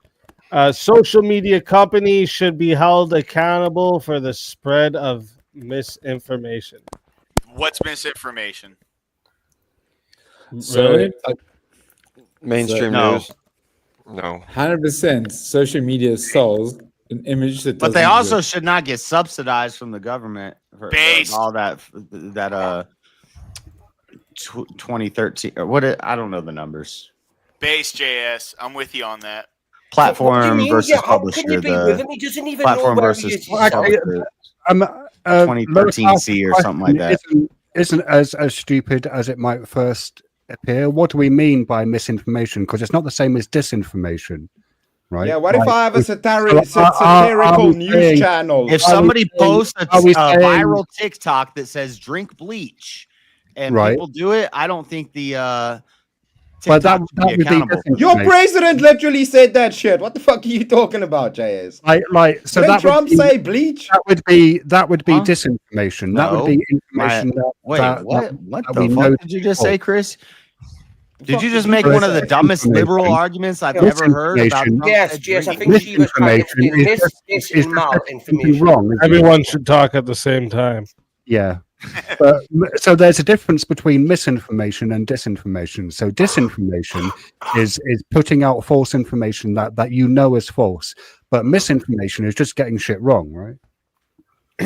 Social media companies should be held accountable for the spread of misinformation. What's misinformation? Really? Mainstream No. news. No. 100% social media sells an image that But they doesn't also exist. should not get subsidized from the government for Based. all that 2013 or what? I don't know the numbers. Base JS. I'm with you on that. Platform versus How publisher. can you be with him? The He doesn't even platform know where versus he is. publisher. 2013C or something like that. Isn't as stupid as it might first appear. What do we mean by misinformation? Because it's not the same as disinformation, right? Yeah, what if I have a So satirical news saying- channel? If somebody posts a are we viral TikTok that says "drink bleach" and Right. people do it, I don't think the But that TikTok should would be be accountable. Your president literally said that shit. What the fuck are you talking about, JS? So Didn't that Trump would be, say bleach? that would be Huh? disinformation. That would No. be information that Wait, that, what? that- What that the we fuck know did you just is say, false. Chris? Did you just did make you one of the say? dumbest liberal Misinformation. arguments I've ever heard about? Misinformation. Trump Yes, said yes, I drink think she was trying to Misinformation is just- this is is just malinformation. wrong. isn't it? Everyone should talk at the same time. Yeah. But, so there's a difference between misinformation and disinformation. So disinformation is putting out false information that you know is false, but misinformation is just getting shit wrong, right?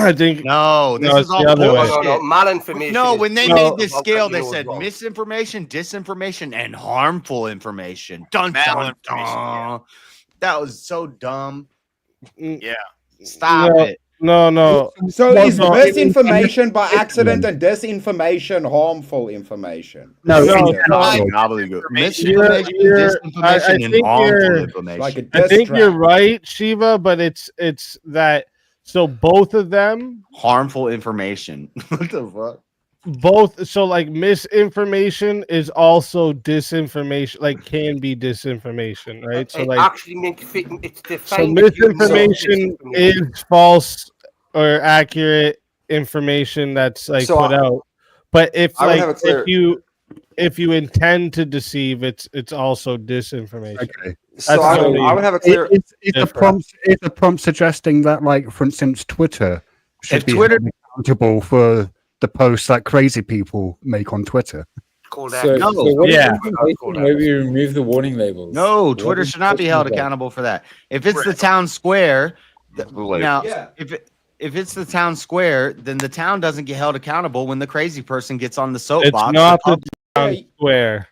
I think No, this no, is it's all the other way. bullshit. No, malinformation. No, when they No. made this scale, they Well, said well. misinformation, disinformation, and harmful information. Dun dun dun. That was so dumb. Yeah. Stop No, it. no. So Well, is no, misinformation by accident and disinformation harmful information? No, Gobbledygook. Misinformation, You're- I disinformation, and think harmful you're- information. Like a I diss think you're track. right, Shiva, but it's that. So both of them, harmful information. What the fuck? both. So like misinformation is also disinformation. Like can be disinformation, right? So It like actually makes it, it's so defined as you know misinformation is false or accurate information that's like So put out. But if I would like have a clear- if you intend to deceive, it's also disinformation. Okay. So I would have a clear. It's a prompt. It's a prompt suggesting that, like, for instance, Twitter should If be Twitter- accountable for the posts that crazy people make on Twitter. Call So, that. No, so what yeah. maybe remove the warning labels. No, What Twitter is should not be held about? accountable for that. If it's the town square, now Yeah. if it's the town square, then the town doesn't get held accountable when the crazy person gets on the It's soapbox. not the Or town square.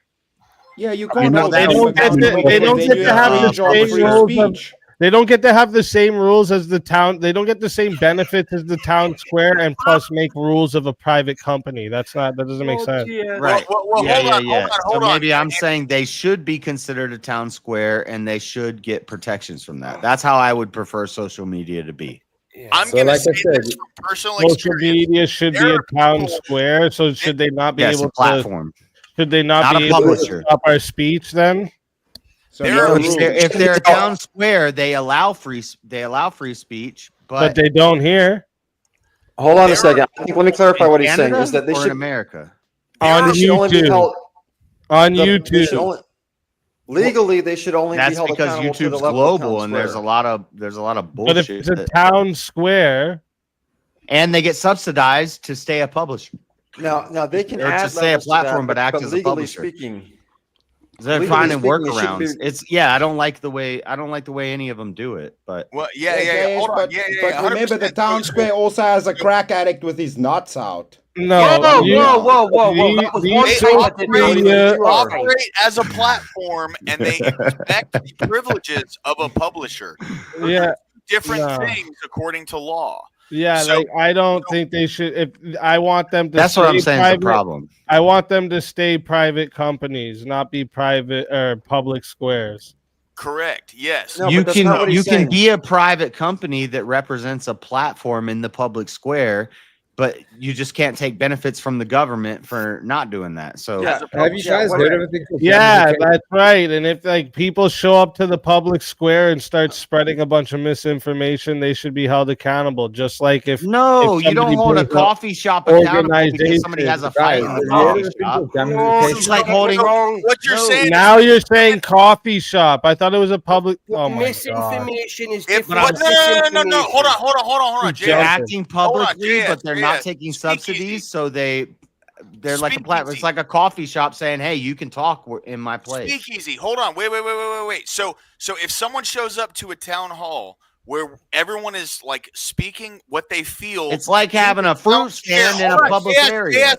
Yeah, you can't. know, hold they them don't get accountable to- they when don't then get you to have the infringe on same free rules of- speech. They don't get to have the same rules as the town. They don't get the same benefits as the town square, and plus make rules of a private company. That's not. That doesn't make sense. Right. Well, yeah, hold yeah, on, yeah. hold So on. maybe I'm saying they should be considered a town square, and they should get protections from that. That's how I would prefer social media to be. I'm So going like to say I said, this from personal Social experience. media should be There a are town people- square. So should they not be Yes, able a platform. Should they not, Not be a able publisher. to stop our speech then? So There no are- rules. If they're a town square, they allow free speech, But but they don't here Hold on There a second. I think let me clarify in what he's saying Canada is that they or in should America. on they should only be YouTube. held On they YouTube. should only, legally they should only be That's held because accountable to the YouTube's level of global, town and there's a square. lot of But if bullshit. it's a town square, And they get subsidized to stay a publisher. Now they can Or to add say a levels to that, platform, but act as a legally publisher. speaking, They're legally finding speaking, it shouldn't workarounds. be- It's I don't like the way any of them do it. But Well, Yes, Hold on. but, Yeah. but remember, the 100%. town square also has a crack addict with his nuts out. no. Whoa, you- whoa. That was the one They thing that didn't operate, really they do anything. operate as a platform, and they expect the privileges of a publisher. Yeah, Different No. things according to law. yeah. So- Like I don't think they should. If I want them to, that's what I'm stay saying is the private- problem. I want them to stay private companies, not be private or public squares. Correct. Yes. No, you but that's not what can he's saying. be a private company that represents a platform in the public square, but you just can't take benefits from the government for not doing that. So Yeah. Have you guys heard of anything? Yeah, that's right. And if like people show up to the public square and start spreading a bunch of misinformation, they should be held accountable. Just like if no, if you don't somebody hold a brings up coffee shop accountable because somebody organization, has a fight in the Guys, coffee have you shop. heard of gamification? It's like holding. What you're saying now you're saying coffee shop. I thought it was a public. Oh my god! Misinformation is If, different. no. Hold on. They're acting Hold on, publicly, JS, but they're not JS. taking Speak subsidies, so they're like a Speak platform. easy. It's like a coffee shop saying, "Hey, you can talk in my place." Speak easy. Hold on. Wait. So if someone shows up to a town hall where everyone is like speaking what they feel, It's like having a fruit stand in a Hold on, public yes, area. Yes,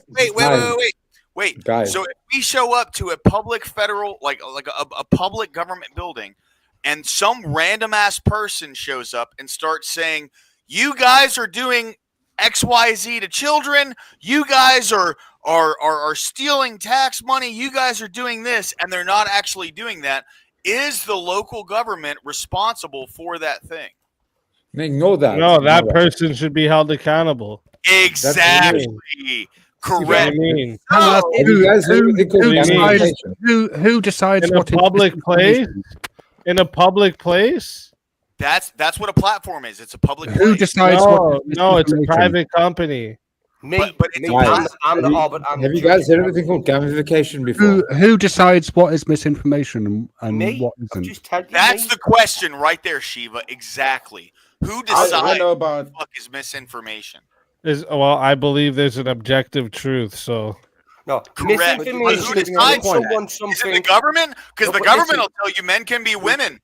wait. Guys. So if we show up to a public federal, like a public government building, and some random ass person shows up and starts saying, "You guys are doing XYZ to children. You guys are stealing tax money. You guys are doing this," and they're not actually doing that. Is the local government responsible for that thing? Ignore that. No, that Ignore person should be held accountable. Exactly. Correct. What do you mean? Have you guys heard of anything called gamification? Who decides In a what public place? In a public place? That's what a platform is. It's a public. Who place. decides No, what no, it's a misinformation? private company. Me, But it's Guys, I'm the have you- arbiter. I'm Have the you guys judge. heard of anything called gamification before? Who decides what is misinformation and Me? what I'm isn't? just telling you. That's me. the question right there, Shiva. Exactly. Who I decides know what about. the fuck is misinformation? Well, I believe there's an objective truth. So No, Correct. But who misinformation is decides when that? someone Is it the something. government? Because No, the but government listen. will tell you men can be women.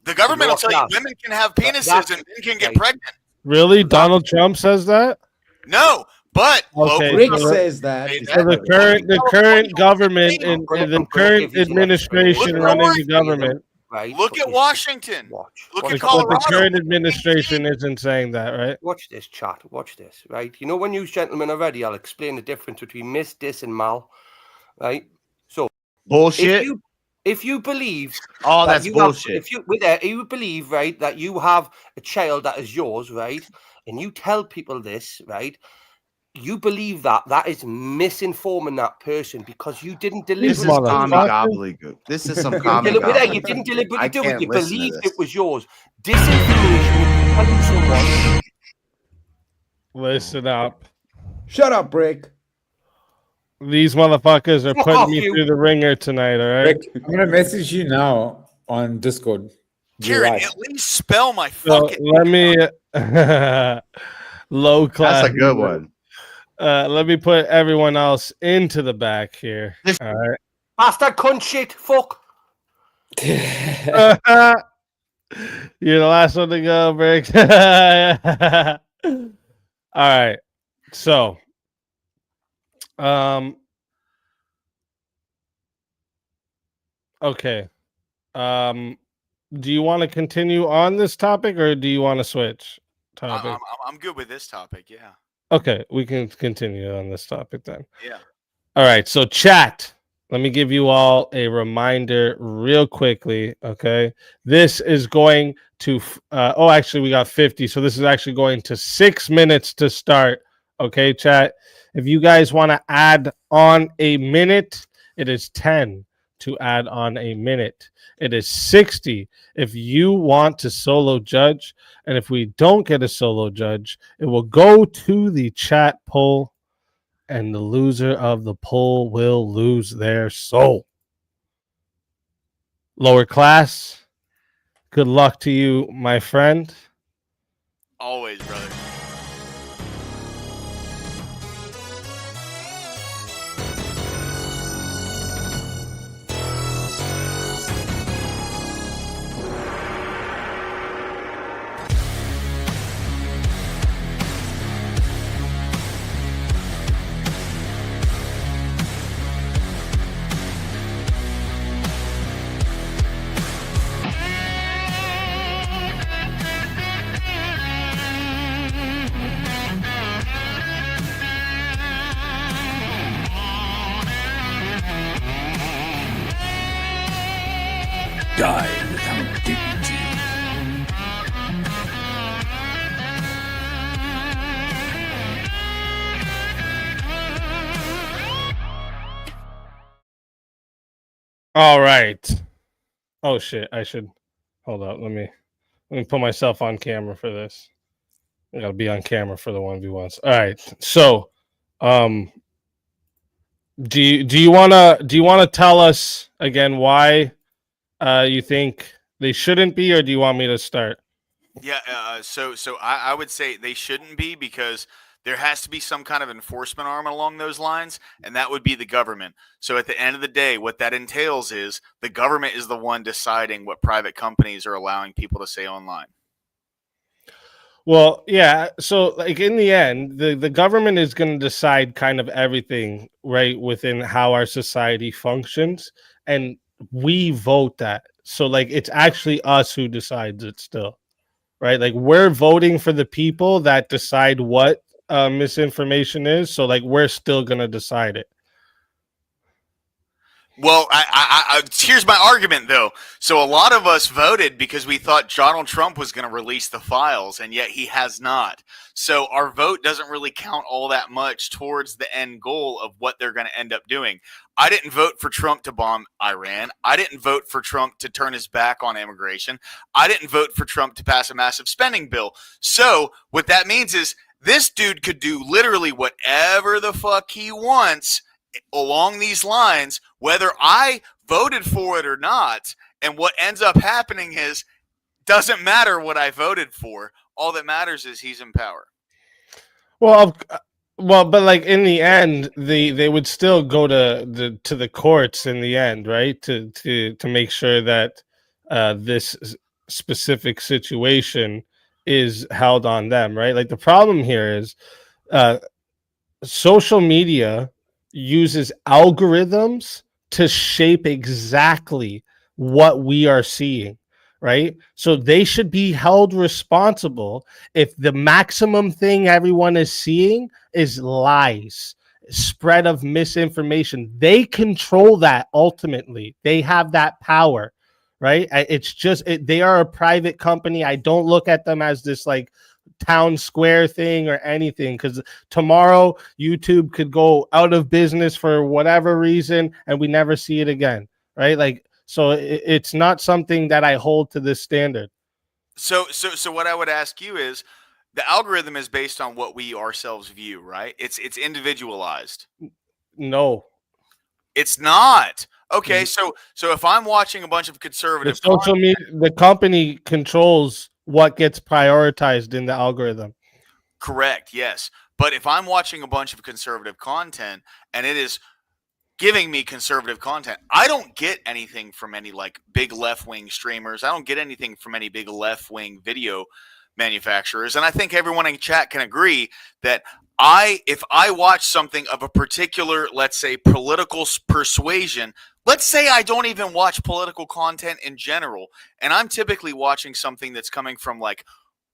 The government will tell you Yeah. women can have penises That's- and men can get okay. pregnant. Really? Donald Trump says that? No, but Okay, Rick so says that. So the current government and the current administration running the government. Right. Look at Washington. Look at But Colorado. the current administration isn't saying that, right? Watch this, chat. Watch this, right? You know, when you gentlemen are ready, I'll explain the difference between miss, dis, and mal, right? So Bullshit. If you believe, Oh, that that's you have- bullshit. if you believe, right, that you have a child that is yours, right, and you tell people this, right, you believe that is misinforming that person because you didn't This deliberately. is commie gobbledygook. This is some commie You gobbledygook. didn't deliberately I do it. can't You listen to believed this. it was yours. Disinformation is telling someone. Listen up. Shut up, Rick. These motherfuckers are Fuck putting off, me you. through the ringer tonight, all right? Rick, I'm gonna message you now on Discord. You're Kieran, right. at least spell my So fucking. let me low class. That's a good one. Let me put everyone else into the back here. All right. Bastard cunt shit. Fuck. You're the last one to go, Briggs. All right. So, okay. Do you want to continue on this topic or do you want to switch topic? I'm good with this topic. Yeah. Okay, we can continue on this topic then. Yeah. All right, so chat. Let me give you all a reminder real quickly. Okay, this is going to. Actually, we got 50, so this is actually going to 6 minutes to start. Okay, chat. If you guys want to add on a minute, it is 10 to add on a minute. It is 60 if you want to solo judge. And if we don't get a solo judge, it will go to the chat poll, and the loser of the poll will lose their soul. Lower class, good luck to you, my friend. Always, brother. Die without dignity. All right. Oh shit, I should hold up. Let me put myself on camera for this. I gotta be on camera for the 1v1s. All right. So do you wanna tell us again why you think they shouldn't be, or do you want me to start? Yeah. So I would say they shouldn't be because there has to be some kind of enforcement arm along those lines, and that would be the government. So at the end of the day, what that entails is the government is the one deciding what private companies are allowing people to say online. Well, yeah. So, like in the end, the government is going to decide kind of everything, right, within how our society functions, and we vote that. So, like, it's actually us who decides it still, right? Like, we're voting for the people that decide what misinformation is. So, like, we're still going to decide it. Well, here's my argument, though. So a lot of us voted because we thought Donald Trump was going to release the files, and yet he has not. So our vote doesn't really count all that much towards the end goal of what they're going to end up doing. I didn't vote for Trump to bomb Iran. I didn't vote for Trump to turn his back on immigration. I didn't vote for Trump to pass a massive spending bill. So what that means is this dude could do literally whatever the fuck he wants along these lines, whether I voted for it or not. And what ends up happening is doesn't matter what I voted for. All that matters is he's in power. Well, but like in the end, they would still go to the courts in the end, right? To make sure that this specific situation is held on them, right? Like the problem here is social media uses algorithms to shape exactly what we are seeing, right? So they should be held responsible if the maximum thing everyone is seeing is lies, spread of misinformation. They control that ultimately. They have that power, right? It's just they are a private company. I don't look at them as this like town square thing or anything, because tomorrow YouTube could go out of business for whatever reason and we never see it again, right? Like, so it's not something that I hold to this standard. So what I would ask you is, the algorithm is based on what we ourselves view, right? It's individualized. No, it's not. Okay, so if I'm watching a bunch of the conservative social media, the company controls what gets prioritized in the algorithm. correct, yes. But if I'm watching a bunch of conservative content and it is giving me conservative content, I don't get anything from any like big left-wing streamers. I don't get anything from any big left-wing video manufacturers. And I think everyone in chat can agree that if I watch something of a particular, let's say, political persuasion, let's say I don't even watch political content in general, and I'm typically watching something that's coming from like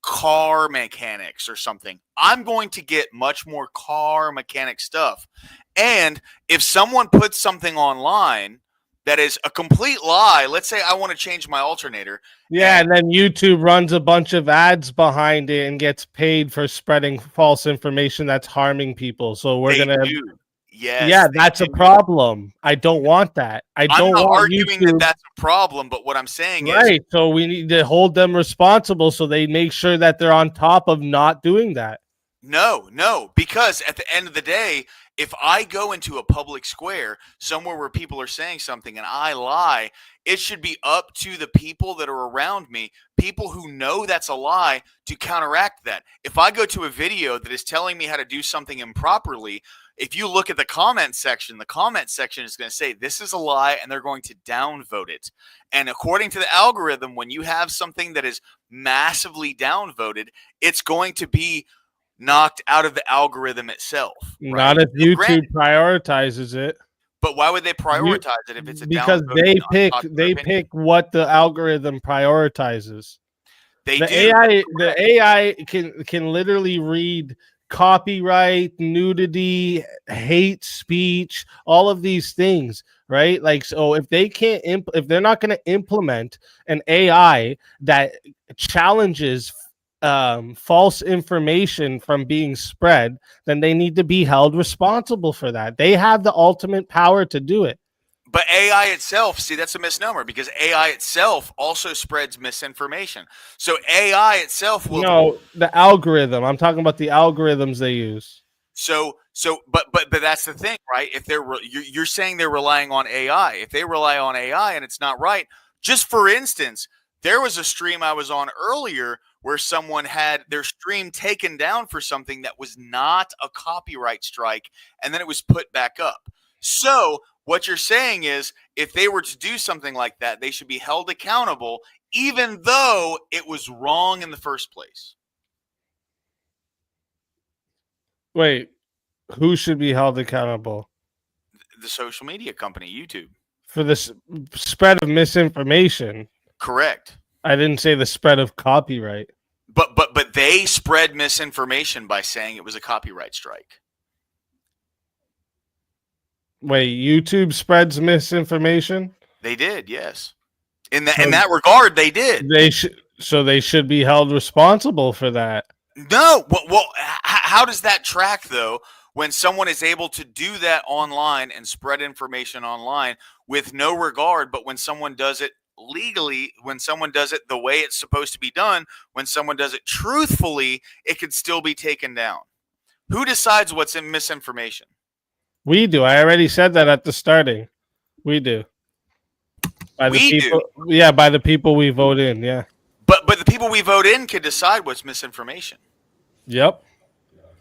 car mechanics or something, I'm going to get much more car mechanic stuff. And if someone puts something online that is a complete lie, let's say I want to change my alternator. Yeah, and then YouTube runs a bunch of ads behind it and gets paid for spreading false information that's harming people. So we're gonna Yes, yeah, that's a problem. I don't want that. I don't I'm not want arguing YouTube. that that's a problem, but what I'm saying is, Right. So we need to hold them responsible so they make sure that they're on top of not doing that. no, because at the end of the day, if I go into a public square somewhere where people are saying something and I lie, it should be up to the people that are around me, people who know that's a lie, to counteract that. If I go to a video that is telling me how to do something improperly, if you look at the comment section is going to say this is a lie and they're going to downvote it. And according to the algorithm, when you have something that is massively downvoted, it's going to be knocked out of the algorithm itself. Not if YouTube prioritizes it. But why would they prioritize it if it's a Because downvoted, they pick what the algorithm prioritizes. They the do. The AI can literally read copyright, nudity, hate speech, all of these things, right? Like, so if they can't if they're not going to implement an AI that challenges false information from being spread, then they need to be held responsible for that. They have the ultimate power to do it. But AI itself, see, that's a misnomer, because AI itself also spreads misinformation. So AI itself will. No, the algorithm. I'm talking about the algorithms they use. But that's the thing, right? If you're saying they're relying on AI. If they rely on AI and it's not right, just for instance, there was a stream I was on earlier where someone had their stream taken down for something that was not a copyright strike, and then it was put back up. So what you're saying is, if they were to do something like that, they should be held accountable, even though it was wrong in the first place. Wait, who should be held accountable? The social media company, YouTube. For the spread of misinformation. Correct. I didn't say the spread of copyright. But they spread misinformation by saying it was a copyright strike. Wait, YouTube spreads misinformation? They did, yes. In that regard, they did. So they should be held responsible for that. No, well, how does that track though? When someone is able to do that online and spread information online with no regard, but when someone does it legally, when someone does it the way it's supposed to be done, when someone does it truthfully, it could still be taken down. Who decides what's in misinformation? We do. I already said that at the starting. We do. By the people we vote in, yeah. But the people we vote in can decide what's misinformation. Yep.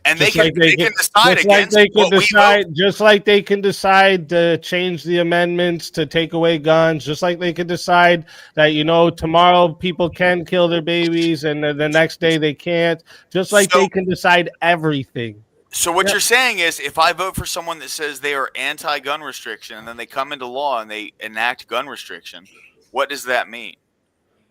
And they can decide against what we vote. Just like they can decide to change the amendments to take away guns, just like they can decide that, tomorrow people can kill their babies and the next day they can't, just like they can decide everything. So what you're saying is, if I vote for someone that says they are anti-gun restriction and then they come into law and they enact gun restriction, what does that mean?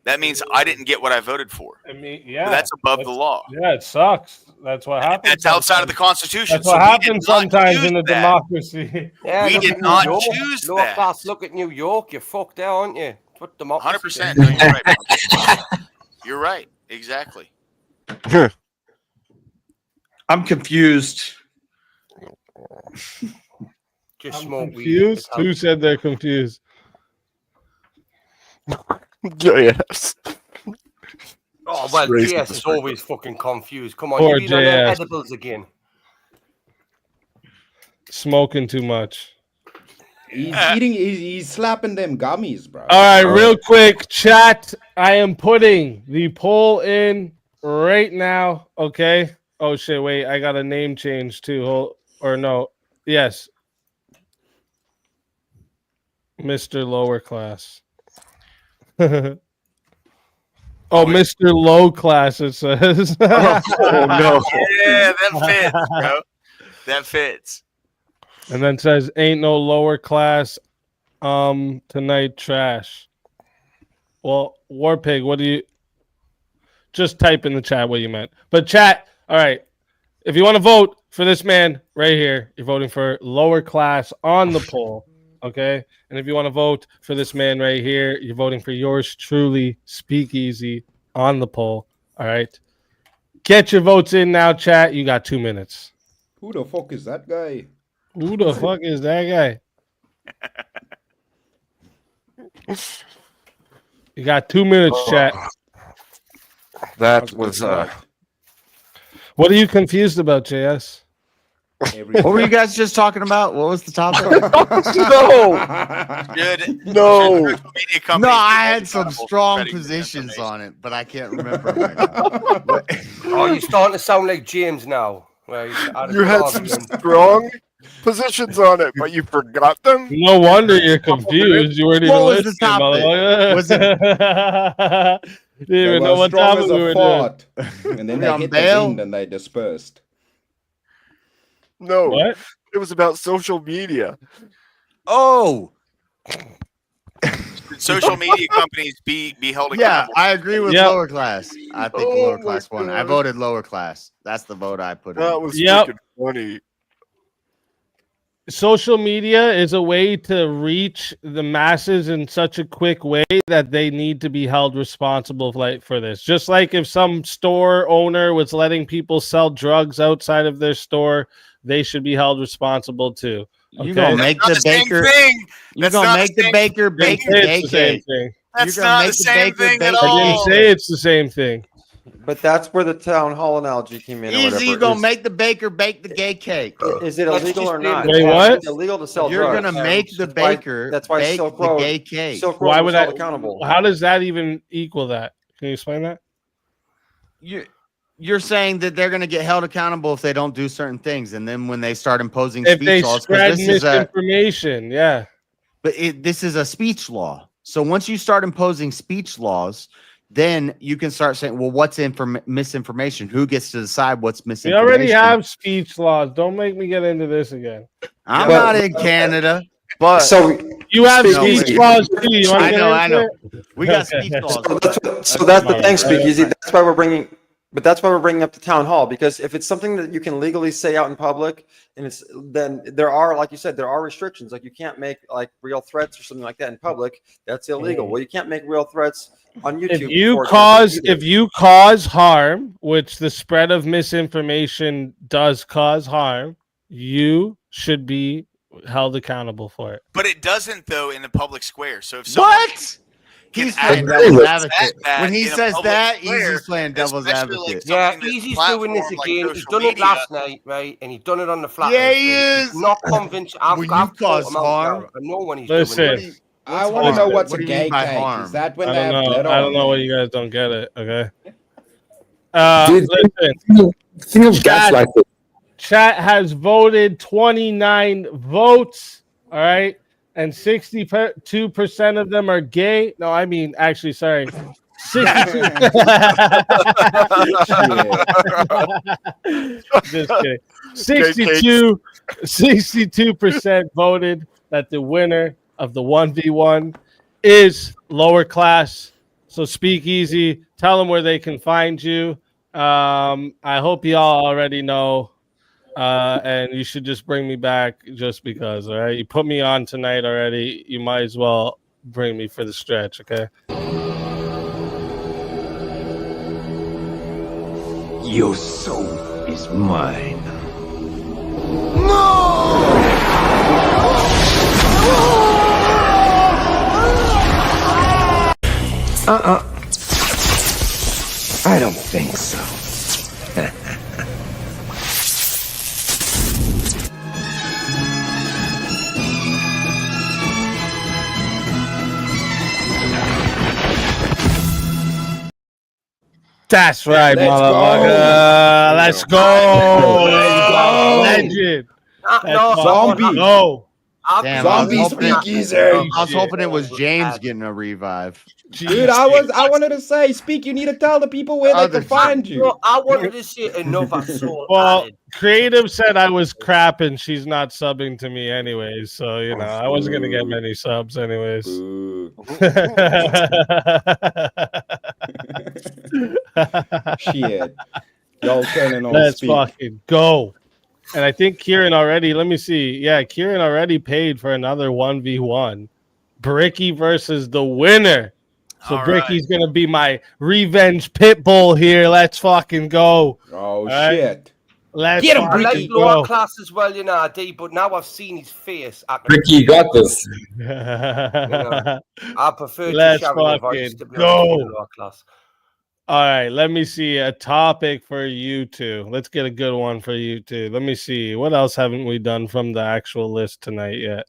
That means I didn't get what I voted for. I mean, that's above the law. Yeah, it sucks. That's what happens. That's outside of the Constitution. That's what happens sometimes in a democracy. Yeah, we did not choose that. Lower class, look at New York. You're fucked there, aren't you? What democracy? 100%. No, you're right. You're right. Exactly. I'm confused. Just smoke confused? Who said they're confused? JS. Oh, well, JS is always fucking confused. Come on, Poor you eat JS. edibles again. Smoking too much. He's eating. He's slapping them gummies, bro. All right, real quick, chat. I am putting the poll in right now. Okay. Oh shit! Wait, I got a name change too. Yes, Mr. Lower Class. Mr. Low Class. It says. Oh no! Yeah, that fits, bro. That fits. And then says, "Ain't no lower class." Tonight trash. Well, Warpig, what do you? Just type in the chat what you meant. But chat. All right. If you want to vote for this man right here, you're voting for lower class on the poll. Okay. And if you want to vote for this man right here, you're voting for yours truly, Speakeasy, on the poll. All right. Get your votes in now, chat. You got 2 minutes. Who the fuck is that guy? Who the fuck is that guy? You got 2 minutes, chat. That was What are you confused about, JS? What were you guys just talking about? What was the topic? No. No, I had some strong positions on it, but I can't remember right now. Oh, you're starting to sound like James now. You had some strong positions on it, but you forgot them. No wonder you're confused. You weren't even What was the listening. topic? motherfucker. Was it Didn't even know what strong topic as we a were fart. doing. And then We they on hit bail? the wind and they dispersed. No, What? it was about social media. Oh, Social media companies be held yeah, accountable. I agree with Yep. lower class. I think Oh lower my class won. I God. voted lower class. That's the vote I put in. That was Yep. freaking funny. Social media is a way to reach the masses in such a quick way that they need to be held responsible for this. Just like if some store owner was letting people sell drugs outside of their store, they should be held responsible too. You Okay? gonna make Not the the same baker? thing. You That's gonna not make the the same- baker Didn't bake say the it's gay the same cake? thing. That's You're gonna not make the the same baker thing bake at the I all. didn't say it's the same thing. But that's where the town hall analogy came in. Or whatever. Easy, you gonna make the baker bake the gay cake? Is it Let's illegal just or name not? the Wait, town. what? It's illegal to sell You're drugs. gonna make the That's why- baker That's why bake Silk the Road. gay cake. Silk Road Why was would held I? accountable. How does that even equal that? Can you explain that? You're saying that they're going to get held accountable if they don't do certain things, and then when they start imposing If speech they laws, 'cause spread this is a misinformation, yeah. but this is a speech law. So once you start imposing speech laws, then you can start saying, well, what's misinformation? Who gets to decide what's We misinformation? already have speech laws. Don't make me get into this again. I'm But- not in Canada. But So You have No, speech wait. laws too. You wanna I get know, into I know. it? We got Okay. speech laws. So that's the my thing, right. Speakeasy. That's why we're bringing up the town hall, because if it's something that you can legally say out in public, and then there are, like you said, there are restrictions. Like you can't make like real threats or something like that in public. That's illegal. Well, you can't make real threats on YouTube. If you cause harm, which the spread of misinformation does cause harm, you should be held accountable for it. But it doesn't, though, in the public square. So if someone What? can He's act playing that devil's bad advocate. When he in a says public that, square, Easy's playing devil's especially, like, advocate. Yeah, something that's Easy's doing this platformed like again. He's social done it media. last night, right? And he's done it on the flat. Yeah, Earth, he right? is. He's not convinced. I've When you caught cause him out harm- now. I know when he's Listen. doing it. I want to know what's What a do you mean gay by cake. harm? Is that when I they have don't know. glitter I on don't know why them? you guys don't get it. Okay. Dude, Listen. thing of Chat. gaslighting. Chat has voted 29 votes. All right. And 62% of them are gay. No, I mean, actually, sorry. 62. Just kidding. 62% voted that the winner of the 1v1 is lower class. So Speakeasy, tell them where they can find you. I hope y'all already know. And you should just bring me back just because, all right? You put me on tonight already. You might as well bring me for the stretch, okay? Your soul is mine. I don't think so. That's right, Let's motherfucker. Let's go. Legend. Zombie. No. Damn, Zombie I was hoping speakeasy. I was hoping it was James getting a revive. Dude, I wanted to say, Speak, you need to tell the people where they can find you. No, I wanted to see another soul Well, added. Creative said I was crap and she's not subbing to me anyways. So, you know, I wasn't going to get many subs anyways. Shit. Y'all turning on Let's Speak. fucking go. And I think Kieran already, let me see. Yeah, Kieran already paid for another 1v1. Bricky versus the winner. So Bricky's going to be my revenge pit bull here. Let's fucking go. Oh, shit. Let's Get him, fucking Bricky. Lower go. class as well, you know, D, but now I've seen his face. I can Ricky, you got this. You know, I prefer Let's to Sharon if I used to fucking be able to go. be lower class. All right, let me see a topic for you two. Let's get a good one for you two. Let me see. What else haven't we done from the actual list tonight yet?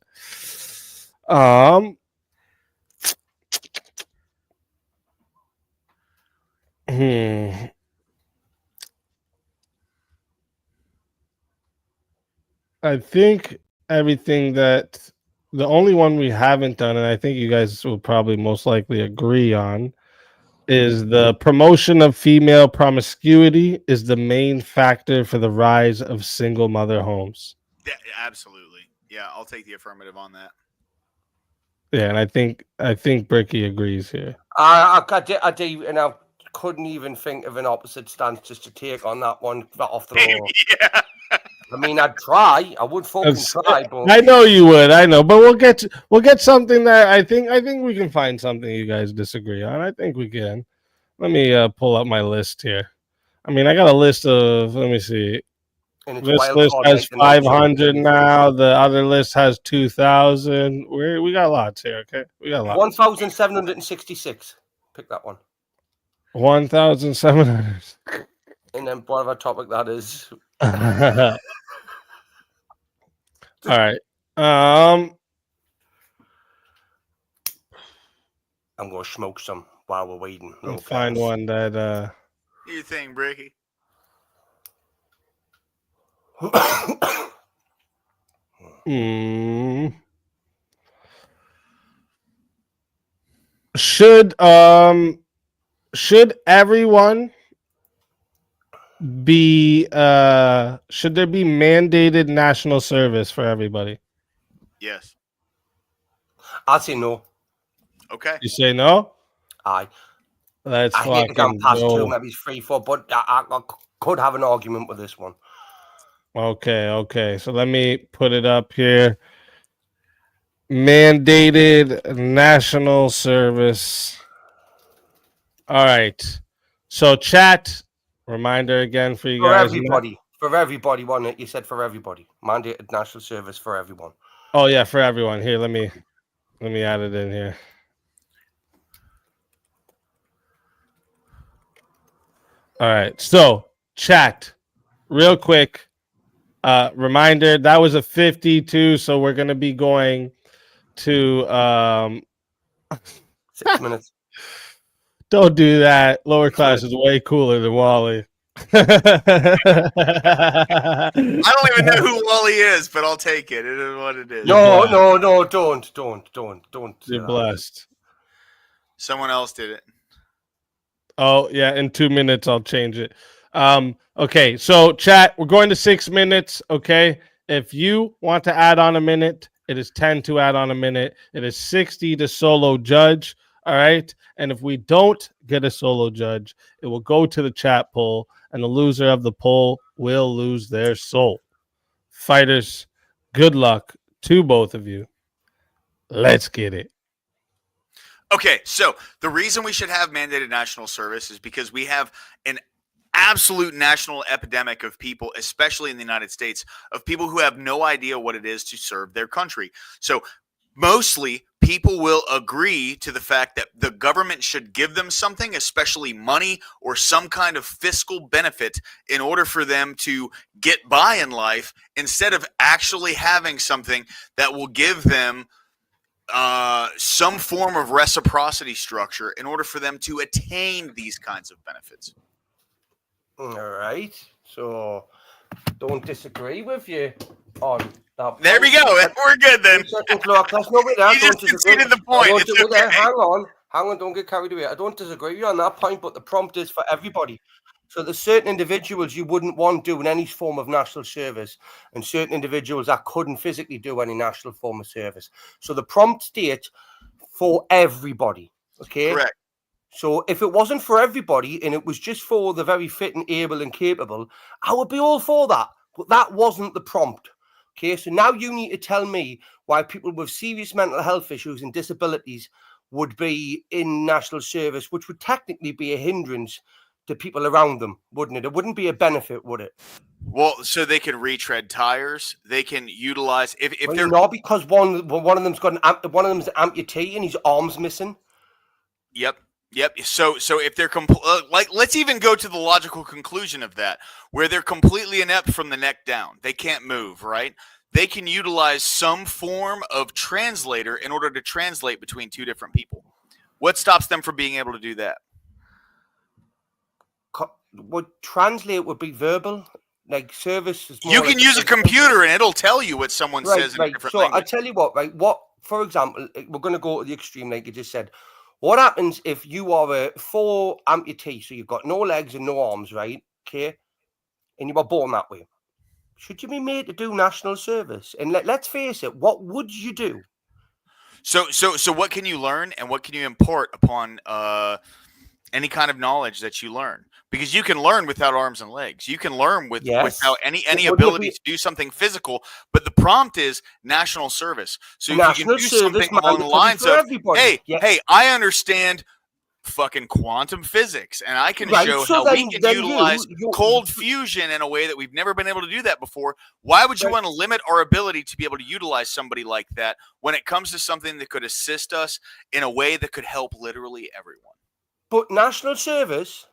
I think everything that the only one we haven't done, and I think you guys will probably most likely agree on, is the promotion of female promiscuity is the main factor for the rise of single mother homes. Yeah, absolutely. Yeah, I'll take the affirmative on that. Yeah, and I think Bricky agrees here. I do, and I couldn't even think of an opposite stance just to take on that one off the roll. Yeah. I mean, I'd try. I would fucking try, but I know you would. I know, but we'll get something that I think we can find something you guys disagree on. I think we can. Let me pull up my list here. I mean, I got a list of. Let me see. This list has 500 now. The other list has 2,000. We got lots here. Okay, we got lots. 1,766. Pick that one. 1,700. And then whatever topic that is. All right. I'm gonna smoke some while we're waiting. Find one that Do your thing, Bricky. Should everyone be should there be mandated national service for everybody? Yes. I'd say no. Okay. You say no? Aye. Let's I hate to go fucking past go. 2, maybe 3, 4, but I could have an argument with this one. Okay. So let me put it up here. Mandated national service. All right. So chat, reminder again for you For guys. everybody. For everybody, wasn't it? You said for everybody. Mandated national service for everyone. Oh yeah, for everyone. Here, let me add it in here. All right. So chat, real quick. Reminder, that was a 52, so we're gonna be going to 6 minutes. Don't do that. Lower class is way cooler than Wally. I don't even know who Wally is, but I'll take it. It is what it is. No, don't. You're blessed. Someone else did it. Oh, yeah, in 2 minutes I'll change it. Okay, so chat, we're going to 6 minutes, okay? If you want to add on a minute, it is 10 to add on a minute. It is 60 to solo judge, all right? And if we don't get a solo judge, it will go to the chat poll, and the loser of the poll will lose their soul. Fighters, good luck to both of you. Let's get it. Okay, so the reason we should have mandated national service is because we have an absolute national epidemic of people, especially in the United States, of people who have no idea what it is to serve their country. So mostly people will agree to the fact that the government should give them something, especially money or some kind of fiscal benefit, in order for them to get by in life, instead of actually having something that will give them some form of reciprocity structure in order for them to attain these kinds of benefits. All right. So don't disagree with you on that. There we go. We're good then. Clock. That's no way there. You just conceded the point. It's okay. Hang on. Don't get carried away. I don't disagree with you on that point, but the prompt is for everybody. So there's certain individuals you wouldn't want doing any form of national service, and certain individuals that couldn't physically do any national form of service. So the prompt states for everybody. Okay. Correct. So if it wasn't for everybody and it was just for the very fit and able and capable, I would be all for that. But that wasn't the prompt. Okay, so now you need to tell me why people with serious mental health issues and disabilities would be in national service, which would technically be a hindrance to people around them, wouldn't it? It wouldn't be a benefit, would it? Well, so they can retread tires. They can utilize if they're not, because one of them's got one of them's an amputee and his arm's missing. Yep. So if they're like, let's even go to the logical conclusion of that, where they're completely inept from the neck down. They can't move, right? They can utilize some form of translator in order to translate between two different people. What stops them from being able to do that? Would translate would be verbal, like service is more you can like use a computer and it'll tell you what someone says in a different so language. I tell you what, right? What, for example, we're going to go to the extreme, like you just said. What happens if you are a full amputee, so you've got no legs and no arms, right? Okay, and you were born that way. Should you be made to do national service? And let's face it, what would you do? So what can you learn and what can you import upon any kind of knowledge that you learn? Because you can learn without arms and legs. You can learn without any ability to do something physical. But the prompt is national service. So if you can do something along the lines of, hey, I understand fucking quantum physics, and I can show how we can utilize cold fusion in a way that we've never been able to do that before. Why would you want to limit our ability to be able to utilize somebody like that when it comes to something that could assist us in a way that could help literally everyone? But national service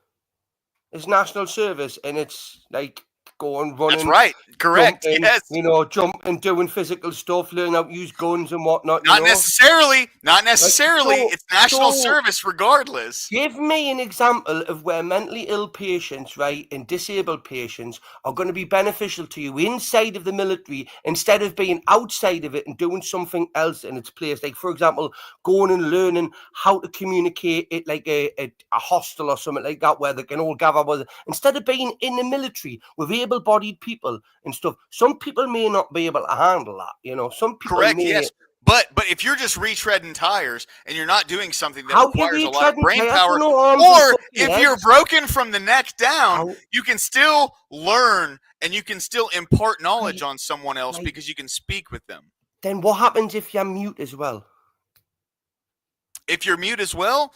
is national service, and it's like going running. That's right. Correct. Jumping, yes. Jumping, doing physical stuff, learning how to use guns and whatnot. Not necessarily. It's national service regardless. Give me an example of where mentally ill patients, right, and disabled patients are going to be beneficial to you inside of the military instead of being outside of it and doing something else in its place. Like, for example, going and learning how to communicate it like a hostel or something like that, where they can all gather with, instead of being in the military with able-bodied people and stuff. Some people may not be able to handle that, some people yes. But if you're just retreading tires and you're not doing something that requires a lot of brain power, or if you're broken from the neck down, you can still learn and you can still impart knowledge on someone else because you can speak with them. Then what happens if you're mute as well? If you're mute as well,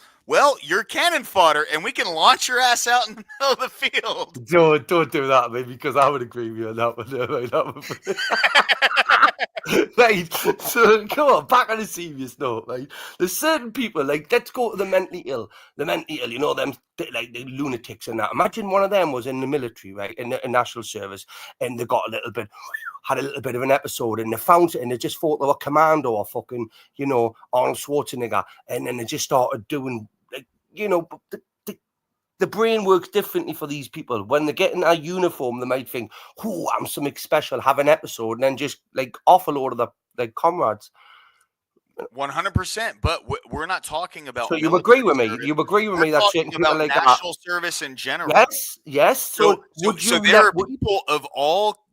you're cannon fodder, and we can launch your ass out in the middle of the field. Don't do that, baby, because I would agree with you on that one. Right, so come on, back on a serious note, right? There's certain people, like, let's go to the mentally ill. The mentally ill, them, like, the lunatics and that. Imagine one of them was in the military, right, in the national service, and they got had a little bit of an episode, and they found it, and they just thought they were Commando or fucking, Arnold Schwarzenegger, and then they just started doing, like, the the brain works differently for these people. When they get in a uniform, they might think, "Oh, I'm something special." Have an episode, and then just like off a load of the like comrades. 100%, but we're not talking about. So you agree with me? Service. You agree with we're me that talking certain people about like national service in general. Yes, yes. So there are people of all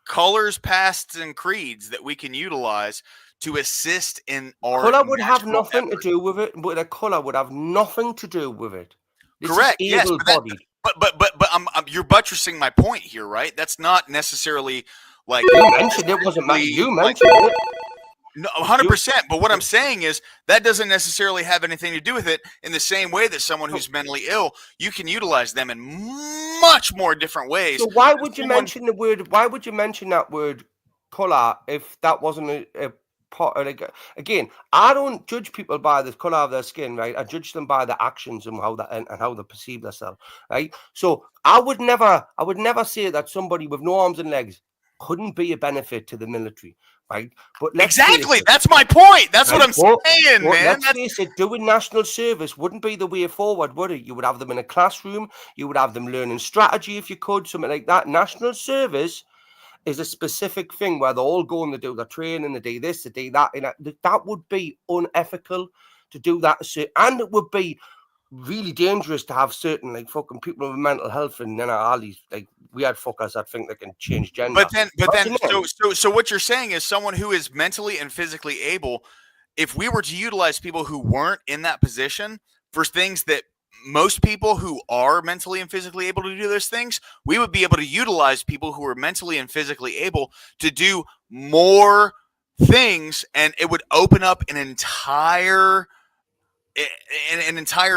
colors, pasts, and creeds that we can utilize to assist in our color would have nothing effort. to do with it, but a color would have nothing to do with it. This Correct. Is yes, but you're buttressing my point here, right? That's not necessarily like you mentioned it wasn't me. You mentioned it. No, 100%. But what I'm saying is that doesn't necessarily have anything to do with it. In the same way that someone who's mentally ill, you can utilize them in much more different ways. So why would you mention the word? Why would you mention that word color if that wasn't a part? Like, again, I don't judge people by the color of their skin, right? I judge them by the actions and how they perceive themselves, right? So I would never say that somebody with no arms and legs couldn't be a benefit to the military, right? But exactly, that's my point. That's what I'm saying, man. Let's face it, doing national service wouldn't be the way forward, would it? You would have them in a classroom, you would have them learning strategy if you could, something like that. National service is a specific thing where they're all going to do the training, they do this, they do that. That would be unethical to do that, and it would be really dangerous to have certain like fucking people with mental health and then all these like weird fuckers that think they can change gender. But then, so what you're saying is someone who is mentally and physically able, if we were to utilize people who weren't in that position for things that most people who are mentally and physically able to do those things, we would be able to utilize people who are mentally and physically able to do more things, and it would open up an entire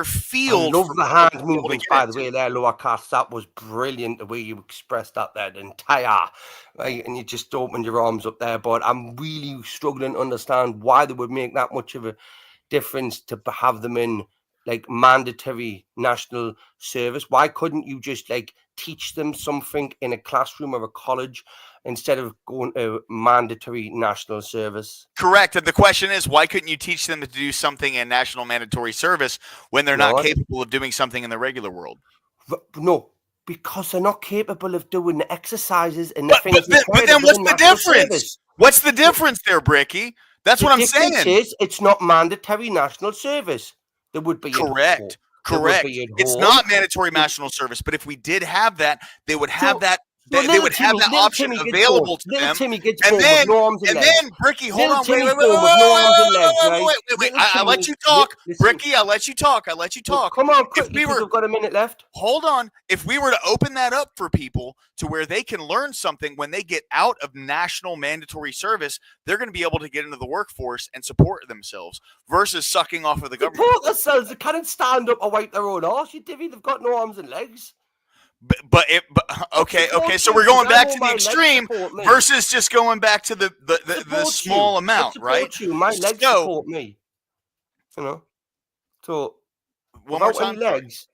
field. I love the hand movements, by the way, there, Lower Cast. That was brilliant, the way you expressed that there, the entire, right? And you just opened your arms up there. But I'm really struggling to understand why they would make that much of a difference to have them in like mandatory national service. Why couldn't you just like teach them something in a classroom or a college instead of going to mandatory national service? Correct. And the question is, why couldn't you teach them to do something in national mandatory service when they're not capable of doing something in the regular world? No, because they're not capable of doing the exercises and the things. But then what's the difference? Service. What's the difference there, Bricky? That's what I'm saying. Is it's not mandatory national service. There would be correct. It's not mandatory national service, but if we did have that, they would have that. They would have that option available to them. And then, Bricky, hold on, wait. I let you talk, Bricky. I let you talk. Come on, quickly, we've got a minute left. Hold on. If we were to open that up for people to where they can learn something when they get out of national mandatory service, they're going to be able to get into the workforce and support themselves versus sucking off of the government. Support themselves. They can't stand up or wipe their own arse. You divvy, they've got no arms and legs. But okay. So we're going back to the extreme versus just going back to the small amount, right? My legs support me. You know. So one more time, legs.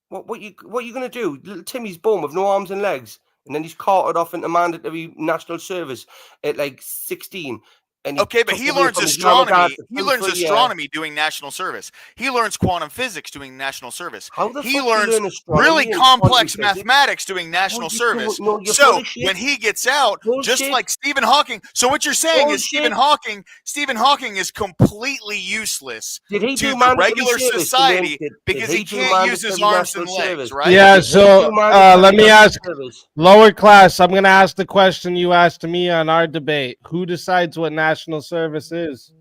What you gonna do? Little Timmy's born with no arms and legs, and then he's carted off into mandatory national service at like 16. Okay, but he learns astronomy. He learns astronomy doing national service. He learns quantum physics doing national service. He learns really complex mathematics doing national service. So when he gets out, just like Stephen Hawking. So what you're saying is Stephen Hawking is completely useless to the regular society because he can't use his arms and legs, right? Yeah. So let me ask lower class. I'm going to ask the question you asked me on our debate. Who decides what national service is?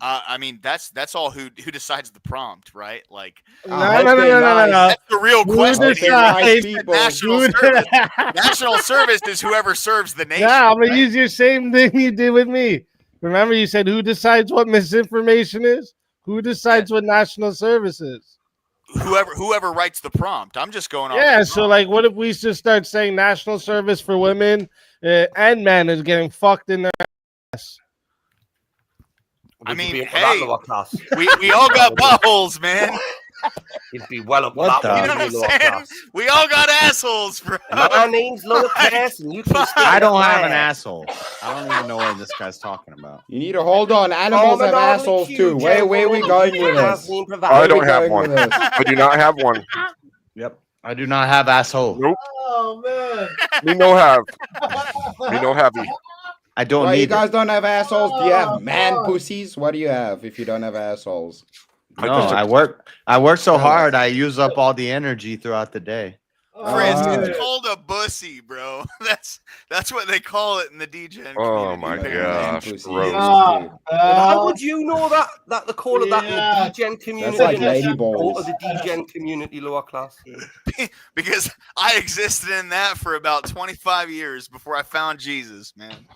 I mean, that's all who decides the prompt, right? Like, no. That's the real question here. National service is whoever serves the nation. Yeah, I'm gonna use your same thing you did with me. Remember, you said who decides what misinformation is? Who decides what national service is? Whoever writes the prompt. I'm just going off. Yeah. So, like, what if we just start saying national service for women and men is getting fucked in their ass? I mean, hey, we all got buttholes, man. You'd be well up What that the- one. You know what I'm lower saying? class. We all got assholes, bro. My name's lower class, and you can stay I don't up have an there. asshole. I don't even know what this guy's talking about. You need to hold on. Animals have assholes too. Where are we going with this? I don't have one. I do not have one. Yep. I do not have asshole. Nope. Oh man. Me no have. Me no heavy. I don't Well, you need guys don't have assholes. Do you have man pussies? What do you have if you don't have assholes? No, I work so hard. I use up all the energy throughout the day. Chris, Oh, it's called a bussy, bro. That's what they call it in the DGen. Oh my gosh, gross. How would you know that they call it that in the DGen community? like unless you lady go balls. to the DGen community lower class. Because I existed in that for about 25 years before I found Jesus, man.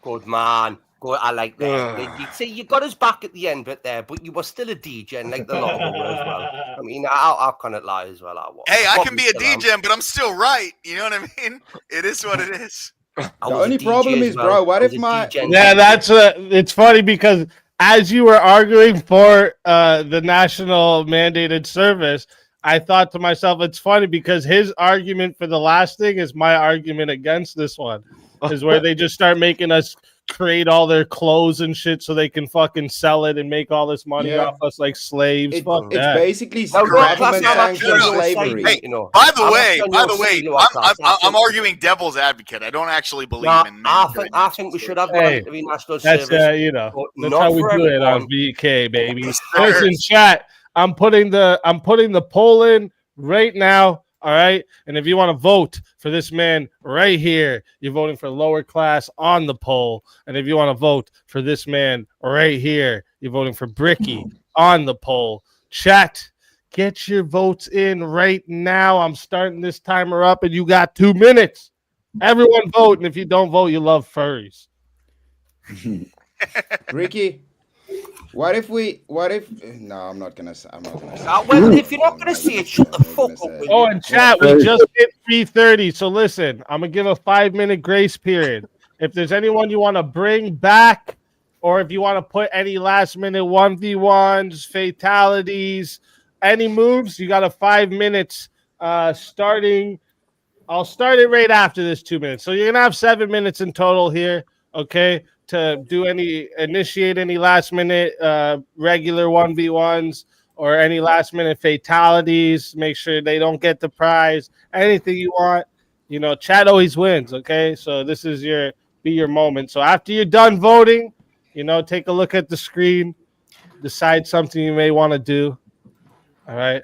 Good man. Good, I like that. Like, you see, you got us back at the end bit there, but you were still a DGen, like the lot of them were as well. I mean, I couldn't lie as well. I was. Hey, I can Probably be a still am. DGen, but I'm still right. You know what I mean? It is what it is. The only problem is, bro, what if my Yeah, that's it's funny because as you were arguing for the national mandated service, I thought to myself, it's funny because his argument for the last thing is my argument against this one, is where they just start making us create all their clothes and shit so they can fucking sell it and make all this money Yeah. off us like slaves. Fuck it's that. basically Well, government class, sanctioned I'm actually slavery. Hey, you know, by the I'm way, actually on your side, I'm arguing devil's advocate. I don't actually believe Nah, in. I think we should have Hey, voluntary national That's service. you know, but that's not how we for do it on everyone. VK, baby. Sure. Listen, chat. I'm putting the poll in right now. All right. And if you want to vote for this man right here, you're voting for lower class on the poll. And if you want to vote for this man right here, you're voting for Bricky on the poll. Chat, get your votes in right now. I'm starting this timer up, and you got 2 minutes. Everyone vote. And if you don't vote, you love furries. Ricky, what if no, I'm not gonna say Well, if you're not gonna see it, shut the fuck up. will Oh, you? and chat, we just hit 3:30. So listen, I'm gonna give a 5-minute grace period. If there's anyone you want to bring back, or if you want to put any last minute 1v1s, fatalities, any moves, you got a 5 minutes starting. I'll start it right after this 2 minutes. So you're gonna have 7 minutes in total here, okay? To initiate any last minute regular 1v1s or any last minute fatalities. Make sure they don't get the prize. Anything you want, you know, chat always wins. Okay, so this is your moment. So after you're done voting, you know, take a look at the screen, decide something you may want to do. All right,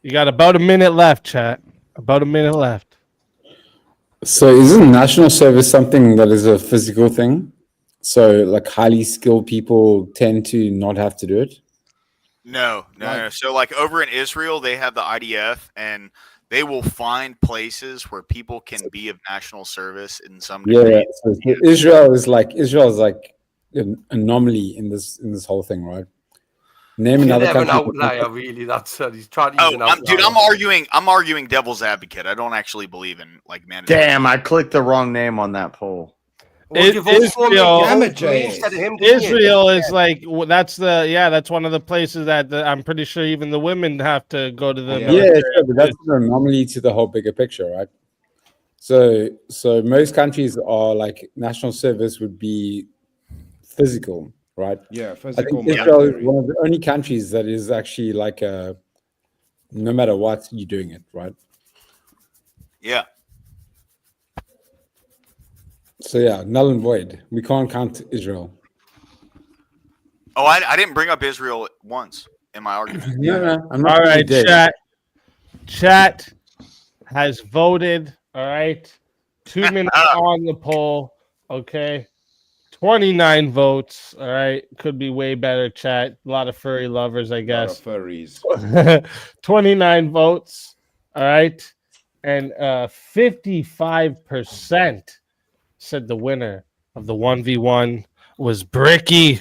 you got about a minute left, chat. About a minute left. So isn't national service something that is a physical thing? So like highly skilled people tend to not have to do it? No. So like over in Israel, they have the IDF, and they will find places where people can be of national service in some degree. Yeah. So Israel is like an anomaly in this whole thing, right? Name You're another never an country. outlier, really. That's he's trying to use an outlier. Dude, I'm arguing devil's advocate. I don't actually believe in like mandatory. Damn, I clicked the wrong name on that poll. Israel is like that's one of the places that I'm pretty sure even the women have to go to the Yeah, sure, but that's an anomaly to the whole bigger picture, right? So most countries are like national service would be physical, right? Yeah, I physical. think Israel is one of the only countries that is actually like no matter what, you're doing it, right? Yeah. So yeah, null and void. We can't count Israel. Oh, I didn't bring up Israel once in my argument. No, I'm not All really right, dead. chat has voted. All right, 2 minutes on the poll. Okay, 29 votes. All right, could be way better. Chat, a lot of furry lovers, I guess. A lot of furries. 29 votes. All right, and 55% said the winner of the 1v1 was Bricky.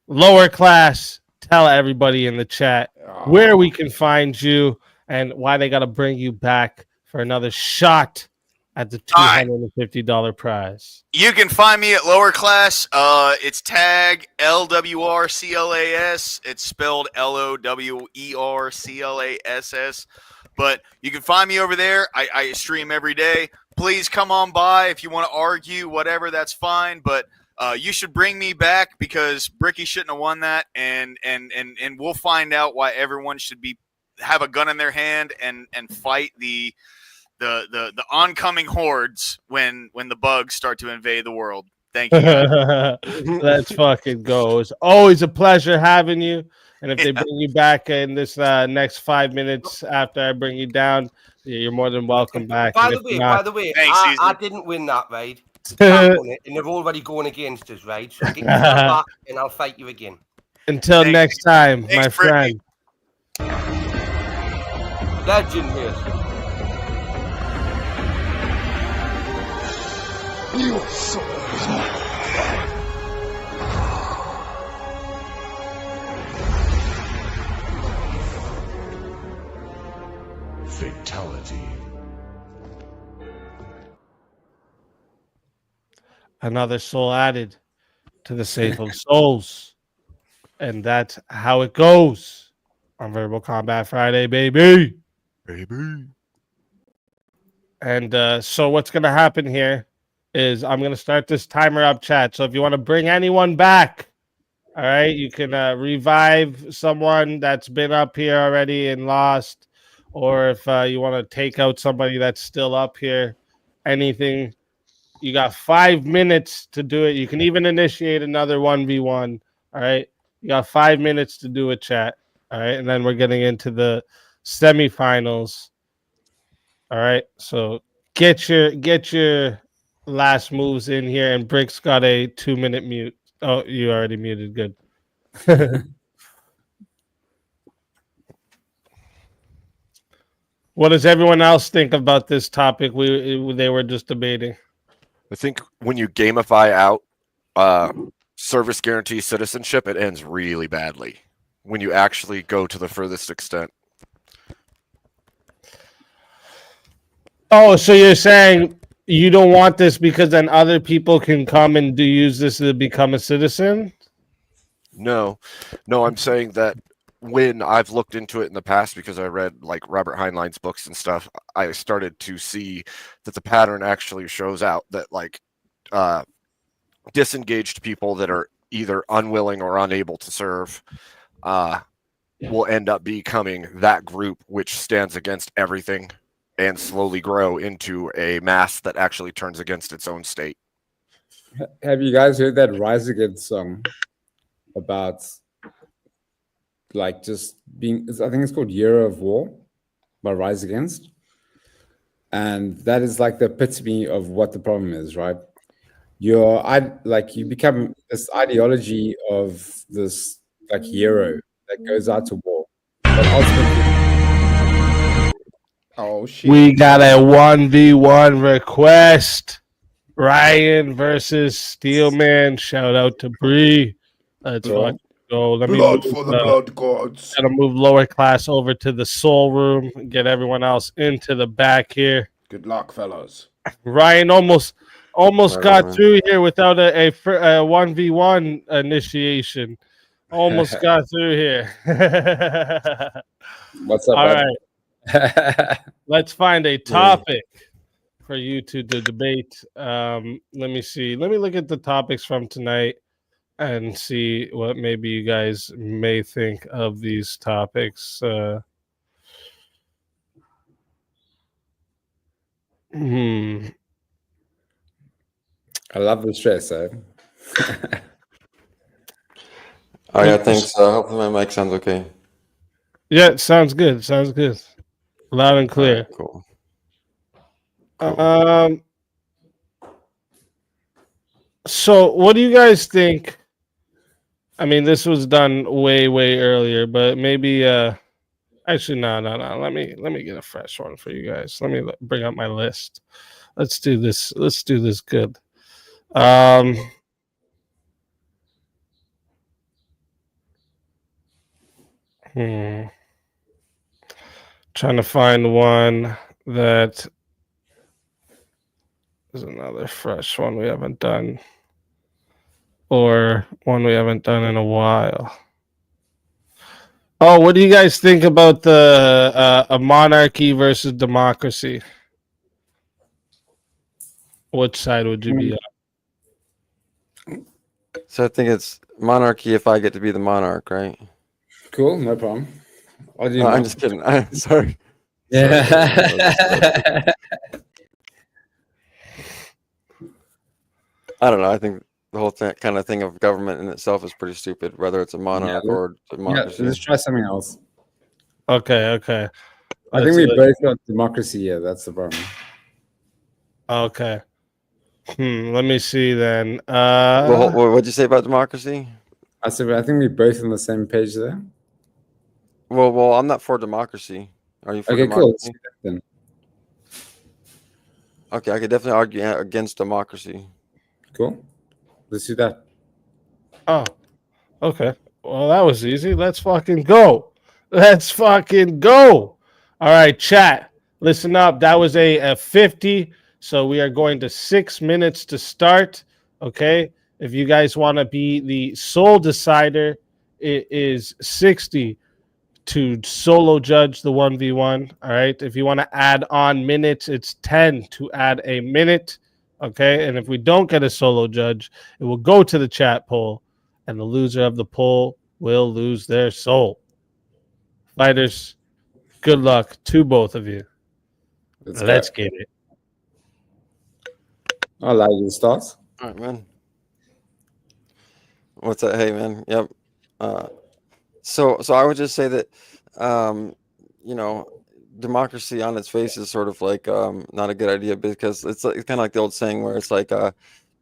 Lower class, tell everybody in the chat where we can find you and why they got to bring you back for another shot at the $250 prize. You can find me at Lower Class. It's tag LWRCLAS. It's spelled LOWERCLASS. But you can find me over there. I stream every day. Please come on by if you want to argue, whatever. That's fine. But you should bring me back because Bricky shouldn't have won that, and we'll find out why everyone should have a gun in their hand and fight the oncoming hordes when the bugs start to invade the world. Thank you, guys. Let's fucking go. It's always a pleasure having you. And if they bring you back in this next 5 minutes after I bring you down, you're more than welcome back. By the way, Thanks, I didn't win that, right? I won it, and they're already going against us, right? So get your back, and I'll fight you again. Until next time, my friend. Legend here. You so Fatality. Another soul added to the Safe of Souls. And that's how it goes on Verbal Combat Friday, baby. Baby. And so what's going to happen here is I'm going to start this timer up, chat. So if you want to bring anyone back, all right, you can revive someone that's been up here already and lost. Or if you want to take out somebody that's still up here, anything, you got 5 minutes to do it. You can even initiate another 1v1. All right. You got 5 minutes to do a chat. All right. And then we're getting into the semifinals. All right. So get your last moves in here. And Brick's got a 2-minute mute. Oh, you already muted. Good. What does everyone else think about this topic they were just debating? I think when you gamify out service guarantee citizenship, it ends really badly when you actually go to the furthest extent. Oh, so you're saying you don't want this because then other people can come and use this to become a citizen? No, I'm saying that when I've looked into it in the past, because I read like Robert Heinlein's books and stuff, I started to see that the pattern actually shows out that like disengaged people that are either unwilling or unable to serve will end up becoming that group which stands against everything and slowly grow into a mass that actually turns against its own state. Have you guys heard that Rise Against song about like just being, I think it's called Year of War by Rise Against. And that is like the epitome of what the problem is, right? You become this ideology of this like hero that goes out to war. But ultimately, oh shit. We got a 1v1 request. Ryan versus Steelman. Shout out to Bree. Let's fucking go. Let Blood me for the blood gods. Gotta move Lower Class over to the Soul Room and get everyone else into the back here. Good luck, fellas. Ryan almost got through here without a 1v1 initiation. Almost got through here. What's up? All right. Let's find a topic for you to debate. Let me see. Let me look at the topics from tonight and see what maybe you guys may think of these topics. I love the stress, eh? Oh yeah, thanks. Hopefully my mic sounds okay. Yeah, sounds good. Sounds good. Loud and clear. Right, cool. So what do you guys think? I mean, this was done way earlier, but maybe actually no. Let me get a fresh one for you guys. Let me bring up my list. Let's do this. Let's do this good. Trying to find one that There's another fresh one we haven't done, or one we haven't done in a while. Oh, what do you guys think about the a monarchy versus democracy? Which side would you be on? So I think it's monarchy if I get to be the monarch, right? Cool, no problem. No, I'm just kidding. I'm sorry. Yeah. I don't know. I think the whole kind of thing of government in itself is pretty stupid, whether it's a monarch or democracy. Yeah, let's try something else. Okay. I think we both got democracy. Yeah, that's the problem. Okay. Let me see then. What'd you say about democracy? I said I think we're both on the same page there. Well, I'm not for democracy. Are you for Okay, democracy? cool. Then. Okay, I could definitely argue against democracy. Cool. Let's do that. Oh, okay. Well, that was easy. Let's fucking go. Let's fucking go. All right, chat. Listen up. That was a 50. So we are going to 6 minutes to start. Okay. If you guys want to be the sole decider, it is 60 to solo judge the 1v1. All right. If you want to add on minutes, it's 10 to add a minute. Okay. And if we don't get a solo judge, it will go to the chat poll, and the loser of the poll will lose their soul. Fighters, good luck to both of you. Let's get it. I like your start. All right, man. What's that? Hey, man. Yep. So I would just say that, democracy on its face is sort of like not a good idea, because it's kind of like the old saying where it's like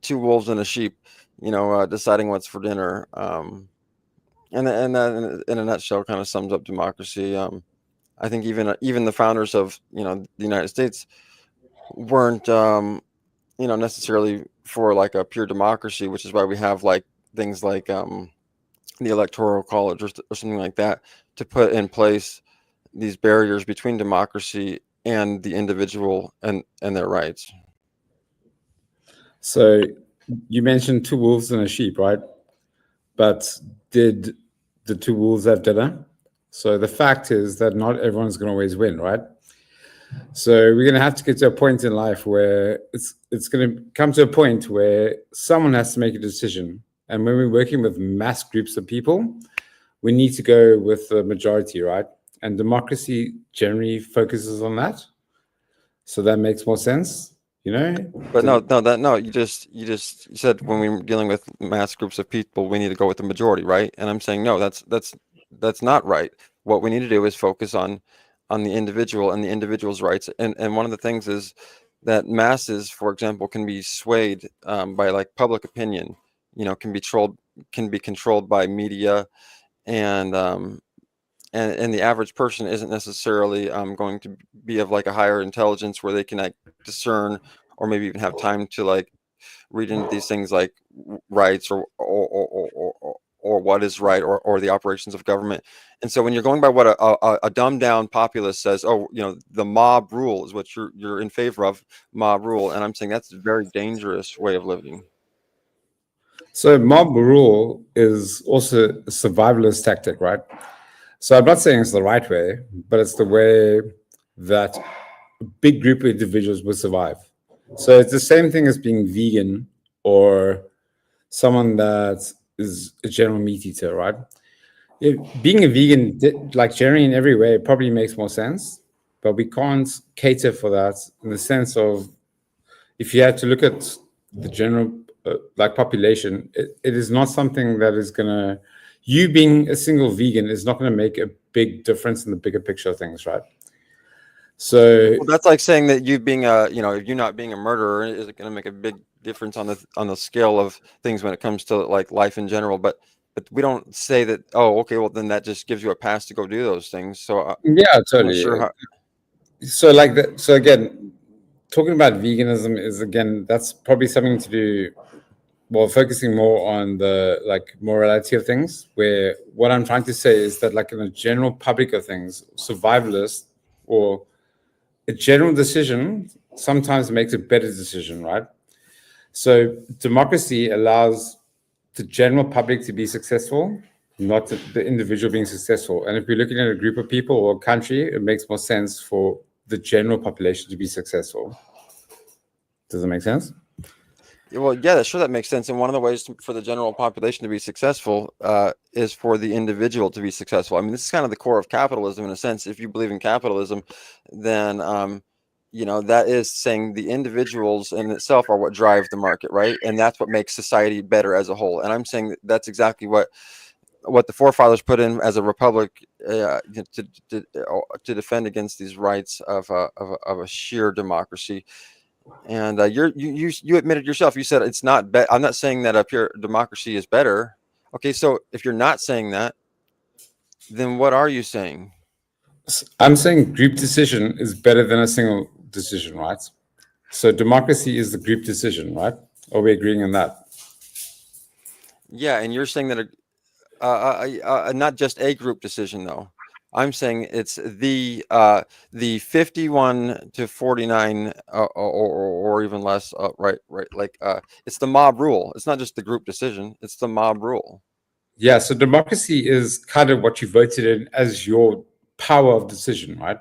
two wolves and a sheep, deciding what's for dinner. And that in a nutshell kind of sums up democracy. I think even the founders of the United States weren't necessarily for like a pure democracy, which is why we have like things like the Electoral College or something like that to put in place these barriers between democracy and the individual and their rights. So you mentioned two wolves and a sheep, right? But did the two wolves have dinner? So the fact is that not everyone's going to always win, right? So we're going to have to get to a point in life where it's going to come to a point where someone has to make a decision. And when we're working with mass groups of people, we need to go with the majority, right? And democracy generally focuses on that. So that makes more sense, But you said when we were dealing with mass groups of people, we need to go with the majority, right? And I'm saying no, that's not right. What we need to do is focus on the individual and the individual's rights. And one of the things is that masses, for example, can be swayed by like public opinion. Can be controlled by media, and the average person isn't necessarily going to be of like a higher intelligence where they can like discern or maybe even have time to like read into these things like rights or what is right or the operations of government. And so when you're going by what a dumbed down populace says, the mob rule is what you're in favor of, mob rule, and I'm saying that's a very dangerous way of living. So mob rule is also a survivalist tactic, right? So I'm not saying it's the right way, but it's the way that a big group of individuals will survive. So it's the same thing as being vegan or someone that is a general meat eater, right? Being a vegan, like generally in every way, probably makes more sense, but we can't cater for that in the sense of if you had to look at the general population, it is not something that is gonna. You being a single vegan is not going to make a big difference in the bigger picture of things, right? So that's like saying that you being you not being a murderer is going to make a big difference on the scale of things when it comes to like life in general. But we don't say that. Oh, okay, well then that just gives you a pass to go do those things. So yeah, totally. So like that. So again, talking about veganism is that's probably something to do. Well, focusing more on the like morality of things, where what I'm trying to say is that like in the general public of things, survivalist or a general decision sometimes makes a better decision, right? So democracy allows the general public to be successful, not the individual being successful. And if we're looking at a group of people or a country, it makes more sense for the general population to be successful. Does that make sense? Well, yeah, sure, that makes sense. And one of the ways for the general population to be successful is for the individual to be successful. I mean, this is kind of the core of capitalism in a sense. If you believe in capitalism, then that is saying the individuals in itself are what drive the market, right? And that's what makes society better as a whole. And I'm saying that's exactly what the forefathers put in as a republic to defend against these rights of a sheer democracy. And you admitted yourself. You said it's not. I'm not saying that a pure democracy is better. Okay, so if you're not saying that, then what are you saying? I'm saying group decision is better than a single decision, right? So democracy is the group decision, right? Are we agreeing on that? Yeah, and you're saying that not just a group decision, though. I'm saying it's the 51 to 49 or even less, right? Like it's the mob rule. It's not just the group decision. It's the mob rule. Yeah. So democracy is kind of what you voted in as your power of decision, right?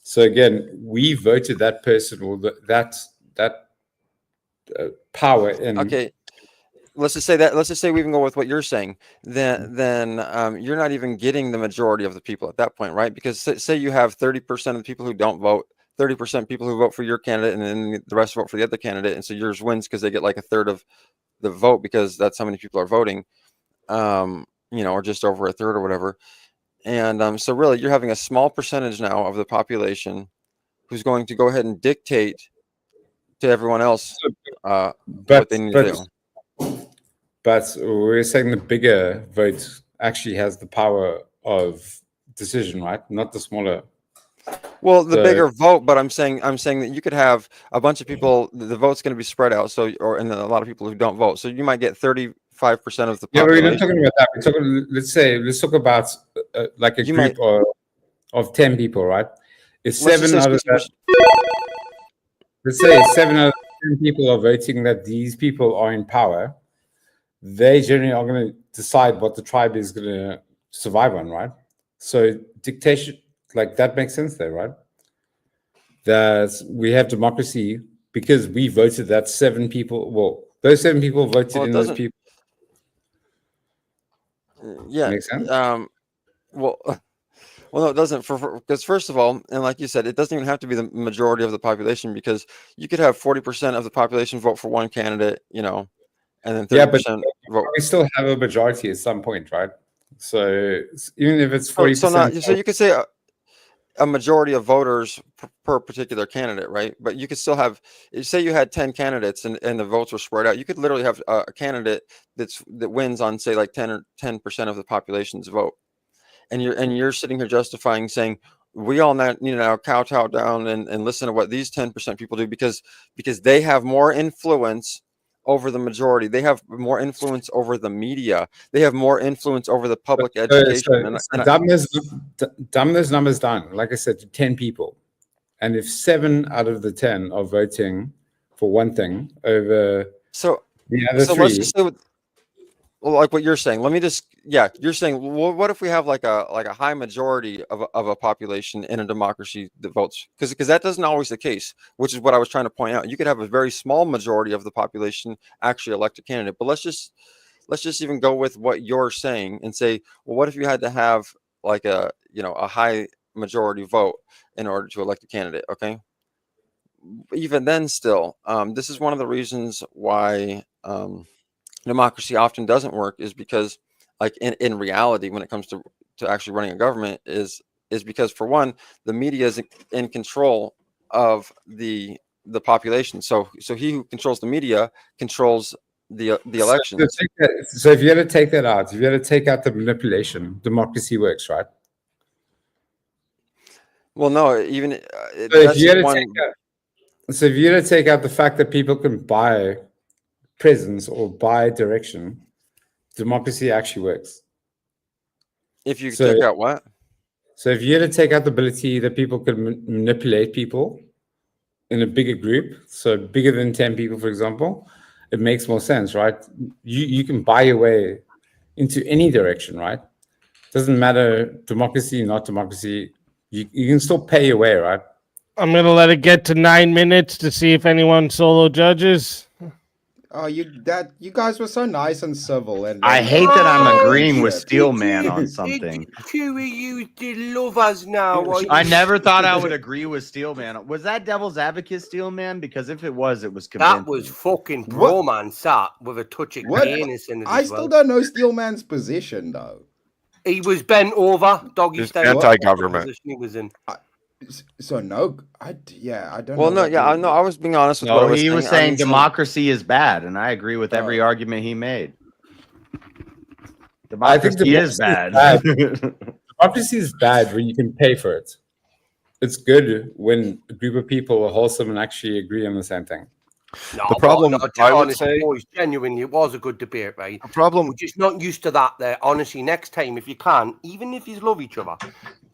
So again, we voted that person or that power in. Okay. Let's just say we even go with what you're saying. Then you're not even getting the majority of the people at that point, right? Because say you have 30% of the people who don't vote, 30% people who vote for your candidate, and then the rest vote for the other candidate, and so yours wins because they get like a third of the vote because that's how many people are voting, or just over a third or whatever. And so really, you're having a small percentage now of the population who's going to go ahead and dictate to everyone else what they need to do. But we're saying the bigger vote actually has the power of decision, right? Not the smaller. Well, the bigger vote, but I'm saying that you could have a bunch of people. The vote's going to be spread out, and a lot of people who don't vote. So you might get 35% of the population. Yeah, we're not talking about that. We're talking. Let's talk about like a group of 10 people, right? If seven out of that, let's say 7 out of 10 people are voting that these people are in power, they generally are going to decide what the tribe is going to survive on, right? So dictation, like that makes sense there, right? That we have democracy because we voted that 7 people. Well, those 7 people voted in those people. Yeah. Makes sense? Well, no, it doesn't. Because first of all, and like you said, it doesn't even have to be the majority of the population because you could have 40% of the population vote for one candidate, and then 30% vote. We still have a majority at some point, right? So even if it's 40%. So you could say a majority of voters per particular candidate, right? But you could still have, say you had 10 candidates and the votes were spread out. You could literally have a candidate that wins on, say, like 10% of the population's vote. And you're sitting here justifying, saying we all need to now kowtow down and listen to what these 10% people do because they have more influence over the majority. They have more influence over the media. They have more influence over the public education. Dumb those numbers down. Like I said, to 10 people, and if 7 out of the 10 are voting for one thing over the other 3. Let's just say like what you're saying. You're saying, well, what if we have like a high majority of a population in a democracy that votes? Because that doesn't always the case, which is what I was trying to point out. You could have a very small majority of the population actually elect a candidate. But let's just even go with what you're saying and say, well, what if you had to have like a high majority vote in order to elect a candidate? Okay. Even then, still, this is one of the reasons why democracy often doesn't work is because, like in reality, when it comes to actually running a government, is because for one, the media is in control of the population. So he who controls the media controls the elections. So if you had to take that out, if you had to take out the manipulation, democracy works, right? Well, no, even so if you had to take out the fact that people can buy presence or by direction, democracy actually works. If you take out what? So if you had to take out the ability that people could manipulate people, in a bigger group, so bigger than 10 people, for example, it makes more sense, right? You can buy your way into any direction, right? Doesn't matter democracy, not democracy. You can still pay your way, right? I'm gonna let it get to 9 minutes to see if anyone solo judges. Oh, you guys were so nice and civil, and I hate that I'm Oh, agreeing with shit. Steelman on something. Two of you did love us now. I never thought I would agree with Steelman. Was that Devil's Advocate Steelman? Because if it was convincing. That was fucking bromance, that, with a touch of What? gayness in it. I as still well. don't know Steelman's position though. He was bent over, doggy He's style. anti-government. Position he was in. So no, I don't. Well, know no, yeah, I was being honest with what I No, was he was I saying mean, so- democracy is bad, and I agree with every argument he made. I think Democracy is democracy is bad. Democracy is bad when you can pay for it. It's good when a group of people are wholesome and actually agree on the same thing. No, The problem, I would say, boys, genuinely, it was a good debate, right? the problem, We're just not used to that there. Honestly, next time, if you can, even if you love each other,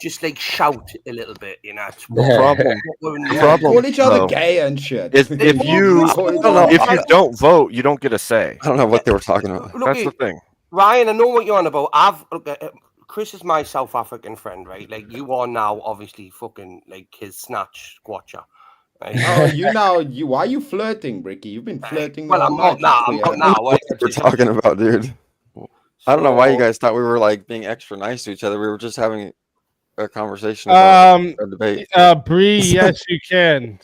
just like shout a little bit, you know. It's the problem, the problem, Call each other though, gay and shit. if you don't vote, you don't get a say. I don't know what they were talking about. Look, That's the thing. Ryan, I know what you're on about. Chris is my South African friend, right? Like, you are now obviously fucking like his snatch squatcher. Right? Oh, why are you flirting, Bricky? You've been flirting. Well, I'm not now. I'm not now. What we're talking about, dude. I don't know why you guys thought we were like being extra nice to each other. We were just having a conversation about a debate. Bree, yes, you can.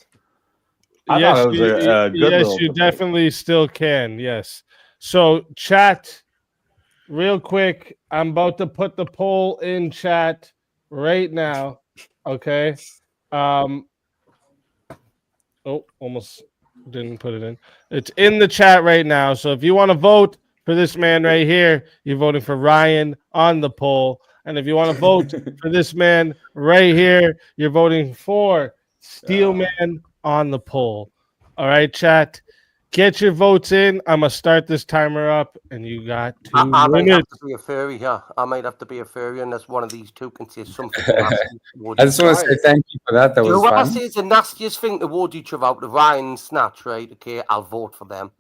I thought it was a good yes, little you debate. definitely still can. Yes. So, chat, real quick. I'm about to put the poll in chat right now. Okay. Oh, almost didn't put it in. It's in the chat right now. So if you want to vote for this man right here, you're voting for Ryan on the poll. And if you want to vote for this man right here, you're voting for Steelman on the poll. All right, chat. Get your votes in. I'm going to start this timer up, and you got 2 I might have minutes. to be a furry, yeah. I might have to be a furry unless one of these two can say something. I just want to say thank you for that. That was Whoever fun. says the nastiest thing towards each other out of Ryan and Snatch, right? Okay, I'll vote for them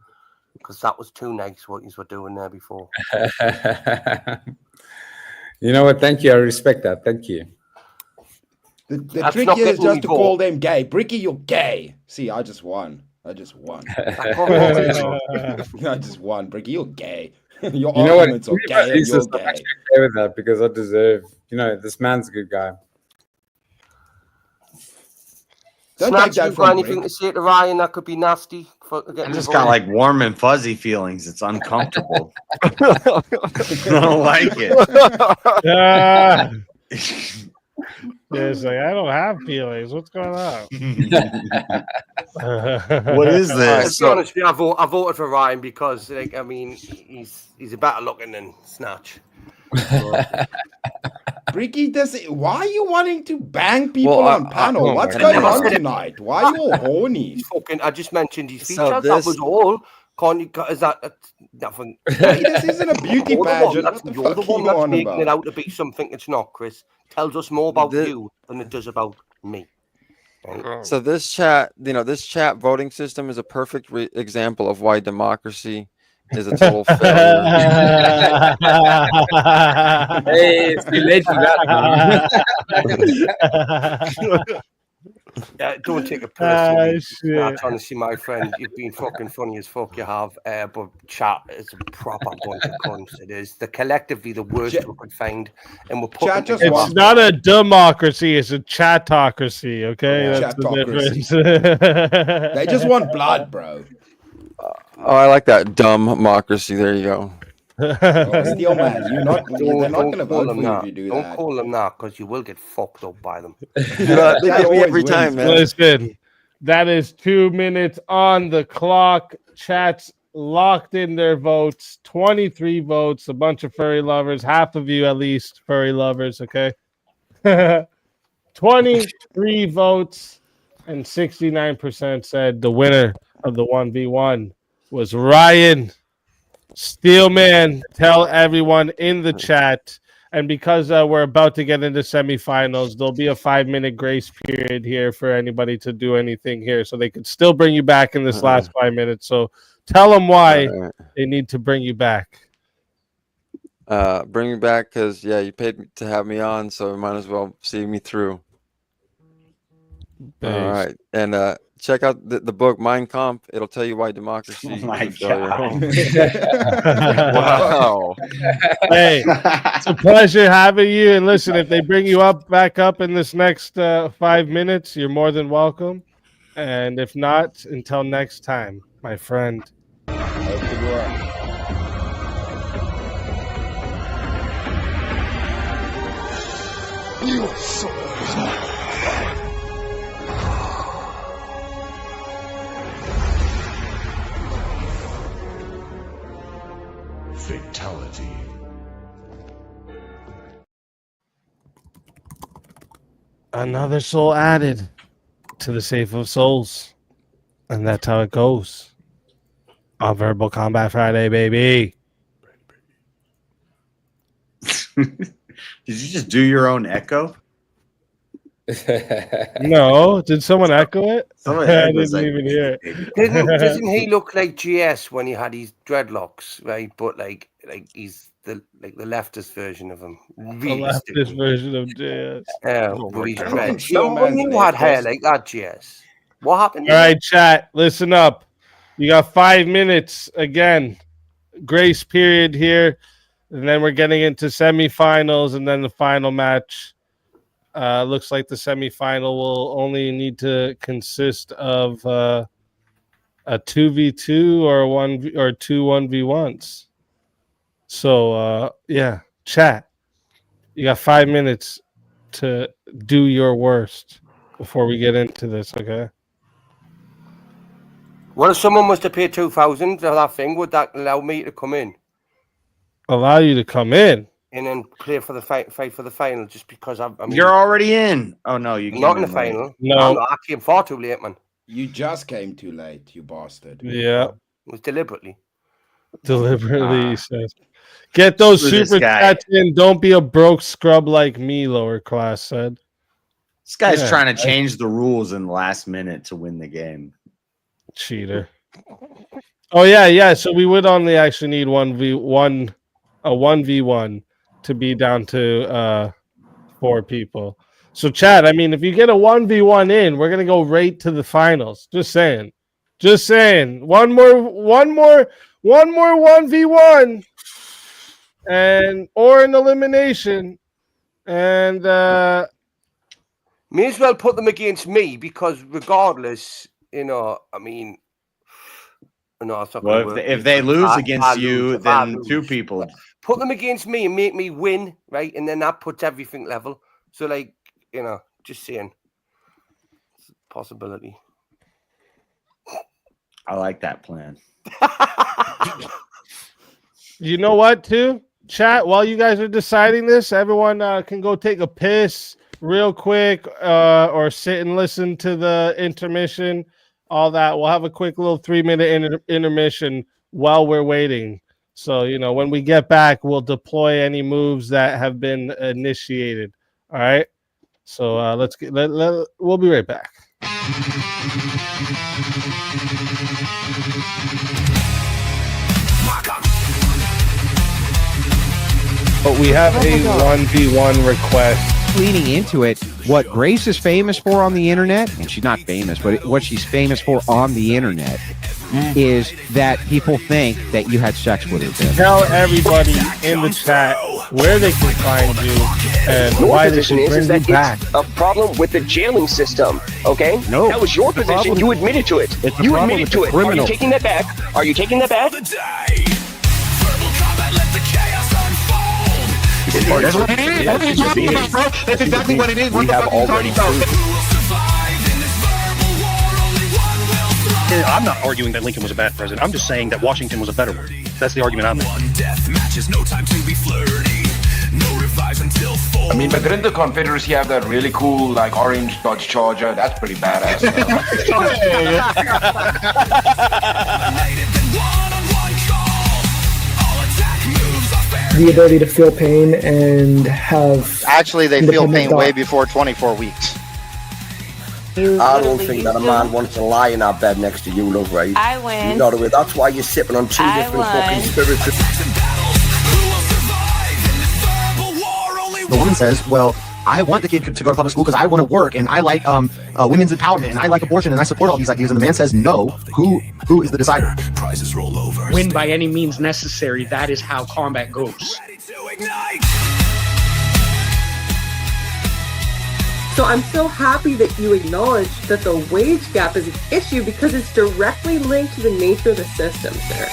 because that was too nice what you were doing there before. You know what? Thank you. I respect that. Thank you. The That's trick not here is getting just me to vote. call them gay. Bricky, you're gay. See, I just won. I just won. Bricky, you're gay. Your You know what? arguments are gay and you're I'm gay. actually okay with that because I deserve. This man's a good guy. Don't Snatch, take that you got from anything to say to Ryan that could be nasty? I just got like warm and fuzzy feelings. It's uncomfortable. I don't like it. Yeah, it's like, I don't have feelings. What's going on? What is this? To be honest with you, I voted for Ryan because, like, I mean, he's a better looking than Snatch. Bricky, why are you wanting to bang people on panel? What's I going never on said it. tonight? Why are you all horny? I just mentioned his So features. That was all. Is that nothing? Hey, this isn't a beauty You're the one pageant. that's- What the You're fuck the are one you that's on making about? it out to be something it's not, Chris. Tells us more about you than it does about me. Right? So this chat, this chat voting system is a perfect example of why democracy is a total failure. Hey, it's too late for that, man. Don't take it personally. Shit. That's honestly, my friend. You've been fucking funny as fuck. You have, but chat is a proper bunch of cunts. It is. They're collectively the worst we could find, and we're putting. It's not a democracy; it's a chatocracy. Okay, that's the difference. They just want blood, bro. Oh, I like that dumb democracy. There you go. Steel man, they're not going to vote for you if you do Don't that. call them that because you will get fucked up by them. They get me every time, man. Listen, that is 2 minutes on the clock. Chat's locked in their votes. 23 votes. A bunch of furry lovers. Half of you, at least, furry lovers. Okay. 23 votes, and 69% said the winner of the 1v1 was Ryan. Steelman, tell everyone in the chat And because we're about to get into semifinals, there'll be a 5-minute grace period here for anybody to do anything here. So they could still bring you back in this last 5 minutes. So tell them why they need to bring you back. Bring me back because, yeah, you paid to have me on, so might as well see me through. Based. All right. And check out the book, Mein Kampf. It'll tell you why democracy is a failure. Wow. Hey, it's a pleasure having you. And listen, if they bring you back up in this next 5 minutes, you're more than welcome. And if not, until next time, my friend. Good work. You so Fatality. Another soul added to the safe of souls. And that's how it goes. On Verbal Combat Friday, baby. Did you just do your own echo? No, did someone echo it? Someone I was didn't like, even hear it. Doesn't he look like GS when he had his dreadlocks, right? But like he's the leftist version of him. Really The stupid. leftist version of JS. But he's God. dread. Sure, Someone man, you had they hair just- like that, GS. What happened? All right, chat, listen up. You got 5 minutes again. Grace period here. And then we're getting into semifinals and then the final match. Looks like the semifinal will only need to consist of a 2v2 or two 1v1s. So yeah, chat. You got 5 minutes to do your worst before we get into this, okay? Well, if someone was to pay 2,000 for that thing, would that allow me to come in Allow you to come in. and then play for the fight for the final? Just because I mean, You're already in. Oh no, you not in came the late. final. No. I came far too late, man. You just came too late, you bastard. Yeah. It was deliberately. Deliberately, he says. Get those Screw this super guy. chats in. Don't be a broke scrub like me, lower class said. This guy's Yeah, trying to change the rules in the last minute to win the game. Cheater. Oh yeah. So we would only actually need a 1v1 to be down to 4 people. So Chad, I mean, if you get a 1v1 in, we're gonna go right to the finals. Just saying. One more 1v1 and or an elimination. And May as well put them against me because regardless, I mean, no, it's not gonna Well, work. if they lose I against lose, you, if I then lose. 2 people. Put them against me and make me win, right? And then that puts everything level. So, like, just saying, it's a possibility. I like that plan. you know what, too? Chat, while you guys are deciding this, everyone can go take a piss real quick or sit and listen to the intermission, all that. We'll have a quick little 3-minute intermission while we're waiting. So, when we get back, we'll deploy any moves that have been initiated. All right? So we'll be right back. But we have a 1v1 request. Leading into it, what Grace is famous for on the internet, and she's not famous, but what she's famous for on the internet is that people think that you had sex with her. Tim. Tell everybody in the chat where they can find you and Your why they position should is bring that you back. it's a problem with the jailing system, okay? No. That was your position. You admitted to it. It's a You problem admitted with to the it. Are you criminal. taking that back? Are you taking that back? That's what it is. That's exactly what it is. What the fuck are you talking about? I'm not arguing that Lincoln was a bad president. I'm just saying that Washington was a better one. That's the argument I'm making. I mean, but didn't the Confederacy have that really cool, like, orange Dodge Charger? That's pretty badass. the ability to feel pain and have. Actually, they feel independent pain way thought. before 24 weeks. I don't think that a man wants to lie in that bed next to you, love, right? I win. You know the way. That's why you're sipping on two different fucking spirits. The woman says, well, I want the kid to go to public school because I want to work and I like women's empowerment and I like abortion and I support all these ideas. And the man says, no, who is the decider? Win by any means necessary. That is how combat goes. So I'm so happy that you acknowledge that the wage gap is an issue because it's directly linked to the nature of the system, sir.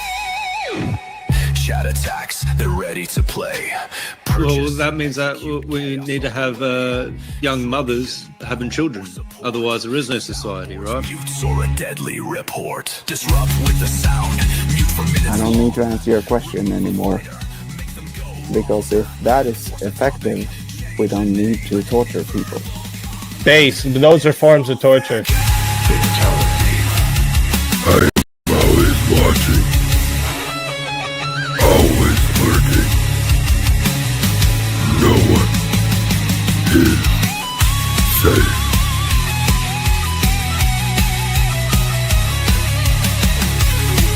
Chat attacks, they're ready to play. Well, that means that we need to have young mothers having children. Otherwise, there is no society, right? Or a deadly report. Disrupt with the sound. Mute for minutes. I don't need to answer your question anymore. Because if that is effective, we don't need to torture people. Base. Those are forms of torture. I'm always watching. Always lurking. No one is safe.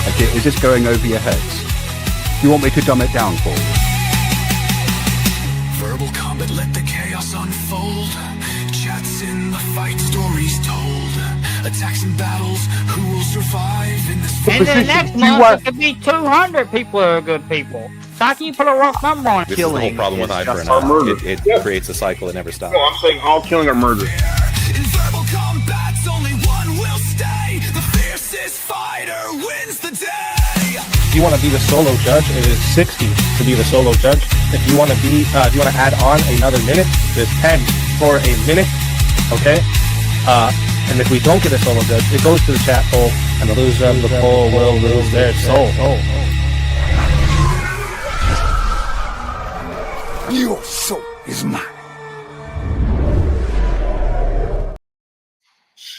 Okay, is this going over your heads? Do you want me to dumb it down for you? Verbal combat, let the chaos unfold. Chats in the fight, stories told. Attacks and battles, who will survive in this And the next month, it could be 200 people who are good people. So how can you put a rough number on it? This is the whole problem with Eye for an Eye. It creates a cycle that never stops. No, I'm saying all killing are murder. In verbal combats, only one will stay. The fiercest fighter wins the day. If you want to be the solo judge, it is 60 to be the solo judge. If you want to be, if you want to add on another minute, there's 10 for a minute. Okay. And if we don't get a solo judge, it goes to the chat poll, and the loser of the poll will lose their soul. Your soul is mine.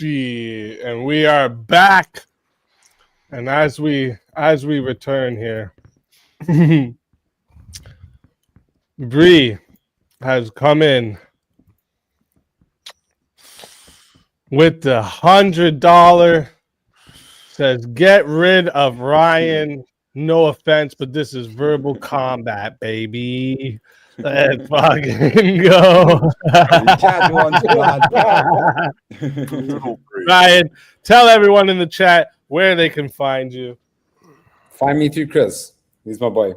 And we are back. And as we return here, Bree has come in with the $100. Says, get rid of Ryan. No offense, but this is verbal combat, baby. Let's fucking go. Ryan, tell everyone in the chat where they can find you. Find me through Chris. He's my boy.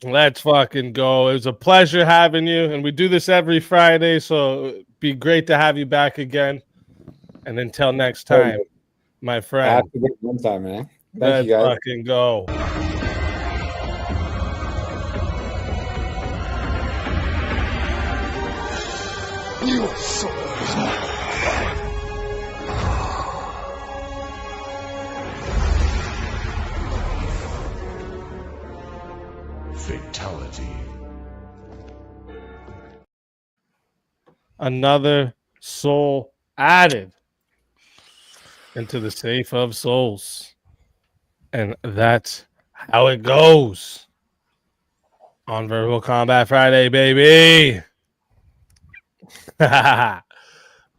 Let's fucking go. It was a pleasure having you, and we do this every Friday, so it'd be great to have you back again. And until next time, my friend. I have to get one time, man. Thank Let's you, guys. fucking go. Your soul is mine. Fatality. Another soul added into the safe of souls. And that's how it goes on Verbal Combat Friday, baby.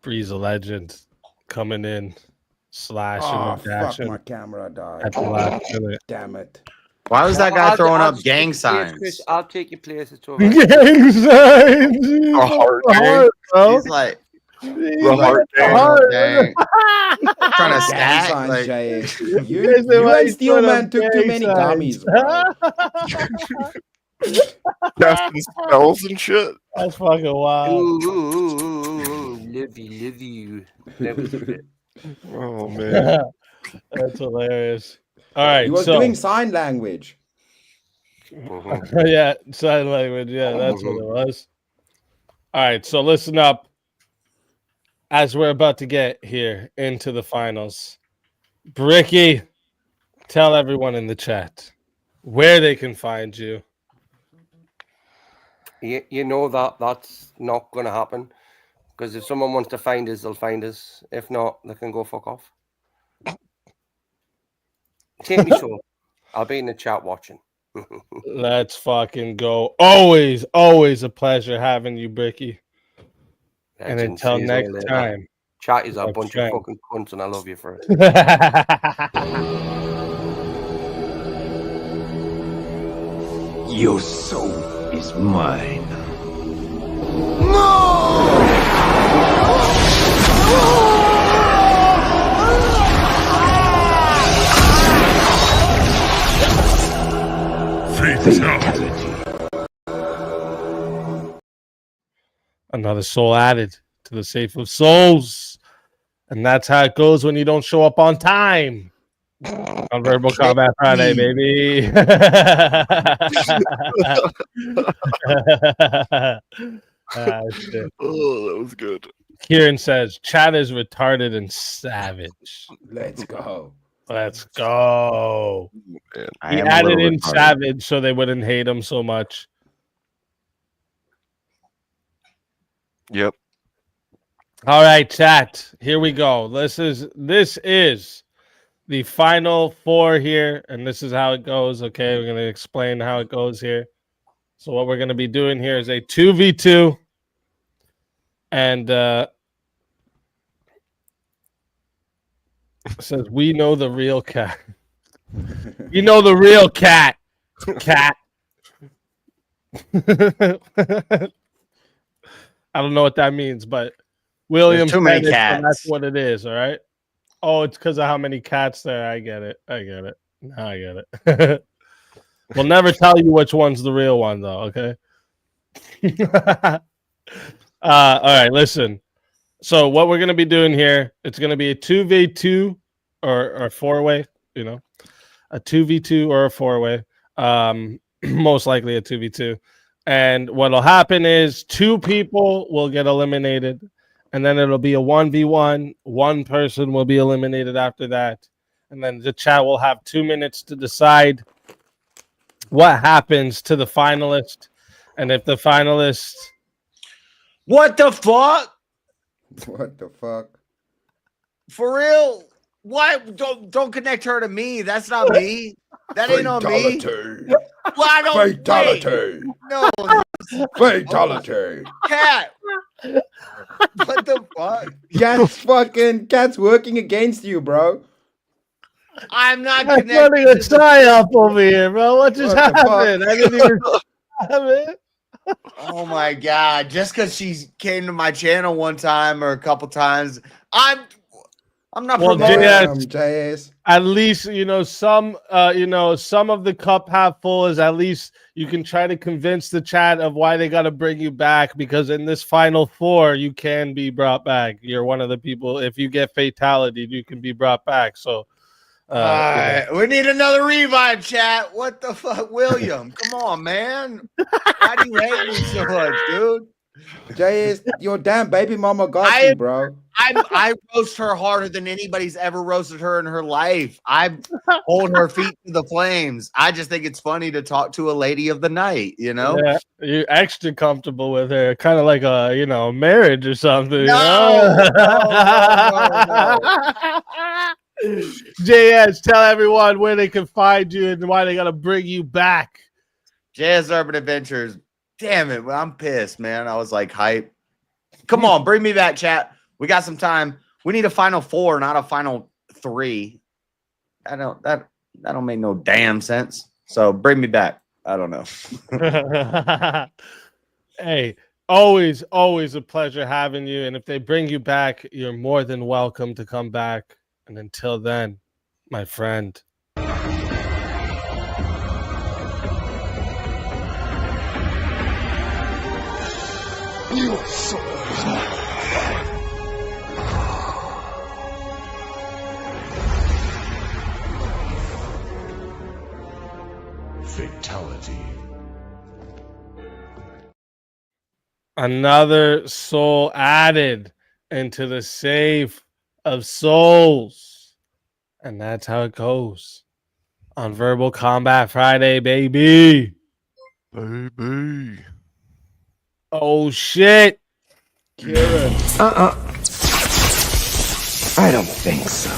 Breeze a legend coming in, slashing and Fuck, dashing. my camera died. At the last minute. Damn it. Why was that guy throwing I'll up take gang your place, signs? Chris. I'll take your place. It's all right. Gang signs. A heart He's like, The heart gang. Trying to Gang stack. signs, Like, Jay. Yes, You why and you Steelman put up took too gang many signs. gummies, bro. Casting spells and shit. That's fucking wild. Ooh, love you. That was it. Oh man. That's hilarious. All right, He was so doing sign language. yeah, sign language. Yeah, that's what it was. All right, so listen up. As we're about to get here into the finals, Bricky, tell everyone in the chat where they can find you. You know that's not going to happen. Because if someone wants to find us, they'll find us. If not, they can go fuck off. Take me so. I'll be in the chat watching. Let's fucking go. Always a pleasure having you, Bricky. And Legends, until see you all next later. time. Chat is a my bunch friend. of fucking cunts, and I love you for it. Your soul is mine. Another soul added to the safe of souls. And that's how it goes when you don't show up on time. On Verbal Combat Friday, baby. Shit. Oh, that was good. Kieran says, Chad is retarded and savage. Let's go. Let's go. Man. He added in savage so they wouldn't hate him so much. Yep. All right, chat. Here we go. This is the final four here, and this is how it goes. Okay, we're going to explain how it goes here. So what we're going to be doing here is a 2v2, and it says we know the real cat. You know the real cat. Cat. I don't know what that means, but William There's too many said it, so cats. that's what it is. All right. Oh, it's because of how many cats there. I get it. Now I get it. We'll never tell you which one's the real one, though. Okay. All right. Listen. So what we're gonna be doing here? It's gonna be a 2v2 or 4-way. You know, a 2v2 or a 4-way. Most likely a 2v2. And what'll happen is 2 people will get eliminated, and then it'll be a 1v1. One person will be eliminated after that, and then the chat will have 2 minutes to decide what happens to the finalist. And if the finalist, What the fuck? What the fuck? For real? What? Don't connect her to me. That's not me. That ain't on me. Well, I don't. Fatality. Wait. No. Fatality. Cat. What the fuck? Cat's working against you, bro. I'm not I'm connected. running a psyop over here, bro. What just happened? I didn't even have it. Oh my god! Just because she came to my channel one time or a couple times, I'm not Well, promoting. JS. At least some of the cup half full is at least you can try to convince the chat of why they got to bring you back, because in this final 4 you can be brought back. You're one of the people. If you get fatality, you can be brought back. So we need another revive, chat. What the fuck, William? Come on, man. Why do you hate me so much, dude? JS, your damn baby mama got you, bro. I roast her harder than anybody's ever roasted her in her life. I hold her feet to the flames. I just think it's funny to talk to a lady of the night, you know? Yeah, you're extra comfortable with her, kind of like a marriage or something. No. JS, tell everyone where they can find you and why they gotta bring you back. JS Urban Adventures. Damn it, I'm pissed, man. I was like hype. Come on, bring me back, chat. We got some time. We need a final 4, not a final 3. That don't make no damn sense. So bring me back. I don't know. Hey, always a pleasure having you. And if they bring you back, you're more than welcome to come back. And until then, my friend. Your soul is mine. Fatality. Another soul added into the save of souls. And that's how it goes on Verbal Combat Friday, baby. Baby. Oh, shit. Kieran. I don't think so.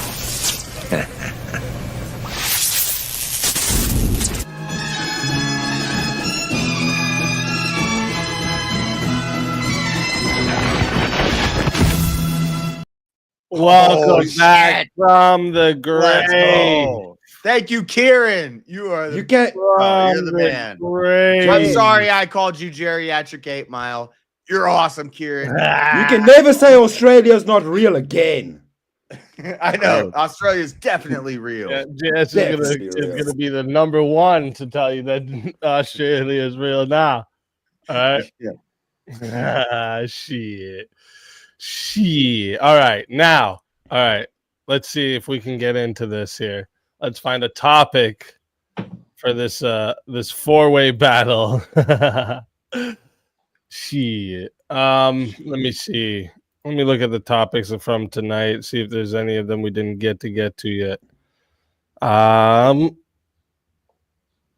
Welcome back from the Let's grave. go. Thank you, Kieran. You are the, You get you're the man. Grave. I'm sorry I called you geriatric 8 Mile. You're awesome, Kieran. You can never say Australia's not real again. I know. Australia's definitely real. Yeah, Jess is gonna be the number one to tell you that Australia is real now. All right. Shit. All right. Now. All right. Let's see if we can get into this here. Let's find a topic for this this four-way battle. Shit. Let me see. Let me look at the topics from tonight, see if there's any of them we didn't get to yet.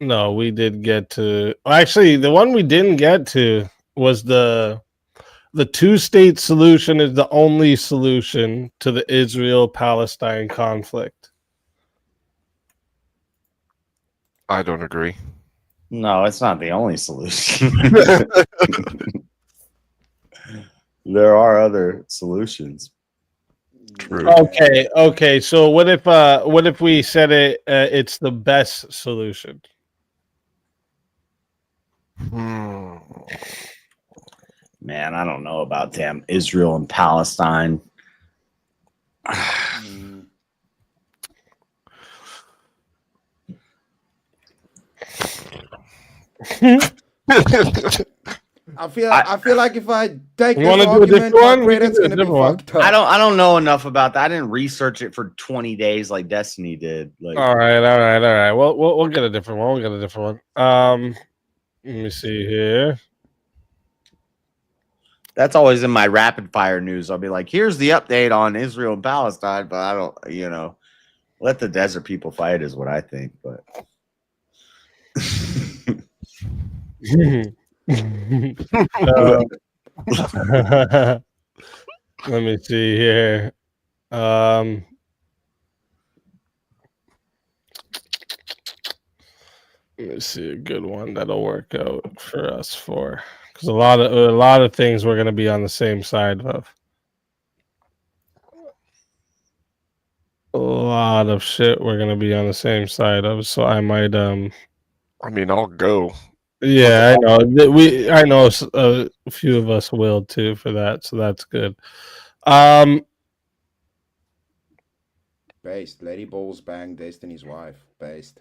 No, we did get to. Actually, the one we didn't get to was the two-state solution is the only solution to the Israel-Palestine conflict. I don't agree. No, it's not the only solution. There are other solutions. True. Okay. So what if we said it's the best solution? Man, I don't know about damn Israel and Palestine. I feel like if I take You this wanna do a argument, different my one? We can credit's do a gonna be different one. fucked up. I don't know enough about that. I didn't research it for 20 days like Destiny did. Like, All right. Well, we'll get a different one. Let me see here. that's always in my rapid fire news. I'll be like, here's the update on Israel and Palestine, but I don't, let the desert people fight is what I think. But Let me see here. Let me see a good one that'll work out for us because a lot of things we're gonna be on the same side of. A lot of shit we're gonna be on the same side of, so I might I mean, I'll go. Yeah, I know. I know a few of us will too for that, so that's good. Based. Lady Balls bang Destiny's wife. Based.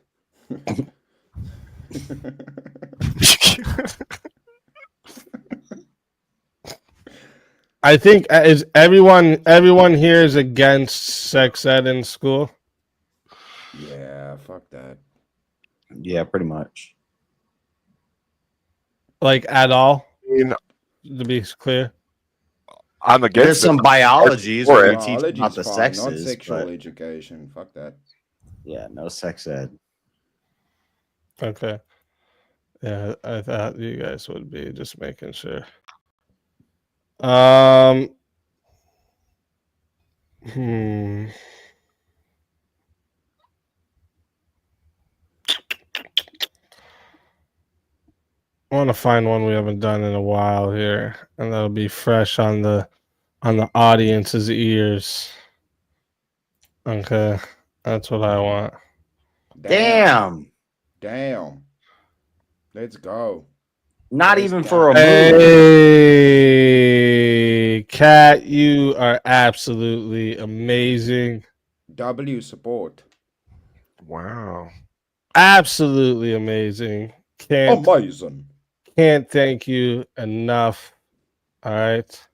I think is everyone here is against sex ed in school. Yeah, fuck that. Yeah, pretty much. Like at all? I mean, to be clear, I'm against. There's some biologies where you teach about the fine, sexes, not sexual but education. Fuck that. Yeah, no sex ed. okay. Yeah, I thought you guys would be just making sure. I want to find one we haven't done in a while here, and that'll be fresh on the audience's ears. Okay, that's what I want. damn. Let's go. Not even for a movie. Hey, Kat, you are absolutely amazing. W support. Wow. Absolutely amazing. Amazing. Can't thank you enough. All right.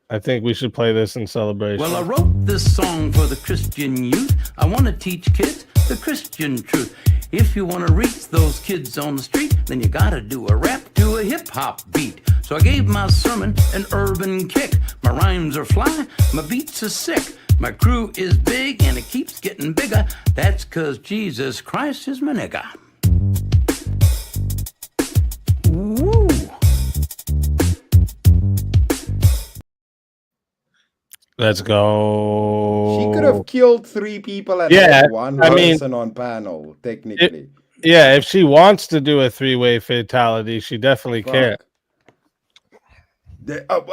I think we should play this in celebration. Well, I wrote this song for the Christian youth. I want to teach kids the Christian truth. If you want to reach those kids on the street, then you got to do a rap to a hip-hop beat. So I gave my sermon an urban kick. My rhymes are fly, my beats are sick. My crew is big and it keeps getting bigger. That's 'cause Jesus Christ is my nigga. Woo! Let's go. She could have killed 3 people and Yeah, had one I mean, person on panel, technically. Yeah, if she wants to do a 3-way fatality, she definitely can.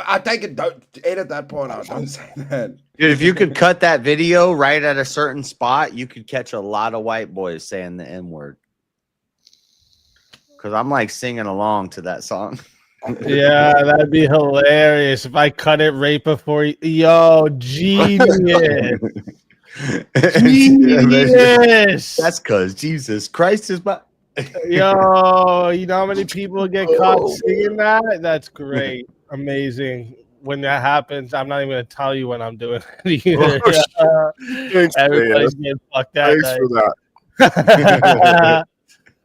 I take it. Don't edit that part out. Don't say that. Dude, if you could cut that video right at a certain spot, you could catch a lot of white boys saying the N word. Because I'm like singing along to that song. Yeah, that'd be hilarious if I cut it right before you. Yo, genius. Genius. That's because Jesus Christ is my. Yo, you know how many people get caught singing that? That's great. Amazing. When that happens, I'm not even going to tell you when I'm doing it either. Thanks, Everybody's man. getting fucked that Thanks night. for that.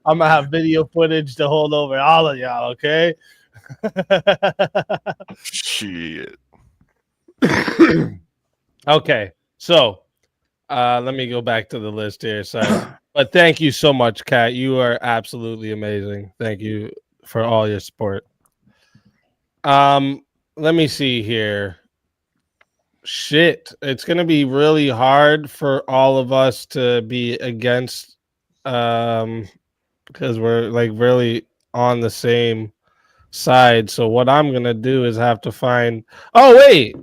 I'm going to have video footage to hold over all of y'all, okay? Shit. Okay, so let me go back to the list here. Sorry. But thank you so much, Kat. You are absolutely amazing. Thank you for all your support. Let me see here. Shit, it's gonna be really hard for all of us to be against because we're like really on the same side. So what I'm gonna do is have to find. Oh wait.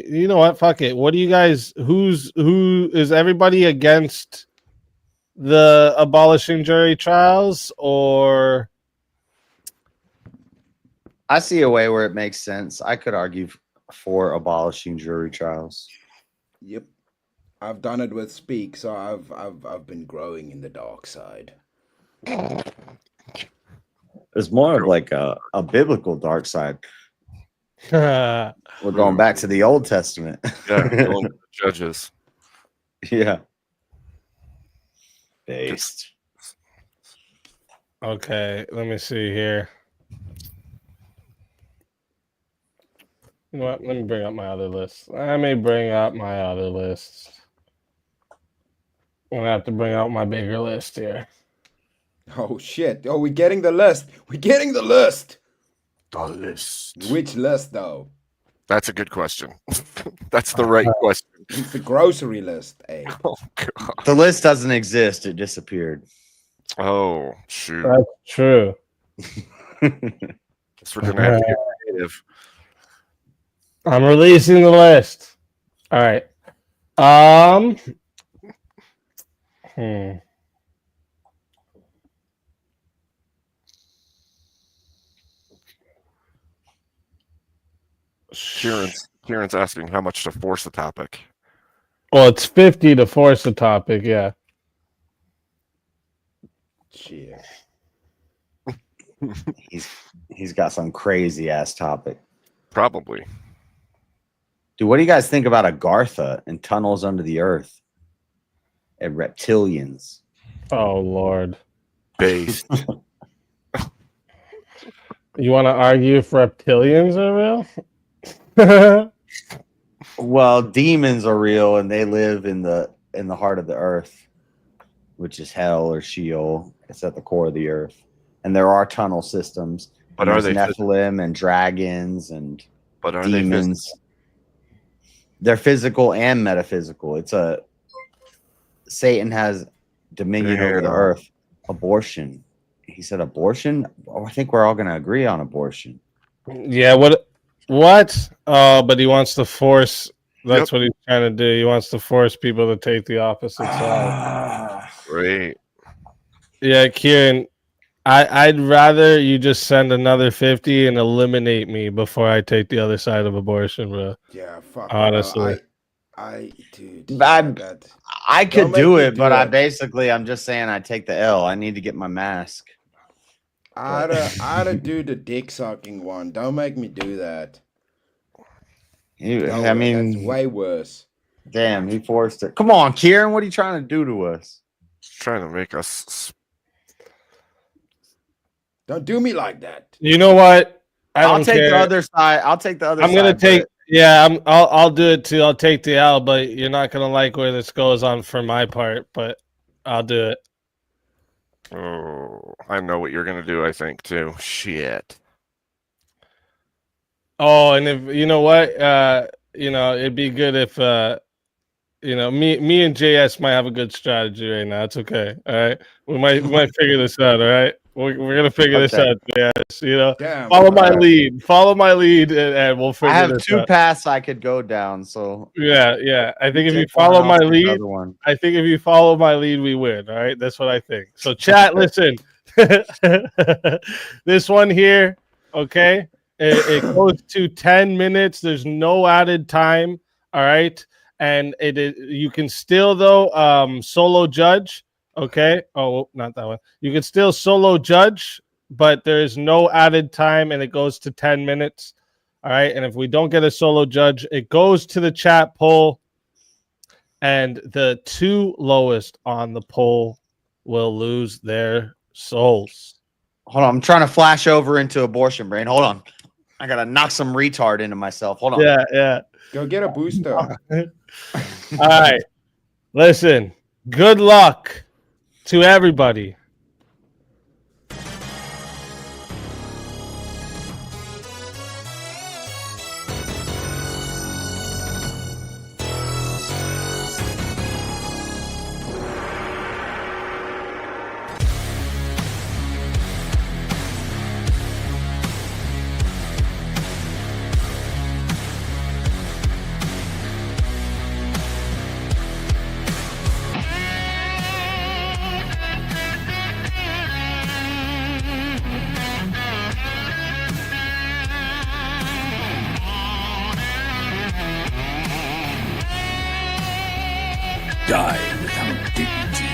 You know what? Fuck it. What do you guys? Who is everybody against the abolishing jury trials, or? I see a way where it makes sense. I could argue for abolishing jury trials. Yep, I've done it with Speak, so I've been growing in the dark side. It's more of like a biblical dark side. We're going back to the Old Testament. Yeah, Judges. Yeah. Based. Okay, let me see here. You know what? Let me bring up my other list. Let me bring up my other list. I'm gonna have to bring out my bigger list here. Oh shit! Oh, we're getting the list. We're getting the list. The list. Which list, though? That's a good question. That's the right question. It's the grocery list, Abe. Oh god. The list doesn't exist. It disappeared. Oh shoot. That's true. Guess we're gonna have to get creative. I'm releasing the list. All right. Kieran's asking how much to force the topic. Well, it's 50 to force the topic, yeah. Shit. He's got some crazy ass topic. Probably. Dude, what do you guys think about Agartha and tunnels under the earth and reptilians? Oh Lord. Based. You want to argue if reptilians are real? Well, demons are real and they live in the heart of the earth, which is hell or Sheol. It's at the core of the earth. And there are tunnel systems. But are they Nephilim and dragons and are demons? They're physical and metaphysical. It's Satan has dominion over the earth. Abortion. He said abortion? Oh, I think we're all going to agree on abortion. Yeah, what? But he wants to force. That's what he's trying to do. He wants to force people to take the opposite side. Great. Yeah, Kieran, I'd rather you just send another 50 and eliminate me before I take the other side of abortion, bro. Yeah, fuck. Honestly. Dude. I could Don't do make me it, do but it. I'm just saying I take the L. I need to get my mask. I'd do the dick sucking one. Don't make me do that. I mean, that's way worse. Damn, he forced it. Come on, Kieran, what are you trying to do to us? Trying to make us. Don't do me like that. You know what? I'll take the other side. I'll take the other side. I'm gonna take. Yeah, I'll do it too. I'll take the L, but you're not gonna like where this goes on for my part. But I'll do it. Oh, I know what you're gonna do. I think too. Shit. Oh, and if you know what, it'd be good if me and JS might have a good strategy right now. It's okay. All right, we might figure this out. All right, We're gonna figure this Okay. out. Yes, you know, Damn, follow my alright. lead. Follow my lead, and we'll figure I have this two out. paths I could go down. So Yeah. I think if you take one, follow I'll my take the lead, other one. I think if you follow my lead, we win. All right, that's what I think. So, chat, listen. This one here, okay? It goes to 10 minutes. There's no added time. All right, and it is, you can still though solo judge. Okay. Oh, not that one. You can still solo judge, but there is no added time, and it goes to 10 minutes. All right. And if we don't get a solo judge, it goes to the chat poll, and the two lowest on the poll will lose their souls. Hold on, I'm trying to flash over into abortion brain. Hold on, I gotta knock some retard into myself. Hold on. Yeah. Go get a booster. All right. Listen, good luck to everybody. Die without dignity.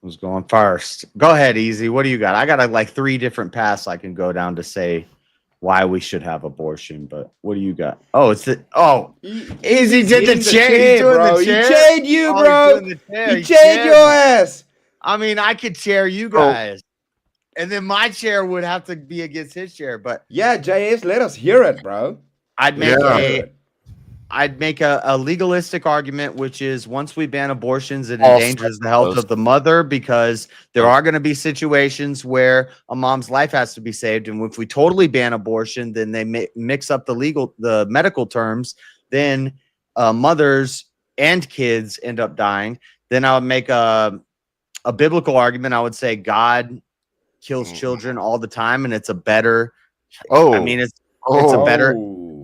Who's going first? Go ahead, Easy. What do you got? I got like 3 different paths I can go down to say why we should have abortion. But what do you got? Oh, it's the Easy did the chair. He's doing bro. the chair. He chaired you, Oh, bro. he's doing the chair. He chaired your ass. I mean, I could chair you guys, and then my chair would have to be against his chair. But yeah, JS, let us hear it, bro. I'd make a legalistic argument, which is once we ban abortions, it endangers the health of the mother, because there are going to be situations where a mom's life has to be saved. And if we totally ban abortion, then they mix up the medical terms. Then mothers and kids end up dying. Then I would make a biblical argument. I would say God kills children all the time, and it's a better. I mean, it's a better.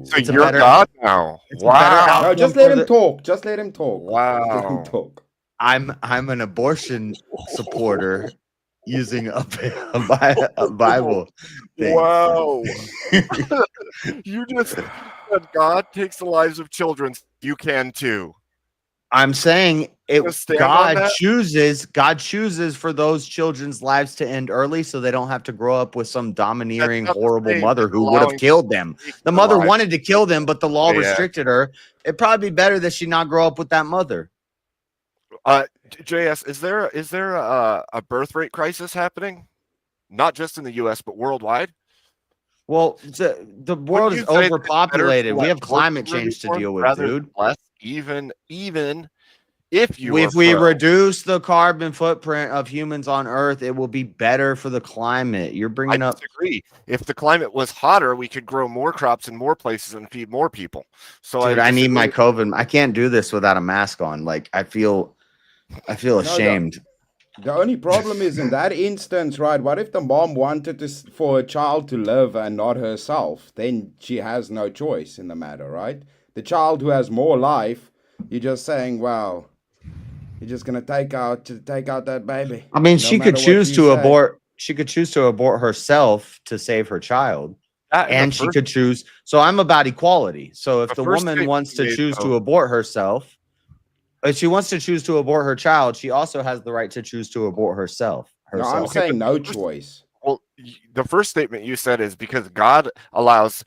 So you're God now. Wow. No, just let him talk. Just let him talk. Wow. Just let him talk. I'm an abortion supporter using a Bible thing. Wow. You just said God takes the lives of children. You can too. I'm saying God chooses for those children's lives to end early so they don't have to grow up with some domineering, horrible mother who would have killed them. The mother wanted to kill them, but the law restricted her. It'd probably be better that she not grow up with that mother. JS, is there a birth rate crisis happening? Not just in the US, but worldwide? Well, the world is overpopulated. We have climate change to deal with, dude. Less, even if we reduce the carbon footprint of humans on Earth, it will be better for the climate. You're bringing up. I disagree. If the climate was hotter, we could grow more crops in more places and feed more people. So dude, I need my COVID. I can't do this without a mask on. Like I feel ashamed. The only problem is in that instance, right? What if the mom wanted for a child to live and not herself? Then she has no choice in the matter, right? The child who has more life, you're just saying, well, you're just gonna take out that baby. I mean, she could choose to abort. She could choose to abort herself to save her child, and she could choose. So I'm about equality. So if the woman wants to choose to abort herself. If she wants to choose to abort her child, she also has the right to choose to abort herself. No, I'm saying no choice. Well, the first statement you said is because God allows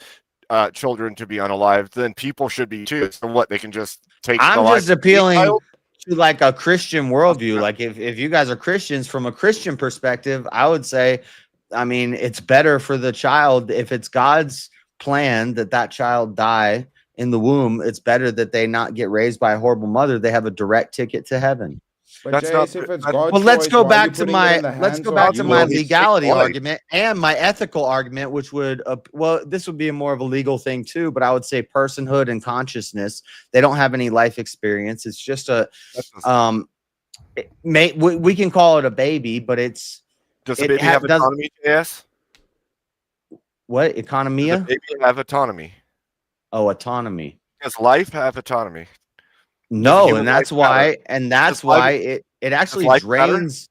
children to be unalived, then people should be too. So what? They can just take. I'm just appealing to like a Christian worldview. Like if you guys are Christians, from a Christian perspective, I would say, I mean, it's better for the child if it's God's plan that child die in the womb. It's better that they not get raised by a horrible mother. They have a direct ticket to heaven. But That's Jace, not- if it's that- God's Well, let's choice, go why are back you to putting it my in the let's hands go of back to you? my He's legality right. argument and my ethical argument, which would well, this would be more of a legal thing too. But I would say personhood and consciousness. They don't have any life experience. It's just a we can call it a baby, but it's Does the baby have autonomy? Yes. What Does economia? the baby have autonomy? Oh, autonomy. Does life have autonomy? No, human and that's life matter? why, and that's Does life- why it actually life matter? drains.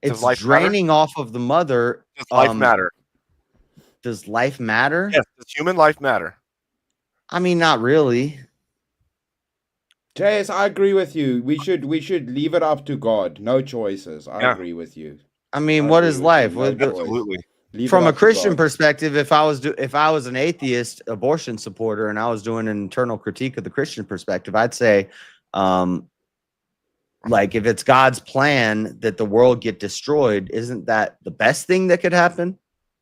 Does It's life matter? draining off of the mother. Does life matter? Does life matter? Yes. Does human life matter? I mean, not really. Jace, I agree with you. We should leave it up to God. No choices. I agree with you. I mean, I what agree is with life? you. No choice. Absolutely. Leave From it a up to Christian God. perspective, if I was an atheist abortion supporter and I was doing an internal critique of the Christian perspective, I'd say, like, if it's God's plan that the world get destroyed, isn't that the best thing that could happen?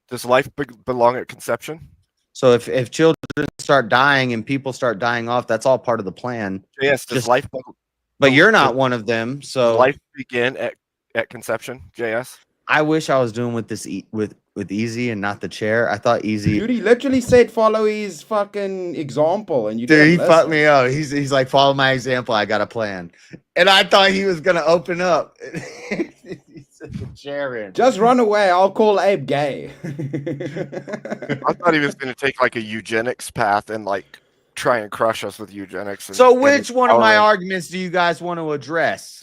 Does life belong at conception? So if children start dying and people start dying off, that's all part of the plan. Yes. Does life? But you're not one of them. So Does life begin at conception? JS. I wish I was doing with this with Easy and not the chair. I thought Easy. Dude, he literally said follow his fucking example, and you Dude, didn't he listen. fucked me up. He's like, follow my example. I got a plan, and I thought he was gonna open up. He said the chair in. Just run away. I'll call Abe gay. I thought he was going to take like a eugenics path and like try and crush us with eugenics. So, which one of my arguments do you guys want to address?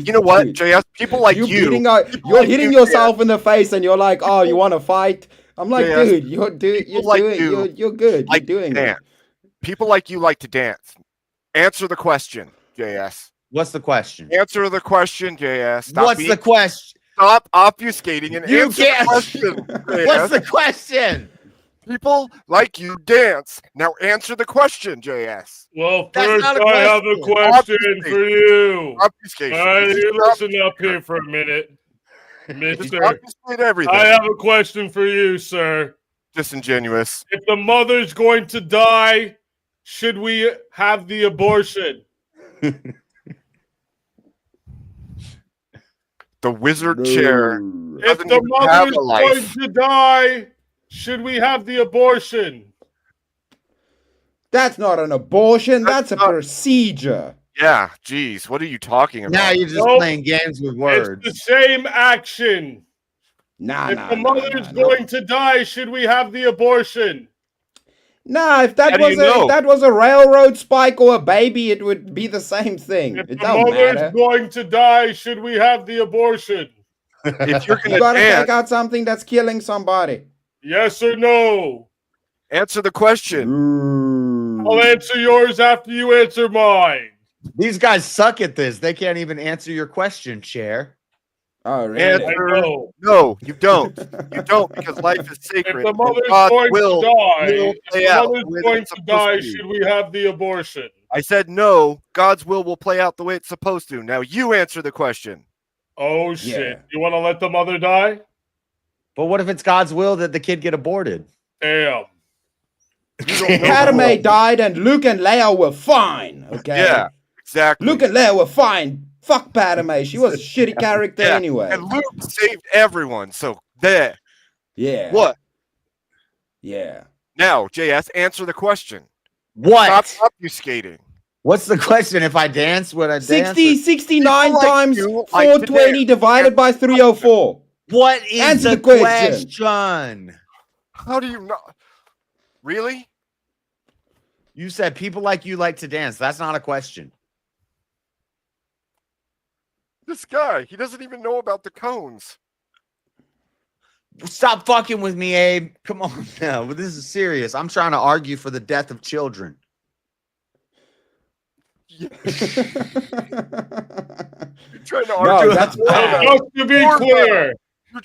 You know what, JS? People like you. You're hitting yourself in the face, and you're like, "Oh, you want to fight?" I'm like, JS, dude, you're good. You're good. You're doing it. People like you like to dance. Answer the question, JS. What's the question? Answer the question, JS. What's the question? Stop obfuscating and You answer can't- the question. JS. What's the question? People like you dance. Now answer the question, JS. Well, That's first not a I have a question. question for you. Obfuscation. All right, you Stop- listen up here for a minute, Mister. Obfuscate everything. I have a question for you, sir. Disingenuous. If the mother's going to die, should we have the abortion? The wizard chair. If doesn't the even have mother's a life. going to die, should we have the abortion? That's not an abortion. That's a procedure. Yeah, geez, what are you talking about? Now you're just Nope. playing games with words. It's the same action. Nah, If the mother's going to die, should we have the abortion? Nah, if How that do was you know? if that was a railroad spike or a baby, it would be the same thing. If It the don't mother's matter. going to die, should we have the abortion? If you're You gonna gotta dance, take out something that's killing somebody. Yes or no? answer the question. I'll answer yours after you answer mine. These guys suck at this. They can't even answer your question, Chair. Oh, really? Answer. I know. No, you don't. You don't because life is If sacred. the and mother's God going will to die, play if the out mother's the way that going it's to supposed die, to. should we have the abortion? I said no. God's will play out the way it's supposed to. Now you answer the question. Oh shit! Yeah. You want to let the mother die? But what if it's God's will that the kid get aborted? Damn. You don't know. Padme died and Luke and Leia were fine. Okay. Yeah, exactly. Luke and Leia were fine. Fuck Padme. She was a shitty character Yeah, anyway. And Luke saved everyone. So there. Yeah. What? Yeah. Now, JS, answer the question. What? Stop obfuscating. What's the question? If I dance, would I dance? 60, 69 People like times you like to 420 dance. divided by 304. What is Answer the the question. question? How do you not? Really? You said people like you like to dance. That's not a question. This guy, he doesn't even know about the cones. Stop fucking with me, Abe. Come on now. But this is serious. I'm trying to argue for the death of children. You're trying to No, argue. that's Just to be clear,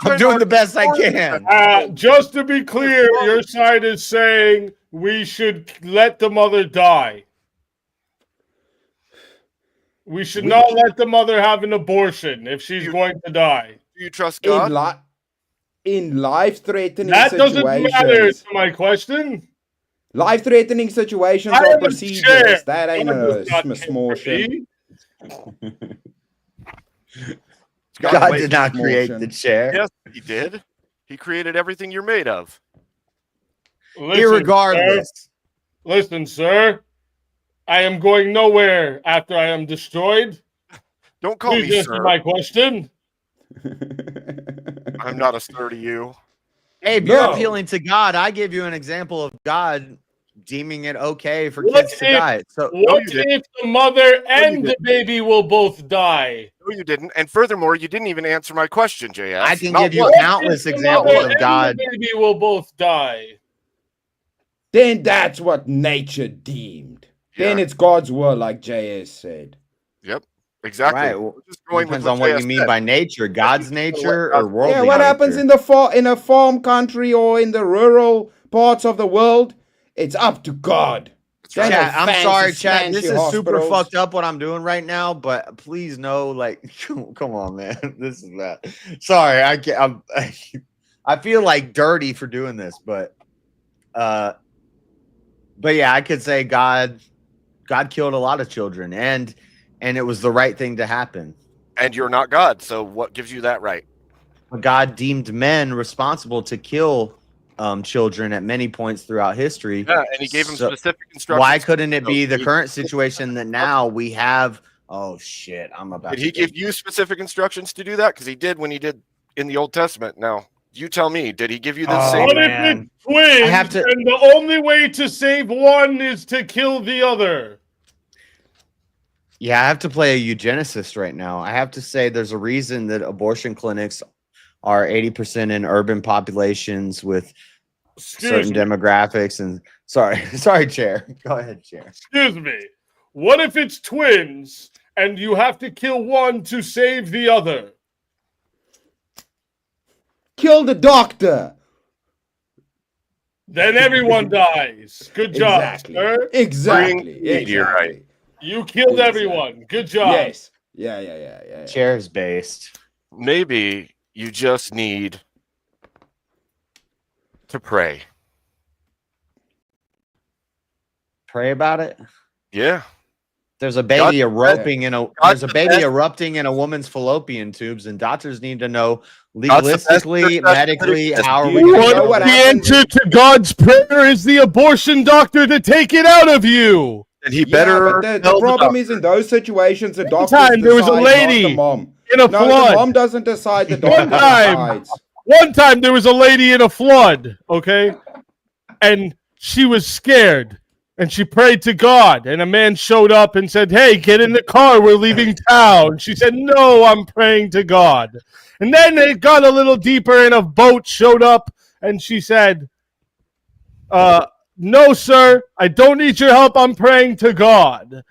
I'm doing the best I can. just to be clear, your side is saying we should let the mother die. We should not let the mother have an abortion if she's going to die. Do you trust God? In life-threatening That doesn't situations. matter to my question. Life-threatening situations I are am a procedures. chair. That ain't God does not a small care shit. for me. God did not create the chair. Yes, he did. He created everything you're made of. Irregardless. Listen, sir. I am going nowhere after I am destroyed. Don't call Please me answer sir. my question. I'm not a sir to you. Hey, you're appealing to God. I gave you an example of God deeming it okay for kids to die. So what if the mother and the baby will both die? No, you didn't. And furthermore, you didn't even answer my question, JS. I can give you countless examples of God. The baby will both die. Then that's what nature deemed. Then it's God's will, like JS said. Yep, exactly. Right. Well, depends on what you mean by nature. God's nature or worldly Yeah, what happens in in a farm country or in the rural parts of the world? It's up to God. Chat, I'm sorry, chat. This is super fucked up what I'm doing right now, but please know, like, come on, man. This is bad. Sorry, I can't. I feel like dirty for doing this, but yeah, I could say God killed a lot of children, and it was the right thing to happen. And you're not God, so what gives you that right? God deemed men responsible to kill children at many points throughout history. Yeah, and he gave them specific instructions. Why couldn't it be the current situation that now we have? Oh shit! I'm about. Did he give you specific instructions to do that? Because he did when he did in the Old Testament. Now you tell me. Did he give you the same? What if it's twins? And the only way to save one is to kill the other. Yeah, I have to play a eugenicist right now. I have to say there's a reason that abortion clinics are 80% in urban populations with certain demographics. And sorry, Chair. Go ahead, Chair. Excuse me. What if it's twins and you have to kill one to save the other? Kill the doctor. Then everyone dies. Good job, sir. Exactly. You're right. You killed everyone. Good job. Yes. Yeah. Chair's based. Maybe you just need to pray. Pray about it. Yeah. There's a baby erupting in a woman's fallopian tubes, and doctors need to know legalistically, medically, how are we going to know what the happens? answer to God's prayer is the abortion doctor to take it out of you. And he better. But the problem is in those situations, the doctor there was a lady the mom. in a flood. The mom doesn't decide. The doctor decides. One time there was a lady in a flood, okay? And she was scared. And she prayed to God. And a man showed up and said, "Hey, get in the car. We're leaving town." She said, "No, I'm praying to God." And then it got a little deeper and a boat showed up. And she said, "No, sir, I don't need your help. I'm praying to God."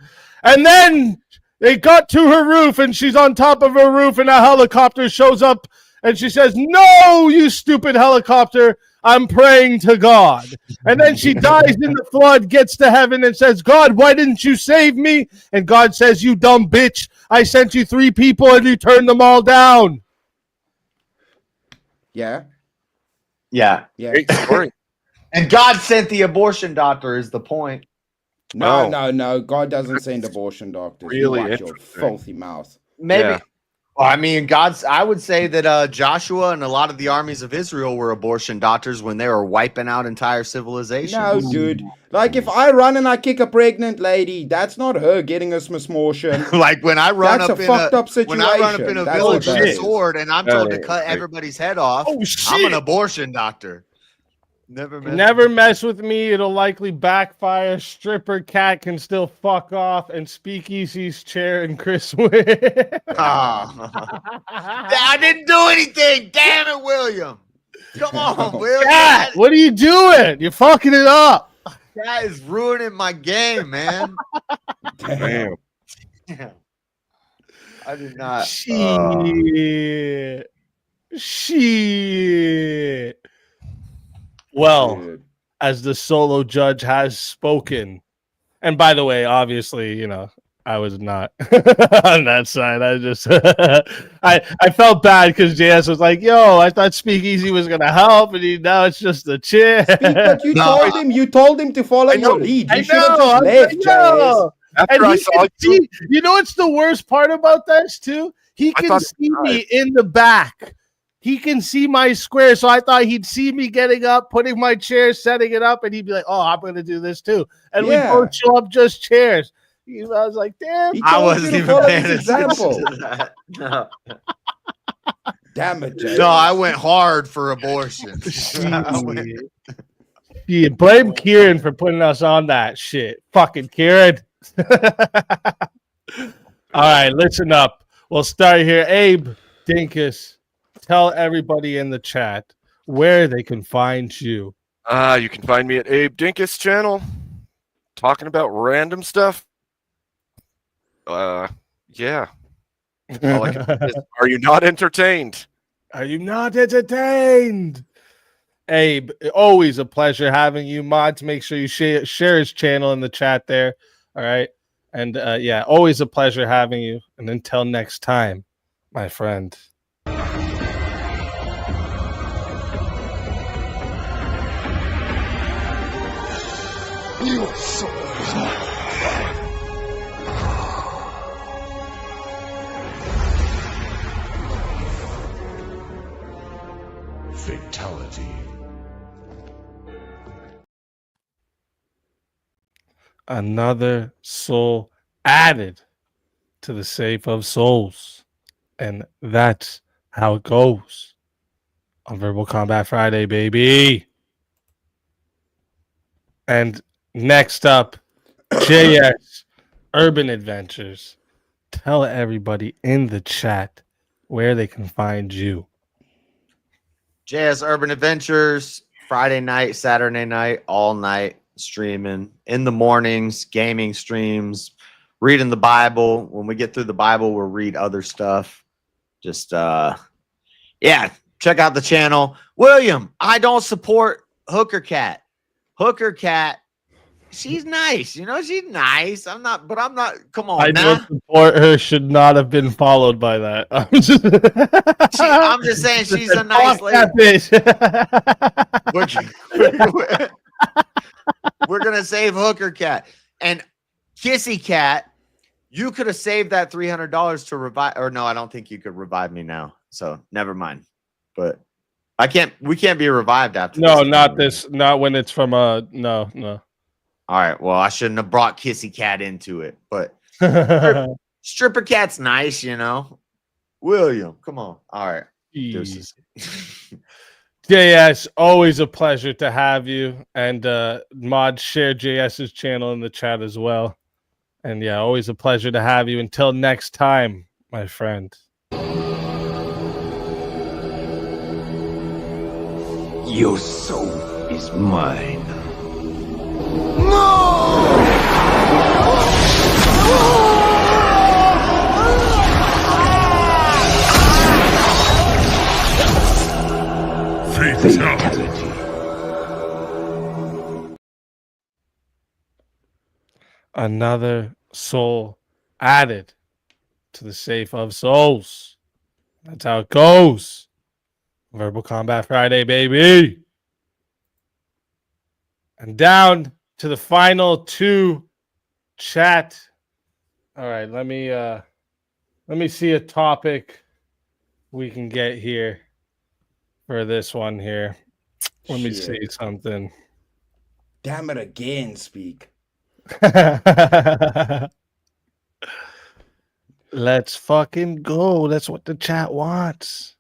And then they got to her roof and she's on top of her roof and a helicopter shows up and she says, "No, you stupid helicopter. I'm praying to God." And then she dies in the flood, gets to heaven and says, "God, why didn't you save me?" And God says, "You dumb bitch. I sent you 3 people and you turned them all down." Yeah. Great story. And God sent the abortion doctor is the point. No. God doesn't send abortion doctors. Really You watch your interesting. filthy mouth. Maybe. Yeah. Well, I mean, I would say that Joshua and a lot of the armies of Israel were abortion doctors when they were wiping out entire civilizations. No, dude. Like, if I run and I kick a pregnant lady, that's not her getting a abortion. Like when I run That's up a in fucked up when I run up in situation. a That's village what with that a is. sword and I'm told to Right, cut right. everybody's head off. Oh, shit. I'm an abortion doctor. Never Mess with me. It'll likely backfire. Stripper cat can still fuck off, and Speakeasy's chair and Chris win. I didn't do anything. Damn it, William. Come on, William. Cat, what are you doing? You're fucking it up. That is ruining my game, man. Damn. Damn. I did not. Shit. Well, as the solo judge has spoken, and by the way, obviously, I was not on that side. I just, I felt bad because JS was like, "Yo, I thought Speakeasy was gonna help, and now it's just a chair." But you told him to follow your lead. You should have just left, JS. And it's the worst part about this too. He I can thought see me in the back. He can see my square. So I thought he'd see me getting up, putting my chair, setting it up, and he'd be like, "Oh, I'm going to do this too." And we both show up just chairs. I was like, "Damn!" I wasn't even paying attention to that. No. Damn it, Jay. No, I went hard for abortion. Yeah, blame Kieran for putting us on that shit. Fucking Kieran. All right, listen up. We'll start here. Abe Dinkus, tell everybody in the chat where they can find you. You can find me at Abe Dinkus channel, talking about random stuff. Yeah. All I can say is, are you not entertained? Are you not entertained? Abe, always a pleasure having you. Mods, make sure you share his channel in the chat there. All right. And yeah, always a pleasure having you. And until next time, my friend. Your soul is mine. Fatality. Another soul added to the safe of souls. And that's how it goes on Verbal Combat Friday, baby. And next up, JS Urban Adventures. Tell everybody in the chat where they can find you. JS Urban Adventures, Friday night, Saturday night, all night streaming. In the mornings, gaming streams, reading the Bible. When we get through the Bible, we'll read other stuff. Just, yeah, check out the channel. William, I don't support Hooker Cat. Hooker Cat, she's nice. You know, she's nice. I'm not. Come on, I now. don't support her. Should not have been followed by that. I'm just saying she's a nice lady. We're gonna save Hooker Cat and Kissy Cat. You could have saved that $300 to revive. Or no, I don't think you could revive me now. So never mind. But I can't. We can't be revived after. No, this. not this. Not when it's from a no. All right. Well, I shouldn't have brought Kissy Cat into it, but Stripper Cat's nice, you know. William, come on. All right. Deuces. JS, always a pleasure to have you. And Mod, share JS's channel in the chat as well. And yeah, always a pleasure to have you. Until next time, my friend. Your soul is mine. Fatality. Another soul added to the safe of souls. That's how it goes. Verbal Combat Friday, baby. And down to the final two chat. All right, let me see a topic we can get here for this one here. Let me see something. Damn it again, Speak. Let's fucking go. That's what the chat wants.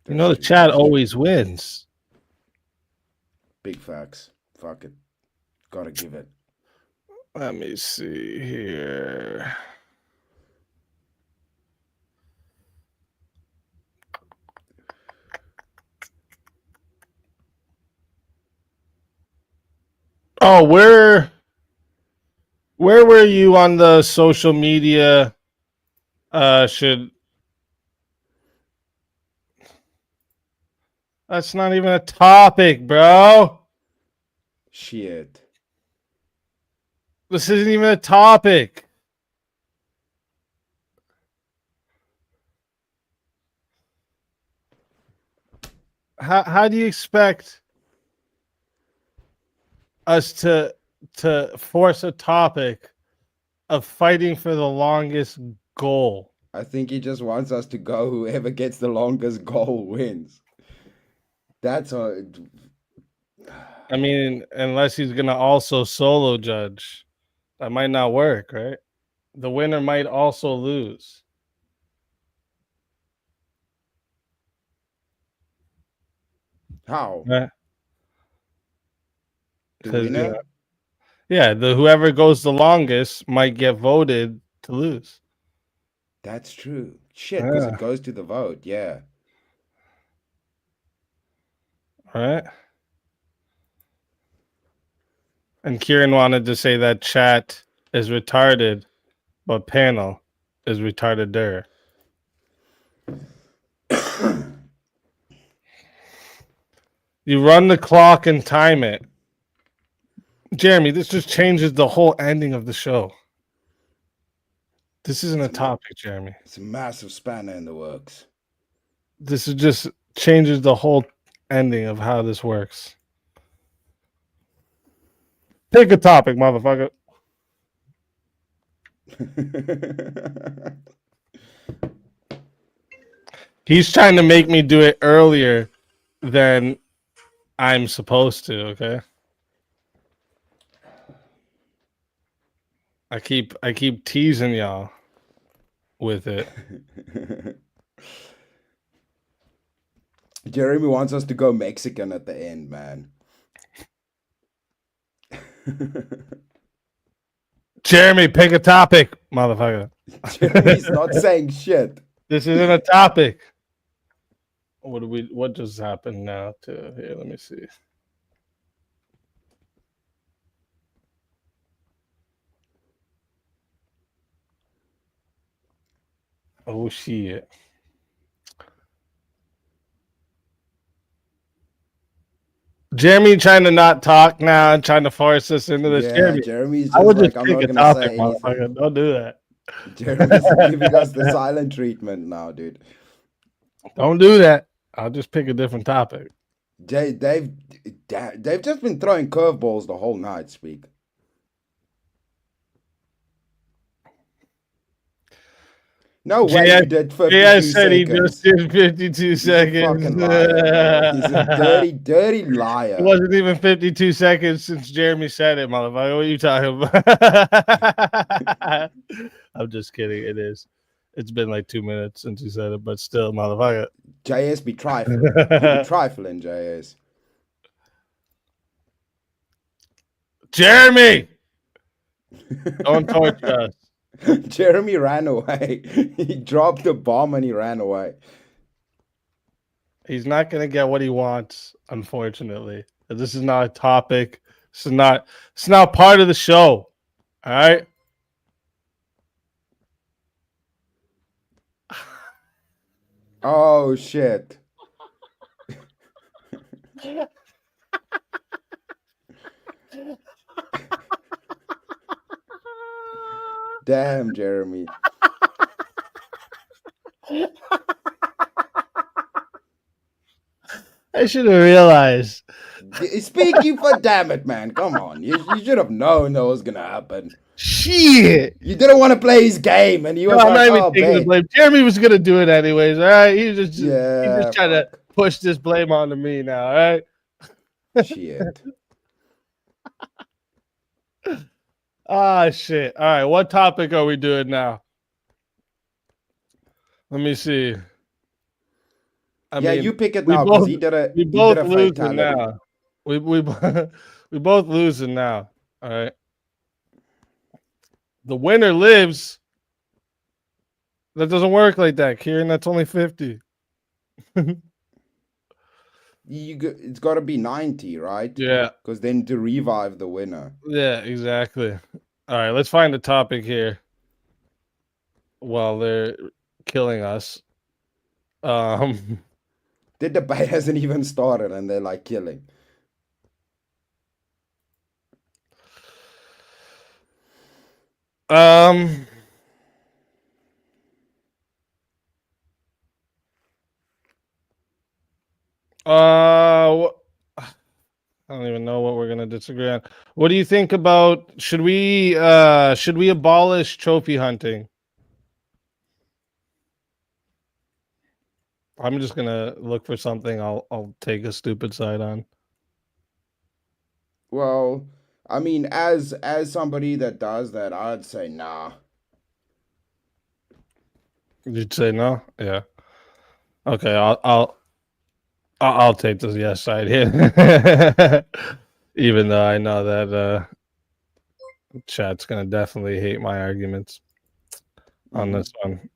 You know, the chat always wins. Big facts. Fuck it. Gotta give it. Let me see here. Oh, where were you on the social media? That's not even a topic, bro. Shit. This isn't even a topic. How do you expect us to force a topic of fighting for the longest goal? I think he just wants us to go. Whoever gets the longest goal wins. That's all. I mean, unless he's gonna also solo judge, that might not work, right? The winner might also lose. How? Right? The 'Cause, winner? yeah, the whoever goes the longest might get voted to lose. That's true. Shit, because Yeah. it goes to the vote. Yeah. Right? And Kieran wanted to say that chat is retarded, but panel is retarded there. You run the clock and time it. Jeremy, this just changes the whole ending of the show. This isn't a topic, Jeremy. It's a massive spanner in the works. This is just changes the whole ending of how this works. Pick a topic, motherfucker. He's trying to make me do it earlier than I'm supposed to, okay? I keep teasing y'all with it. Jeremy wants us to go Mexican at the end, man. Jeremy, pick a topic, motherfucker. Jeremy's not saying shit. This isn't a topic. What just happened now to here? Let me see. Oh shit. Jeremy trying to not talk now and trying to force us into this. Yeah, Jeremy's just I would like, just I'm pick not a gonna topic, say anything. motherfucker. Don't do that. Jeremy's giving us the silent treatment now, dude. Don't do that. I'll just pick a different topic. They've just been throwing curveballs the whole night, Speak. No way you did 52 Yeah, I said he seconds. just did 52 seconds. Fucking liar, bro. He's a dirty, dirty liar. It wasn't even 52 seconds since Jeremy said it, motherfucker. What are you talking about? I'm just kidding. It is. It's been like 2 minutes since he said it, but still, motherfucker. JS be trifling. You be trifling, JS. Jeremy! Don't torture us. Jeremy ran away. He dropped the bomb and he ran away. He's not going to get what he wants, unfortunately. This is not a topic. It's not part of the show. All right? Oh, shit. Damn, Jeremy. I should have realized. Speaking for damn it, man. Come on. You should have known that was going to happen. Shit. You didn't want to play his game, and he was I'm not like, even oh, taking the babe. blame. Jeremy was going to do it anyways, all right? He was just Yeah, trying to push this blame onto me now, all right? Shit. Ah, shit. All right, what topic are we doing now? Let me see. Yeah, you pick it now, 'cause he did a- We he both did a losing fatality. now. We we both losing now. All right. The winner lives. That doesn't work like that, Kieran. That's only 50. It's got to be 90, right? Yeah. Because then to revive the winner. Yeah, exactly. All right, let's find a topic here while they're killing us. The debate hasn't even started and they're like killing. I don't even know what we're gonna disagree on. What do you think about should we abolish trophy hunting? I'm just gonna look for something. I'll take a stupid side on. Well, I mean, as somebody that does that, I'd say nah. You'd say no? Yeah. Okay, I'll take the yes side here. Even though I know that chat's gonna definitely hate my arguments on this one.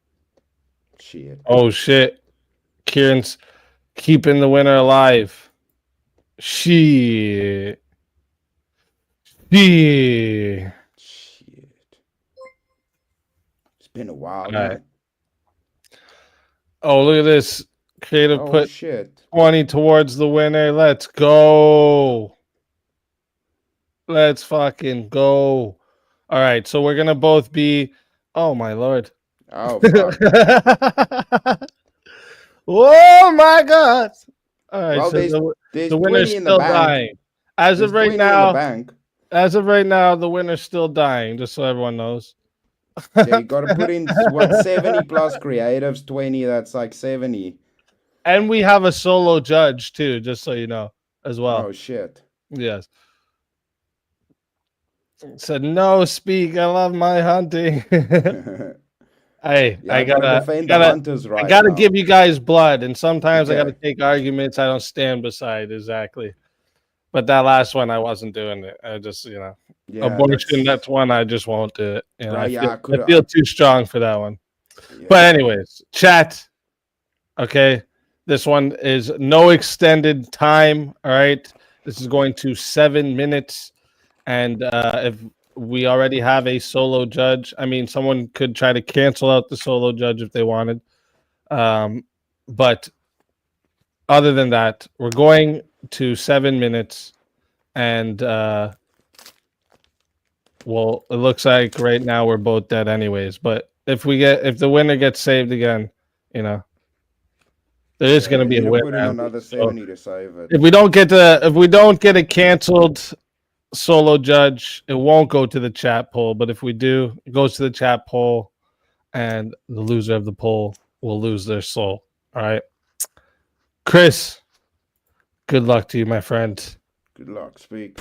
Shit. Oh shit. Kieran's keeping the winner alive. Shit. Shit. It's been a while. All Man. right. Oh, look at this. Creative Oh, put shit. 20 towards the winner. Let's go. Let's fucking go. All right, so we're gonna both be. Oh my lord. Oh fuck. Oh my god. All right, Well, so there's the winner's 20 in the still bank. dying. As There's of right 20 in the now, bank. as of right now, the winner's still dying. Just so everyone knows. Yeah, you got to put in what 70 plus creatives, 20. That's like 70. And we have a solo judge too, just so you know, as well. Oh shit. Yes. Said no, speak. I love my hunting. Hey, Yeah, I I gotta gotta, defend the hunters right I gotta now. give you guys blood, and sometimes I gotta Okay. take arguments I don't stand beside. Exactly. But that last one, I wasn't doing it. I just, Yeah, abortion. That's one I just won't do it. You know, Right, yeah, I feel too strong for that one. Yeah. But anyways, chat. Okay, this one is no extended time. All right, this is going to 7 minutes, and if we already have a solo judge, I mean, someone could try to cancel out the solo judge if they wanted. But other than that, we're going to 7 minutes, and well, it looks like right now we're both dead anyways. But if the winner gets saved again, there is going to be a Put in winner. another 70 to save it. If we don't get a canceled solo judge, it won't go to the chat poll. But if we do, it goes to the chat poll, and the loser of the poll will lose their soul. All right, Chris. Good luck to you, my friend. Good luck. Speak.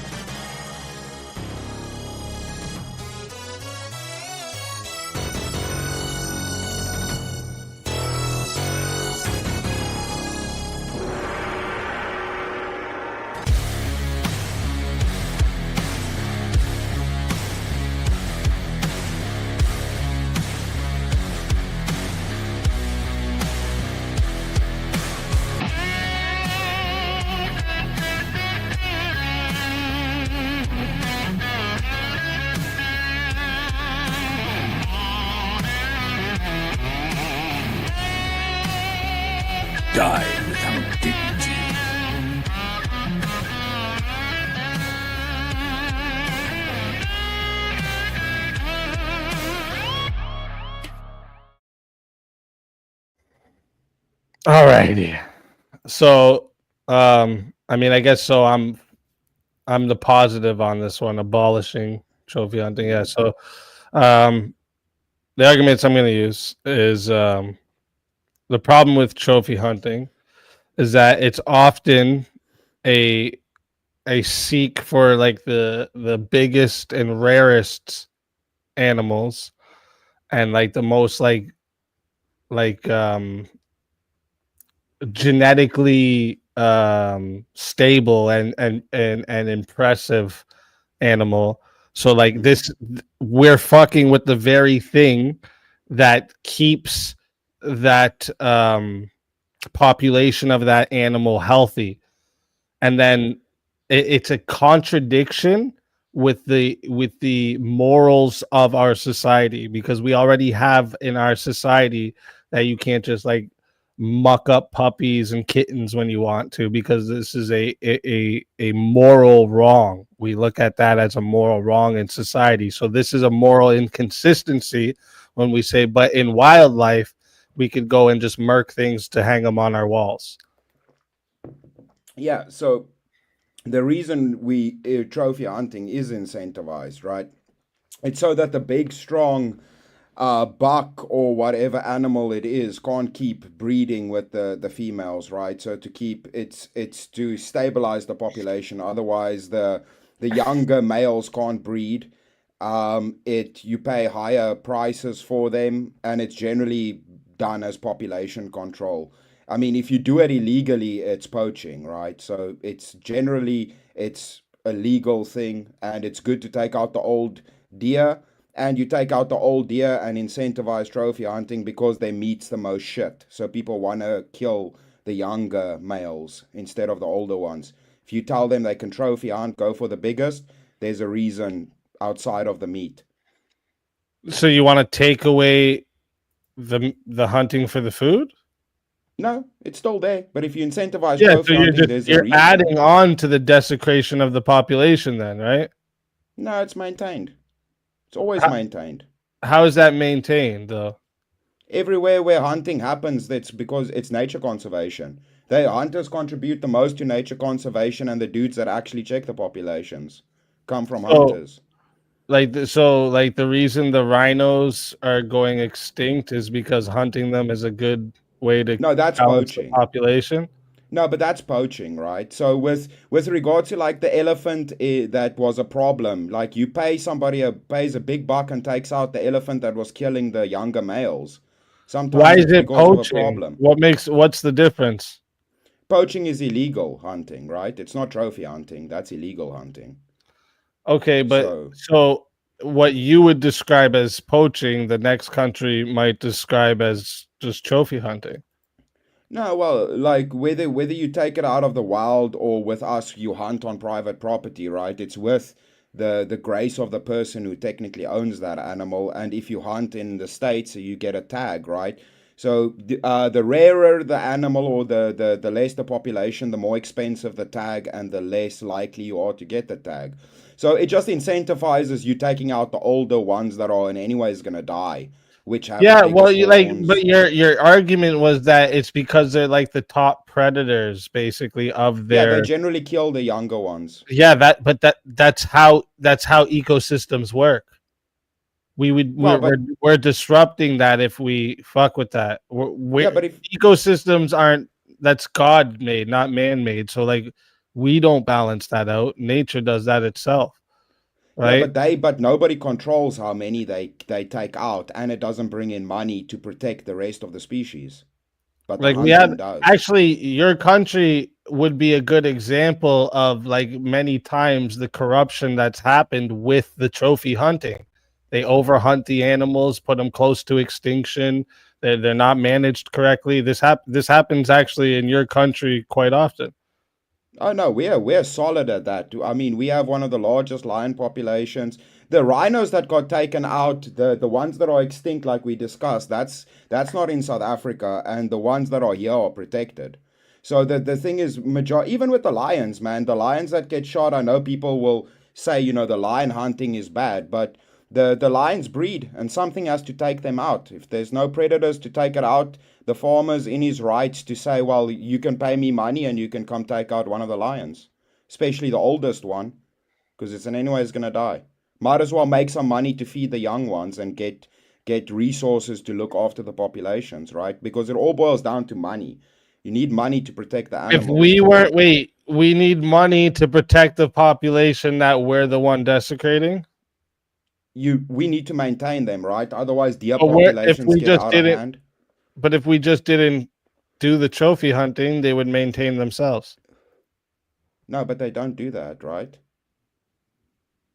Die without dignity. All righty. So, I mean, I guess so. I'm the positive on this one, abolishing trophy hunting. Yeah. So, the arguments I'm going to use is the problem with trophy hunting is that it's often a seek for like the biggest and rarest animals, and like the most like genetically stable and impressive animal. So like this, we're fucking with the very thing that keeps that population of that animal healthy, and then it's a contradiction with the morals of our society, because we already have in our society that you can't just like muck up puppies and kittens when you want to, because this is a moral wrong. We look at that as a moral wrong in society. So this is a moral inconsistency when we say, but in wildlife we could go and just murk things to hang them on our walls. Yeah, so the reason we trophy hunting is incentivized, right? It's so that the big, strong buck or whatever animal it is can't keep breeding with the females, right? So to keep it's to stabilize the population. Otherwise, the younger males can't breed. You pay higher prices for them, and it's generally done as population control. I mean, if you do it illegally, it's poaching, right? So it's a legal thing, and it's good to take out the old deer, and you take out the old deer and incentivize trophy hunting because their meat's the most shit. So people want to kill the younger males instead of the older ones. If you tell them they can trophy hunt, go for the biggest, there's a reason outside of the meat. So you want to take away the hunting for the food? No, it's still there. But if you incentivize Yeah, trophy so hunting, there's a you're reason. adding on to the desecration of the population then, right? No, it's maintained. It's always maintained. How is that maintained though? Everywhere where hunting happens, that's because it's nature conservation. The hunters contribute the most to nature conservation, and the dudes that actually check the populations come from hunters. Like the reason the rhinos are going extinct is because hunting them is a good way to that's balance the poaching. population. No, but that's poaching, right? So with regard to like the elephant, that was a problem. Like you pay somebody pays a big buck and takes out the elephant that was killing the younger males. Sometimes Why is it's it because of a poaching? problem. What's the difference? Poaching is illegal hunting, right? It's not trophy hunting. That's illegal hunting. Okay, but so what you would describe as poaching, the next country might describe as just trophy hunting. No, well, like whether you take it out of the wild or with us, you hunt on private property, right? It's with the grace of the person who technically owns that animal. And if you hunt in the States, you get a tag, right? So the rarer the animal or the less the population, the more expensive the tag and the less likely you are to get the tag. So it just incentivizes you taking out the older ones that are in any ways going to die, which have but your argument was that it's because they're like the top predators basically of their. Yeah, they generally kill the younger ones. Yeah, that's how ecosystems work. We're disrupting that if we fuck with that. But if ecosystems aren't, that's God made, not man made. So like we don't balance that out. Nature does that itself. Right? Yeah, but nobody controls how many they take out, and it doesn't bring in money to protect the rest of the species. But like we have actually, your country would be a good example of like many times the corruption that's happened with the trophy hunting. They overhunt the animals, put them close to extinction. They're not managed correctly. This happens actually in your country quite often. Oh no, we're solid at that. I mean, we have one of the largest lion populations. The rhinos that got taken out, the ones that are extinct, like we discussed, that's not in South Africa, and the ones that are here are protected. So the thing is, even with the lions, man, the lions that get shot, I know people will say, the lion hunting is bad, but the lions breed, and something has to take them out. If there's no predators to take it out, the farmer's in his rights to say, well, you can pay me money and you can come take out one of the lions, especially the oldest one, because it's in any way going to die. Might as well make some money to feed the young ones and get resources to look after the populations, right? Because it all boils down to money. You need money to protect the animals. We need money to protect the population that we're the one desecrating. We need to maintain them, right? Otherwise, deer populations get out of hand. But if we just didn't do the trophy hunting, they would maintain themselves. No, but they don't do that, right?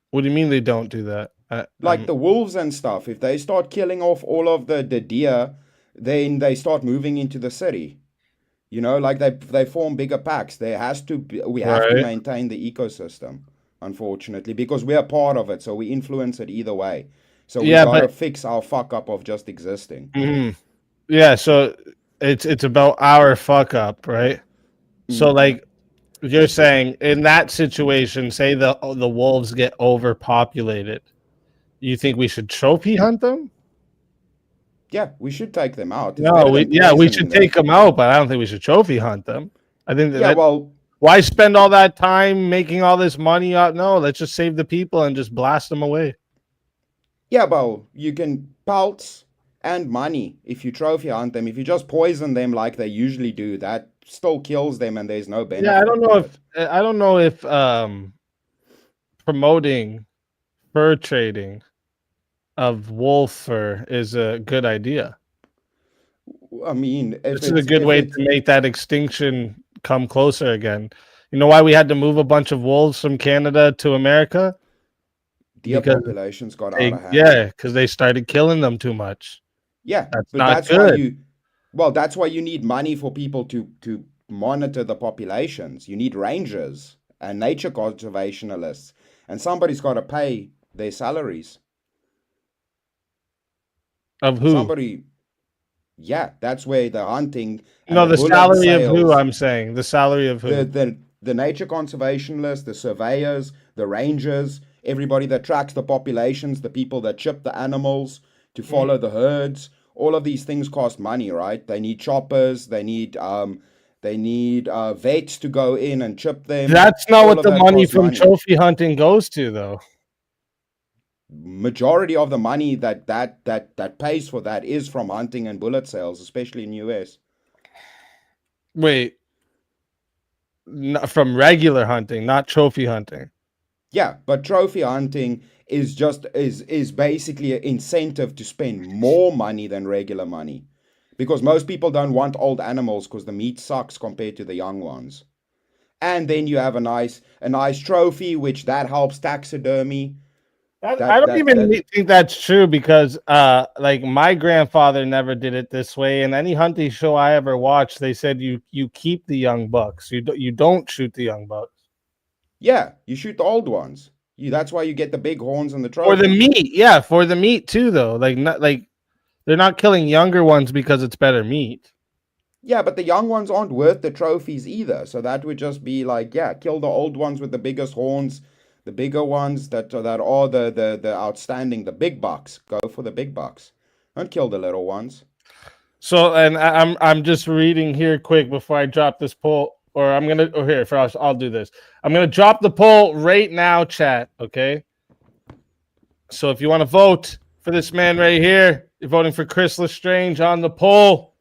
What do you mean they don't do that? Like the wolves and stuff. If they start killing off all of the deer, then they start moving into the city. Like they form bigger packs. We have to maintain the ecosystem, unfortunately, because we are part of it. So we influence it either way. So we gotta fix our fuck up of just existing. Mm-hmm. Yeah, so it's about our fuck up, right? So like you're saying in that situation, say the wolves get overpopulated, you think we should trophy hunt them? Yeah, we should take them out. We should take them out, but I don't think we should trophy hunt them. I think well, why spend all that time making all this money up? No, let's just save the people and just blast them away. Yeah, Bo, you can pelts and money if you trophy hunt them. If you just poison them like they usually do, that still kills them and there's no benefit. Yeah, I don't know if promoting fur trading of wolf fur is a good idea. I mean, if This is a good way to make that extinction come closer again. You know why we had to move a bunch of wolves from Canada to America? deer Because populations got they, out of hand. yeah, because they started killing them too much. Yeah, That's but not that's why good. that's why you need money for people to monitor the populations. You need rangers and nature conservationists, and somebody's got to pay their salaries. Of who? Somebody, yeah, that's where the hunting and No, the bullet salary of who? sales, I'm saying the salary of who? the nature conservationists, the surveyors, the rangers, everybody that tracks the populations, the people that chip the animals to follow the herds. All of these things cost money, right? They need choppers, they need vets to go in and chip them. That's not All what of the that money costs from money. trophy hunting goes to, though. Majority of the money that pays for that is from hunting and bullet sales, especially in US. Wait, from regular hunting, not trophy hunting. Yeah, but trophy hunting is basically an incentive to spend more money than regular money, because most people don't want old animals because the meat sucks compared to the young ones. And then you have a nice trophy, which that helps taxidermy. I don't even think that's true because, like my grandfather never did it this way. And any hunting show I ever watched, they said you keep the young bucks. You don't shoot the young bucks. Yeah, you shoot the old ones. That's why you get the big horns and the trophy. For the meat, yeah, for the meat too, though. Like they're not killing younger ones because it's better meat. Yeah, but the young ones aren't worth the trophies either. So that would just be like, yeah, kill the old ones with the biggest horns, the bigger ones that are the outstanding, the big bucks. Go for the big bucks. Don't kill the little ones. So, and I'm just reading here quick before I drop this poll, or I'm gonna. Or here, first, I'll do this. I'm gonna drop the poll right now, chat. Okay. So if you want to vote for this man right here, you're voting for Chris Lestrange on the poll.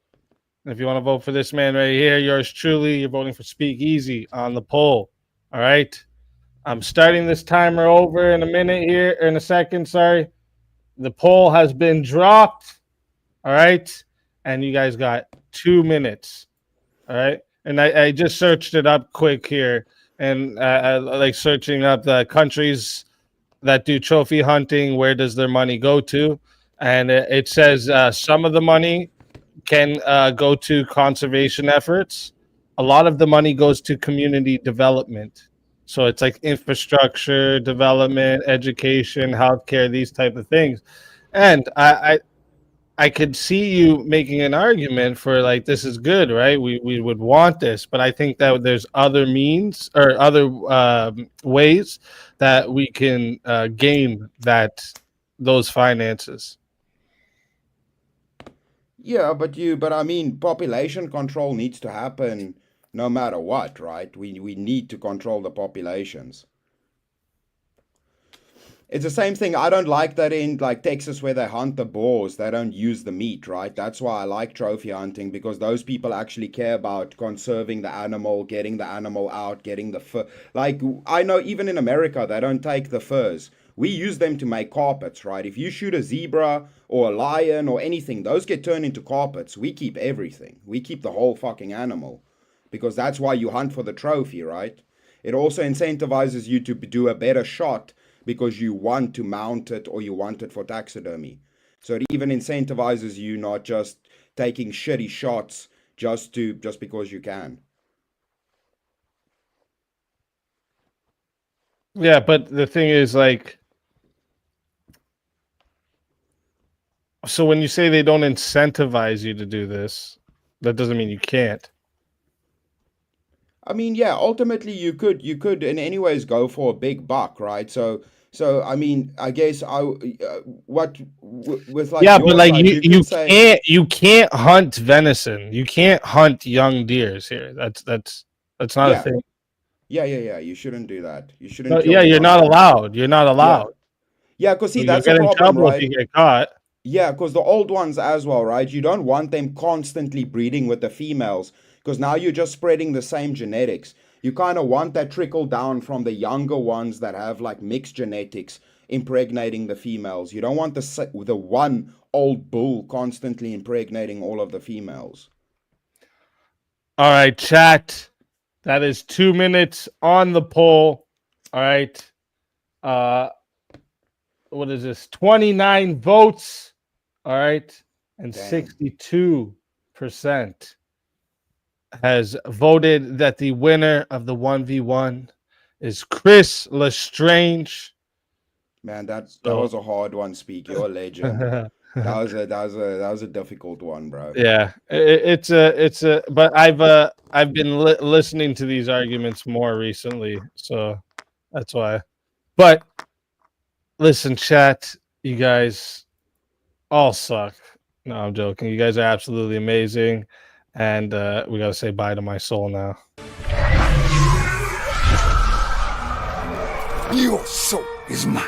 And if you want to vote for this man right here, yours truly, you're voting for Speakeasy on the poll. All right. I'm starting this timer over in a minute here, in a second. Sorry. The poll has been dropped. All right. And you guys got 2 minutes. All right. And I just searched it up quick here, and like searching up the countries that do trophy hunting, where does their money go to? And it says some of the money can go to conservation efforts. A lot of the money goes to community development. So it's like infrastructure development, education, healthcare, these type of things. And I could see you making an argument for like, this is good, right? We would want this, but I think that there's other means or other ways that we can gain those finances. Yeah, but I mean, population control needs to happen no matter what, right? We need to control the populations. It's the same thing. I don't like that in like Texas where they hunt the boars, they don't use the meat, right? That's why I like trophy hunting, because those people actually care about conserving the animal, getting the animal out, getting the fur. Like I know even in America, they don't take the furs. We use them to make carpets, right? If you shoot a zebra or a lion or anything, those get turned into carpets. We keep everything. We keep the whole fucking animal, because that's why you hunt for the trophy, right? It also incentivizes you to do a better shot because you want to mount it or you want it for taxidermy. So it even incentivizes you not just taking shitty shots just because you can. Yeah, but the thing is, like, so when you say they don't incentivize you to do this, that doesn't mean you can't. I mean, yeah, ultimately you could in any ways go for a big buck, right? So I mean, I guess with like yeah, your but like side, you can't hunt venison. You can't hunt young deers here. That's not a thing. Yeah. You shouldn't do that. You shouldn't. No, kill yeah, the you're young not ones. allowed. You're not allowed. Yeah, because see, You'll that's the get in problem, trouble right? if you get caught. Yeah, because the old ones as well, right? You don't want them constantly breeding with the females because now you're just spreading the same genetics. You kind of want that trickle down from the younger ones that have like mixed genetics impregnating the females. You don't want the one old bull constantly impregnating all of the females. All right, chat. That is 2 minutes on the poll. All right. What is this? 29 votes. All right. And Damn. 62% has voted that the winner of the 1v1 is Chris Lestrange. Man, that was a hard one, Speak. You're a legend. that was a difficult one, bro. Yeah, it's a. But I've been listening to these arguments more recently, so that's why. But listen, chat, you guys all suck. No, I'm joking. You guys are absolutely amazing, and we gotta say bye to my soul now. Your soul is mine.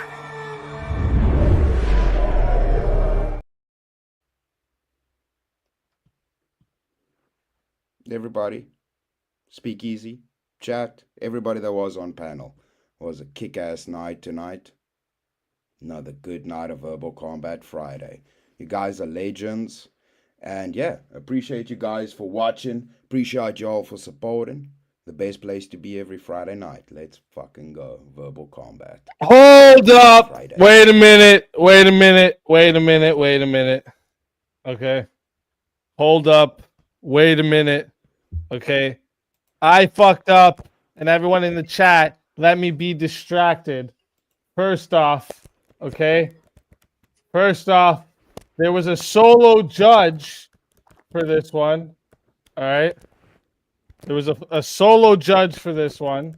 Everybody, speakeasy, chat, everybody that was on panel. It was a kick-ass night tonight. Another good night of Verbal Combat Friday. You guys are legends. And yeah, appreciate you guys for watching. Appreciate y'all for supporting. The best place to be every Friday night. Let's fucking go. Verbal Combat. Hold up. Friday. Wait a minute. Wait a minute. Wait a minute. Wait a minute. Okay. Hold up. Wait a minute. Okay. I fucked up, and everyone in the chat, let me be distracted. First off, okay. First off, there was a solo judge for this one. All right. There was a solo judge for this one.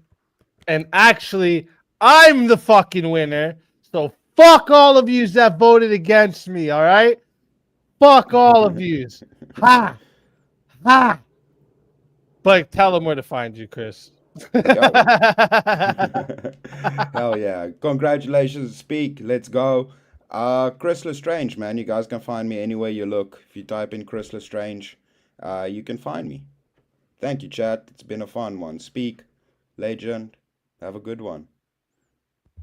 And actually, I'm the fucking winner. So fuck all of yous that voted against me, all right? Fuck all of yous. Ha! Ha! But tell them where to find you, Chris. Hell yeah. Congratulations, Speak. Let's go. Chris Lestrange, man. You guys can find me anywhere you look. If you type in Chris Lestrange, you can find me. Thank you, chat. It's been a fun one. Speak, legend. Have a good one.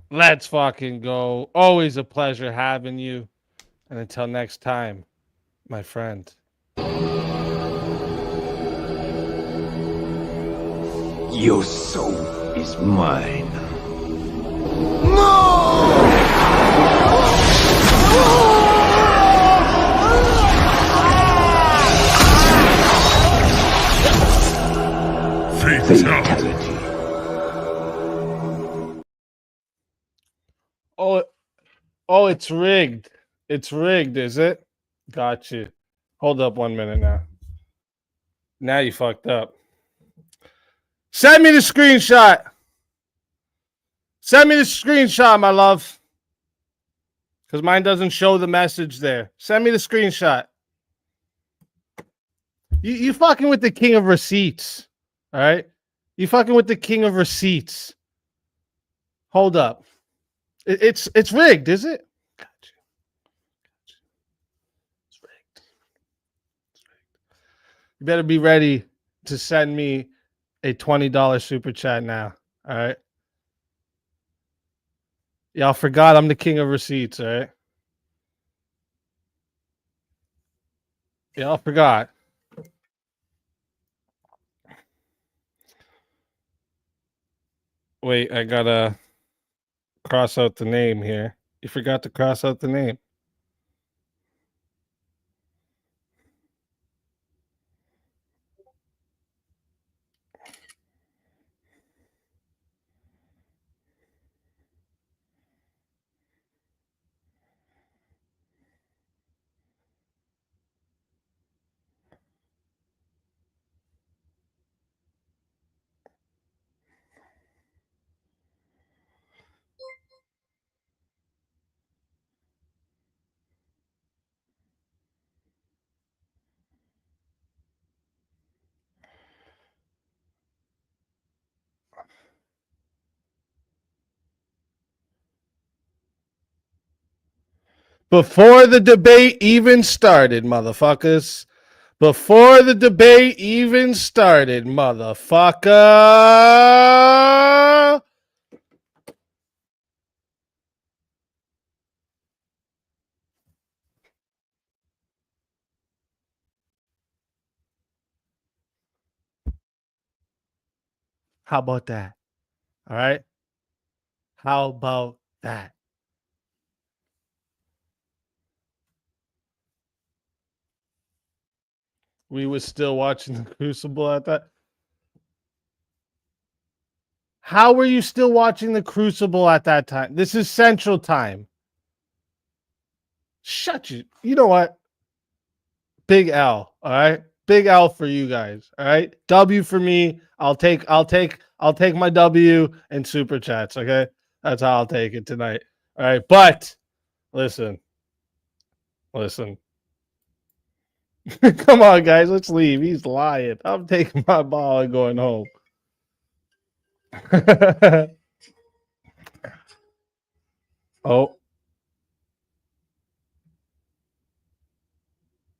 Let's fucking go. Always a pleasure having you. And until next time, my friend. Your soul is mine. Fatality. Oh, it's rigged. It's rigged, is it? Got you. Hold up 1 minute now. Now you fucked up. Send me the screenshot. Send me the screenshot, my love. Because mine doesn't show the message there. Send me the screenshot. You fucking with the king of receipts. All right? You fucking with the king of receipts. Hold up. It's rigged, is it? Got you. It's rigged. You better be ready to send me a $20 super chat now. All right. Y'all forgot I'm the king of receipts, all right? Y'all forgot. Wait, I gotta cross out the name here. You forgot to cross out the name. Before the debate even started, motherfuckers. Before the debate even started, motherfucker. How about that? All right. How about that? We were still watching the Crucible at that. How were you still watching the Crucible at that time? This is Central Time. Shut you. You know what? Big L. All right. Big L for you guys. All right. W for me. I'll take my W and super chats. Okay. That's how I'll take it tonight. All right. But listen. Come on, guys. Let's leave. He's lying. I'm taking my ball and going home. Oh.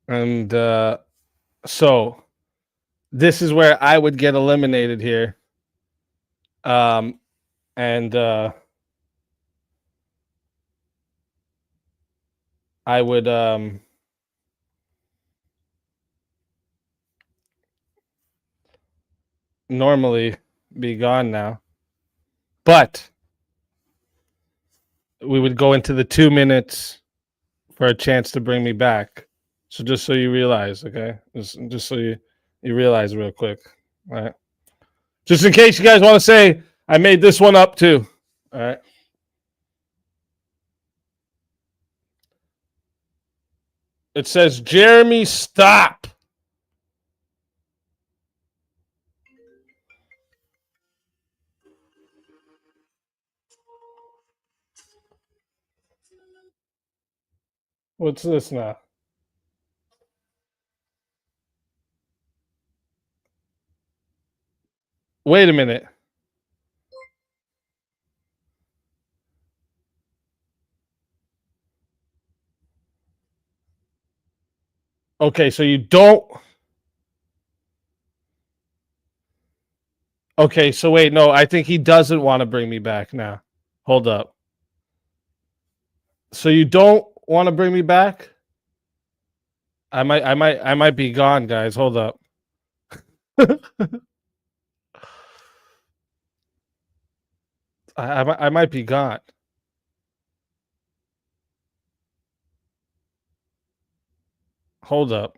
And so this is where I would get eliminated here. And I would normally be gone now. But we would go into the 2 minutes for a chance to bring me back. So just so you realize, okay? Just so you realize real quick. All right. Just in case you guys want to say I made this one up too. All right. It says, Jeremy, stop. What's this now? Wait a minute. Okay, so you don't. Okay, so wait, no, I think he doesn't want to bring me back now. Hold up. So you don't want to bring me back? I might be gone, guys. Hold up. I might be gone. Hold up.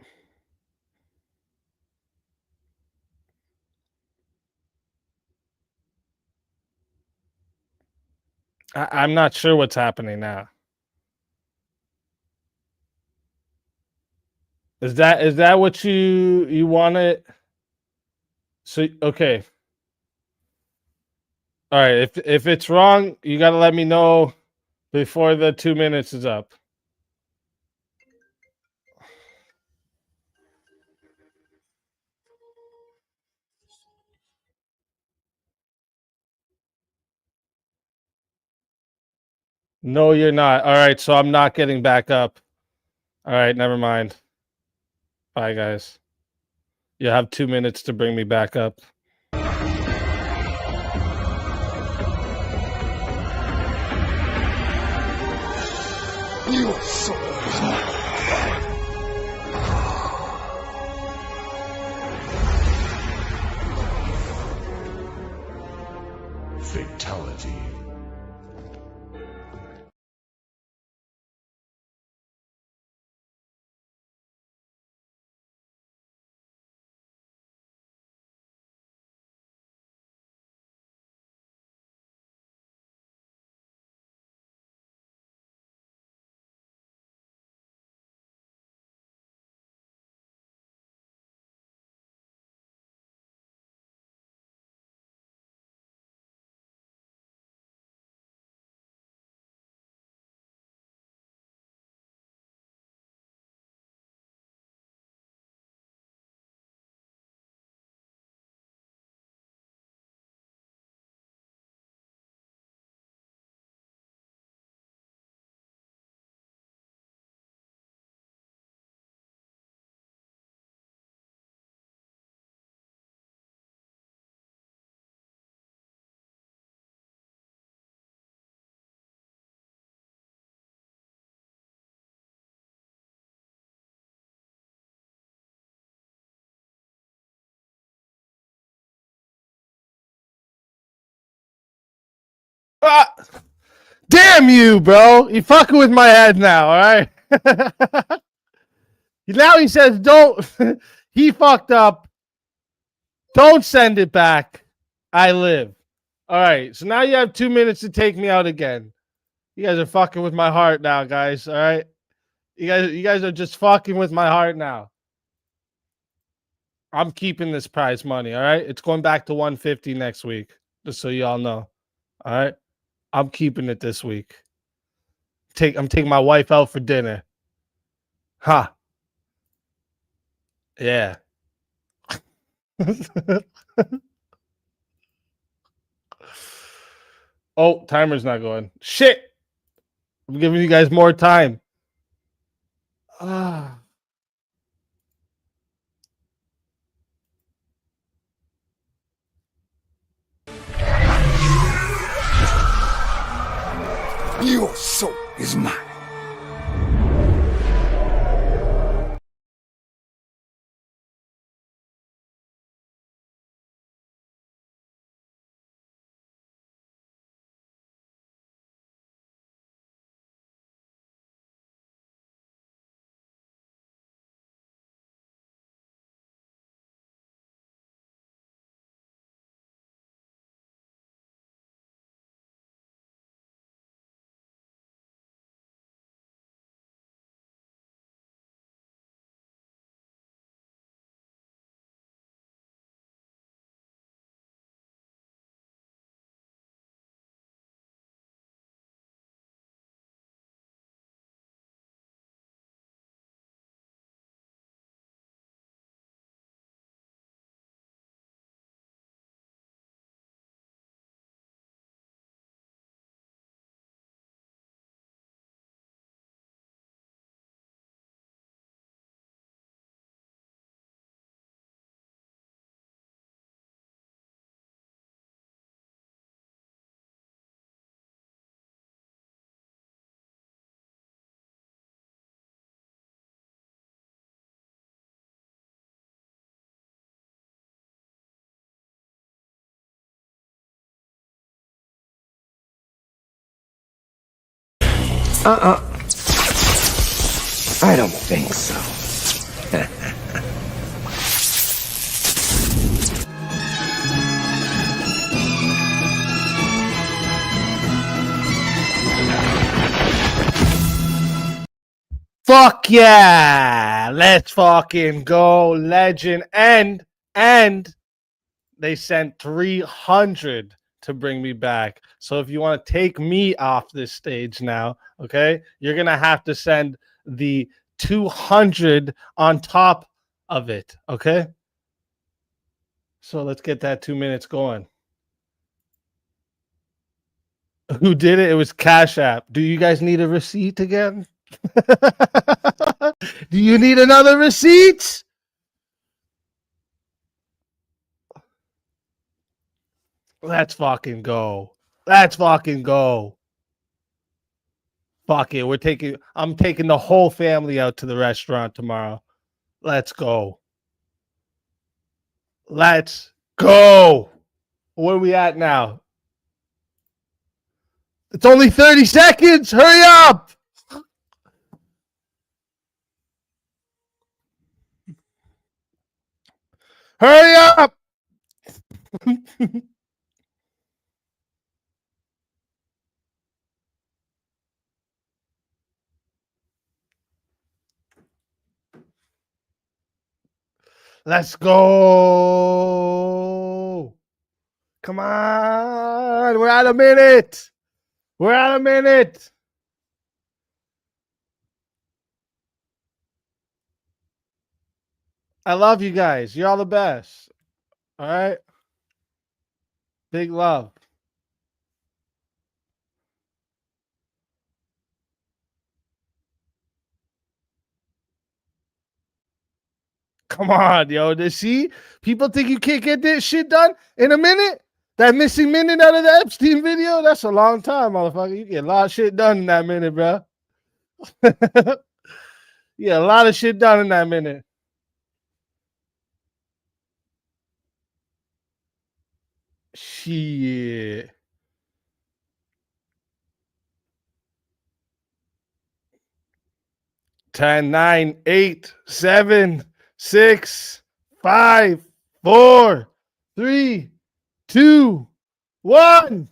I'm not sure what's happening now. Is that what you wanted? So okay. All right. If it's wrong, you got to let me know before the 2 minutes is up. No, you're not. All right, so I'm not getting back up. All right, never mind. Bye, guys. You have 2 minutes to bring me back up. Your soul is mine. Fatality. Ah! Damn you, bro. You fucking with my head now, all right? Now he says, don't. He fucked up. Don't send it back. I live. All right. So now you have 2 minutes to take me out again. You guys are fucking with my heart now, guys. All right. You guys are just fucking with my heart now. I'm keeping this prize money. All right. It's going back to 150 next week. Just so you all know. All right. I'm keeping it this week. I'm taking my wife out for dinner. Ha. Huh. Yeah. Oh, timer's not going. Shit. I'm giving you guys more time. Ah. Your soul is mine. I don't think so. Fuck yeah. Let's fucking go, legend. And they sent 300 to bring me back. So if you want to take me off this stage now, okay, you're going to have to send the 200 on top of it, okay? So let's get that 2 minutes going. Who did it? It was Cash App. Do you guys need a receipt again? Do you need another receipt? Let's fucking go. Let's fucking go. Fuck it. I'm taking the whole family out to the restaurant tomorrow. Let's go. Let's go. Where are we at now? It's only 30 seconds. Hurry up. Hurry up. Let's go. Come on. We're at a minute. We're at a minute. I love you guys. You're all the best. All right. Big love. Come on, yo. See? People think you can't get this shit done in a minute? That missing minute out of the Epstein video? That's a long time, motherfucker. You get a lot of shit done in that minute, bro. Yeah, a lot of shit done in that minute. Shit. 10, 9, 8, 7, 6, 5, 4, 3, 2, 1.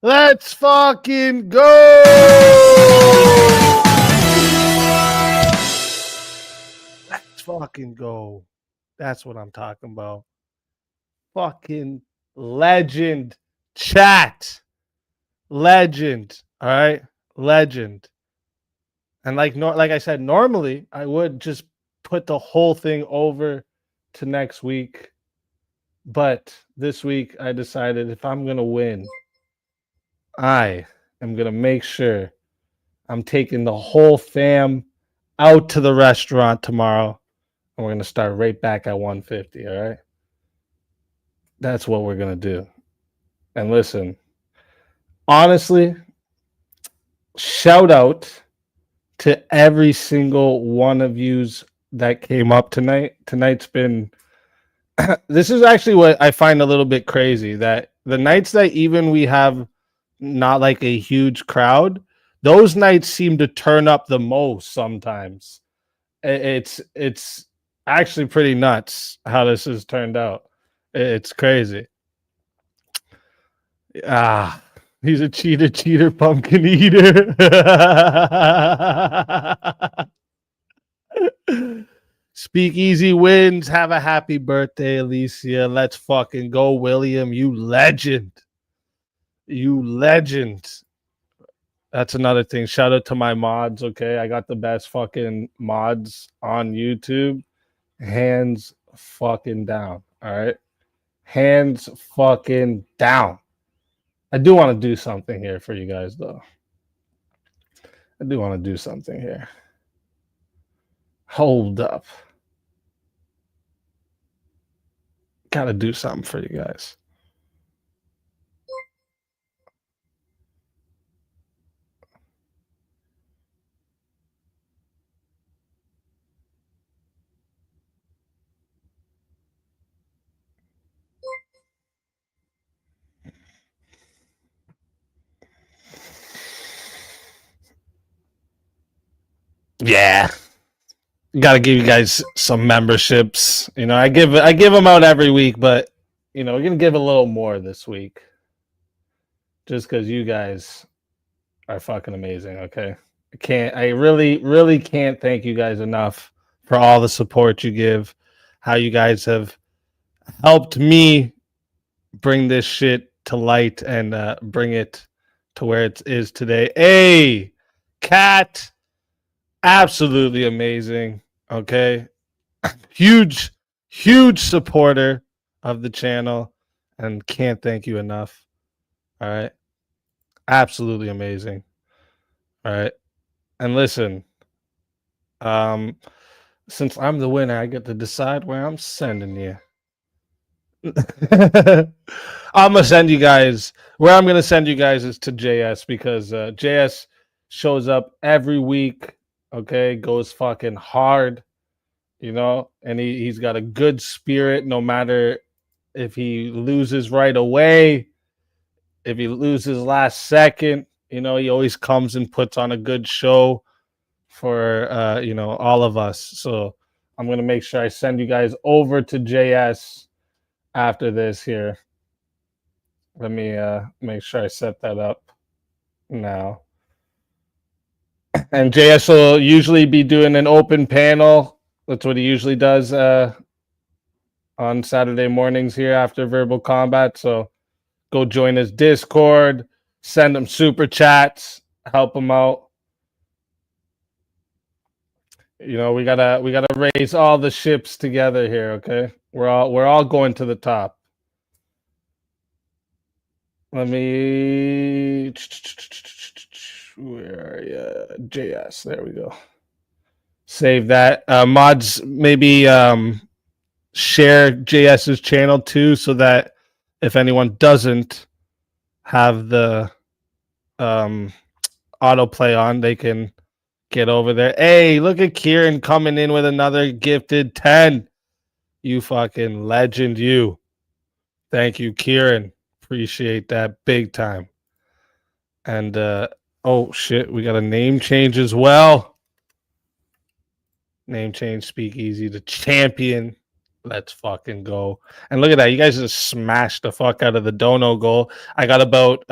Let's fucking go! Let's fucking go. That's what I'm talking about. Fucking legend. Chat. Legend. All right? Legend. And like I said, normally I would just put the whole thing over to next week. But this week I decided if I'm going to win, I am going to make sure I'm taking the whole fam out to the restaurant tomorrow. And we're going to start right back at 150. All right. That's what we're going to do. And listen, honestly, shout out to every single one of yous that came up tonight. Tonight's been this is actually what I find a little bit crazy, that the nights that even we have not like a huge crowd, those nights seem to turn up the most sometimes. It's actually pretty nuts how this has turned out. It's crazy. He's a cheater, pumpkin eater. Speakeasy wins. Have a happy birthday, Alicia. Let's fucking go, William. You legend. You legend. That's another thing. Shout out to my mods, okay? I got the best fucking mods on YouTube. Hands fucking down, all right? Hands fucking down. I do want to do something here for you guys, though. I do want to do something here. Hold up. Gotta do something for you guys. Yeah. Gotta give you guys some memberships. You know, I give them out every week, but you know, we're gonna give a little more this week. Just because you guys are fucking amazing, okay? I really can't thank you guys enough for all the support you give, how you guys have helped me bring this shit to light and bring it to where it is today. Hey, Cat, absolutely amazing. Okay, huge supporter of the channel, and can't thank you enough. All right, absolutely amazing. All right, and listen, since I'm the winner, I get to decide where I'm sending you. I'm gonna send you guys where I'm gonna send you guys is to JS, because JS shows up every week. Okay, goes fucking hard, you know, and he's got a good spirit no matter if he loses right away, if he loses last second, you know, he always comes and puts on a good show for you know, all of us. So I'm gonna make sure I send you guys over to JS after this here. Let me make sure I set that up now. And JS will usually be doing an open panel. That's what he usually does on Saturday mornings here after Verbal Combat. So go join his Discord, send him super chats, help him out. You know, we gotta raise all the ships together here, okay? We're all going to the top. Let me, where are you? JS, there we go. Save that. Mods, maybe share JS's channel too, so that if anyone doesn't have the autoplay on, they can get over there. Hey, look at Kieran coming in with another gifted 10. You fucking legend, you. Thank you, Kieran. Appreciate that big time. And oh shit, we got a name change as well. Name change Speakeasy to Champion. Let's fucking go. And look at that. You guys just smashed the fuck out of the dono goal. I got about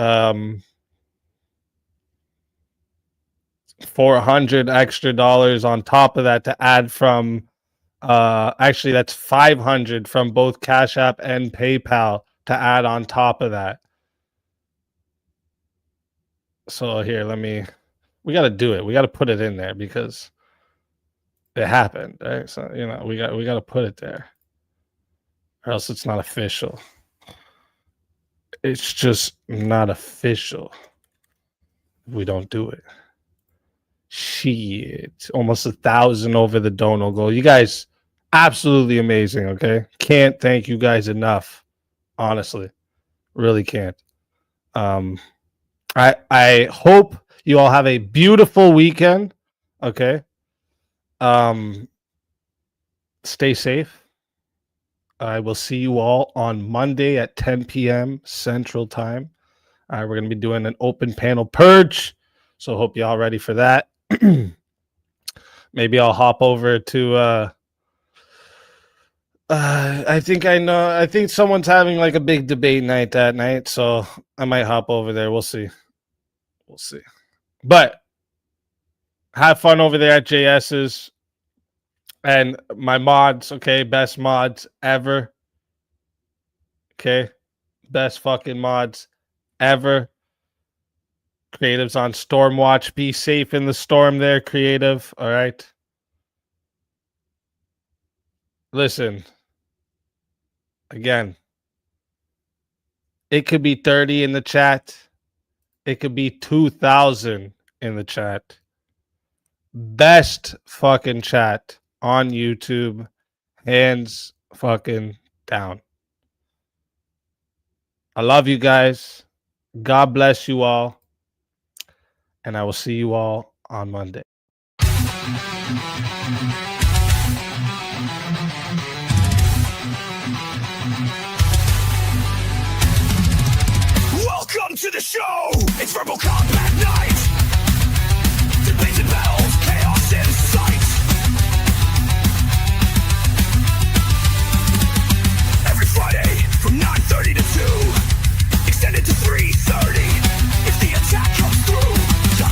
400 extra dollars on top of that to add from actually that's 500 from both Cash App and PayPal to add on top of that. So here, we got to do it. We got to put it in there because it happened, right? So, you know, we got to put it there, or else it's not official. It's just not official if we don't do it. Shit, almost 1,000 over the dono goal. You guys, absolutely amazing. Okay, can't thank you guys enough. Honestly, really can't. I hope you all have a beautiful weekend. Okay. Stay safe. I will see you all on Monday at 10 p.m. Central Time. We're going to be doing an open panel purge. So hope you all ready for that. Maybe I'll hop over to I think someone's having like a big debate night that night, so I might hop over there. We'll see. But have fun over there at JS's. And my mods, okay, best mods ever. Okay, best fucking mods ever. Creatives on Stormwatch. Be safe in the storm there, creative. All right. Listen. Again. It could be 30 in the chat. It could be 2,000 in the chat. Best fucking chat on YouTube. Hands fucking down. I love you guys. God bless you all. And I will see you all on Monday. Welcome to the show! It's Verbal Combat Night! Debates and battles, chaos in sight! Every Friday from 9:30 to 2, extended to 3:30. If the attack comes through,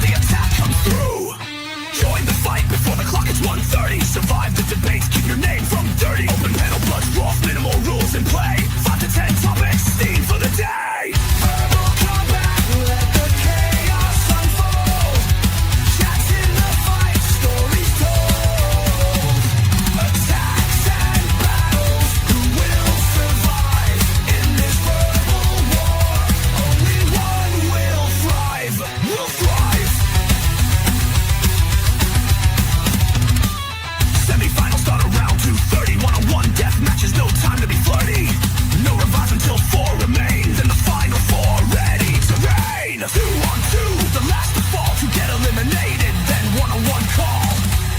the attack comes through. Join the fight before the clock is 1:30. Survive the debates, keep your name from dirty. Open panel, blood rough, minimal rules in play. 5 to 10 topics, steam for the day. Verbal combat, let the chaos unfold. Chats in the fight, stories told. Attacks and battles, who will survive in this verbal war? Only one will thrive. Will thrive. Semi-finals start around 2:30. One-on-one death matches, no time to be flirty. No revives until 4 remain. Then the final 4 ready to reign. 2-on-2, the last to fall to get eliminated. Then one-on-one call.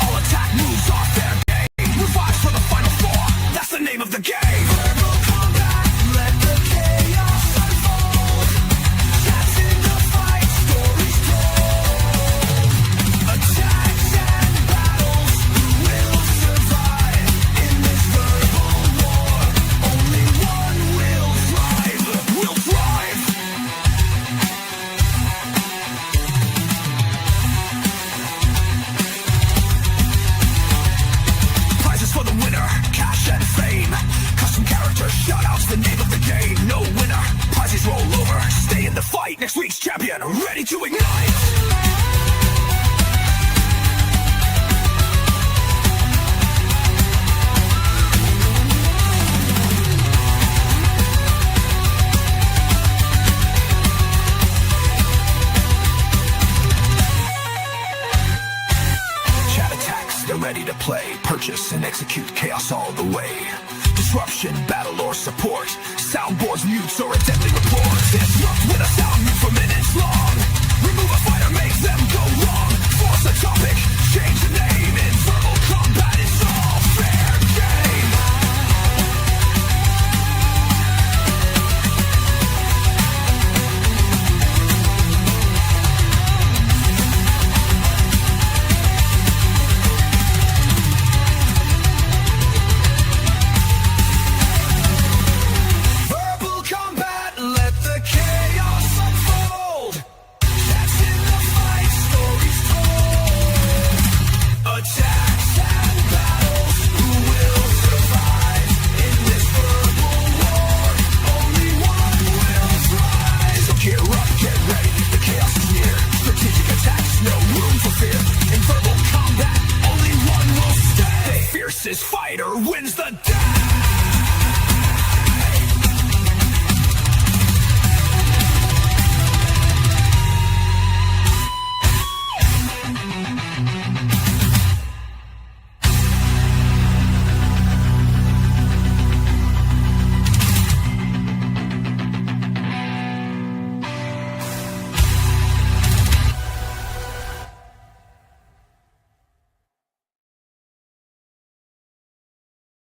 All attack moves are fair game. Revives for the final 4. That's the name of the game. Verbal combat, let the chaos unfold. Chats in the fight, stories told. Attacks and battles, who will survive in this verbal war? Only one will thrive. Will thrive. Prizes for the winner, cash and fame. Custom character shoutouts, the name of the game. No winner, prizes roll over. Stay in the fight. Next week's champion, ready to ignite. Chat attacks, they're ready to play. Purchase and execute chaos all the way. Disruption, battle, or support. Soundboards, mutes, or a deadly report. Disrupt with a sound mute for minutes long. Remove a fighter, make them go wrong.